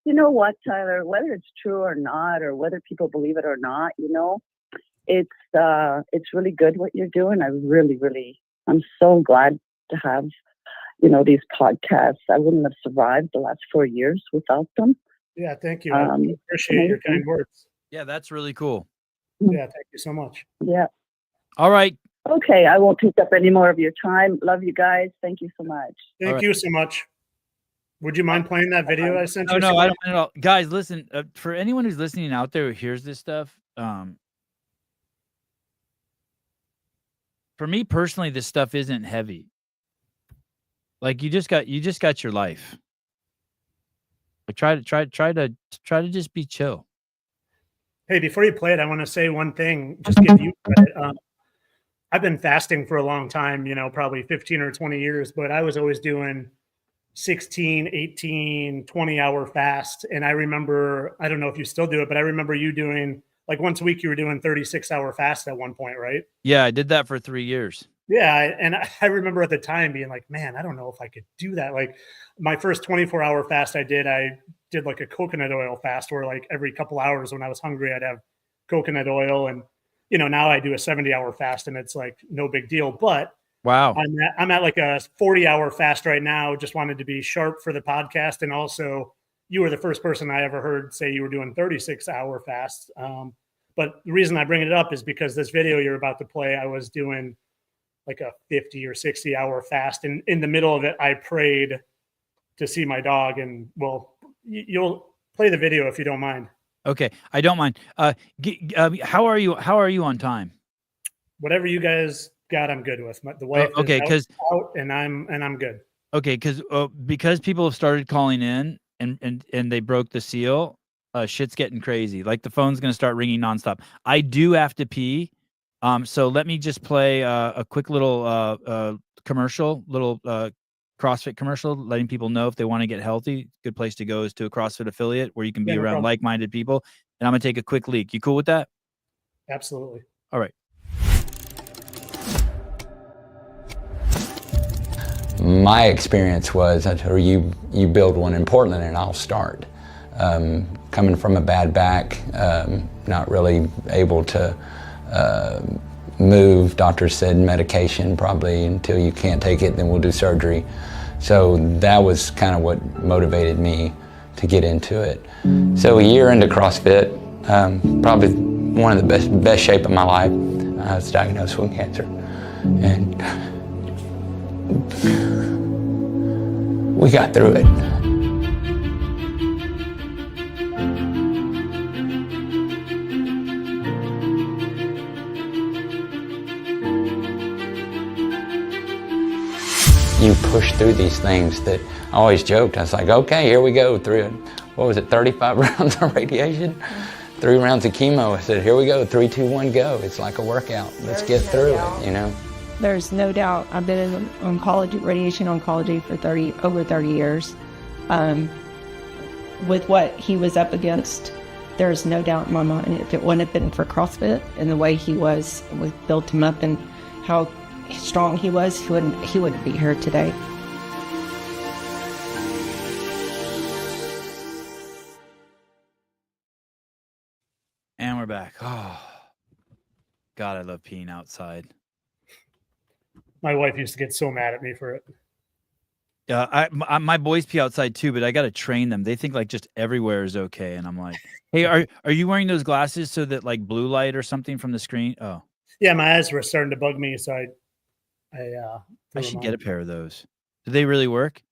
you know what, Tyler, whether it's true or not, or whether people believe it or not, you know, it's really good what you're doing. I'm so glad to have, you know, these podcasts. I wouldn't have survived the last 4 years without them.
Yeah, thank you. I appreciate your kind words.
Yeah, that's really cool.
Yeah, thank you so much.
Yeah.
All right.
Okay, I won't take up any more of your time. Love you guys. Thank you so much.
Thank you so much. Would you mind playing that video I sent you?
No, I don't mind at all. Guys, listen, for anyone who's listening out there who hears this stuff, for me personally, this stuff isn't heavy. Like you just got your life. Like try to just be chill.
Hey, before you play it, I want to say one thing. Just give you credit. I've been fasting for a long time, you know, probably 15 or 20 years, but I was always doing 16, 18, 20-hour fast. And I remember, I don't know if you still do it, but I remember you doing, like once a week, you were doing 36-hour fast at one point, right?
Yeah, I did that for 3 years.
Yeah, and I remember at the time being like, man, I don't know if I could do that. Like my first 24-hour fast I did like a coconut oil fast where like every couple hours when I was hungry, I'd have coconut oil. And, you know, now I do a 70-hour fast and it's like no big deal. But
wow,
I'm at like a 40-hour fast right now. Just wanted to be sharp for the podcast. And also you were the first person I ever heard say you were doing 36-hour fast. But the reason I bring it up is because this video you're about to play, I was doing like a 50 or 60-hour fast. And in the middle of it, I prayed to see my dog. And well, you'll play the video if you don't mind.
Okay, I don't mind. How are you on time?
Whatever you guys got, I'm good with. The wife is out and I'm good.
Okay, because people have started calling in and they broke the seal. Shit's getting crazy. Like the phone's gonna start ringing nonstop. I do have to pee. So let me just play a quick little commercial, CrossFit commercial, letting people know if they want to get healthy. Good place to go is to a CrossFit affiliate where you can be around like-minded people. And I'm gonna take a quick leak. You cool with that?
Absolutely.
All right.
My experience was, I told you build one in Portland and I'll start. Coming from a bad back, not really able to move. Doctors said medication probably until you can't take it, then we'll do surgery. So that was kind of what motivated me to get into it. So a year into CrossFit, probably one of the best shape of my life. I was diagnosed with cancer. And we got through it. You push through these things that I always joked. I was like, okay, here we go through, what was it, 35 rounds of radiation? 3 rounds of chemo. I said, here we go, 3, 2, 1, go. It's like a workout. Let's get through it, you know?
There's no doubt. I've been in oncology, radiation oncology for over 30 years. With what he was up against, there's no doubt in my mind, if it wouldn't have been for CrossFit and the way he was, we built him up and how strong he was, he wouldn't be here today.
And we're back. Oh, God, I love peeing outside.
My wife used to get so mad at me for it.
Yeah, my boys pee outside too, but I got to train them. They think like just everywhere is okay, and I'm like, hey, are you wearing those glasses so that like blue light or something from the screen? Oh,
yeah, my eyes were starting to bug me, so
I should get a pair of those. Do they really work?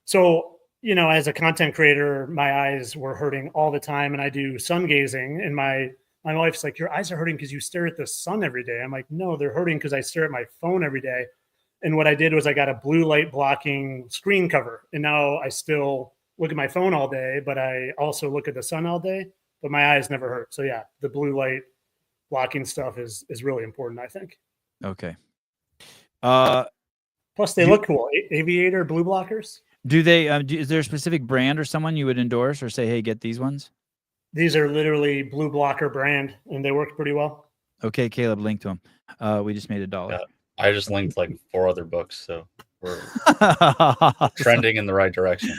So, you know, as a content creator, my eyes were hurting all the time, and I do sun gazing, and my wife's like, your eyes are hurting because you stare at the sun every day. I'm like, no, they're hurting because I stare at my phone every day. And what I did was I got a blue light blocking screen cover, and now I still look at my phone all day, but I also look at the sun all day, but my eyes never hurt. So yeah, the blue light blocking stuff is really important, I think.
Okay.
Plus they look cool. Aviator blue blockers.
Do they, is there a specific brand or someone you would endorse or say, hey, get these ones?
These are literally blue blocker brand, and they work pretty well.
Okay, Caleb, link to them. We just made $1.
Yeah, I just linked like 4 other books, so we're trending in the right direction.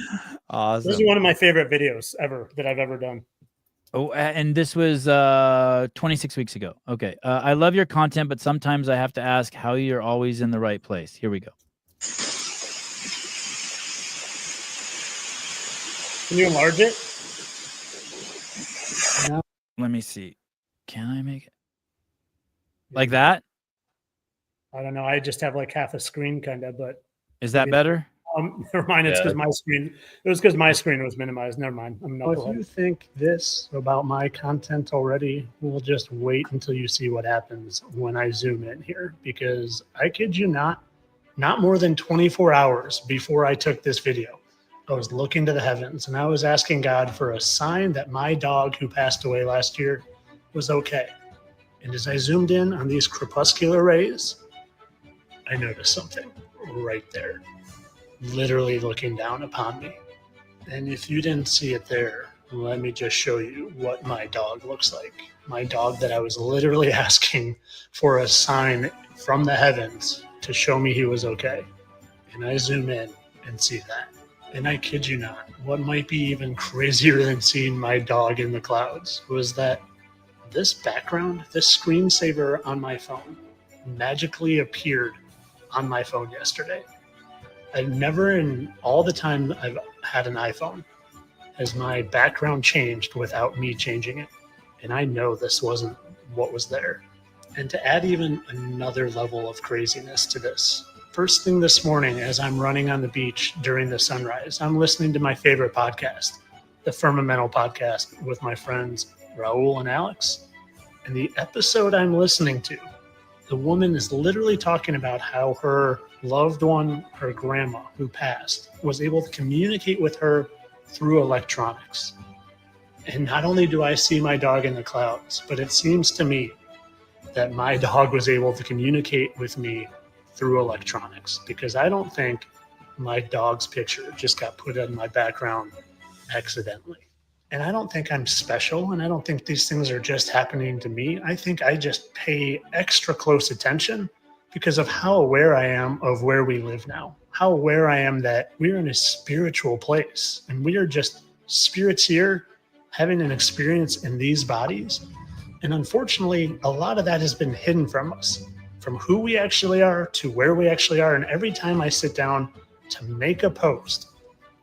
Awesome.
Those are one of my favorite videos ever that I've ever done.
Oh, and this was 26 weeks ago. Okay. I love your content, but sometimes I have to ask how you're always in the right place. Here we go.
Can you enlarge it?
No. Let me see. Can I make it like that?
I don't know. I just have like half a screen kind of, but
is that better?
Never mind. It's because
Yeah.
my screen. It was because my screen was minimized. Never mind. I'm not.
Well, if you think this about my content already, we'll just wait until you see what happens when I zoom in here. Because I kid you not more than 24 hours before I took this video, I was looking to the heavens and I was asking God for a sign that my dog who passed away last year was okay. And as I zoomed in on these crepuscular rays, I noticed something right there, literally looking down upon me. And if you didn't see it there, let me just show you what my dog looks like. My dog that I was literally asking for a sign from the heavens to show me he was okay. And I zoom in and see that. And I kid you not, what might be even crazier than seeing my dog in the clouds was that this background, this screensaver on my phone magically appeared on my phone yesterday. I've never in all the time I've had an iPhone has my background changed without me changing it. And I know this wasn't what was there. And to add even another level of craziness to this, first thing this morning as I'm running on the beach during the sunrise, I'm listening to my favorite podcast, the Firmamental podcast with my friends Raul and Alex. And the episode I'm listening to, the woman is literally talking about how her loved one, her grandma who passed, was able to communicate with her through electronics. And not only do I see my dog in the clouds, but it seems to me that my dog was able to communicate with me through electronics, because I don't think my dog's picture just got put in my background accidentally. And I don't think I'm special, and I don't think these things are just happening to me. I think I just pay extra close attention because of how aware I am of where we live now, how aware I am that we're in a spiritual place and we are just spirits here having an experience in these bodies. And unfortunately, a lot of that has been hidden from us, from who we actually are to where we actually are. And every time I sit down to make a post,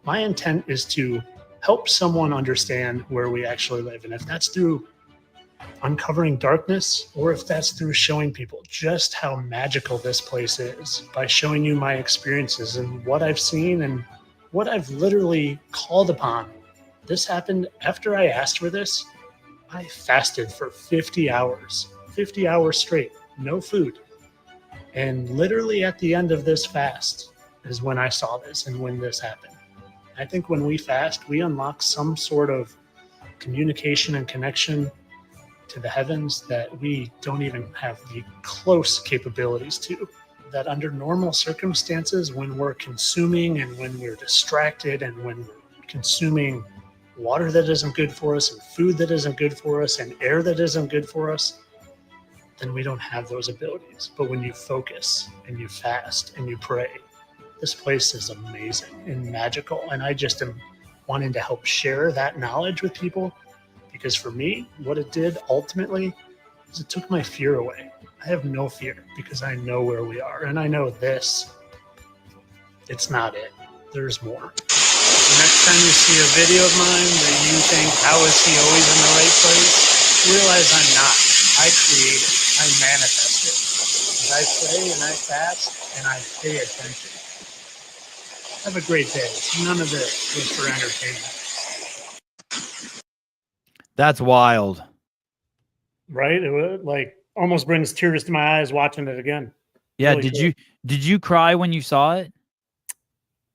my intent is to help someone understand where we actually live. And if that's through uncovering darkness, or if that's through showing people just how magical this place is, by showing you my experiences and what I've seen and what I've literally called upon. This happened after I asked for this. I fasted for 50 hours straight, no food. And literally at the end of this fast is when I saw this and when this happened. I think when we fast, we unlock some sort of communication and connection to the heavens that we don't even have the close capabilities to. That under normal circumstances, when we're consuming and when we're distracted and when we're consuming water that isn't good for us and food that isn't good for us and air that isn't good for us, then we don't have those abilities. But when you focus and you fast and you pray, this place is amazing and magical. And I just am wanting to help share that knowledge with people, because for me, what it did ultimately is it took my fear away. I have no fear because I know where we are. And I know this, it's not it. There's more. The next time you see a video of mine that you think, how is he always in the right place? Realize I'm not. I create it. I manifest it. And I pray and I fast and I pay attention. Have a great day. None of this was for entertainment.
That's wild.
Right? It would, like, almost brings tears to my eyes watching it again.
Yeah.
Really
Did you cry when you saw it?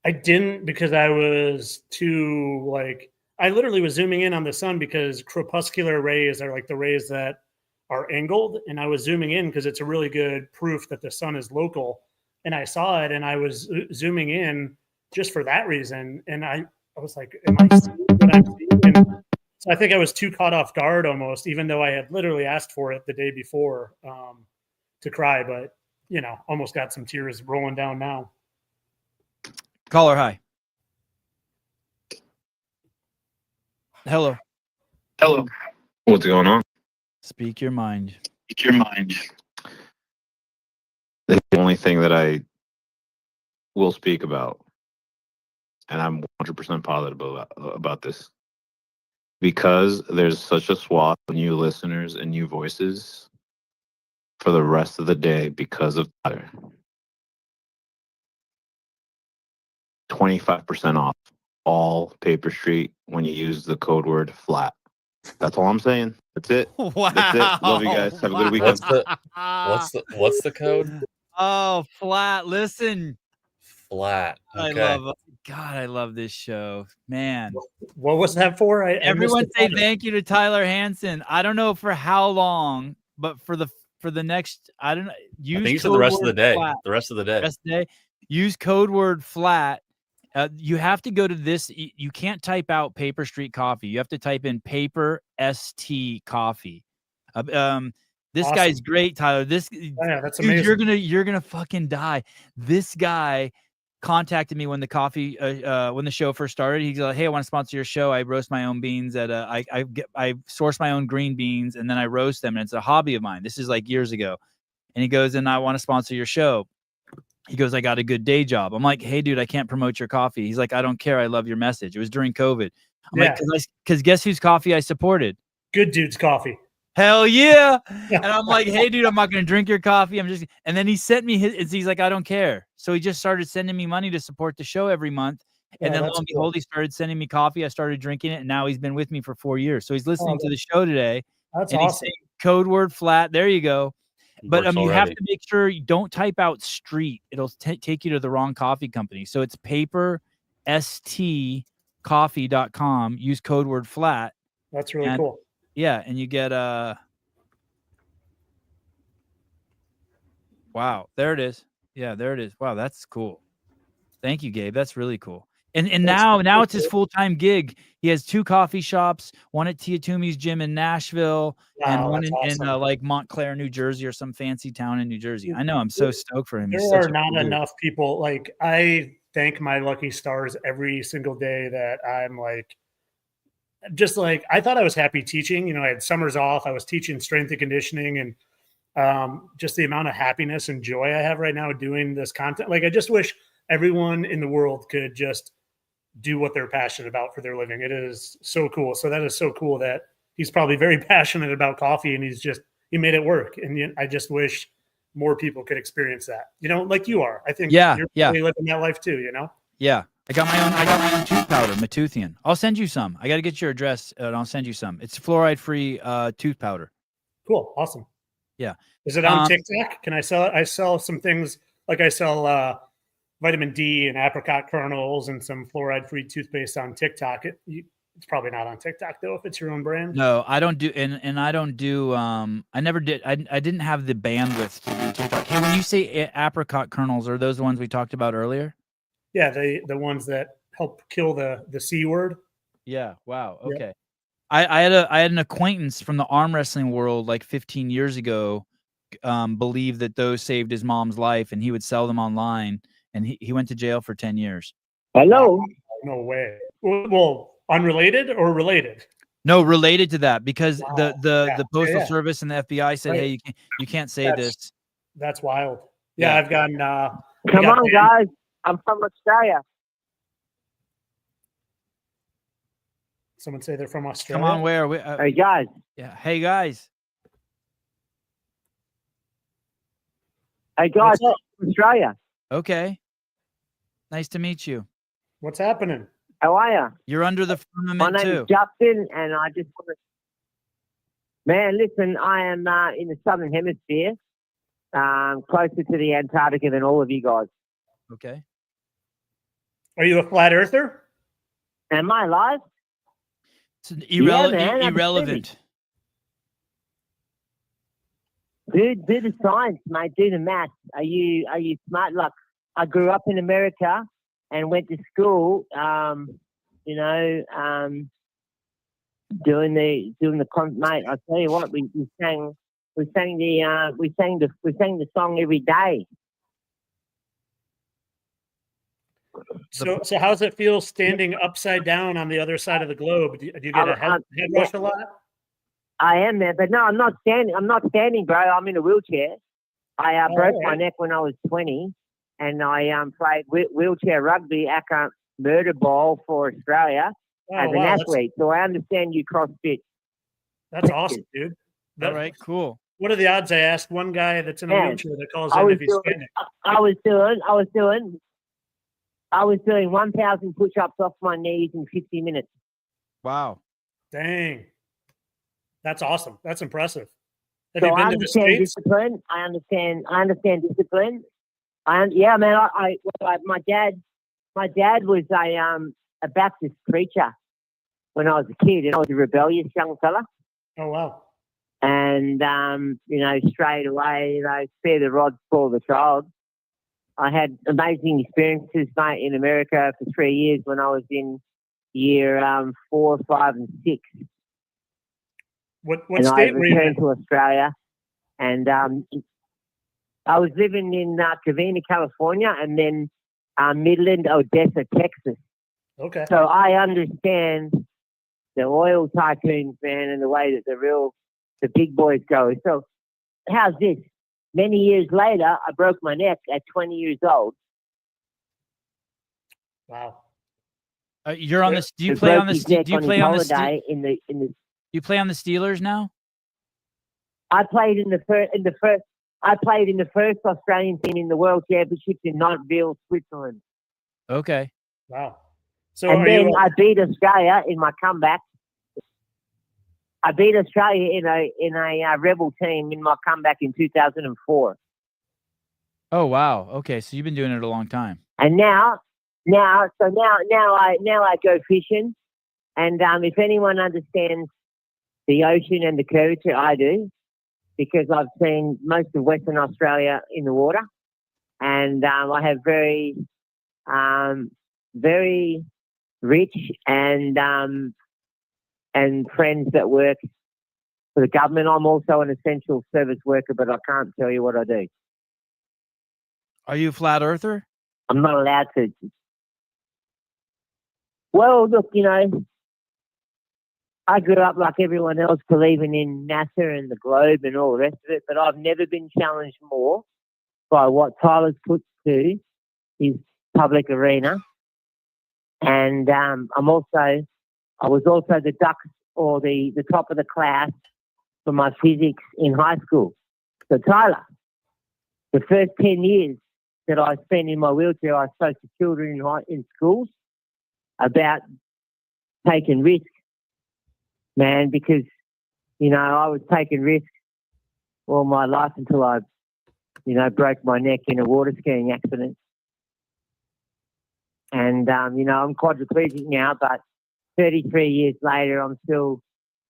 I didn't, because I was too, like, I literally was zooming in on the sun because crepuscular rays are like the rays that are angled. And I was zooming in because it's a really good proof that the sun is local. And I saw it and I was zooming in just for that reason. And I was like, am I seeing what I'm seeing? And so I think I was too caught off guard almost, even though I had literally asked for it the day before to cry. But, you know, almost got some tears rolling down now.
Caller, hi. Hello.
Hello. What's going on?
Speak your mind.
Speak your mind. The only thing that I will speak about, and I'm 100% positive about this, because there's such a swath of new listeners and new voices for the rest of the day because of Satire. 25% off all Paper Street when you use the code word FLAT. That's all I'm saying. That's it.
Wow.
That's it. Love you guys. Have a good weekend.
What's the code?
Oh, flat. Listen.
Flat.
I
Okay.
love this show, man.
What was that for?
Everyone
missed
say
the
thank you to Tyler Hansen. I don't know for how long, but for the next, I don't know.
I think you said the rest of the day. The rest of the day.
Rest of the day. Use code word FLAT. You have to go to this. You can't type out Paper Street Coffee. You have to type in Paper ST Coffee. This
Awesome.
guy's great, Tyler. This
that's
dude,
amazing.
you're gonna fucking die. This guy contacted me when the coffee when the show first started. He's like, "Hey, I want to sponsor your show. I roast my own beans at I source my own green beans and then I roast them, and it's a hobby of mine." This is like years ago. And he goes, "And I want to sponsor your show." He goes, "I got a good day job." I'm like, "Hey, dude, I can't promote your coffee." He's like, "I don't care. I love your message." It was during COVID. I'm like, because guess whose coffee I supported?
Good Dude's Coffee.
Hell yeah. And I'm like, "Hey, dude, I'm not going to drink your coffee. I'm just," and then he sent me he's like, "I don't care." So he just started sending me money to support the show every month. And then lo and behold, he started sending me coffee. I started drinking it. And now he's been with me for 4 years. So he's listening to the show today.
That's
and
awesome.
He's saying code word FLAT. There you go. But you have to make sure you don't type out street. It'll take you to the wrong coffee company. So it's paperstcoffee.com. Use code word FLAT.
That's really cool.
Yeah, and you get wow, there it is. Yeah, there it is. Wow, that's cool. Thank you, Gabe. That's really cool. And now it's his full-time gig. He has 2 coffee shops, one at Tiatumi's gym in Nashville, and one in like Montclair, New Jersey, or some fancy town in New Jersey. I know. I'm so stoked for him.
There are not enough people. Like, I thank my lucky stars every single day that I'm like, just like, I thought I was happy teaching. You know, I had summers off. I was teaching strength and conditioning, and just the amount of happiness and joy I have right now doing this content. Like, I just wish everyone in the world could just do what they're passionate about for their living. It is so cool. So that is so cool that he's probably very passionate about coffee, and he made it work. And I just wish more people could experience that, you know, like you are. I think you're probably living that life too, you know?
Yeah. I got my own tooth powder, Matuthian. I'll send you some. I got to get your address and I'll send you some. It's fluoride-free tooth powder.
Cool. Awesome.
Yeah.
Is it on TikTok? Can I sell it? I sell some things, like I sell vitamin D and apricot kernels and some fluoride-free toothpaste on TikTok. It's probably not on TikTok though, if it's your own brand.
No, I don't do, and I don't do. I never did. I didn't have the bandwidth to do TikTok. Hey, when you say apricot kernels, are those the ones we talked about earlier?
Yeah, the ones that help kill the C word.
Yeah. Wow. Okay.
Yep.
I had an acquaintance from the arm wrestling world like 15 years ago. Believed that those saved his mom's life, and he would sell them online. And he went to jail for 10 years.
Hello. No way. Well, unrelated or related?
No, related to that, because the Postal Service and the FBI said, "Hey, you can't say this."
That's wild. Yeah, I've gotten.
Come on, guys. I'm from Australia.
Someone say they're from Australia.
Come on, where?
Hey, guys.
Yeah. Hey, guys.
Hey, guys. From Australia.
Okay. Nice to meet you.
What's happening?
How are you?
You're under the firmament
My name
too.
is Justin, and I just want to... Man, listen, I am in the Southern Hemisphere, closer to the Antarctica than all of you guys.
Okay.
Are you a flat earther?
Am I alive?
It's
man,
irrelevant.
Do the science, mate. Do the math. Are you smart? Like, I grew up in America and went to school. Doing the mate. I tell you what, we sang the song every day.
So how's it feel standing upside down on the other side of the globe? Do you get a head rush a lot?
I am there, but no, I'm not standing. I'm not standing, bro. I'm in a wheelchair. I broke my neck when I was 20, and I played wheelchair rugby at murder ball for Australia as an athlete. So I understand you CrossFit.
That's awesome, dude.
All right, cool.
What are the odds? I asked one guy that's in a wheelchair that calls in if he's standing.
I was doing 1,000 push-ups off my knees in 50 minutes.
Wow.
Dang. That's awesome. That's impressive. Have
So
you been
I
to the
understand
States?
discipline. I understand discipline. Yeah, man. My dad was a Baptist preacher when I was a kid, and I was a rebellious young fella.
Oh wow.
And straight away, spare the rod, spoil the child. I had amazing experiences, mate, in America for 3 years when I was in year 4, 5, and 6.
What
and
state
I
were you in?
returned to Australia, and I was living in Covina, California, and then Midland, Odessa, Texas.
Okay.
So I understand the oil tycoons, man, and the way that the big boys go. So how's this? Many years later, I broke my neck at 20 years old.
Wow.
You're on this. Do you play on the? Do you play on the?
In the
you play on the Steelers now?
I played in the first. I played in the first Australian team in the World Championships in Nantville, Switzerland.
Okay.
Wow. So
and then I beat Australia in my comeback. I beat Australia in a rebel team in my comeback in 2004.
Oh wow. Okay, so you've been doing it a long time.
And now I go fishing, and if anyone understands the ocean and the curvature, I do, because I've seen most of Western Australia in the water, and I have very, very rich and friends that work for the government. I'm also an essential service worker, but I can't tell you what I do.
Are you a flat earther?
I'm not allowed to. Well, look, I grew up like everyone else, believing in NASA and the globe and all the rest of it, but I've never been challenged more by what Tyler's put to his public arena. And I was also the duck or the top of the class for my physics in high school. So Tyler, the first 10 years that I spent in my wheelchair, I spoke to children in schools about taking risks, man, because, I was taking risks all my life until I, broke my neck in a water skiing accident. And, I'm quadriplegic now, but 33 years later, I'm still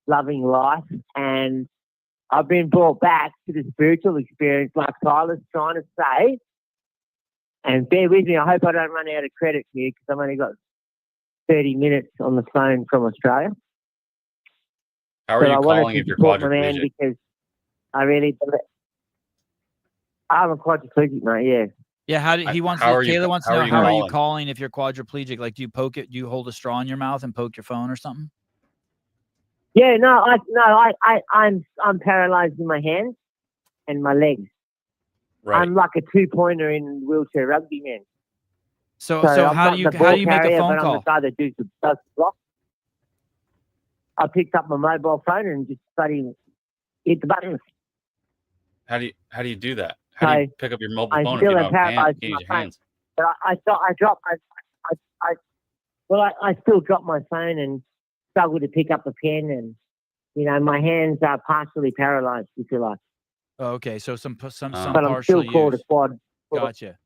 loving life. And I've been brought back to the spiritual experience, like Tyler's trying to say. And bear with me, I hope I don't run out of credit here, because I've only got 30 minutes on the phone from Australia.
How are you calling if you're quadriplegic?
Because I really believe I'm a quadriplegic, mate. Yeah.
Yeah. Taylor wants to know how are you calling if you're quadriplegic? Like, do you poke it? Do you hold a straw in your mouth and poke your phone or something?
Yeah. I'm paralyzed in my hands and my legs.
Right.
I'm like a 2-pointer in wheelchair rugby, man.
So how do you make a phone call?
I'm the guy that does the block. I picked up my mobile phone and just hit the buttons.
How do you do that? How do you pick up your mobile phone if you don't have hands?
But I still drop my phone and struggle to pick up a pen, and my hands are partially paralyzed, if you like.
Oh, okay, so some
but
partial
I'm still called a quad.
Gotcha.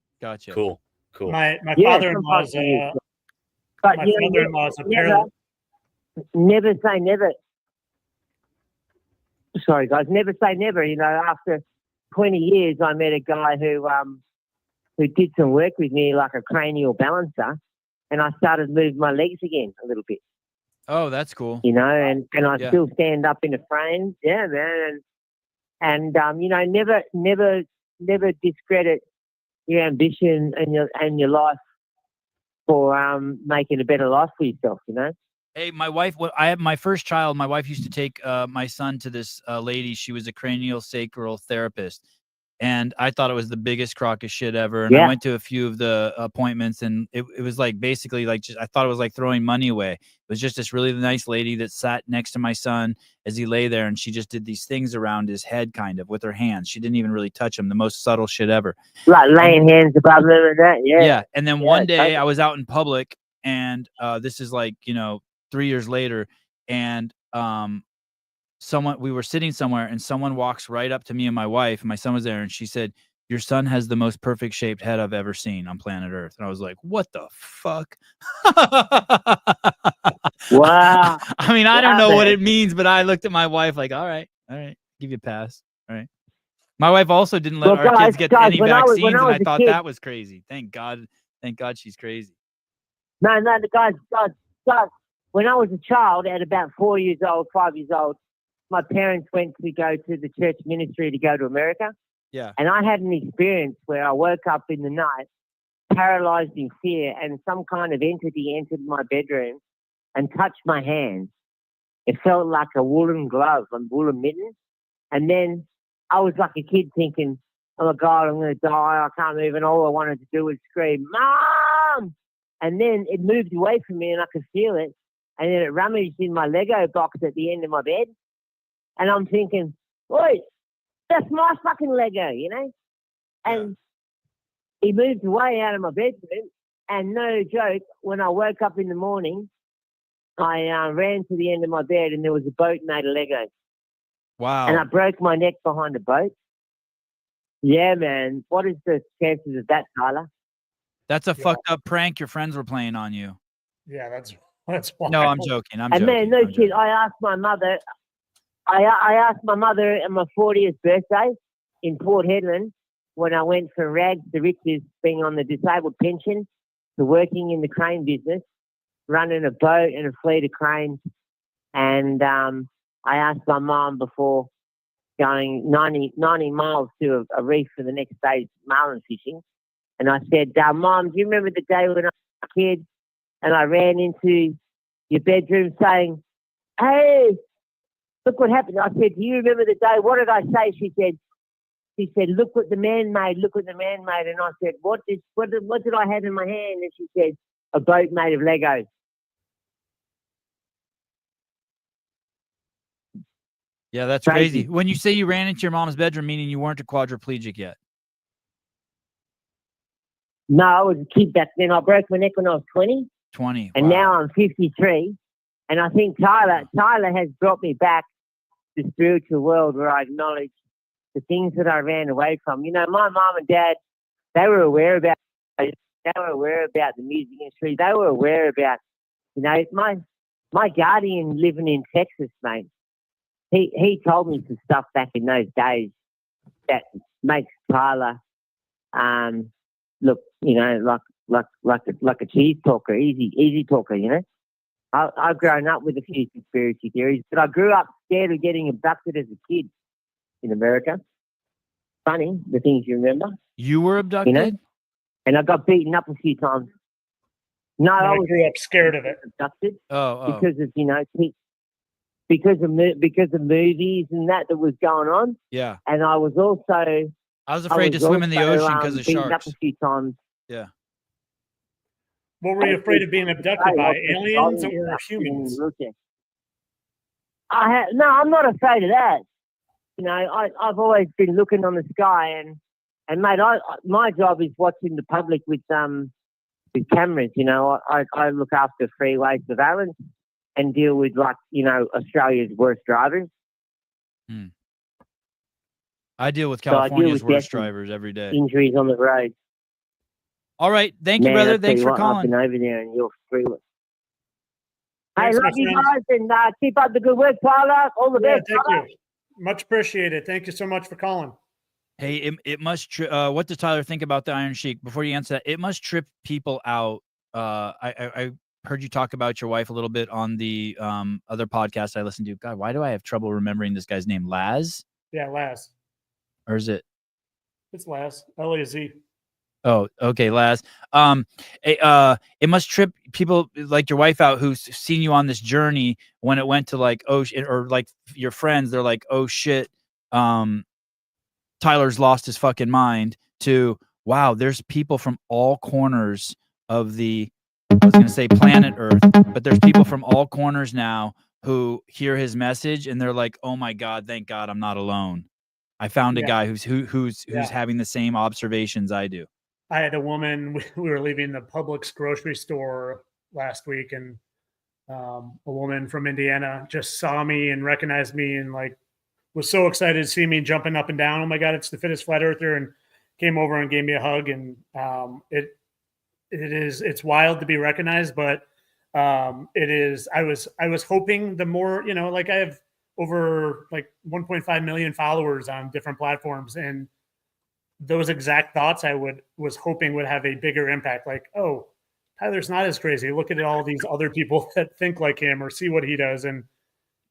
Cool.
My father-in-law's a paralyzed.
Never say never. Sorry, guys. Never say never. After 20 years, I met a guy who did some work with me, like a cranial balancer, and I started moving my legs again a little bit.
Oh, that's cool.
And I still stand up in a frame. Yeah, man. And never discredit your ambition and your life for making a better life for yourself, you know?
Hey, my wife, I had my first child. My wife used to take my son to this lady. She was a cranial sacral therapist. And I thought it was the biggest crock of shit ever. And I went to a few of the appointments, and it was like basically like just, I thought it was like throwing money away. It was just this really nice lady that sat next to my son as he lay there, and she just did these things around his head kind of with her hands. She didn't even really touch him. The most subtle shit ever.
Like laying hands above them and that, yeah.
Yeah. And then one day I was out in public, and this is like, 3 years later, and we were sitting somewhere, and someone walks right up to me and my wife, and my son was there, and she said, "Your son has the most perfect shaped head I've ever seen on planet Earth." And I was like, what the fuck?
Wow.
I mean, I don't know what it means, but I looked at my wife like, all right, give you a pass. All right. My wife also didn't let our kids get any vaccines, and I thought that was crazy. Thank God she's crazy.
No, the guys, when I was a child, at about 4 years old, 5 years old, my parents went to go to the church ministry to go to America.
Yeah.
And I had an experience where I woke up in the night, paralyzed in fear, and some kind of entity entered my bedroom and touched my hand. It felt like a woolen glove and woolen mitten. And then I was like a kid thinking, oh my God, I'm going to die. I can't move. And all I wanted to do was scream, Mom! And then it moved away from me and I could feel it. And then it rummaged in my Lego box at the end of my bed. And I'm thinking, oi, that's my fucking Lego, you know? And he moved away out of my bedroom. And no joke, when I woke up in the morning, I ran to the end of my bed and there was a boat made of Lego.
Wow.
And I broke my neck behind the boat. Yeah, man. What is the chances of that, Tyler?
That's a fucked up prank your friends were playing on you.
Yeah, that's wild.
No, I'm joking. I'm
and
joking.
man, no shit. I asked my mother. I asked my mother at my 40th birthday in Port Hedland when I went from rags to riches, being on the disabled pension, to working in the crane business, running a boat and a fleet of cranes. And I asked my mom before going 90 miles to a reef for the next day's marlin fishing. And I said, Mom, do you remember the day when I was a kid and I ran into your bedroom saying, hey, look what happened. I said, do you remember the day? What did I say? She said, look what the man made, look what the man made. And I said, what did I have in my hand? And she said, a boat made of Legos.
Yeah, that's crazy. When you say you ran into your mom's bedroom, meaning you weren't a quadriplegic yet.
No, I was a kid back then. I broke my neck when I was 20.
20.
And now I'm 53. And I think Tyler has brought me back to the spiritual world where I acknowledge the things that I ran away from. You know, my mom and dad, they were aware about the music industry. They were aware about, you know, my guardian living in Texas, mate. He told me some stuff back in those days that makes Tyler look, you know, like a cheese talker, easy talker, you know. I've grown up with a few conspiracy theories, but I grew up scared of getting abducted as a kid in America. Funny, the things you remember.
You were abducted?
You know? And I got beaten up a few times. No, I
grew up scared of it.
Abducted.
Oh.
Because of, you know, because of movies and that was going on.
Yeah.
And I was
afraid to swim in the ocean because of
beaten up
sharks.
a few times.
Yeah.
What were you afraid of being abducted by? Aliens or humans?
No, I'm not afraid of that. You know, I've always been looking on the sky and mate, my job is watching the public with cameras. You know, I look after freeway surveillance and deal with, like, you know, Australia's worst drivers.
I deal with California's worst drivers every day.
Injuries on the road.
All right. Thank you, brother. Thanks for calling.
I've been over there and you're freeway. Hey, love you guys and keep up the good work, Tyler. All the best.
Thank you. Much appreciated. Thank you so much for calling.
Hey, it must. What does Tyler think about the Iron Sheik? Before you answer that, it must trip people out. I heard you talk about your wife a little bit on the other podcast I listened to. God, why do I have trouble remembering this guy's name? Laz?
Yeah, Laz.
Or is it?
It's Laz. L-A-Z.
Oh, okay, Laz. It must trip people like your wife out who's seen you on this journey when it went to like, or like your friends, they're like, oh shit, Tyler's lost his fucking mind, to wow, there's people from all corners of the, I was gonna say planet Earth, but there's people from all corners now who hear his message and they're like, oh my God, thank God I'm not alone. I found a guy who's having the same observations I do.
I had a woman, we were leaving the Publix grocery store last week, and a woman from Indiana just saw me and recognized me and like was so excited to see me jumping up and down. Oh my God, it's the Fittest Flat Earther, and came over and gave me a hug. And it's wild to be recognized, but it is, I was hoping the more, you know, like I have over like 1.5 million followers on different platforms, and those exact thoughts I was hoping would have a bigger impact. Like, oh, Tyler's not as crazy. Look at all these other people that think like him or see what he does. And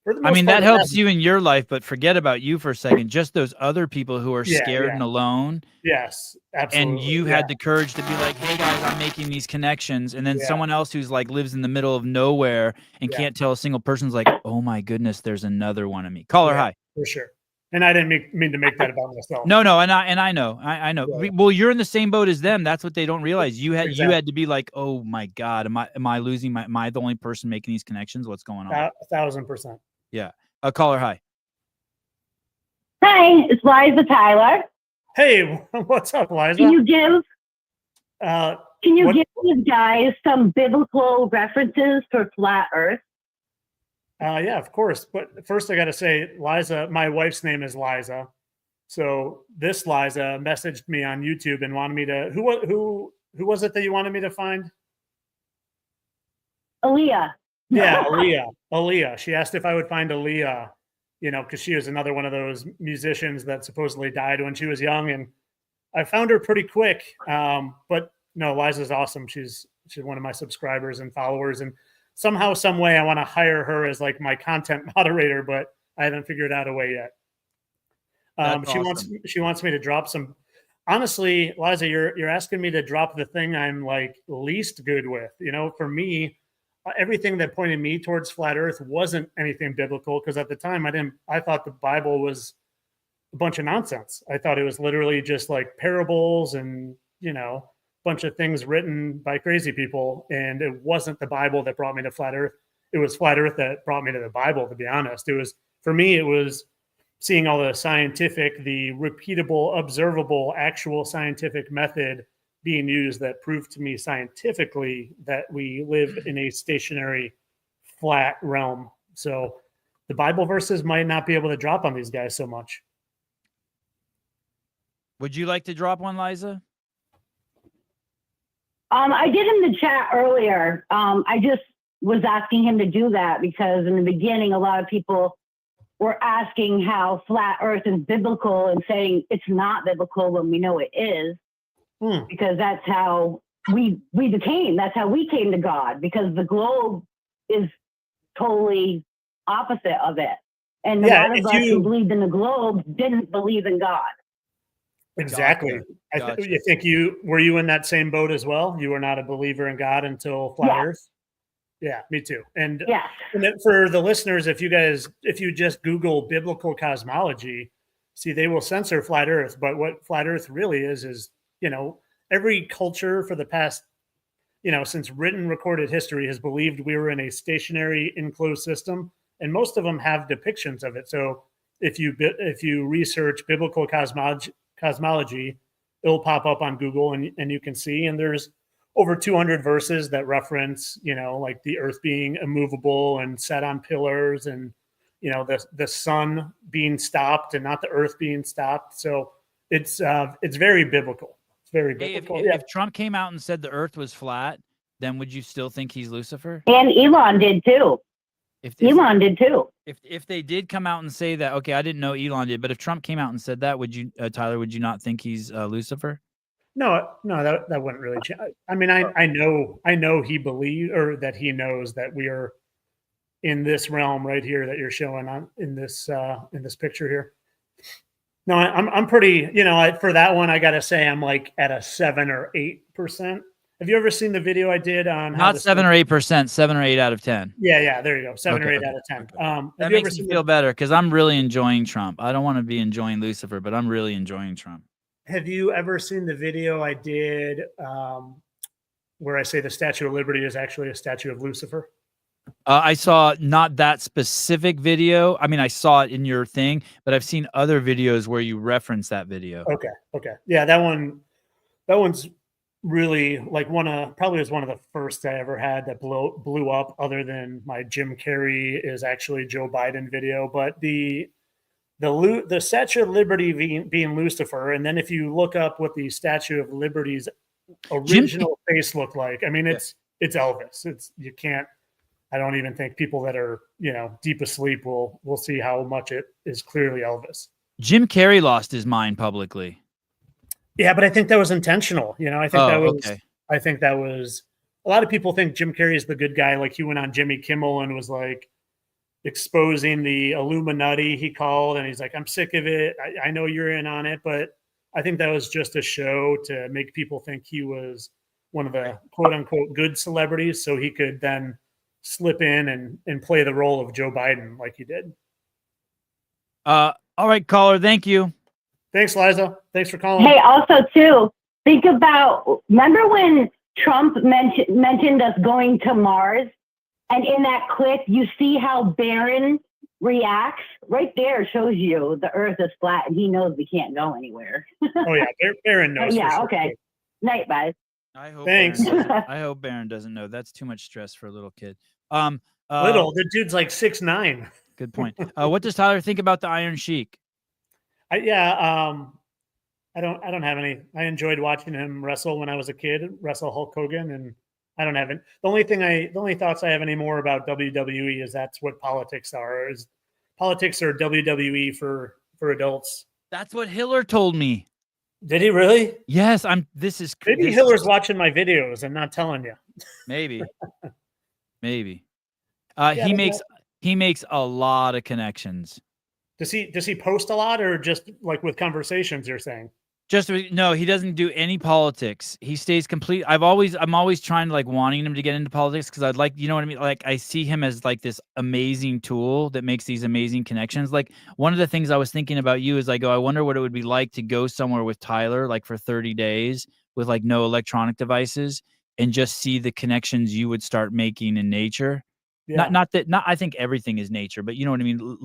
for the most
I mean,
part,
that helps you in your life, but forget about you for a second. Just those other people who are scared and alone.
Yes, absolutely.
And you had the courage to be like, hey guys, I'm making these connections. And then someone else who's like lives in the middle of nowhere and can't tell a single person's like, oh my goodness, there's another one of me. Call her hi.
For sure. And I didn't mean to make that about myself.
No, and I know. Yeah. Well, you're in the same boat as them. That's what they don't realize. You had to be like, oh my God, am I losing am I the only person making these connections? What's going on?
1,000%.
Yeah. Call her hi.
Hi, it's Liza Tyler.
Hey, what's up, Liza?
Can you give these guys some biblical references for flat Earth?
Yeah, of course. But first, I got to say, Liza, my wife's name is Liza. So this Liza messaged me on YouTube and wanted me to. Who was it that you wanted me to find?
Aaliyah.
Yeah, Aaliyah. She asked if I would find Aaliyah, you know, because she was another one of those musicians that supposedly died when she was young, and I found her pretty quick. But no, Liza's awesome. She's one of my subscribers and followers, and somehow, some way, I want to hire her as like my content moderator, but I haven't figured out a way yet. She wants me to drop some. Honestly, Liza, you're asking me to drop the thing I'm like least good with. You know, for me, everything that pointed me towards flat Earth wasn't anything biblical, because at the time I thought the Bible was a bunch of nonsense. I thought it was literally just like parables and, you know, bunch of things written by crazy people, and it wasn't the Bible that brought me to flat Earth. It was flat Earth that brought me to the Bible, to be honest. It was, for me, it was seeing all the scientific, the repeatable, observable, actual scientific method being used that proved to me scientifically that we live in a stationary, flat realm. So the Bible verses might not be able to drop on these guys so much.
Would you like to drop one, Liza?
I did in the chat earlier. I just was asking him to do that because in the beginning, a lot of people were asking how flat Earth is biblical and saying it's not biblical when we know it is, because that's how we became. That's how we came to God, because the globe is totally opposite of it. And a lot of us who believed in the globe didn't believe in God.
Exactly.
Gotcha.
You think were you in that same boat as well? You were not a believer in God until flat Earth? Yeah, me too. And, and then for the listeners, if you just Google biblical cosmology, see, they will censor flat Earth. But what flat Earth really is, you know, every culture for the past, you know, since written recorded history has believed we were in a stationary enclosed system, and most of them have depictions of it. So if you research biblical cosmology, it'll pop up on Google and you can see, and there's over 200 verses that reference, you know, like the earth being immovable and set on pillars, and, you know, the sun being stopped and not the earth being stopped. So it's very biblical. It's very biblical.
If Trump came out and said the earth was flat, then would you still think he's Lucifer?
And Elon did too. Elon did too.
If they did come out and say that, okay, I didn't know Elon did, but if Trump came out and said that, would you, Tyler, would you not think he's Lucifer?
No, that wouldn't really change. I mean, I know he believes, or that he knows that we are in this realm right here that you're showing on in this picture here. No, I'm pretty, for that one, I got to say I'm like at a 7 or 8%. Have you ever seen the video I did on how
Not 7 or 8%, 7 or 8 out of 10.
Yeah, there you go. 7 or
Okay,
8
okay,
out of 10.
okay. That
Have you ever
makes me
seen
feel better because I'm really enjoying Trump. I don't want to be enjoying Lucifer, but I'm really enjoying Trump.
Have you ever seen the video I did where I say the Statue of Liberty is actually a statue of Lucifer?
I saw not that specific video. I mean, I saw it in your thing, but I've seen other videos where you reference that video.
Okay. Yeah, that one's really like probably was one of the first I ever had that blew up, other than my Jim Carrey is actually Joe Biden video. But the Statue of Liberty being Lucifer, and then if you look up what the Statue of Liberty's original face looked like, I mean, it's Elvis. I don't even think people that are deep asleep will see how much it is clearly Elvis.
Jim Carrey lost his mind publicly.
Yeah, but I think that was intentional. I think
okay.
I think that was, a lot of people think Jim Carrey is the good guy. Like he went on Jimmy Kimmel and was like exposing the Illuminati, he called, and he's like, I'm sick of it. I know you're in on it, but I think that was just a show to make people think he was one of the quote unquote good celebrities, so he could then slip in and play the role of Joe Biden like he did.
All right, caller. Thank you.
Thanks, Liza. Thanks for calling.
Hey, also too, remember when Trump mentioned us going to Mars? And in that clip, you see how Barron reacts. Right there shows you the Earth is flat, and he knows we can't go anywhere.
Oh yeah, Barron knows.
Yeah. Okay. Night, guys.
I hope
Thanks.
I hope Barron doesn't know. That's too much stress for a little kid.
Little. The dude's like 6'9".
Good point. What does Tyler think about the Iron Sheik?
I don't have any. I enjoyed watching him wrestle when I was a kid, wrestle Hulk Hogan, and I don't have it. The only thoughts I have anymore about WWE is that's what politics are. Politics are WWE for adults.
That's what Hiller told me.
Did he really?
Yes,
Maybe Hiller's watching my videos and not telling you.
Maybe.
Yeah,
he makes a lot of connections.
Does he post a lot, or just like with conversations you're saying?
No, he doesn't do any politics. He stays complete. I'm always trying to like wanting him to get into politics because I'd like, you know what I mean? Like I see him as like this amazing tool that makes these amazing connections. Like one of the things I was thinking about you is I wonder what it would be like to go somewhere with Tyler, like for 30 days with like no electronic devices and just see the connections you would start making in nature.
Yeah.
Not I think everything is nature, but you know what I mean?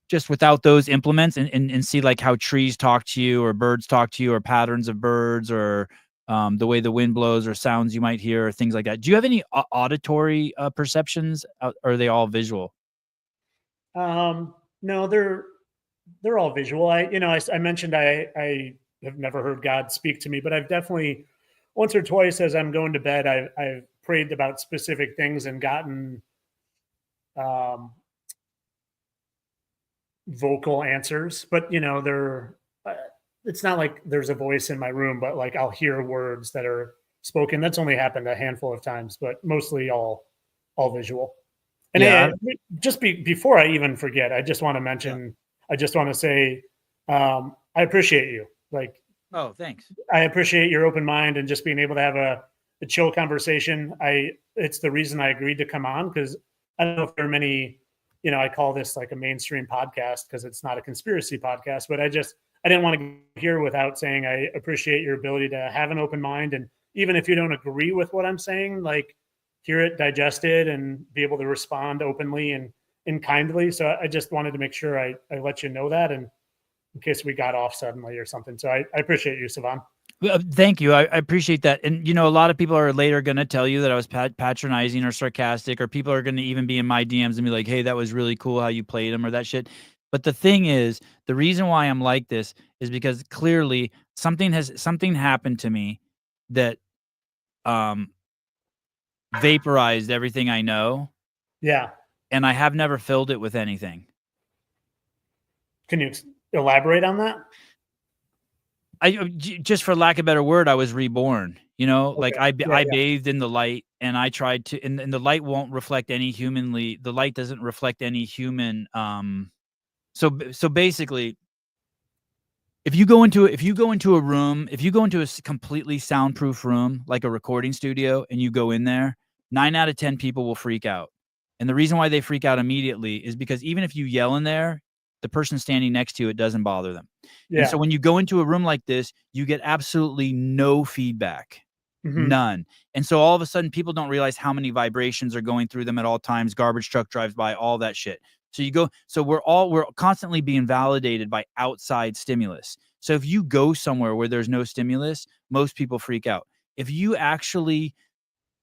Just without those implements and see like how trees talk to you or birds talk to you or patterns of birds or the way the wind blows or sounds you might hear or things like that. Do you have any auditory perceptions or are they all visual?
No, they're all visual. I mentioned I have never heard God speak to me, but I've definitely once or twice as I'm going to bed, I've prayed about specific things and gotten vocal answers, but it's not like there's a voice in my room, but like I'll hear words that are spoken. That's only happened a handful of times, but mostly all visual. And
yeah.
Before I even forget, I just want to mention, I just want to say, I appreciate you. Like,
oh, thanks.
I appreciate your open mind and just being able to have a chill conversation. It's the reason I agreed to come on, because I don't know if there are many, I call this like a mainstream podcast because it's not a conspiracy podcast, but I didn't want to get here without saying I appreciate your ability to have an open mind. And even if you don't agree with what I'm saying, like hear it, digest it, and be able to respond openly and kindly. So I just wanted to make sure I let you know that, and in case we got off suddenly or something. So I appreciate you, Savan.
Thank you. I appreciate that. And, a lot of people are later going to tell you that I was patronizing or sarcastic, or people are going to even be in my DMs and be like, hey, that was really cool how you played him or that shit. But the thing is, the reason why I'm like this is because clearly something happened to me that vaporized everything I know.
Yeah.
And I have never filled it with anything.
Can you elaborate on that?
Just for lack of a better word, I was reborn,
Okay.
like I bathed in the light, and I tried to, and the light won't reflect any the light doesn't reflect any human So basically, if you go into a room, if you go into a completely soundproof room, like a recording studio, and you go in there, 9 out of 10 people will freak out. And the reason why they freak out immediately is because even if you yell in there, the person standing next to you, it doesn't bother them.
Yeah.
And so when you go into a room like this, you get absolutely no feedback. None. And so all of a sudden, people don't realize how many vibrations are going through them at all times. Garbage truck drives by, all that shit. So we're constantly being validated by outside stimulus. So if you go somewhere where there's no stimulus, most people freak out. If you actually,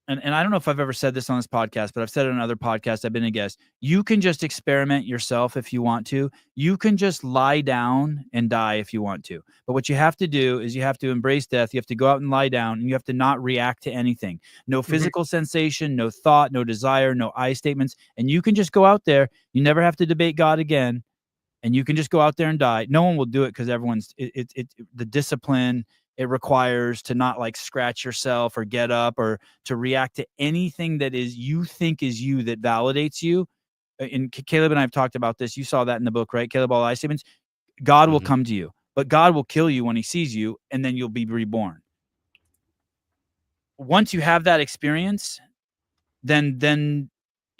and I don't know if I've ever said this on this podcast, but I've said it on other podcasts, I've been a guest, you can just experiment yourself if you want to. You can just lie down and die if you want to. But what you have to do is you have to embrace death. You have to go out and lie down, and you have to not react to anything. No physical sensation, no thought, no desire, no I statements. And you can just go out there. You never have to debate God again. And you can just go out there and die. No one will do it because everyone's the discipline it requires to not like scratch yourself or get up or to react to anything that is you think is you that validates you. And Caleb and I have talked about this. You saw that in the book, right? Caleb, all I statements. God will come to you, but God will kill you when he sees you, and then you'll be reborn. Once you have that experience, then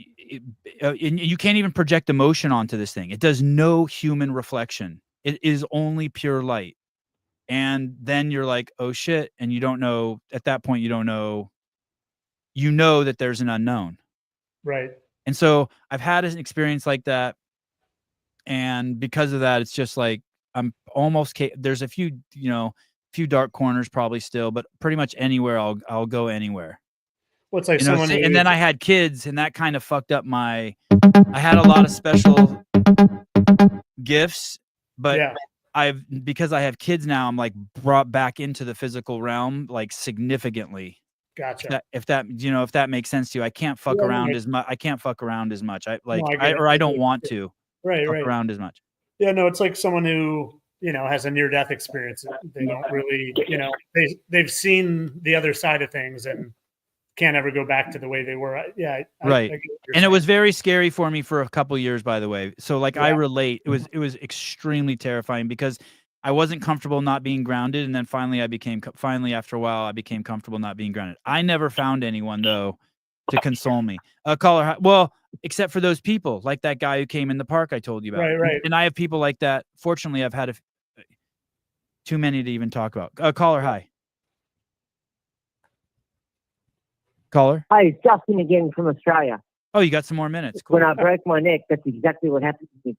you can't even project emotion onto this thing. It does no human reflection. It is only pure light. And then you're like, oh shit. And you don't know at that point, you know that there's an unknown.
Right.
And so I've had an experience like that. And because of that, it's just like, I'm almost, there's a few dark corners probably still, but pretty much anywhere I'll go anywhere.
What's like
someone, and then I had kids, and that kind of fucked up I had a lot of special gifts, but because I have kids now, I'm like brought back into the physical realm like significantly.
Gotcha.
If that makes sense to you, I can't fuck around as much. I can't fuck around as much. I don't want to fuck around as much.
Yeah, no, it's like someone who, has a near-death experience. They don't really, they've seen the other side of things and can't ever go back to the way they were. Yeah.
Right. And it was very scary for me for a couple years, by the way. So I relate. It was extremely terrifying because I wasn't comfortable not being grounded. And then finally after a while, I became comfortable not being grounded. I never found anyone though to console me. Well, except for those people like that guy who came in the park I told you about.
Right.
And I have people like that. Fortunately, I've had too many to even talk about. Caller, hi. Caller?
Hi, it's Justin again from Australia.
Oh, you got some more minutes. Cool.
When I broke my neck, that's exactly what happened to me.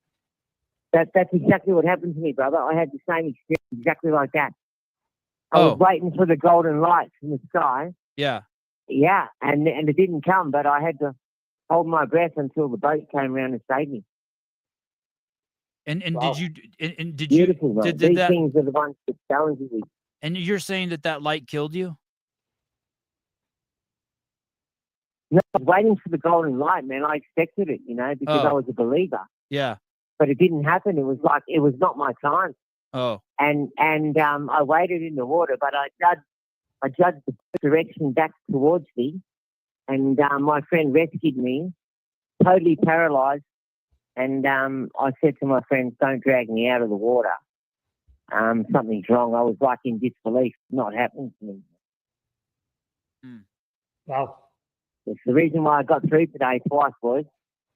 That's exactly what happened to me, brother. I had the same experience, exactly like that. I was waiting for the golden light from the sky.
Yeah.
Yeah, and it didn't come, but I had to hold my breath until the boat came around and saved me.
And
wow.
did
Beautiful,
you
did these things are the ones that challenge you.
And you're saying that light killed you?
No, I was waiting for the golden light, man. I expected it, because I was a believer.
Yeah.
But it didn't happen. It was like it was not my time.
Oh.
And I waited in the water, but I judged the direction back towards me, and my friend rescued me, totally paralyzed. And I said to my friends, "Don't drag me out of the water. Something's wrong." I was like in disbelief, not happening to me.
Wow.
It's the reason why I got through today twice, boys.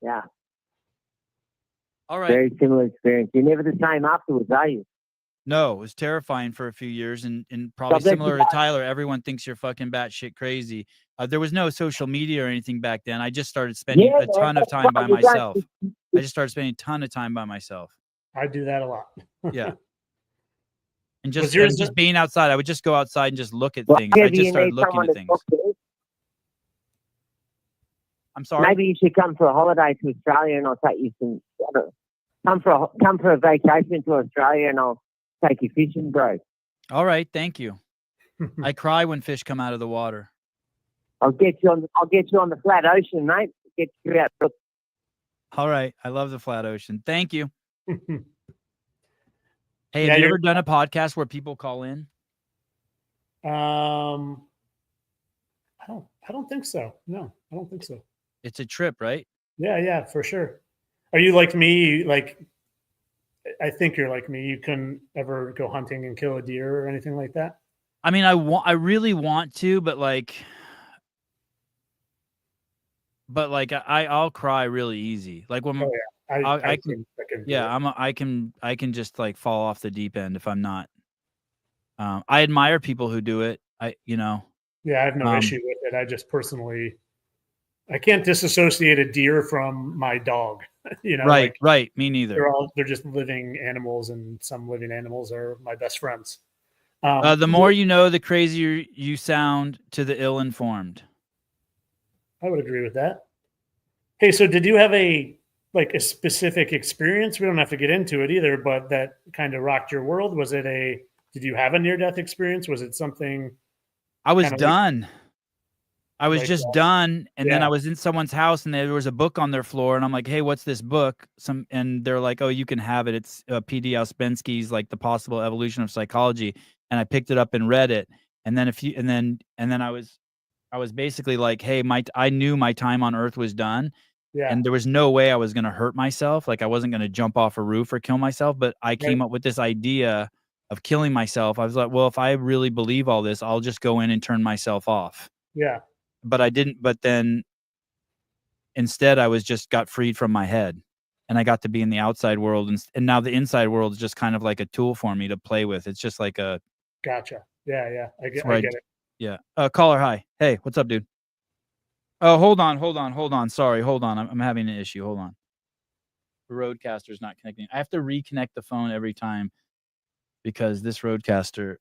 Yeah.
All right.
Very similar experience. You're never the same afterwards, are you?
No, it was terrifying for a few years, and probably similar to Tyler. Everyone thinks you're fucking batshit crazy. There was no social media or anything back then. I just started spending a ton of time by myself. I just started spending a ton of time by myself.
I do that a lot.
Yeah. And just being outside, I would just go outside and just look at things. I just started looking at things. I'm sorry.
Maybe you should come for a holiday to Australia, and I'll take you some. Come for a vacation to Australia, and I'll take you fishing, bro.
All right, thank you. I cry when fish come out of the water.
I'll get you on the flat ocean, mate. Get you out.
All right, I love the flat ocean. Thank you. Hey, have you ever done a podcast where people call in?
I don't think so. No, I don't think so.
It's a trip, right?
Yeah, for sure. Are you like me? Like I think you're like me. You couldn't ever go hunting and kill a deer or anything like that.
I mean, I really want to, but like I'll cry really easy. Like when
Oh yeah,
I can,
can do
yeah,
it.
I can just like fall off the deep end if I'm not. I admire people who do it.
Yeah, I have no issue with it. I just personally, I can't disassociate a deer from my dog.
Right, right. Me neither.
They're just living animals, and some living animals are my best friends.
The more you know, the crazier you sound to the ill-informed.
I would agree with that. Hey, so did you have a specific experience? We don't have to get into it either, but that kind of rocked your world. Did you have a near-death experience? Was it something?
I was done. I was just done, and then
yeah.
I was in someone's house, and there was a book on their floor, and I'm like, "Hey, what's this book?" And they're like, "Oh, you can have it. It's P.D. Ouspensky's like The Possible Evolution of Psychology." And I picked it up and read it, and then I was basically like, "Hey, I knew my time on Earth was done,
Yeah.
and there was no way I was going to hurt myself. Like I wasn't going to jump off a roof or kill myself. But I came up with this idea of killing myself. I was like, well, if I really believe all this, I'll just go in and turn myself off."
Yeah.
But I didn't. But then instead, I got freed from my head, and I got to be in the outside world, and now the inside world is just kind of like a tool for me to play with. It's just like a.
Gotcha. Yeah. I get it.
Yeah. Caller, hi. Hey, what's up, dude? Oh, hold on. Sorry, hold on. I'm having an issue. Hold on. The Roadcaster's not connecting. I have to reconnect the phone every time because this Roadcaster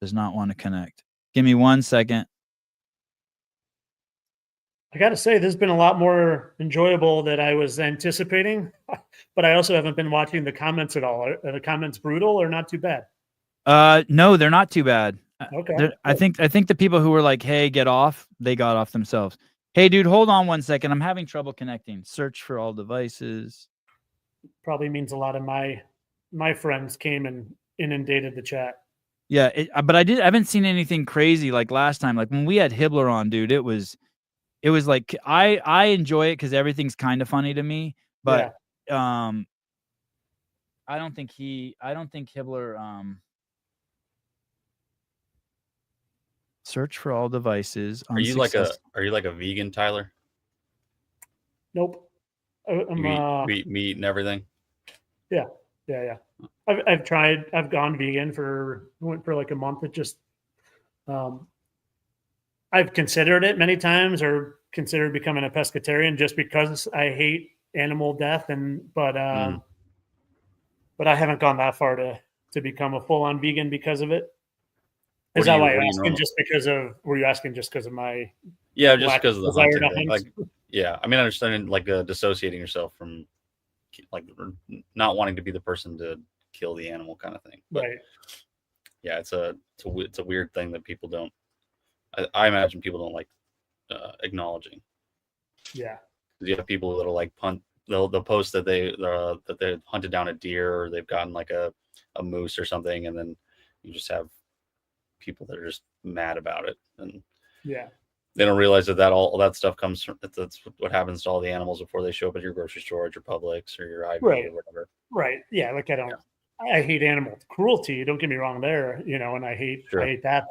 does not want to connect. Give me 1 second.
I got to say, this has been a lot more enjoyable than I was anticipating, but I also haven't been watching the comments at all. Are the comments brutal or not too bad?
No, they're not too bad.
Okay.
I think the people who were like, "Hey, get off," they got off themselves. Hey, dude, hold on 1 second. I'm having trouble connecting. Search for all devices.
Probably means a lot of my friends came and inundated the chat.
Yeah, but I haven't seen anything crazy like last time. Like when we had Hibbler on, dude, it was like I enjoy it because everything's kind of funny to me. But I don't think Hibbler. Search for all devices.
Are you like a vegan, Tyler?
Nope.
You eat meat and everything?
Yeah. I've tried. I've gone vegan went for like a month. It just, I've considered it many times, or considered becoming a pescatarian just because I hate animal death, but I haven't gone that far to become a full-on vegan because of it. Is that why you're asking? Were you asking just because of my?
Yeah, just because of the hunting thing.
Hunt?
Yeah, I mean, I understand like dissociating yourself from like not wanting to be the person to kill the animal kind of thing. But,
right.
Yeah, it's a weird thing that people don't. I imagine people don't like acknowledging.
Yeah.
You have people that'll like they'll post that they hunted down a deer, or they've gotten like a moose or something, and then you just have people that are just mad about it, and they don't realize that all that stuff comes from that's what happens to all the animals before they show up at your grocery store, at your Publix, or your IV or whatever.
Right. Yeah. Like I hate animal cruelty. Don't get me wrong there, and I hate that.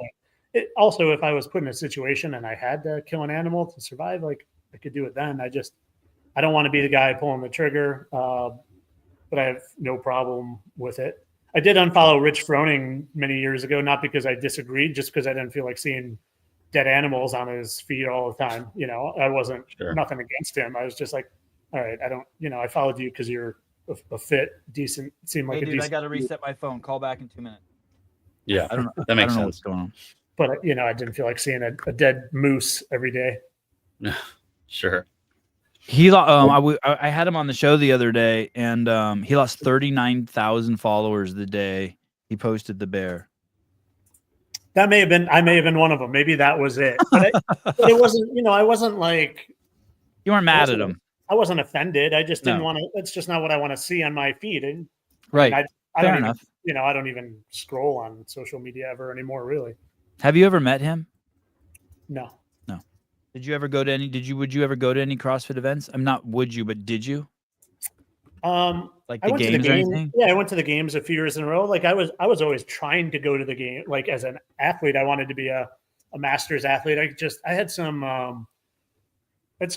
But also, if I was put in a situation and I had to kill an animal to survive, like I could do it then. I don't want to be the guy pulling the trigger, but I have no problem with it. I did unfollow Rich Froning many years ago, not because I disagreed, just because I didn't feel like seeing dead animals on his feed all the time. I wasn't nothing against him. I was just like, all right, I don't, I followed you because you're a fit, decent, seem like
hey,
a
dude,
decent.
I got to reset my phone. Call back in 2 minutes.
Yeah,
I don't know.
That makes
I don't know
sense.
what's going on.
But I didn't feel like seeing a dead moose every day.
Sure.
I had him on the show the other day, and he lost 39,000 followers the day he posted the bear.
I may have been one of them. Maybe that was it. But it wasn't, I wasn't like.
You weren't mad at him.
I wasn't offended. I just didn't want to. It's just not what I want to see on my feed. And
right.
I
Fair
don't
enough.
Even, I don't even scroll on social media ever anymore, really.
Have you ever met him?
No.
Did you ever go to any? Would you ever go to any CrossFit events? I'm not. Would you? But did you? Like
I
the
went to the
games or
game.
anything?
Yeah, I went to the games a few years in a row. Like I was always trying to go to the game. Like as an athlete, I wanted to be a master's athlete. I had some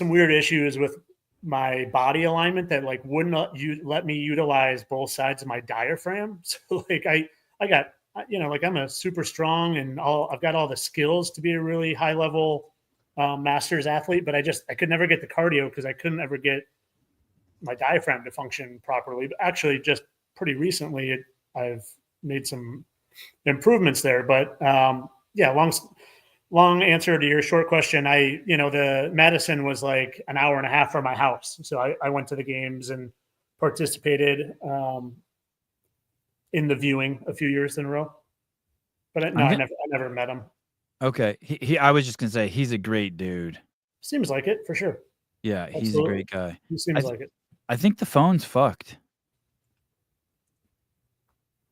weird issues with my body alignment that like would not let me utilize both sides of my diaphragm. So like I got, you know, like I'm a super strong and I've got all the skills to be a really high level master's athlete, but I could never get the cardio because I couldn't ever get my diaphragm to function properly. But actually just pretty recently I've made some improvements there. But yeah, long answer to your short question. The Madison was like an hour and a half from my house. So I went to the games and participated in the viewing a few years in a row. But I never met him.
Okay. I was just going to say, he's a great dude.
Seems like it for sure.
Yeah.
Absolutely.
He's a great guy.
He seems like it.
I think the phone's fucked.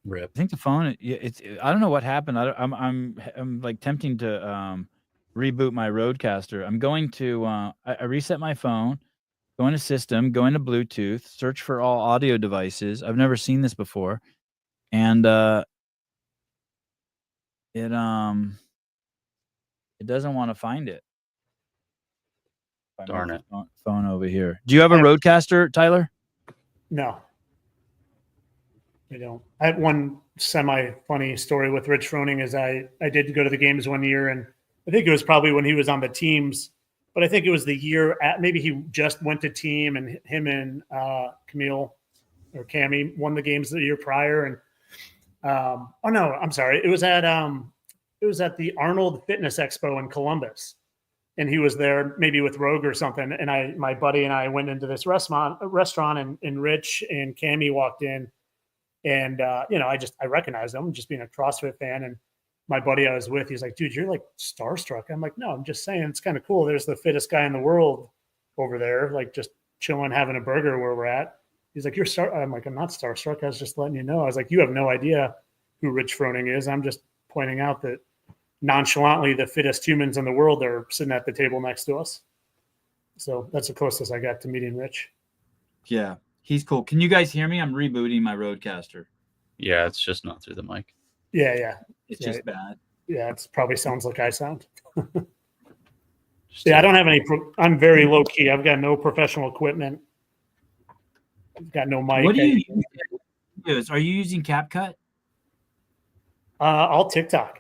Rip.
I think the phone. Yeah, I don't know what happened. I'm like tempting to reboot my Rodecaster. I'm going to. I reset my phone. Go into system. Go into Bluetooth. Search for all audio devices. I've never seen this before, and it doesn't want to find it.
Darn it.
Phone over here. Do you have a Rodecaster, Tyler?
No. I don't. I have one semi-funny story with Rich Froning is I did go to the games one year, and I think it was probably when he was on the teams, but I think it was the year maybe he just went to team, and him and Camille or Cammy won the games the year prior. And oh no, I'm sorry. It was at the Arnold Fitness Expo in Columbus. And he was there maybe with Rogue or something. And my buddy and I went into this restaurant and Rich and Cammy walked in. And, I recognized them just being a CrossFit fan. And my buddy I was with, he's like, dude, you're like starstruck. I'm like, no, I'm just saying it's kind of cool. There's the fittest guy in the world over there, like just chilling, having a burger where we're at. He's like, I'm like, I'm not starstruck. I was just letting you know. I was like, you have no idea who Rich Froning is. I'm just pointing out that nonchalantly the fittest humans in the world are sitting at the table next to us. So that's the closest I got to meeting Rich.
Yeah. He's cool. Can you guys hear me? I'm rebooting my Rodecaster.
Yeah, it's just not through the mic.
Yeah.
It's just bad.
Yeah, it probably sounds like I sound. Yeah, I don't have any. I'm very low key. I've got no professional equipment. I've got no mic.
What do you use? Are you using CapCut?
All TikTok.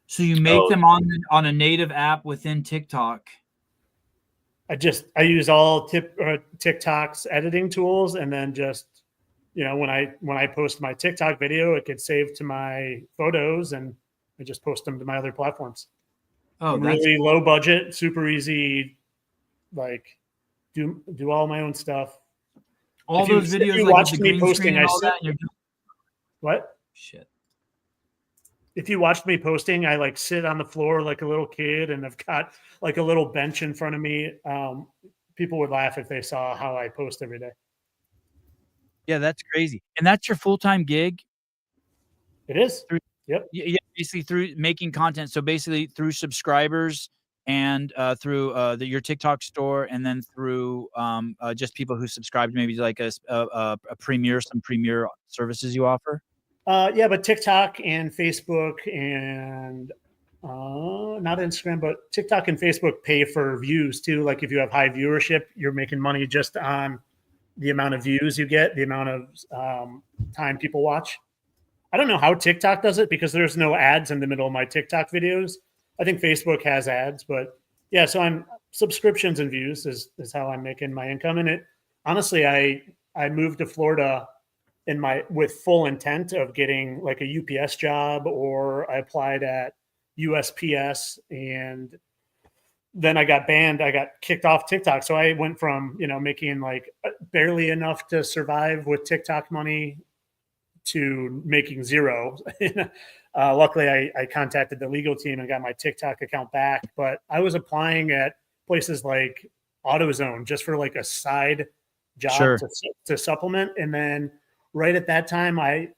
So you make them on a native app within TikTok.
I use all TikTok's editing tools, and then just, when I post my TikTok video, it gets saved to my photos, and I just post them to my other platforms.
Oh,
really low budget, super easy, like do all my own stuff.
All those videos,
if you
like
watched me posting, what?
Shit.
If you watched me posting, I like sit on the floor like a little kid, and I've got like a little bench in front of me. People would laugh if they saw how I post every day.
Yeah, that's crazy. And that's your full-time gig?
It is. Yep.
Yeah, basically through making content. So basically through subscribers and through your TikTok store, and then through just people who subscribe to maybe like some premier services you offer.
Yeah, but TikTok and Facebook and not Instagram, but TikTok and Facebook pay for views too. Like if you have high viewership, you're making money just on the amount of views you get, the amount of time people watch. I don't know how TikTok does it because there's no ads in the middle of my TikTok videos. I think Facebook has ads, but yeah, so I'm subscriptions and views is how I'm making my income. And it honestly, I moved to Florida with full intent of getting like a UPS job, or I applied at USPS, and then I got banned. I got kicked off TikTok. So I went from, making like barely enough to survive with TikTok money to making zero. Luckily I contacted the legal team and got my TikTok account back, but I was applying at places like AutoZone just for like a side job to supplement. And then right at that time, I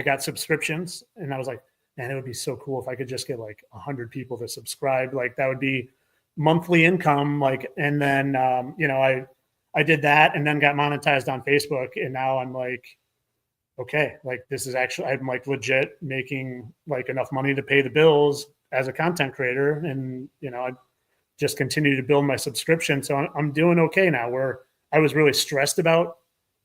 got subscriptions, and I was like, man, it would be so cool if I could just get like 100 people to subscribe. Like that would be monthly income. Like, and then, I I did that and then got monetized on Facebook. And now I'm like, okay, like this is actually, I'm like legit making like enough money to pay the bills as a content creator. And, you know, I just continue to build my subscription. So I'm doing okay now, where I was really stressed about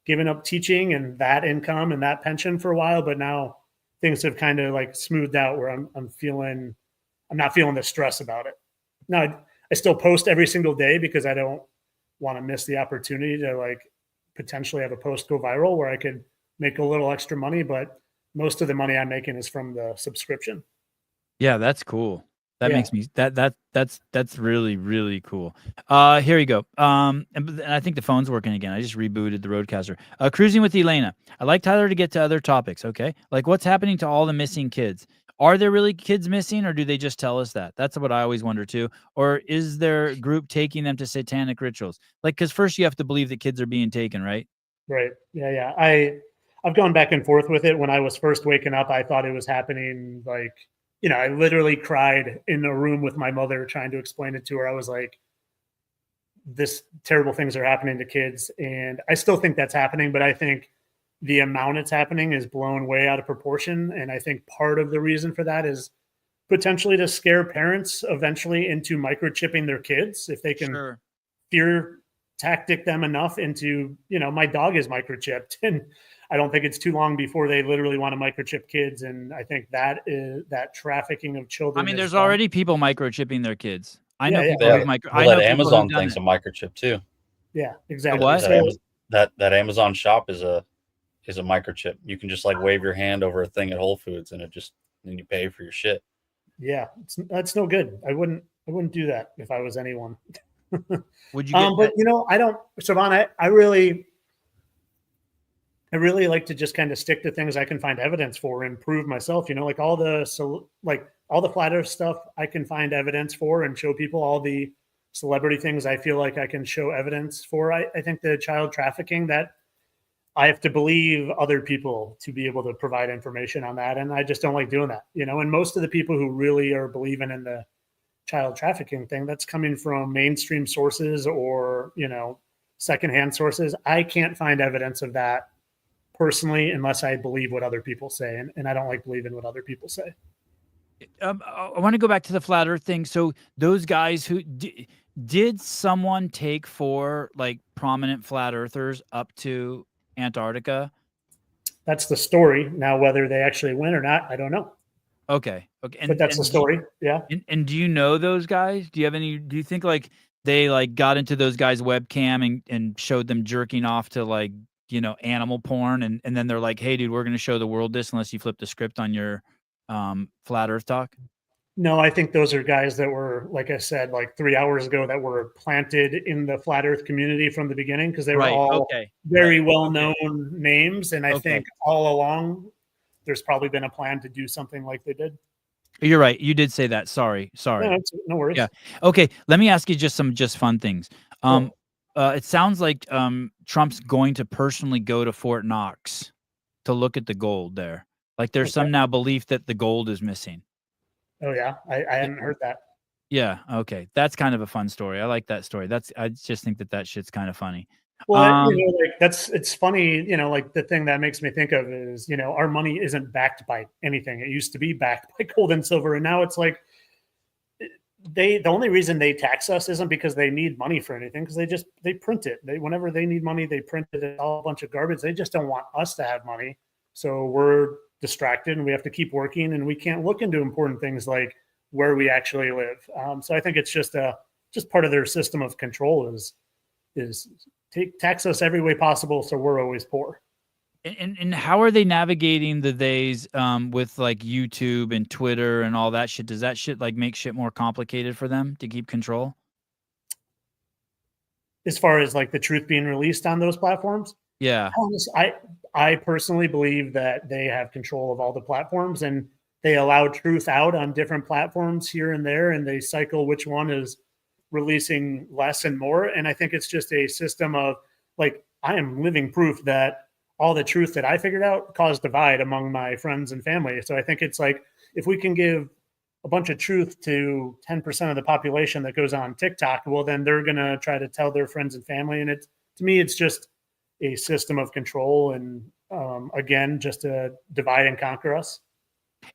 giving up teaching and that income and that pension for a while. But now things have kind of like smoothed out where I'm not feeling the stress about it. Now I still post every single day because I don't want to miss the opportunity to like potentially have a post go viral where I could make a little extra money, but most of the money I'm making is from the subscription.
Yeah, that's cool. That
Yeah.
makes me that's really, really cool. Here you go. And I think the phone's working again. I just rebooted the Roadcaster. Cruising with Elena. I'd like Tyler to get to other topics. Okay. Like what's happening to all the missing kids? Are there really kids missing, or do they just tell us that? That's what I always wonder too. Or is their group taking them to satanic rituals? Like, because first you have to believe that kids are being taken, right?
Right. Yeah. I've gone back and forth with it. When I was first waking up, I thought it was happening. Like, you know, I literally cried in a room with my mother trying to explain it to her. I was like, this terrible things are happening to kids. And I still think that's happening, but I think the amount it's happening is blown way out of proportion. And I think part of the reason for that is potentially to scare parents eventually into microchipping their kids. If they can fear tactic them enough into, you know, my dog is microchipped, and I don't think it's too long before they literally want to microchip kids. And I think that is that trafficking of children.
I mean, there's already people microchipping their kids. I know
Yeah,
people
Yeah,
who've micro.
well,
I know
that
people
Amazon
who've done
thing's
it.
a microchip too.
Yeah, exactly.
what?
That Amazon shop is a microchip. You can just like wave your hand over a thing at Whole Foods, and then you pay for your shit.
Yeah, that's no good. I wouldn't do that if I was anyone.
Would you get
but you know, I don't, Savannah, I really like to just kind of stick to things I can find evidence for and prove myself, you know, like all the flat earth stuff I can find evidence for and show people. All the celebrity things I feel like I can show evidence for. I think the child trafficking, that I have to believe other people to be able to provide information on that. And I just don't like doing that, you know, and most of the people who really are believing in the child trafficking thing, that's coming from mainstream sources or, you know, secondhand sources. I can't find evidence of that personally unless I believe what other people say. And I don't like believing what other people say.
I want to go back to the flat earth thing. So those guys who did someone take 4 like prominent flat earthers up to Antarctica?
That's the story. Now, whether they actually win or not, I don't know.
Okay.
But that's the story. Yeah.
And do you know those guys? Do you think like they like got into those guys' webcam and showed them jerking off to like, you know, animal porn, and then they're like, hey dude, we're gonna show the world this unless you flip the script on your flat earth talk?
No, I think those are guys that were, like I said, like 3 hours ago, that were planted in the flat earth community from the beginning, because they were all very well-known names. And I think all along there's probably been a plan to do something like they did.
You're right. You did say that. Sorry.
No worries.
Yeah. Okay. Let me ask you just some fun things. It sounds like Trump's going to personally go to Fort Knox to look at the gold there. Like there's some now belief that the gold is missing.
Oh yeah, I hadn't heard that.
Yeah. Okay. That's kind of a fun story. I like that story. I just think that shit's kind of funny.
Well, you know, like it's funny, you know, like the thing that makes me think of is, you know, our money isn't backed by anything. It used to be backed by gold and silver. And now it's like the only reason they tax us isn't because they need money for anything, because they print it. Whenever they need money, they print it. It's all a bunch of garbage. They just don't want us to have money. So we're distracted and we have to keep working, and we can't look into important things like where we actually live. So I think it's just part of their system of control is tax us every way possible, so we're always poor.
And how are they navigating the days with like YouTube and Twitter and all that shit? Does that shit like make shit more complicated for them to keep control?
As far as like the truth being released on those platforms?
Yeah.
I personally believe that they have control of all the platforms, and they allow truth out on different platforms here and there, and they cycle which one is releasing less and more. And I think it's just a system of like, I am living proof that all the truth that I figured out caused divide among my friends and family. So I think it's like, if we can give a bunch of truth to 10% of the population that goes on TikTok, well, then they're going to try to tell their friends and family, and To me, it's just a system of control, and again, just to divide and conquer us.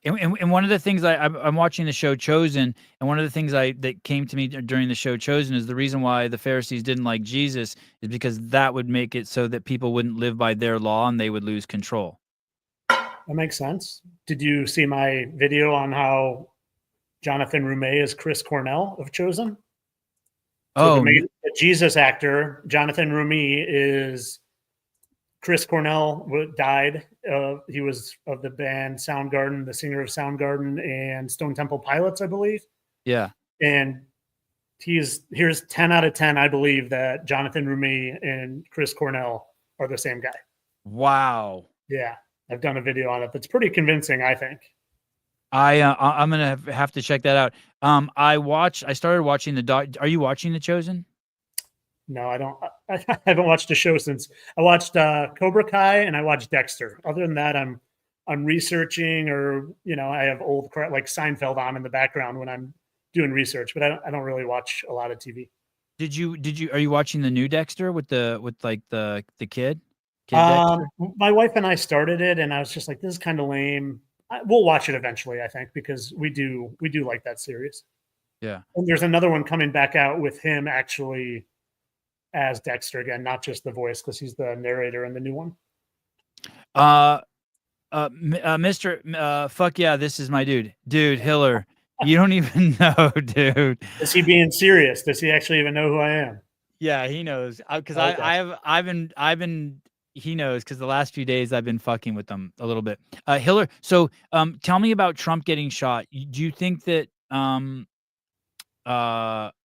And one of the things I'm watching the show Chosen, and one of the things that came to me during the show Chosen is the reason why the Pharisees didn't like Jesus is because that would make it so that people wouldn't live by their law and they would lose control.
That makes sense. Did you see my video on how Jonathan Rumey is Chris Cornell of Chosen? So the Jesus actor, Jonathan Rumey, is Chris Cornell died. He was of the band Soundgarden, the singer of Soundgarden and Stone Temple Pilots, I believe.
Yeah.
And here's 10 out of 10. I believe that Jonathan Rumey and Chris Cornell are the same guy.
Wow.
Yeah. I've done a video on it. That's pretty convincing, I think.
I'm gonna have to check that out. I started watching Are you watching The Chosen?
No, I don't. I haven't watched a show since I watched Cobra Kai and I watched Dexter. Other than that, I'm researching, or I have old crap like Seinfeld on in the background when I'm doing research. But I don't really watch a lot of TV.
Are you watching the new Dexter with the kid? Dexter?
My wife and I started it, and I was just like, this is kind of lame. We'll watch it eventually, I think, because we do like that series.
Yeah.
And there's another one coming back out with him actually as Dexter again, not just the voice, because he's the narrator in the new one.
Mr. Fuck yeah, this is my dude. Dude, Hiller. You don't even know, dude.
Is he being serious? Does he actually even know who I am?
Yeah, he knows. Because
Okay.
I've been he knows because the last few days I've been fucking with them a little bit. Hiller, so tell me about Trump getting shot. Do you think that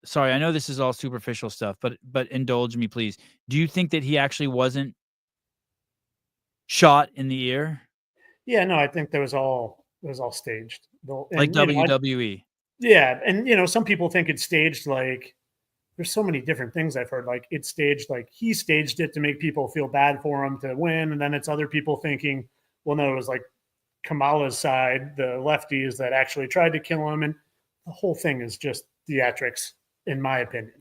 sorry, I know this is all superficial stuff, but indulge me, please. Do you think that he actually wasn't shot in the ear?
Yeah, no, I think that was all staged.
Like WWE.
Yeah, and some people think it's staged. Like, there's so many different things I've heard. Like, it's staged, like he staged it to make people feel bad for him to win, and then it's other people thinking, well, no, it was like Kamala's side, the lefties, that actually tried to kill him, and the whole thing is just theatrics, in my opinion.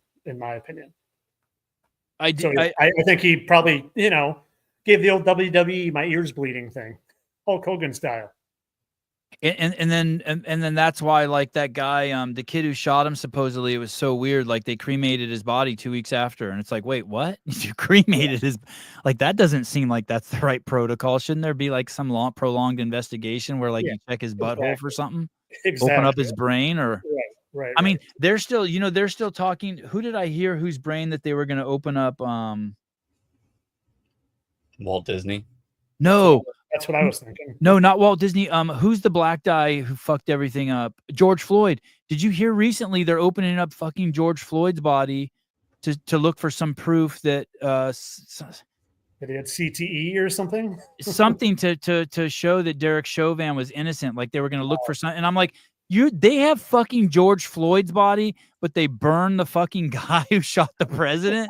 I think he probably, gave the old WWE my ears bleeding thing, Hulk Hogan style.
And then that's why, like, that guy, the kid who shot him, supposedly it was so weird. Like, they cremated his body 2 weeks after, and it's like, wait, what? You cremated his? Like, that doesn't seem like that's the right protocol. Shouldn't there be like some prolonged investigation where you check his butthole for something, open up his brain, or?
Right.
I mean, they're still talking. Who did I hear whose brain that they were going to open up?
Walt Disney.
No.
That's what I was thinking.
No, not Walt Disney. Who's the black guy who fucked everything up? George Floyd. Did you hear recently they're opening up fucking George Floyd's body to look for some proof that
that he had CTE or something?
something to show that Derek Chauvin was innocent. Like, they were going to look for something. And I'm like, they have fucking George Floyd's body, but they burn the fucking guy who shot the president.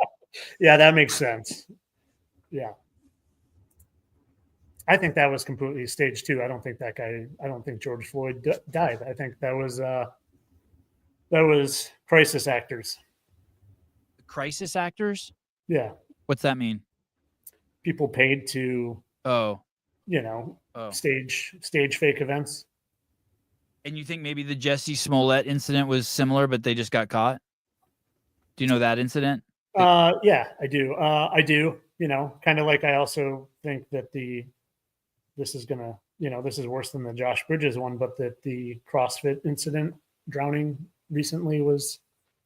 Yeah, that makes sense. Yeah. I think that was completely staged too. I don't think George Floyd died. I think that was crisis actors.
Crisis actors?
Yeah.
What's that mean?
People paid to stage fake events.
And you think maybe the Jussie Smollett incident was similar, but they just got caught? Do you know that incident?
Yeah, I do. Kind of like I also think that this is worse than the Josh Bridges one, but that the CrossFit incident drowning recently was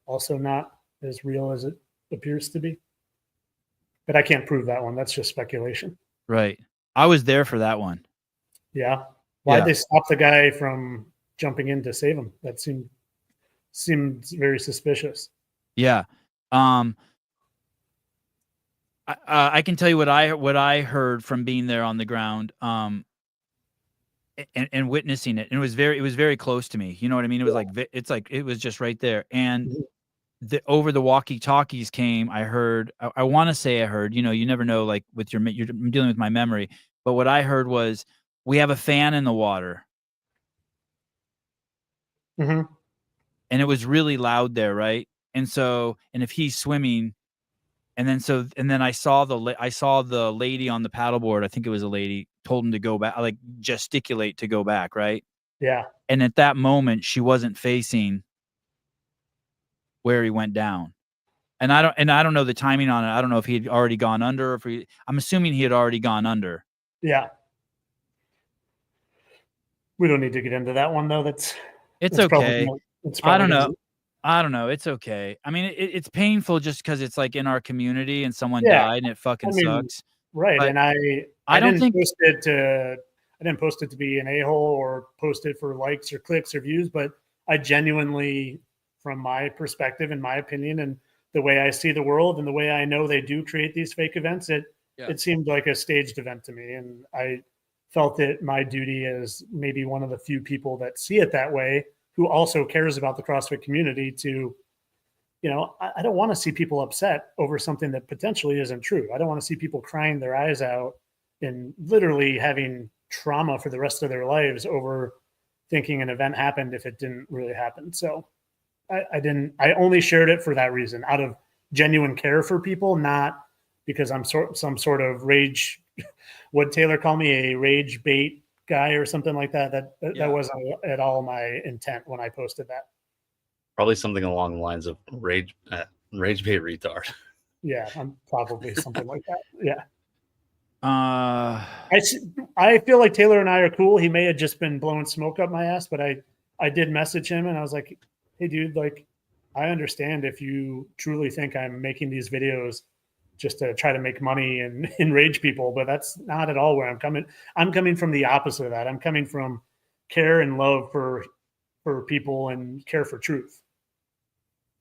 also not as real as it appears to be. But I can't prove that one. That's just speculation.
Right. I was there for that one.
Yeah. Why'd they stop the guy from jumping in to save him? That seemed very suspicious.
Yeah. I can tell you what I heard from being there on the ground, and witnessing it. And it was very close to me. You know what I mean? It was it was just right there. And over the walkie-talkies came, I heard, I want to say I heard, you never know, like you're dealing with my memory. But what I heard was, we have a fan in the water.
Mm-hmm.
And it was really loud there. Right. And if he's swimming And then I saw the lady on the paddleboard. I think it was a lady, told him to go back, like gesticulate to go back, right?
Yeah.
And at that moment, she wasn't facing where he went down. And I don't know the timing on it. I don't know if he had already gone under, or if I'm assuming he had already gone under.
Yeah. We don't need to get into that one though.
It's
probably
okay. I don't know. It's okay. I mean, it's painful just because it's like in our community and someone died and it fucking sucks.
Right.
But
And I
don't
didn't
think
post it to be an a-hole or post it for likes or clicks or views, but I genuinely, from my perspective and my opinion and the way I see the world and the way I know they do create these fake events, it seemed like a staged event to me. And I felt it my duty as maybe one of the few people that see it that way, who also cares about the CrossFit community, to, I don't want to see people upset over something that potentially isn't true. I don't want to see people crying their eyes out and literally having trauma for the rest of their lives over thinking an event happened if it didn't really happen. So I only shared it for that reason, out of genuine care for people, not because I'm some sort of rage, what Taylor called me, a rage bait guy or something like that. That wasn't at all my intent when I posted that.
Probably something along the lines of rage bait retard.
Yeah, I'm probably something like that. Yeah.
I
feel like Taylor and I are cool. He may have just been blowing smoke up my ass, but I did message him and I was like, hey dude, like, I understand if you truly think I'm making these videos just to try to make money and enrage people, but that's not at all where I'm coming. I'm coming from the opposite of that. I'm coming from care and love for people and care for truth.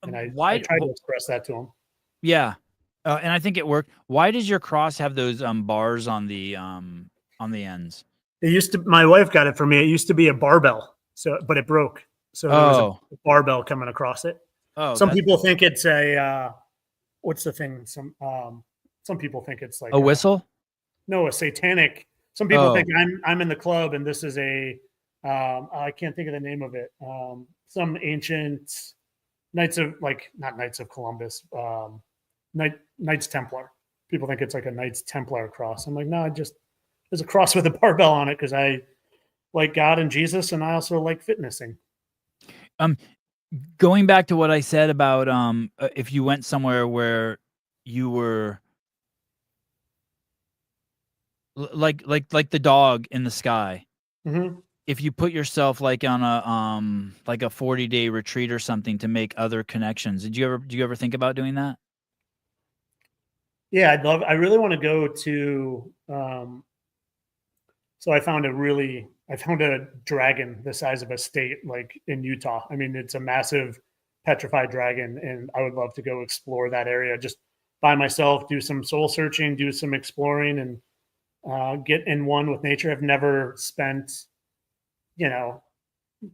And I tried to express that to him.
Yeah. And I think it worked. Why does your cross have those bars on the ends?
It used to, my wife got it for me. It used to be a barbell. But it broke. So there was a barbell coming across it.
Oh,
some people think it's a, what's the thing? Some people think it's like
a whistle.
No, a satanic. Some people think I'm in the club and this is I can't think of the name of it. Some ancient not Knights of Columbus, Knights Templar. People think it's like a Knights Templar cross. I'm like, no, there's a cross with a barbell on it because I like God and Jesus, and I also like fitnessing.
Going back to what I said about if you went somewhere where you were like the dog in the sky.
Mm-hmm.
If you put yourself like on a like a 40-day retreat or something to make other connections, do you ever think about doing that?
Yeah, I really want to go to so I found a dragon the size of a state, like in Utah. I mean, it's a massive petrified dragon, and I would love to go explore that area just by myself, do some soul searching, do some exploring, and get in one with nature. I've never spent,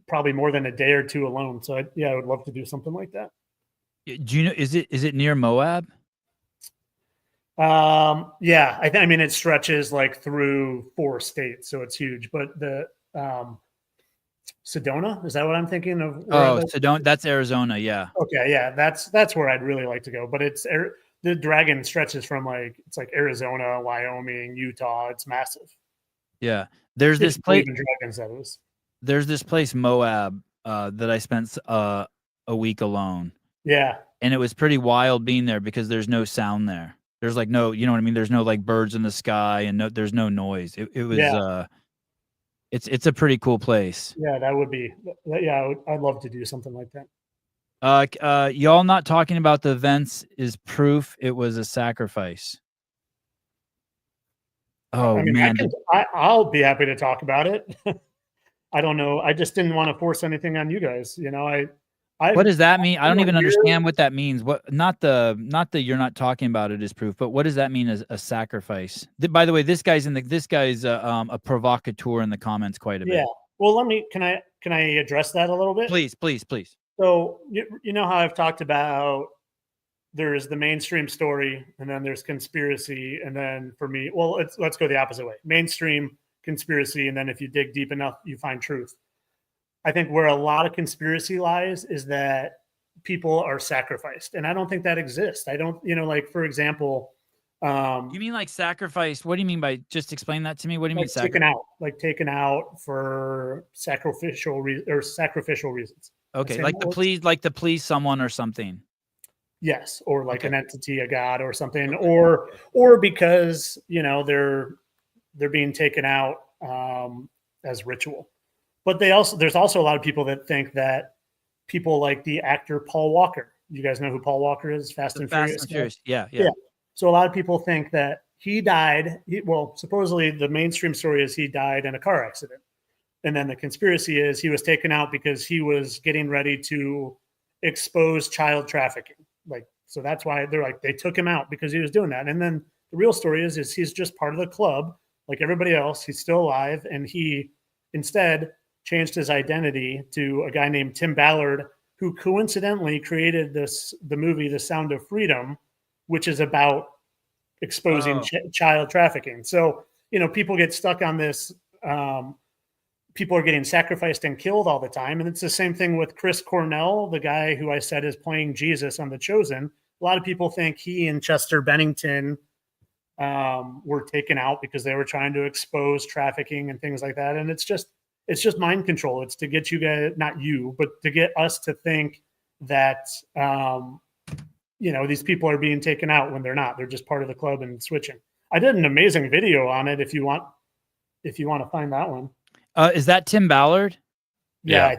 probably more than a day or two alone. So I would love to do something like that.
Do you know, is it near Moab?
Yeah, I mean, it stretches like through 4 states, so it's huge, but the, Sedona, is that what I'm thinking of?
Sedona, that's Arizona. Yeah.
Okay. Yeah. That's where I'd really like to go, but the dragon stretches from it's like Arizona, Wyoming, Utah. It's massive.
Yeah. There's this place.
Dragons, that is.
There's this place, Moab, that I spent a week alone.
Yeah.
And it was pretty wild being there because there's no sound there. There's like no, you know what I mean? There's no like birds in the sky and there's no noise. It was, it's a pretty cool place.
Yeah, that would be, I'd love to do something like that.
Y'all not talking about the events is proof it was a sacrifice. Oh, man.
I'll be happy to talk about it. I don't know. I just didn't want to force anything on you guys.
What does that mean? I don't even understand what that means. Not the you're not talking about it is proof, but what does that mean as a sacrifice? By the way, this guy's a provocateur in the comments quite a bit.
Yeah. Well, can I address that a little bit?
Please.
So you know how I've talked about there's the mainstream story and then there's conspiracy, and then for me, well, let's go the opposite way. Mainstream, conspiracy, and then if you dig deep enough, you find truth. I think where a lot of conspiracy lies is that people are sacrificed, and I don't think that exists. I don't, like, for example,
You mean like sacrifice? What do you mean by, just explain that to me? What do you mean
taken out for sacrificial reasons.
Okay, like to please someone or something.
Yes, or like an entity, a god or something, or because they're being taken out as ritual. But there's also a lot of people that think that people like the actor Paul Walker. You guys know who Paul Walker is? Fast and Furious.
Yeah.
So a lot of people think that he died. Supposedly the mainstream story is he died in a car accident. And then the conspiracy is he was taken out because he was getting ready to expose child trafficking. So that's why they're like, they took him out because he was doing that. And then the real story is he's just part of the club like everybody else. He's still alive. And he instead changed his identity to a guy named Tim Ballard, who coincidentally created the movie, The Sound of Freedom, which is about exposing child trafficking. So, people get stuck on this. People are getting sacrificed and killed all the time. And it's the same thing with Chris Cornell, the guy who I said is playing Jesus on The Chosen. A lot of people think he and Chester Bennington were taken out because they were trying to expose trafficking and things like that. And it's just mind control. It's to get you guys, not you, but to get us to think that, these people are being taken out when they're not. They're just part of the club and switching. I did an amazing video on it. If you want to find that one.
Is that Tim Ballard?
Yeah.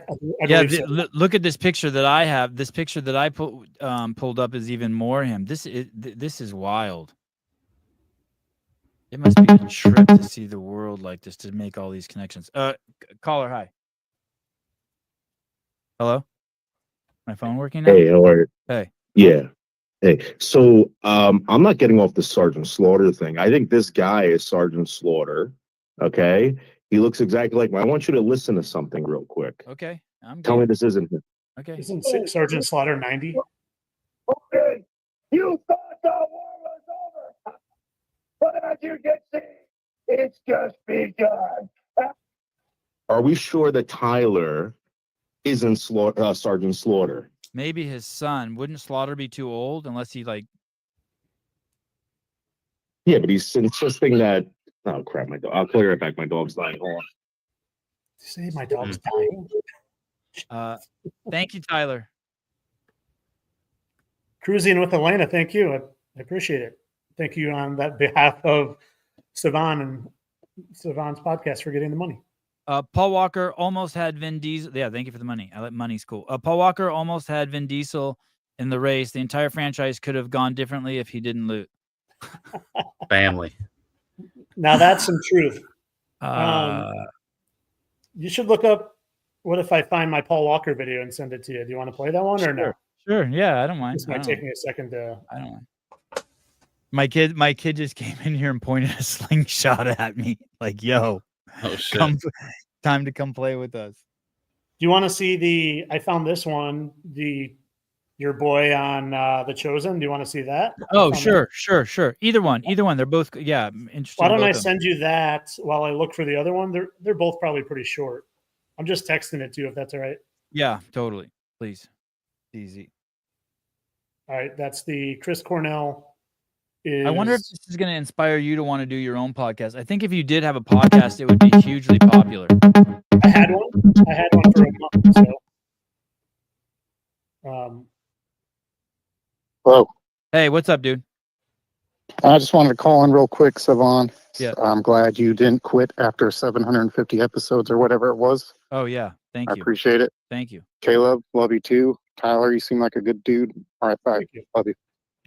Look at this picture that I have. This picture that I pulled up is even more him. This is wild. It must be a trip to see the world like this, to make all these connections. Caller, hi. Hello? My phone working now?
Hey, how are you?
Hey.
Yeah. Hey. So I'm not getting off the Sergeant Slaughter thing. I think this guy is Sergeant Slaughter. Okay. He looks exactly like him. I want you to listen to something real quick.
Okay.
Tell me this isn't him.
Okay.
Isn't Sergeant Slaughter 90?
Okay. You thought the war was over. But as you can see, it's just begun.
Are we sure that Tyler isn't Sergeant Slaughter?
Maybe his son. Wouldn't Slaughter be too old unless he
Yeah, but he's insisting that. Oh crap! My dog. I'll call you right back. My dog's dying. Hold on.
Say my dog's dying.
Thank you, Tyler.
Cruising with Elena. Thank you. I appreciate it. Thank you on that behalf of Savan and Savan's podcast for getting the money.
Paul Walker almost had Vin Diesel. Yeah, thank you for the money. Money's cool. Paul Walker almost had Vin Diesel in the race. The entire franchise could have gone differently if he didn't loot.
Family.
Now that's some truth. You should look up What If I Find My Paul Walker video and send it to you. Do you want to play that one or no?
Sure. Yeah, I don't mind.
This might take me a second to.
I don't mind. My kid just came in here and pointed a slingshot at me. Like, yo,
oh shit,
time to come play with us.
Do you want to see I found this one, your boy on The Chosen. Do you want to see that?
Oh, sure. Either one. They're both, yeah, interesting.
Why don't I send you that while I look for the other one? They're both probably pretty short. I'm just texting it to you if that's all right.
Yeah, totally. Please. Easy.
All right. That's the Chris Cornell.
I wonder if this is going to inspire you to want to do your own podcast. I think if you did have a podcast, it would be hugely popular.
I had one for a month. So.
Hello.
Hey, what's up, dude?
I just wanted to call in real quick, Savan.
Yeah.
I'm glad you didn't quit after 750 episodes or whatever it was.
Oh, yeah. Thank you.
I appreciate it.
Thank you.
Caleb, love you too. Tyler, you seem like a good dude. All right, bye. Love you.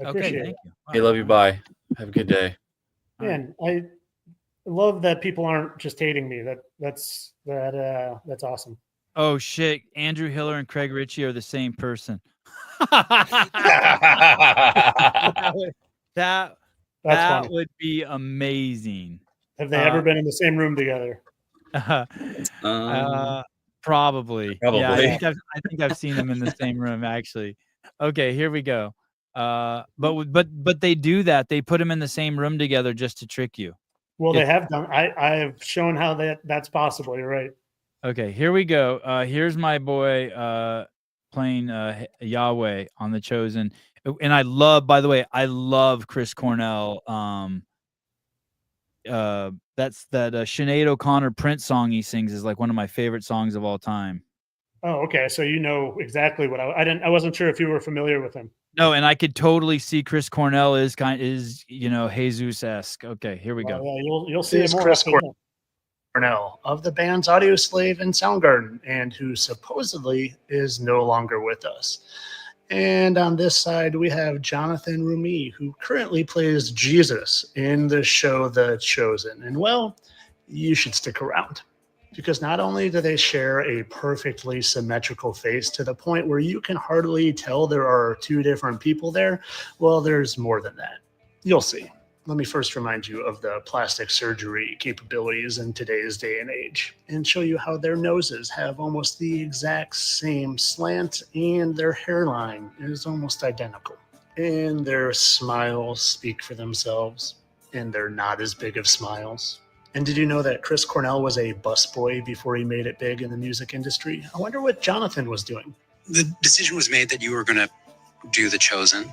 Okay, thank you.
Hey, love you. Bye. Have a good day.
Man, I love that people aren't just hating me. That's awesome.
Oh, shit. Andrew Hiller and Craig Ritchie are the same person. that would be amazing.
Have they ever been in the same room together?
Probably. Yeah, I think I've seen them in the same room actually. Okay, here we go. But they do that. They put them in the same room together just to trick you.
Well, they have done. I have shown how that's possible. You're right.
Okay, here we go. Here's my boy playing Yahweh on The Chosen. And I love, by the way, I love Chris Cornell. That's that Sinead O'Connor Prince song he sings is like one of my favorite songs of all time.
Oh, okay. So you know exactly what I wasn't sure if you were familiar with him.
No, and I could totally see Chris Cornell is Jesus-esque. Okay, here we go.
Yeah, you'll see
Is
it more.
Chris Cornell of the bands Audioslave and Soundgarden, and who supposedly is no longer with us. And on this side, we have Jonathan Rumi, who currently plays Jesus in the show The Chosen. And well, you should stick around, because not only do they share a perfectly symmetrical face to the point where you can hardly tell there are two different people there, well, there's more than that. You'll see. Let me first remind you of the plastic surgery capabilities in today's day and age, and show you how their noses have almost the exact same slant, and their hairline is almost identical. And their smiles speak for themselves, and they're not as big of smiles. And did you know that Chris Cornell was a busboy before he made it big in the music industry? I wonder what Jonathan was doing.
The decision was made that you were going to do The Chosen.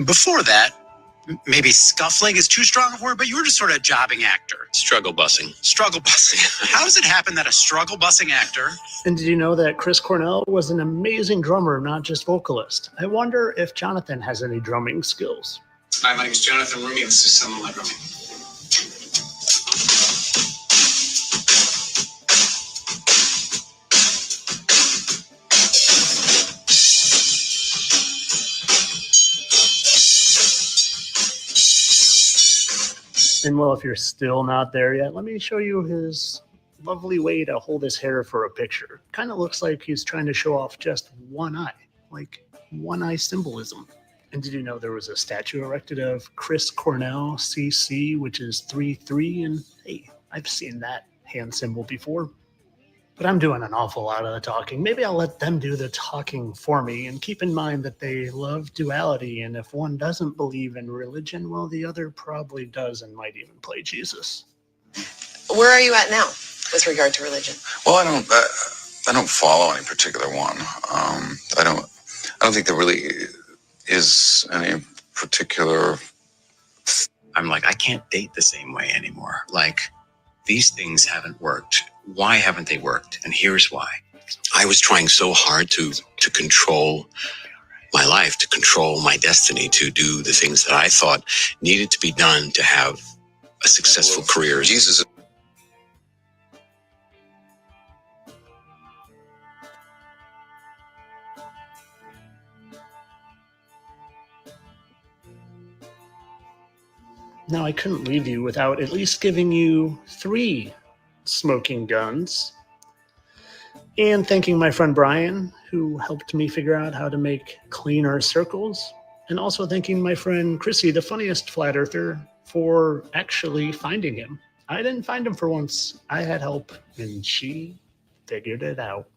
Before that, maybe scuffling is too strong a word, but you were just sort of a jobbing actor.
Struggle busing.
Struggle busing. How does it happen that a struggle busing actor...
And did you know that Chris Cornell was an amazing drummer, not just vocalist? I wonder if Jonathan has any drumming skills.
Hi, my name is Jonathan Rumi. This is some of my drumming.
And well, if you're still not there yet, let me show you his lovely way to hold his hair for a picture. Kind of looks like he's trying to show off just one eye, like one eye symbolism. And did you know there was a statue erected of Chris Cornell CC, which is 3-3? And hey, I've seen that hand symbol before. But I'm doing an awful lot of the talking. Maybe I'll let them do the talking for me, and keep in mind that they love duality, and if one doesn't believe in religion, well, the other probably does and might even play Jesus.
Where are you at now with regard to religion?
Well, I don't follow any particular one. I don't think there really is any particular.
I'm like, I can't date the same way anymore. Like, these things haven't worked. Why haven't they worked? And here's why.
I was trying so hard to control my life, to control my destiny, to do the things that I thought needed to be done to have a successful career.
Jesus.
Now, I couldn't leave you without at least giving you 3 smoking guns, and thanking my friend Brian, who helped me figure out how to make cleaner circles, and also thanking my friend Chrissy, the funniest flat earther, for actually finding him. I didn't find him for once. I had help, and she figured it out.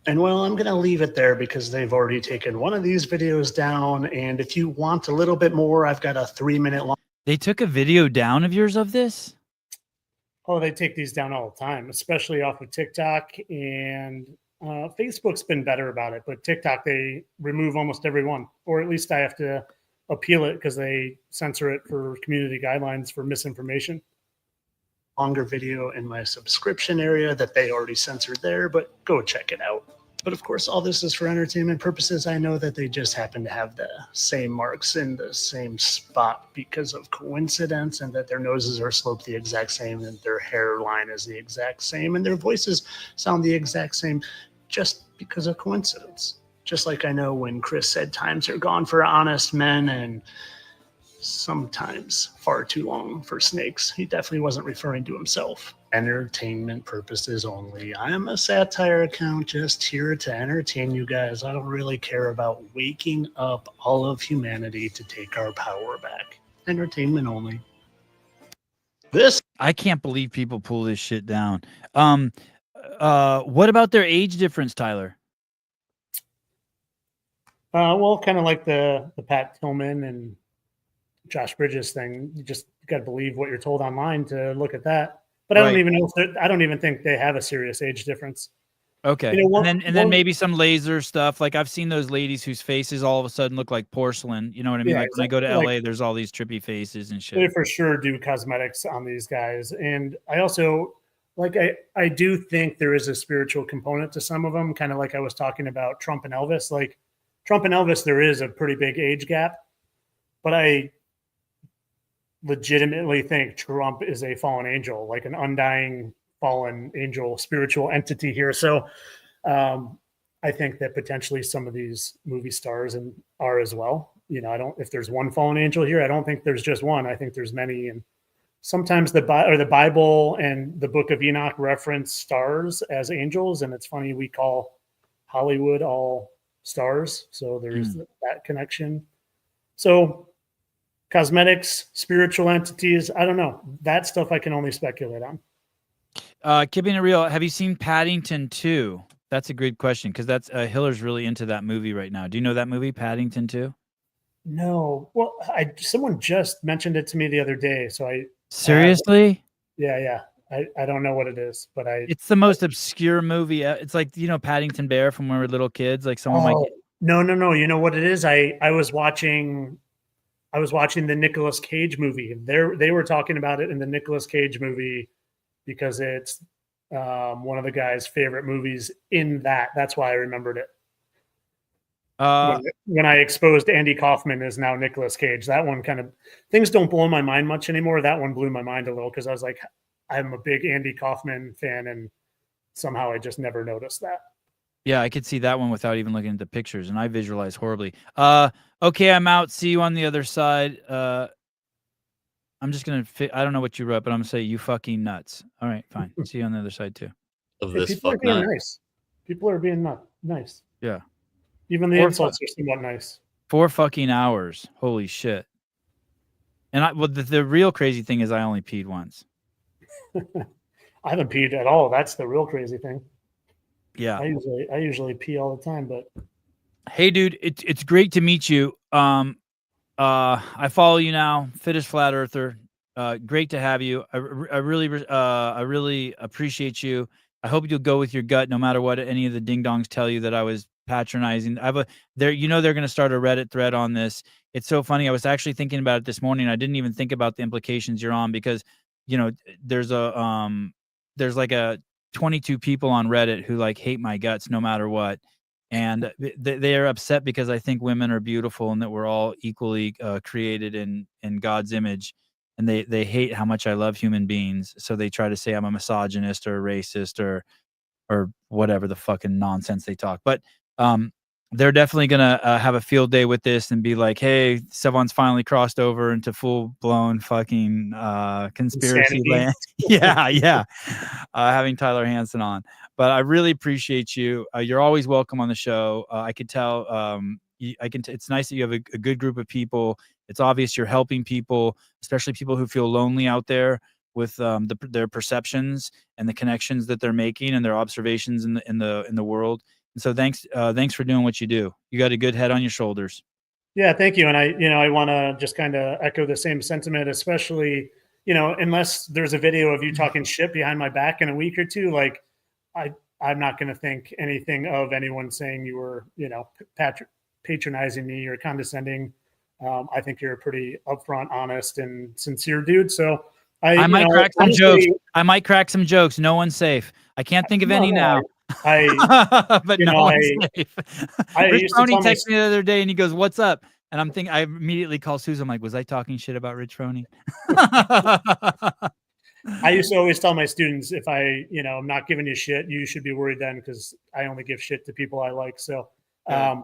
And well, I'm going to leave it there because they've already taken one of these videos down, and if you want a little bit more, I've got a 3-minute long.
They took a video down of yours of this?
Oh, they take these down all the time, especially off of TikTok, and Facebook's been better about it, but TikTok, they remove almost every one, or at least I have to appeal it because they censor it for community guidelines for misinformation.
Longer video in my subscription area that they already censored there, but go check it out. But of course, all this is for entertainment purposes. I know that they just happen to have the same marks in the same spot because of coincidence, and that their noses are sloped the exact same, and their hairline is the exact same, and their voices sound the exact same just because of coincidence. Just like I know when Chris said times are gone for honest men and sometimes far too long for snakes, he definitely wasn't referring to himself. Entertainment purposes only. I am a satire account just here to entertain you guys. I don't really care about waking up all of humanity to take our power back. Entertainment only.
I can't believe people pull this shit down. What about their age difference, Tyler?
Well, kind of like the Pat Tillman and Josh Bridges thing. You just got to believe what you're told online to look at that. But I don't even know. I don't even think they have a serious age difference.
Okay.
You know,
and then maybe some laser stuff. Like I've seen those ladies whose faces all of a sudden look like porcelain. You know what I mean?
Yeah,
Like when I go to
exactly.
LA,
Like,
there's all these trippy faces and
they
shit.
for sure do cosmetics on these guys. And I also like I do think there is a spiritual component to some of them, kind of like I was talking about Trump and Elvis. Like Trump and Elvis, there is a pretty big age gap, but I legitimately think Trump is a fallen angel, like an undying fallen angel spiritual entity here. So I think that potentially some of these movie stars are as well. You know, I don't, if there's one fallen angel here, I don't think there's just one. I think there's many. And sometimes the Bible and the Book of Enoch reference stars as angels. And it's funny, we call Hollywood all stars. So there's that connection. So cosmetics, spiritual entities, I don't know. That stuff I can only speculate on.
Keeping it real, have you seen Paddington 2? That's a good question because that's Hiller's really into that movie right now. Do you know that movie, Paddington 2?
No. Well, someone just mentioned it to me the other day. So
Seriously?
Yeah. I don't know what it is, but
it's the most obscure movie. It's like, you know, Paddington Bear from when we were little kids. Like someone might get...
No. You know what it is? I was watching the Nicolas Cage movie. They were talking about it in the Nicolas Cage movie because it's one of the guy's favorite movies in that. That's why I remembered it. When I exposed Andy Kaufman as now Nicolas Cage, that one kind of, things don't blow my mind much anymore. That one blew my mind a little because I was like, I'm a big Andy Kaufman fan, and somehow I just never noticed that.
Yeah, I could see that one without even looking at the pictures, and I visualize horribly. Okay, I'm out. See you on the other side. I'm just gonna. I don't know what you wrote, but I'm gonna say you fucking nuts. All right, fine. See you on the other side too.
Of
Hey,
this
people are
fuck
being
nut.
nice. People are being nice.
Yeah.
Even the
4
insults are somewhat nice.
4 fucking hours. Holy shit. And the real crazy thing is I only peed once.
I haven't peed at all. That's the real crazy thing.
Yeah.
I usually pee all the time, but
hey, dude, it's great to meet you. I follow you now, Fittest Flat Earther. Great to have you. I really appreciate you. I hope you'll go with your gut, no matter what any of the ding dongs tell you that I was patronizing. They're going to start a Reddit thread on this. It's so funny. I was actually thinking about it this morning. I didn't even think about the implications you're on because, you know, there's like a 22 people on Reddit who like hate my guts no matter what. And they are upset because I think women are beautiful and that we're all equally created in God's image. And they hate how much I love human beings. So they try to say I'm a misogynist or a racist or whatever the fucking nonsense they talk. But they're definitely going to have a field day with this and be like, hey, someone's finally crossed over into full blown fucking conspiracy land. Yeah. Having Tyler Hansen on. But I really appreciate you. You're always welcome on the show. I could tell it's nice that you have a good group of people. It's obvious you're helping people, especially people who feel lonely out there with their perceptions and the connections that they're making and their observations in the world. And so thanks for doing what you do. You got a good head on your shoulders.
Yeah, thank you. And I want to just kind of echo the same sentiment, especially, you know, unless there's a video of you talking shit behind my back in a week or two, like I'm not going to think anything of anyone saying you were, you know, patronizing me or condescending. I think you're a pretty upfront, honest, and sincere dude. So I might
crack some jokes. I might crack some jokes. No one's safe. I can't think of any now. But no one's safe. Rich Roney texted me the other day and he goes, "What's up?" And I immediately call Susan. I'm like, "Was I talking shit about Rich Roney?"
I used to always tell my students, if I'm not giving you shit, you should be worried then, because I only give shit to people I like. So, I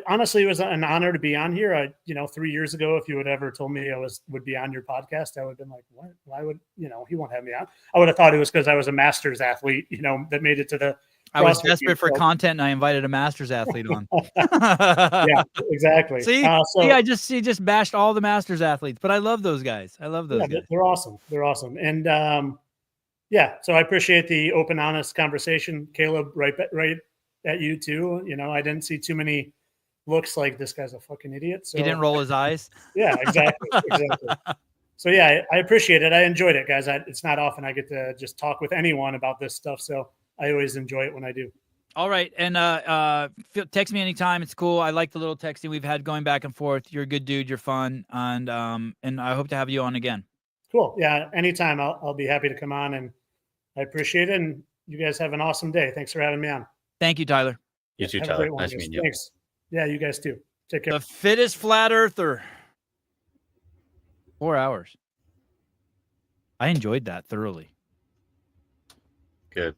honestly, it was an honor to be on here. 3 years ago, if you had ever told me I would be on your podcast, I would have been like, what? Why would, he won't have me on? I would have thought it was because I was a master's athlete, that made it to the
I was desperate for content and I invited a master's athlete on.
Yeah, exactly.
See, I just bashed all the master's athletes, but I love those guys. I love those guys.
They're awesome. They're awesome. And so I appreciate the open, honest conversation. Caleb, right at you too. I didn't see too many looks like this guy's a fucking idiot. So
he didn't roll his eyes.
Yeah, exactly. So yeah, I appreciate it. I enjoyed it, guys. It's not often I get to just talk with anyone about this stuff. So I always enjoy it when I do.
All right, and text me anytime. It's cool. I like the little texting we've had going back and forth. You're a good dude. You're fun, and I hope to have you on again.
Cool. Yeah, anytime. I'll be happy to come on, and I appreciate it. And you guys have an awesome day. Thanks for having me on.
Thank you, Tyler.
You too,
Have a
Tyler.
great one,
Nice
guys.
meeting you.
Thanks. Yeah, you guys too. Take care.
The fittest flat earther. 4 hours. I enjoyed that thoroughly.
Good.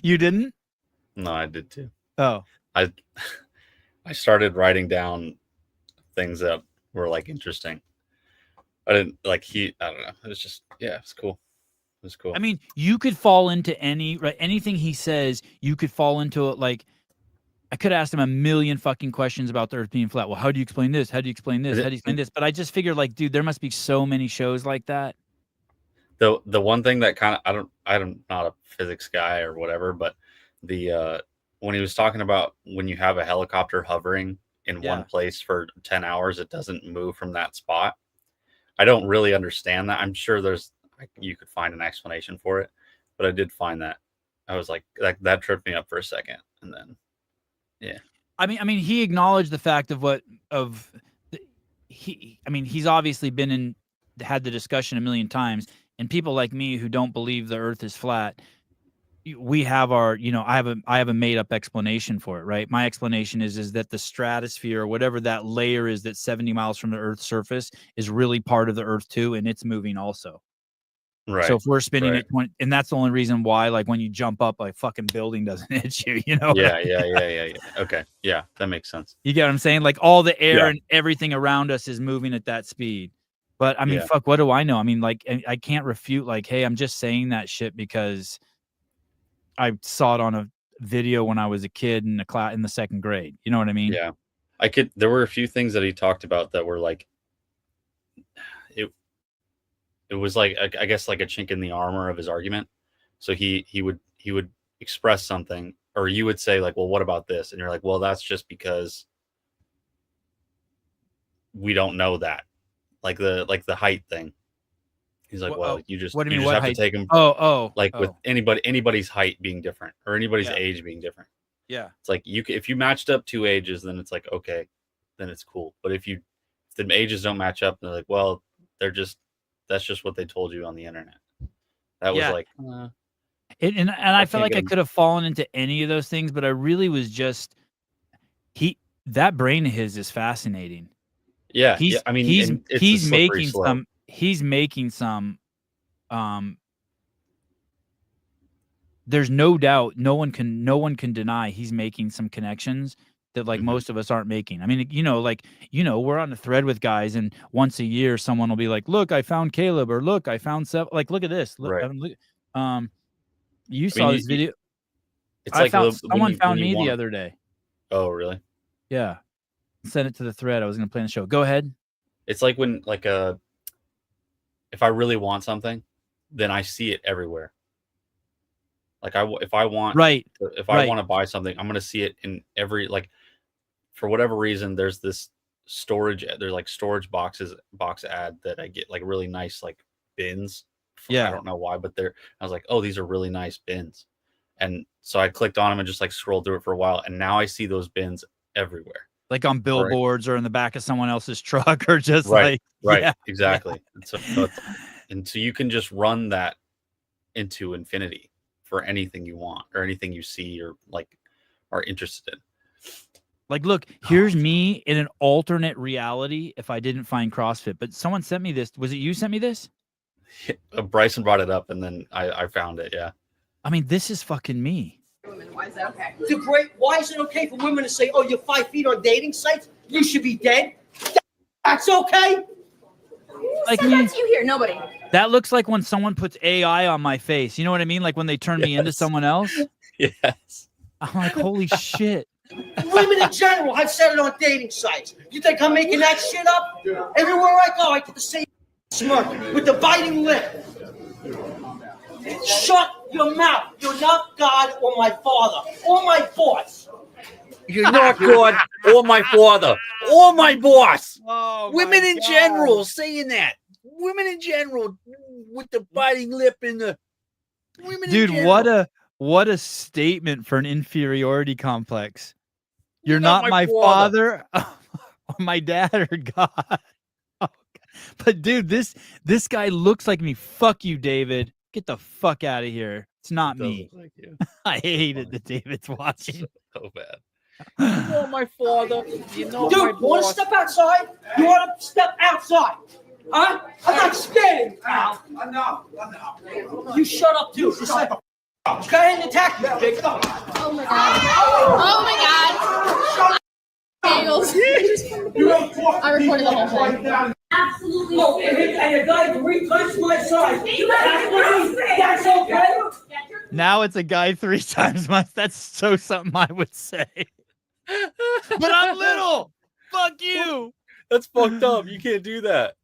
You didn't?
No, I did too.
Oh.
I started writing down things that were like interesting. I didn't like I don't know. It was just it's cool. It was cool.
I mean, you could fall into anything he says, you could fall into it. Like, I could ask him a million fucking questions about the earth being flat. Well, how do you explain this? How do you explain this? How do you explain this? But I just figured, like, dude, there must be so many shows like that.
The one thing that kind of I'm not a physics guy or whatever, but the when he was talking about when you have a helicopter hovering in one place for 10 hours, it doesn't move from that spot. I don't really understand that. I'm sure you could find an explanation for it, but I did find that. I was like, that tripped me up for a second, and then
I mean, he acknowledged the fact he's obviously had the discussion a million times, and people like me who don't believe the earth is flat, we have our, I have a made up explanation for it, right? My explanation is that the stratosphere, or whatever that layer is that's 70 miles from the earth's surface, is really part of the earth too, and it's moving also.
Right.
So if we're spinning it 20, and that's the only reason why, like, when you jump up, like, fucking building doesn't hit you, you know?
Yeah. Okay. Yeah, that makes sense.
You get what I'm saying? Like, all the air and everything around us is moving at that speed. But I mean, fuck, what do I know? I mean, like, I can't refute, like, hey, I'm just saying that shit because I saw it on a video when I was a kid in the second grade. You know what I mean?
Yeah. There were a few things that he talked about that were like, it was like, I guess, like a chink in the armor of his argument. So he would express something, or you would say, like, well, what about this? And you're like, well, that's just because we don't know that. Like the height thing. He's like, well, you just,
what do you
you
mean,
just
what
have
height?
to take him. With anybody's height being different, or anybody's age being different.
Yeah.
It's like, if you matched up two ages, then it's like, okay, then it's cool. But if the ages don't match up, they're like, well, that's just what they told you on the internet. That was like,
and I felt like I could have fallen into any of those things, but I really was just that brain of his is fascinating.
Yeah, I mean,
he's making some. There's no doubt, no one can deny he's making some connections that, like, most of us aren't making. I mean, we're on a thread with guys, and once a year someone will be like, look, I found Caleb, or look, I found like, look at this. Look,
right.
You saw this video.
It's like
someone found me the other day.
Oh, really?
Yeah. Send it to the thread. I was going to play the show. Go ahead.
It's like when, like, if I really want something, then I see it everywhere. Like, if I want to buy something, I'm going to see it in every, like, for whatever reason, there's this storage box ad that I get, like, really nice, like, bins.
Yeah.
I don't know why, but I was like, oh, these are really nice bins. And so I clicked on them and just, like, scrolled through it for a while. And now I see those bins everywhere.
Like on billboards or in the back of someone else's truck, or just
exactly. Yeah. And so you can just run that into infinity for anything you want, or anything you see, or, like, are interested in.
Like, look, here's me in an alternate reality if I didn't find CrossFit. But someone sent me this. Was it you sent me this?
Bryson brought it up, and then I found it. Yeah.
I mean, this is fucking me.
Why is that okay? Why is it okay for women to say, oh, you're 5 feet on dating sites? You should be dead. That's okay.
Like,
That's you here. Nobody.
That looks like when someone puts AI on my face. You know what I mean? Like when they turn me into someone else.
Yes.
I'm like, holy shit.
Women in general have said it on dating sites. You think I'm making that shit up? Everywhere I go, I get the same smirk with the biting lip. Shut your mouth. You're not God or my father or my boss.
You're not God or my father or my boss.
Oh,
women in general saying that. Women in general with the biting lip and the
Dude, what a statement for an inferiority complex. You're not my father, or my dad, or God. Oh, but dude, this guy looks like me. Fuck you, David. Get the fuck out of here. It's not me.
Look like you.
I hate it that David's watching.
So bad.
You know my father. You know
Dude,
my
you want to
boss.
step outside? You want to step outside? Huh? I'm not scared, pal.
Enough.
You shut up, too. Just like, go ahead and attack me, big.
Oh my god. Oh my god. Bagels. I recorded the whole thing.
Absolutely. Oh, and a guy 3 times my size. That's okay?
Now it's a guy 3 times my. That's so something I would say. But I'm little. Fuck you.
That's fucked up. You can't do that.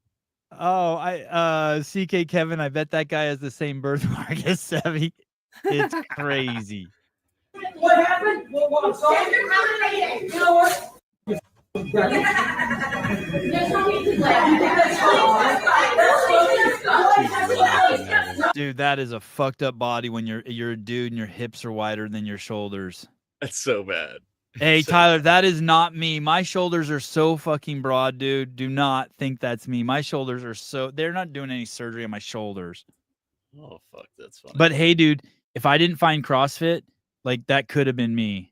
Oh, CK Kevin, I bet that guy has the same birthmark as Sevy. It's crazy.
What happened? Well, I'm sorry. You know what?
Dude, that is a fucked up body when you're a dude and your hips are wider than your shoulders.
That's so bad.
Hey, Tyler, that is not me. My shoulders are so fucking broad, dude. Do not think that's me. My shoulders are so... They're not doing any surgery on my shoulders.
Oh, fuck. That's funny.
But hey, dude, if I didn't find CrossFit, like, that could have been me.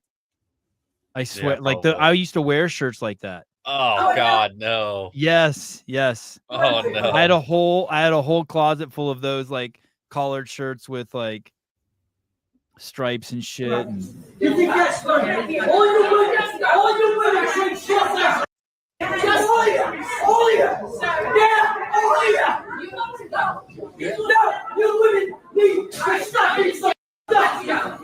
I swear.
Yeah,
like,
probably.
I used to wear shirts like that.
Oh, God, no.
Yes.
Oh, no.
I had a whole closet full of those, like, collared shirts with, like, stripes and shit. And...
You think that's funny? All you women drink shit now. All you. Yeah, all you. You want to go. No, you women need to stop being so stuff.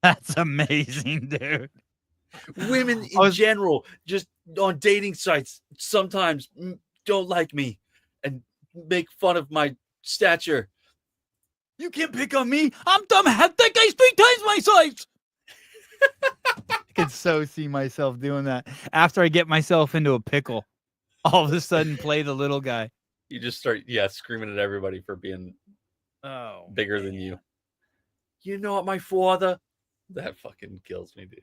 That's amazing, dude.
Women in general, just on dating sites, sometimes don't like me and make fun of my stature.
You can't pick on me. I'm dumb. That guy's 3 times my size. I could so see myself doing that after I get myself into a pickle. All of a sudden, play the little guy.
You just start, screaming at everybody for being bigger than you. You know what, my father? That fucking kills me, dude.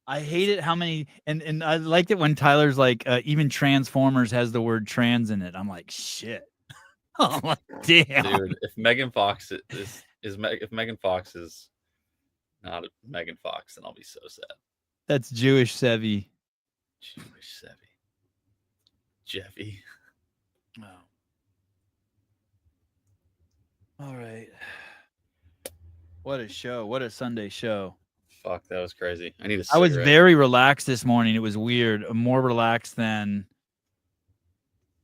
I hate it how many, and I liked it when Tyler's like, even Transformers has the word trans in it. I'm like, shit. I'm like, damn.
Dude, if Megan Fox if Megan Fox is not a Megan Fox, then I'll be so sad.
That's Jewish Sevy.
Jewish Sevy. Jeffy.
Oh. All right. What a show. What a Sunday show.
Fuck, that was crazy. I need a cigarette.
I was very relaxed this morning. It was weird. More relaxed than...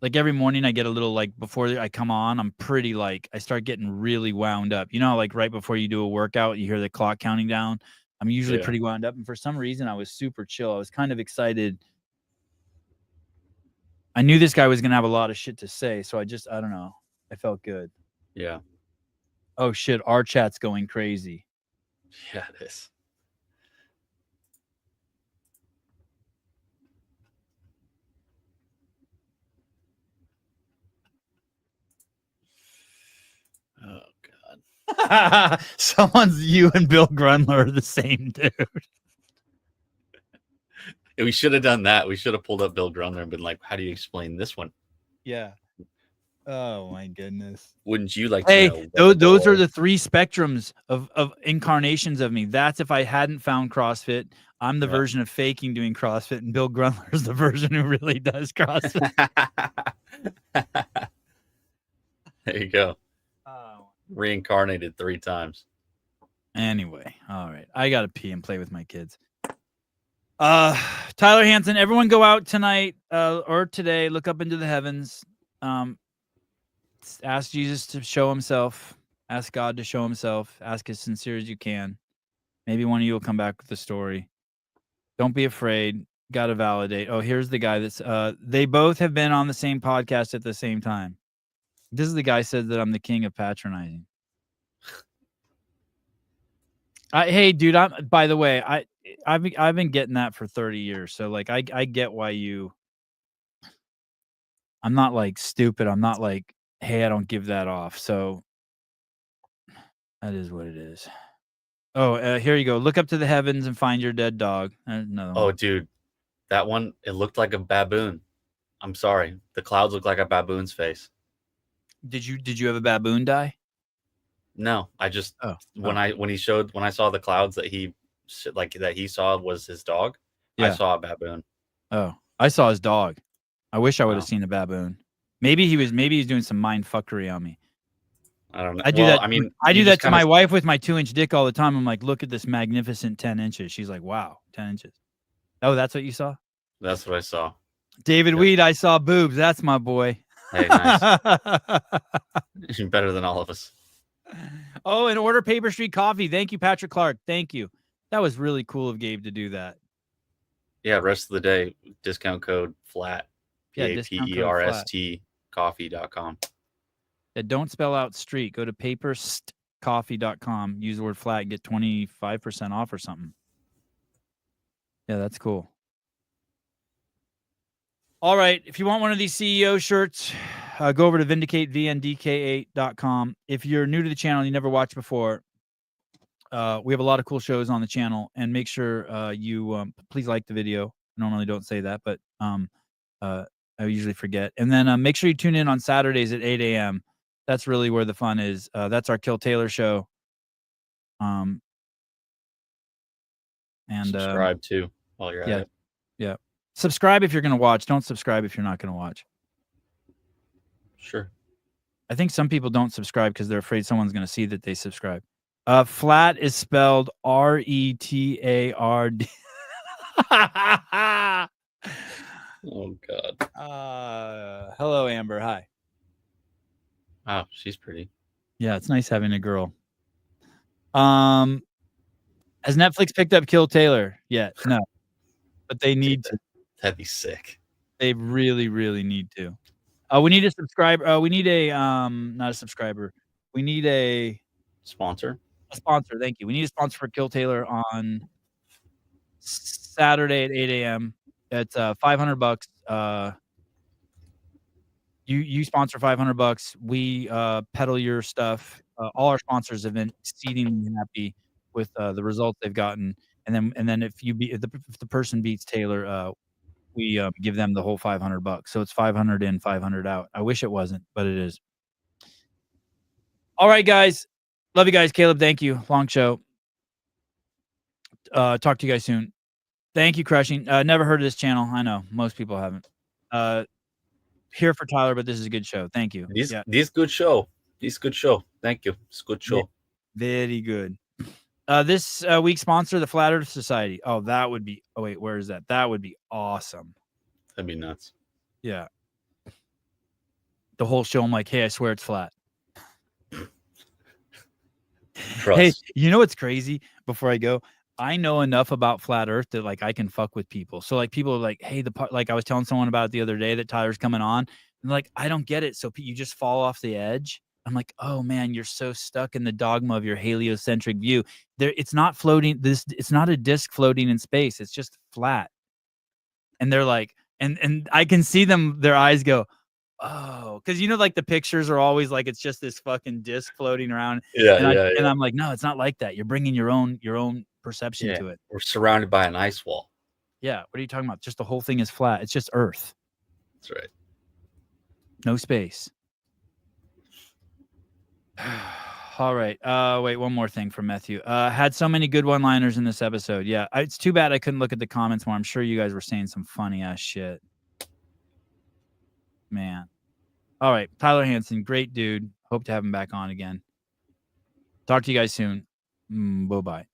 Like every morning I get a little like before I come on, I'm pretty like I start getting really wound up. You know, like right before you do a workout, you hear the clock counting down. I'm usually pretty wound up. And for some reason I was super chill. I was kind of excited. I knew this guy was going to have a lot of shit to say. So I don't know. I felt good.
Yeah.
Oh shit. Our chat's going crazy.
Yeah, it is. Oh God!
Someone's you and Bill Grunler are the same dude.
We should have done that. We should have pulled up Bill Grunler and been like, "How do you explain this one?"
Yeah. Oh my goodness.
Wouldn't you like to
Hey,
know?
those are the 3 spectrums of incarnations of me. That's if I hadn't found CrossFit. I'm the version of faking doing CrossFit, and Bill Grunler is the version who really does CrossFit.
There you go. Reincarnated 3 times.
Anyway, all right. I gotta pee and play with my kids. Tyler Hansen, everyone go out tonight or today, look up into the heavens. Ask Jesus to show himself. Ask God to show himself. Ask as sincere as you can. Maybe one of you will come back with the story. Don't be afraid. Gotta validate. Oh, here's the guy that's they both have been on the same podcast at the same time. This is the guy said that I'm the king of patronizing. Hey, dude, by the way, I've been getting that for 30 years. So like I get why you I'm not like stupid. I'm not like, hey, I don't give that off. So that is what it is. Oh, here you go. Look up to the heavens and find your dead dog. Another
Oh,
one.
dude, that one, it looked like a baboon. I'm sorry. The clouds look like a baboon's face.
Did you have a baboon die?
No, I just when
Oh.
I saw the clouds that he saw was his dog. I
Yeah.
saw a baboon.
Oh, I saw his dog. I wish I would have
Oh.
seen a baboon. Maybe he's doing some mind fuckery on me.
I don't know.
I do
Well,
that.
I mean,
I
you
do
just
that to my wife with my 2-inch dick all the time. I'm like, look at this magnificent 10 inches. She's like, wow, 10 inches. Oh, that's what you saw?
That's what I saw.
David Weed, I saw boobs. That's my boy.
Hey, nice. You're better than all of us.
Oh, and order Paper Street Coffee. Thank you, Patrick Clark. Thank you. That was really cool of Gabe to do that.
Yeah, rest of the day, discount code FLAT.
Yeah, discount code FLAT.
PAPERST coffee.com.
Don't spell out street. Go to paperstcoffee.com. Use the word flat and get 25% off or something. Yeah, that's cool. All right. If you want one of these CEO shirts, go over to vindicatevndk8.com. If you're new to the channel and you never watched before, we have a lot of cool shows on the channel, and make sure you please like the video. I normally don't say that, but I usually forget. And then make sure you tune in on Saturdays at 8 a.m. That's really where the fun is. That's our Kill Taylor show. And
subscribe too while you're at it.
Yeah. Subscribe if you're going to watch. Don't subscribe if you're not going to watch.
Sure.
I think some people don't subscribe because they're afraid someone's going to see that they subscribe. Flat is spelled RETARD.
Oh, God.
Hello, Amber. Hi.
Wow, she's pretty.
Yeah, it's nice having a girl. Has Netflix picked up Kill Taylor yet? No. But they need to.
That'd be sick.
They really, really need to. We need a subscriber. We need a not a subscriber. We need a
sponsor.
A sponsor. Thank you. We need a sponsor for Kill Taylor on Saturday at 8 a.m. It's $500. You sponsor $500. We peddle your stuff. All our sponsors have been exceedingly happy with the results they've gotten. And then if the person beats Taylor, we give them the whole $500. So it's 500 in, 500 out. I wish it wasn't, but it is. All right, guys. Love you guys. Caleb, thank you. Long show. Talk to you guys soon. Thank you, Crushing. Never heard of this channel. I know most people haven't. Here for Tyler, but this is a good show. Thank you.
This good show. Thank you. It's a good show.
Very good. This week's sponsor, the Flat Earth Society. Oh, that would be. Oh wait, where is that? That would be awesome.
That'd be nuts.
Yeah. The whole show, I'm like, hey, I swear it's flat.
Trust.
Hey, you know what's crazy? Before I go, I know enough about flat Earth that like I can fuck with people. So like people are like, hey, like I was telling someone about it the other day that Tyler's coming on, and like I don't get it. So you just fall off the edge. I'm like, oh man, you're so stuck in the dogma of your heliocentric view. It's not floating. It's not a disc floating in space. It's just flat. And they're like, and I can see them. Their eyes go, oh, because you know, like the pictures are always like it's just this fucking disc floating around.
Yeah,
and I'm like, no, it's not like that. You're bringing your own perception to it.
We're surrounded by an ice wall.
Yeah. What are you talking about? Just the whole thing is flat. It's just Earth.
That's right.
No space. All right. Wait, one more thing from Matthew. Had so many good one-liners in this episode. Yeah. It's too bad I couldn't look at the comments more. I'm sure you guys were saying some funny ass shit. Man. All right. Tyler Hansen, great dude. Hope to have him back on again. Talk to you guys soon. Bye-bye.